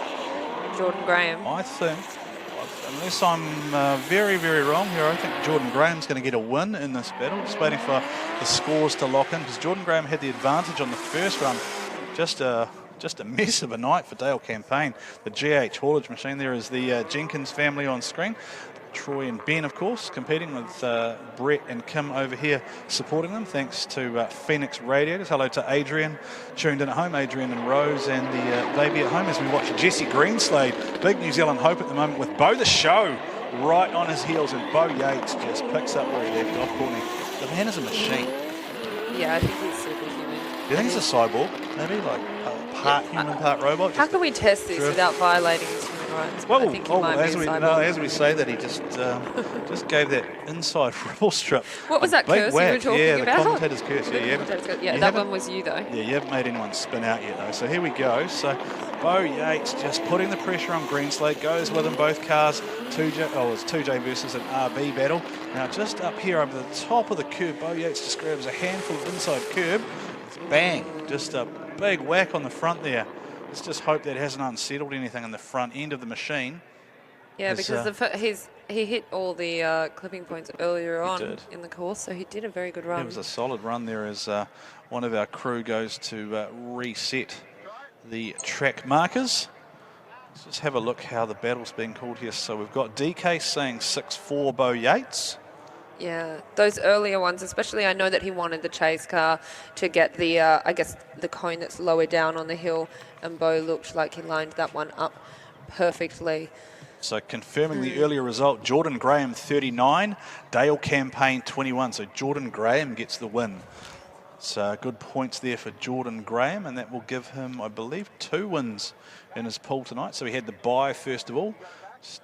Jordan Graham. I think, unless I'm very, very wrong here, I think Jordan Graham's going to get a win in this battle. Just waiting for the scores to lock in, because Jordan Graham had the advantage on the first run. Just a mess of a night for Dale Campaign. The GH haulage machine. There is the Jenkins family on screen. Troy and Ben, of course, competing with Brett and Kim over here supporting them. Thanks to Phoenix Radiators. Hello to Adrian, tuned in at home. Adrian and Rose and the baby at home as we watch Jesse Greenslade. Big New Zealand hope at the moment with Bo the Show right on his heels, and Bo Yates just picks up where he left off. Courtney, the man is a machine. Yeah, I think he's superhuman. Do you think he's a cyborg? Maybe like part human, part robot? How can we test this without violating his human rights? But I think he might be a cyborg. as we say that, he just gave that inside ripple strip. What was that curse you were talking about? about? The commentator's curse. That one was you, though. Yeah, you haven't made anyone spin out yet, though. So here we go. So Bo Yates just putting the pressure on Greenslade, goes with him, both cars. It's 2J versus an RB battle. Now just up here over the top of the curb, Bo Yates just grabs a handful of inside curb. Bang, just a big whack on the front there. Let's just hope that hasn't unsettled anything in the front end of the machine. Yeah, because he hit all the clipping points earlier on in the course, so he did a very good run. It was a solid run there as one of our crew goes to reset the track markers. Let's just have a look how the battle's being called here. So we've got DK saying 6-4 Bo Yates. Yeah, those earlier ones, especially, I know that he wanted the chase car to get the, I guess, the cone that's lower down on the hill, and Bo looked like he lined that one up perfectly. So confirming the earlier result, Jordan Graham 39, Dale Campaign 21. So Jordan Graham gets the win. So good points there for Jordan Graham, and that will give him, I believe, 2 wins in his pool tonight. So he had the bye first of all.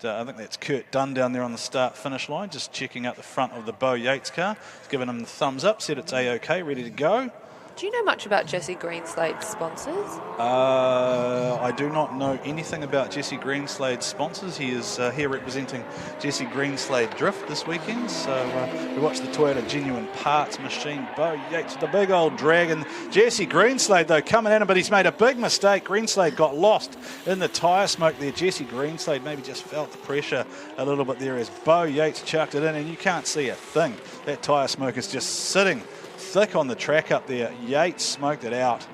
I think that's Kurt Dunn down there on the start-finish line, just checking out the front of the Bo Yates car. He's given him the thumbs up, said it's A-OK, ready to go. Do you know much about Jesse Greenslade's sponsors? I do not know anything about Jesse Greenslade's sponsors. He is here representing Jesse Greenslade Drift this weekend. So we watched the Toyota Genuine Parts machine. Bo Yates, the big old dragon. Jesse Greenslade, though, coming in, but he's made a big mistake. Greenslade got lost in the tyre smoke there. Jesse Greenslade maybe just felt the pressure a little bit there as Bo Yates chucked it in, and you can't see a thing. That tyre smoke is just sitting thick on the track up there. Yates smoked it out,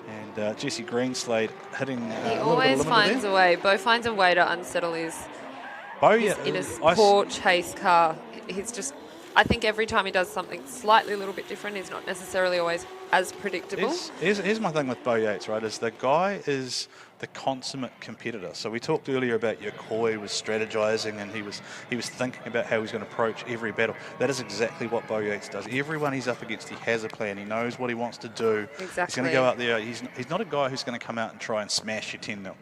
and Jesse Greenslade hitting he always finds a way. Bo finds a way to unsettle his in his poor chase car. He's just, I think every time he does something slightly a little bit different, he's not necessarily always as predictable. Here's my thing with Bo Yates, right, is the guy is the consummate competitor. So we talked earlier about Yokoi was strategizing, and he was thinking about how he's going to approach every battle. That is exactly what Bo Yates does. Everyone he's up against, he has a plan. He knows what he wants to do. Exactly. He's going to go out there. He's not a guy who's going to come out and try and smash you 10-0.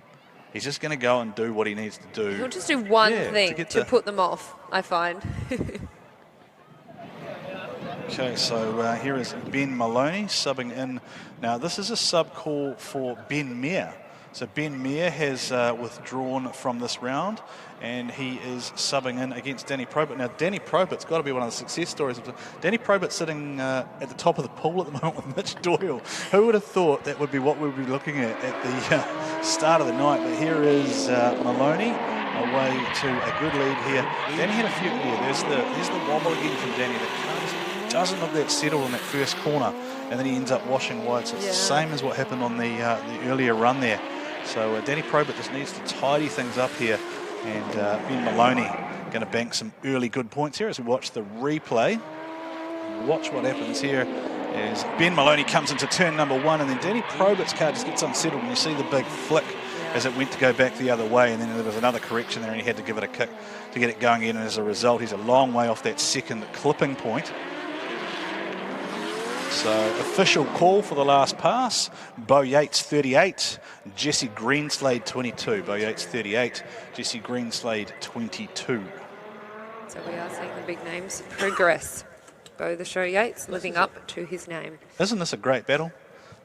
He's just going to go and do what he needs to do. He'll just do one thing to put them off, I find. Okay, so here is Ben Maloney subbing in. Now, this is a sub call for Ben Meir. So Ben Meir has withdrawn from this round, and he is subbing in against Danny Probert. Now, Danny Probert's got to be one of the success stories. Danny Probert sitting at the top of the pool at the moment with Mitch Doyle. Who would have thought that would be what we'd be looking at the start of the night? But here is Maloney away to a good lead here. Danny had a few here. There's the wobble again from Danny. The car doesn't look that settled in that first corner, and then he ends up washing wide. So it's the same as what happened on the earlier run there. So Danny Probert just needs to tidy things up here, and Ben Maloney going to bank some early good points here as we watch the replay. Watch what happens here as Ben Maloney comes into turn number 1, and then Danny Probert's car just gets unsettled, and you see the big flick as it went to go back the other way, and then there was another correction there, and he had to give it a kick to get it going again, and as a result he's a long way off that second clipping point. So official call for the last pass. Bo Yates 38, Jesse Greenslade 22. Bo Yates 38, Jesse Greenslade 22. So we are seeing the big names progress. Bo the Show Yates living up to his name. Isn't this a great battle?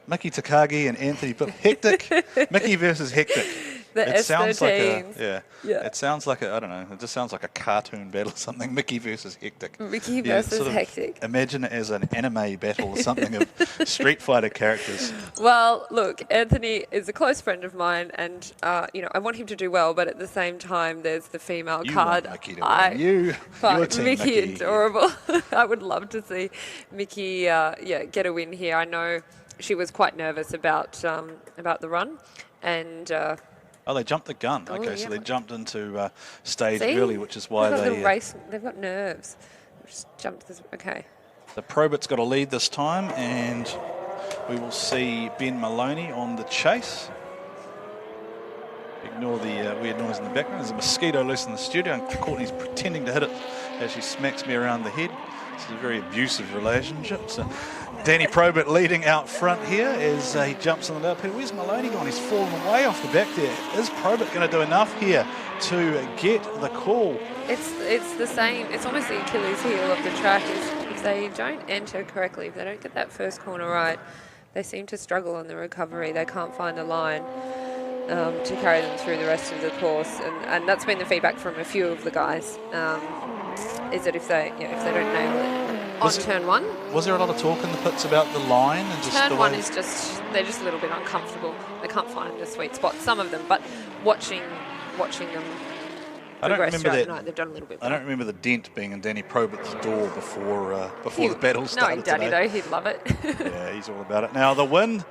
Mickey Takagi and Anthony, but Hectic. Mickey versus Hectic. The it sounds like it sounds like I don't know, it just sounds like a cartoon battle or something. Mickey versus Hectic. Mickey versus sort of Hectic. Imagine it as an anime battle or something of Street Fighter characters. Well, look, Anthony is a close friend of mine, and I want him to do well, but at the same time, there's the female card. Want Mickey to win. You find team Mickey Mickey. Adorable. I would love to see Mickey, get a win here. I know she was quite nervous about the run, and. Oh, they jumped the gun. Oh, okay, yeah. so they jumped into stage See? early, which is why they've got nerves. Just jumped this. Okay. The Probert's got a lead this time, and we will see Ben Maloney on the chase. Ignore the weird noise in the background. There's a mosquito loose in the studio, and Courtney's pretending to hit it as she smacks me around the head. It's a very abusive relationship. So Danny Probert leading out front here as he jumps on the low pedal. Where's Maloney gone? He's fallen way off the back there. Is Probert going to do enough here to get the call? It's the same. It's almost the Achilles heel of the track. If they don't enter correctly, if they don't get that first corner right, they seem to struggle on the recovery. They can't find the line to carry them through the rest of the course, and that's been the feedback from a few of the guys. Is that if they don't nail it on turn one? Was there a lot of talk in the pits about the line and just turn the one way? is they're just a little bit uncomfortable. They can't find the sweet spot. Some of them, but watching them progress throughout the night, they've done a little bit better. I don't remember the dent being in Danny Probert's door before the battle started. No, Daddy today. though, he'd love it. Yeah, he's all about it. Now the win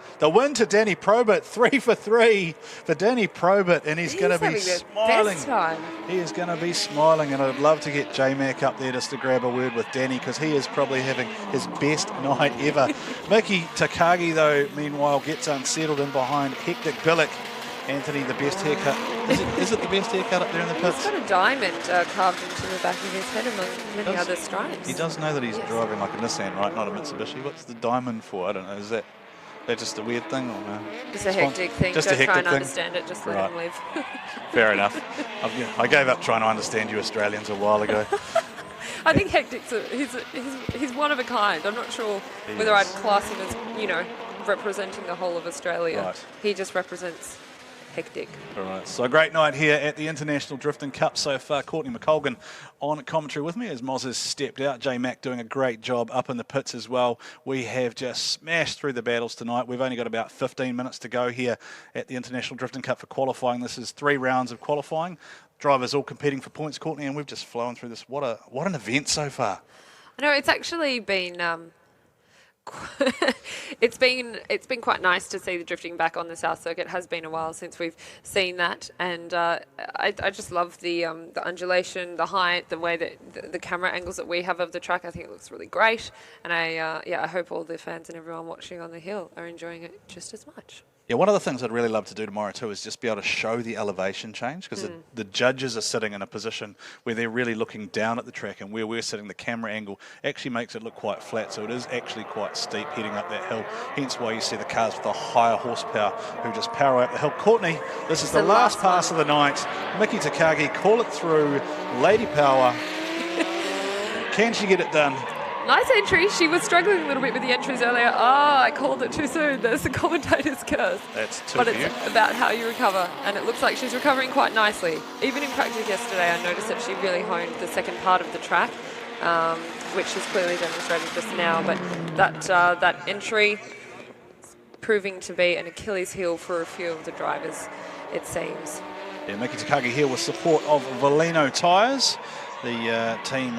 to Danny Probert, 3 for 3 for Danny Probert, and he's going to be smiling. Best time. He is going to be smiling, and I'd love to get J-Mac up there just to grab a word with Danny, because he is probably having his best night ever. Mickey Takagi, though, meanwhile, gets unsettled in behind Hectic Billick. Anthony, the best haircut. Is it the best haircut up there in the pits? He's got a diamond carved into the back of his head among many other stripes. He does know that he's driving like a Nissan, right? Not a Mitsubishi. What's the diamond for? I don't know. Is that just a weird thing or no? It's a hectic thing. Just Don't a hectic try and thing. understand it. Just let him live. Fair enough. I gave up trying to understand you Australians a while ago. I think Hectic's he's one of a kind. I'm not sure whether I'd class him as representing the whole of Australia. Right. He just represents Hectic. All right, so a great night here at the International Drifting Cup so far. Courtney McColgan on commentary with me as Moz has stepped out. J-Mac doing a great job up in the pits as well. We have just smashed through the battles tonight. We've only got about 15 minutes to go here at the International Drifting Cup for qualifying. This is 3 rounds of qualifying. Drivers all competing for points, Courtney, and we've just flown through this. What an event so far. I know, it's actually been it's been quite nice to see the drifting back on the South Circuit. It has been a while since we've seen that, and I just love the undulation, the height, the way that the camera angles that we have of the track. I think it looks really great, and I hope all the fans and everyone watching on the hill are enjoying it just as much. Yeah, one of the things I'd really love to do tomorrow too is just be able to show the elevation change, because the judges are sitting in a position where they're really looking down at the track, and where we're sitting, the camera angle actually makes it look quite flat, so it is actually quite steep heading up that hill, hence why you see the cars with the higher horsepower who just power up the hill. Courtney, this is the last pass of the night. Mickey Takagi, call it through. Lady Power. Can she get it done? Nice entry. She was struggling a little bit with the entries earlier. I called it too soon. There's the commentator's curse. That's too But it's about how you recover, and it looks like she's recovering quite nicely. Even in practice yesterday, I noticed that she really honed the second part of the track, which is clearly demonstrated just now. But that entry proving to be an Achilles heel for a few of the drivers, it seems. Yeah, Mickey Takagi here with support of Valino Tyres, the team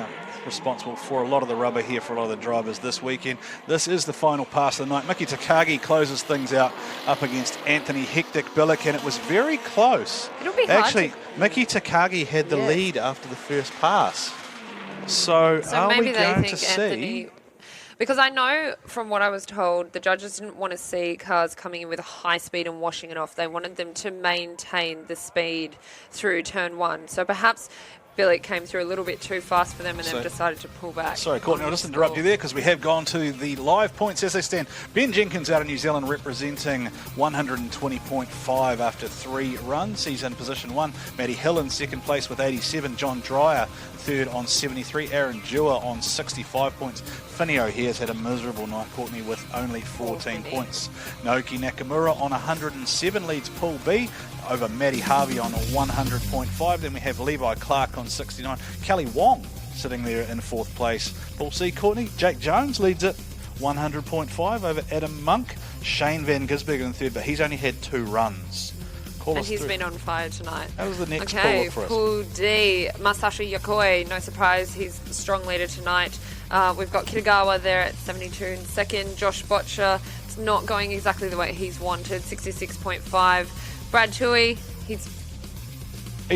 responsible for a lot of the rubber here for a lot of the drivers this weekend. This is the final pass of the night. Mickey Takagi closes things out up against Anthony Hectic Billick, and it was very close. It'll be hard. Actually, Mickey Takagi had the lead after the first pass. So are maybe we they going think to see? Anthony, because I know from what I was told, the judges didn't want to see cars coming in with a high speed and washing it off. They wanted them to maintain the speed through turn one. So perhaps Billick came through a little bit too fast for them, and then decided to pull back. Sorry, Courtney, I'll just interrupt you there because we have gone to the live points as they stand. Ben Jenkins out of New Zealand representing 120.5 after 3 runs. He's in position 1. Matty Hill in second place with 87. John Dreyer third on 73. Aaron Dewar on 65 points. Finio here has had a miserable night, Courtney, with only 14 points. Naoki Nakamura on 107 leads Pool B over Matty Harvey on 100.5. Then we have Levi Clark on 69. Kelly Wong sitting there in 4th place. Pool C, Courtney, Jake Jones leads it 100.5 over Adam Monk. Shane Van Gisbergen in 3rd, but he's only had 2 runs. And he's been on fire tonight. How was the next okay, call for us? Pool D, Masashi Yokoi, no surprise, he's the strong leader tonight. We've got Kitagawa there at 72 in 2nd. Josh Botcher, it's not going exactly the way he's wanted, 66.5. Brad Tui, he's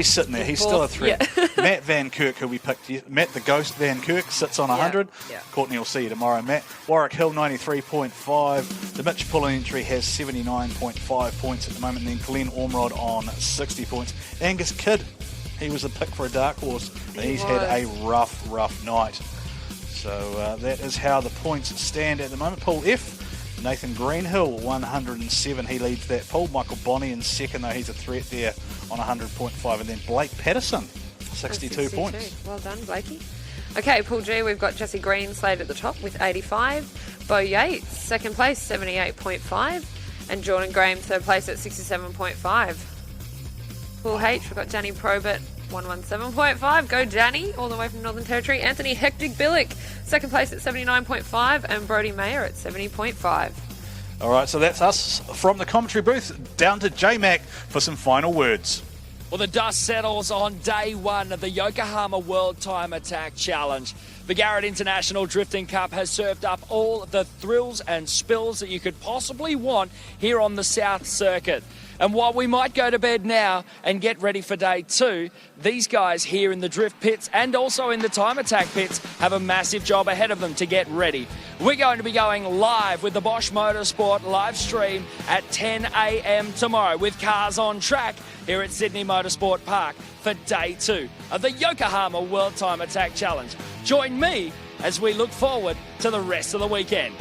sitting there. He's still a threat. Yeah. Matt Van Kirk, who we picked, Matt the Ghost Van Kirk, sits on 100. Yeah. Courtney will see you tomorrow, Matt. Warwick Hill, 93.5. The Mitch Pullen entry has 79.5 points at the moment. And then Glenn Ormrod on 60 points. Angus Kidd, he was a pick for a dark horse. And he's had a rough night. So that is how the points stand at the moment. Pool F, Nathan Greenhill, 107. He leads that pool. Michael Bonney in second, though. He's a threat there on 100.5. And then Blake Patterson, 62 points. Well done, Blakey. Okay, Pool G, we've got Jesse Green slated at the top with 85. Bo Yates, second place, 78.5. And Jordan Graham, third place at 67.5. Pool H, we've got Danny Probert, 117.5. Go Danny, all the way from Northern Territory. Anthony Hectic Billick, second place at 79.5. And Brody Mayer at 70.5. All right, so that's us from the commentary booth. Down to J-Mac for some final words. Well, the dust settles on day one of the Yokohama World Time Attack Challenge. The Garrett International Drifting Cup has served up all the thrills and spills that you could possibly want here on the South Circuit. And while we might go to bed now and get ready for day two, these guys here in the drift pits and also in the time attack pits have a massive job ahead of them to get ready. We're going to be going live with the Bosch Motorsport live stream at 10 a.m. tomorrow with cars on track here at Sydney Motorsport Park for day two of the Yokohama World Time Attack Challenge. Join me as we look forward to the rest of the weekend.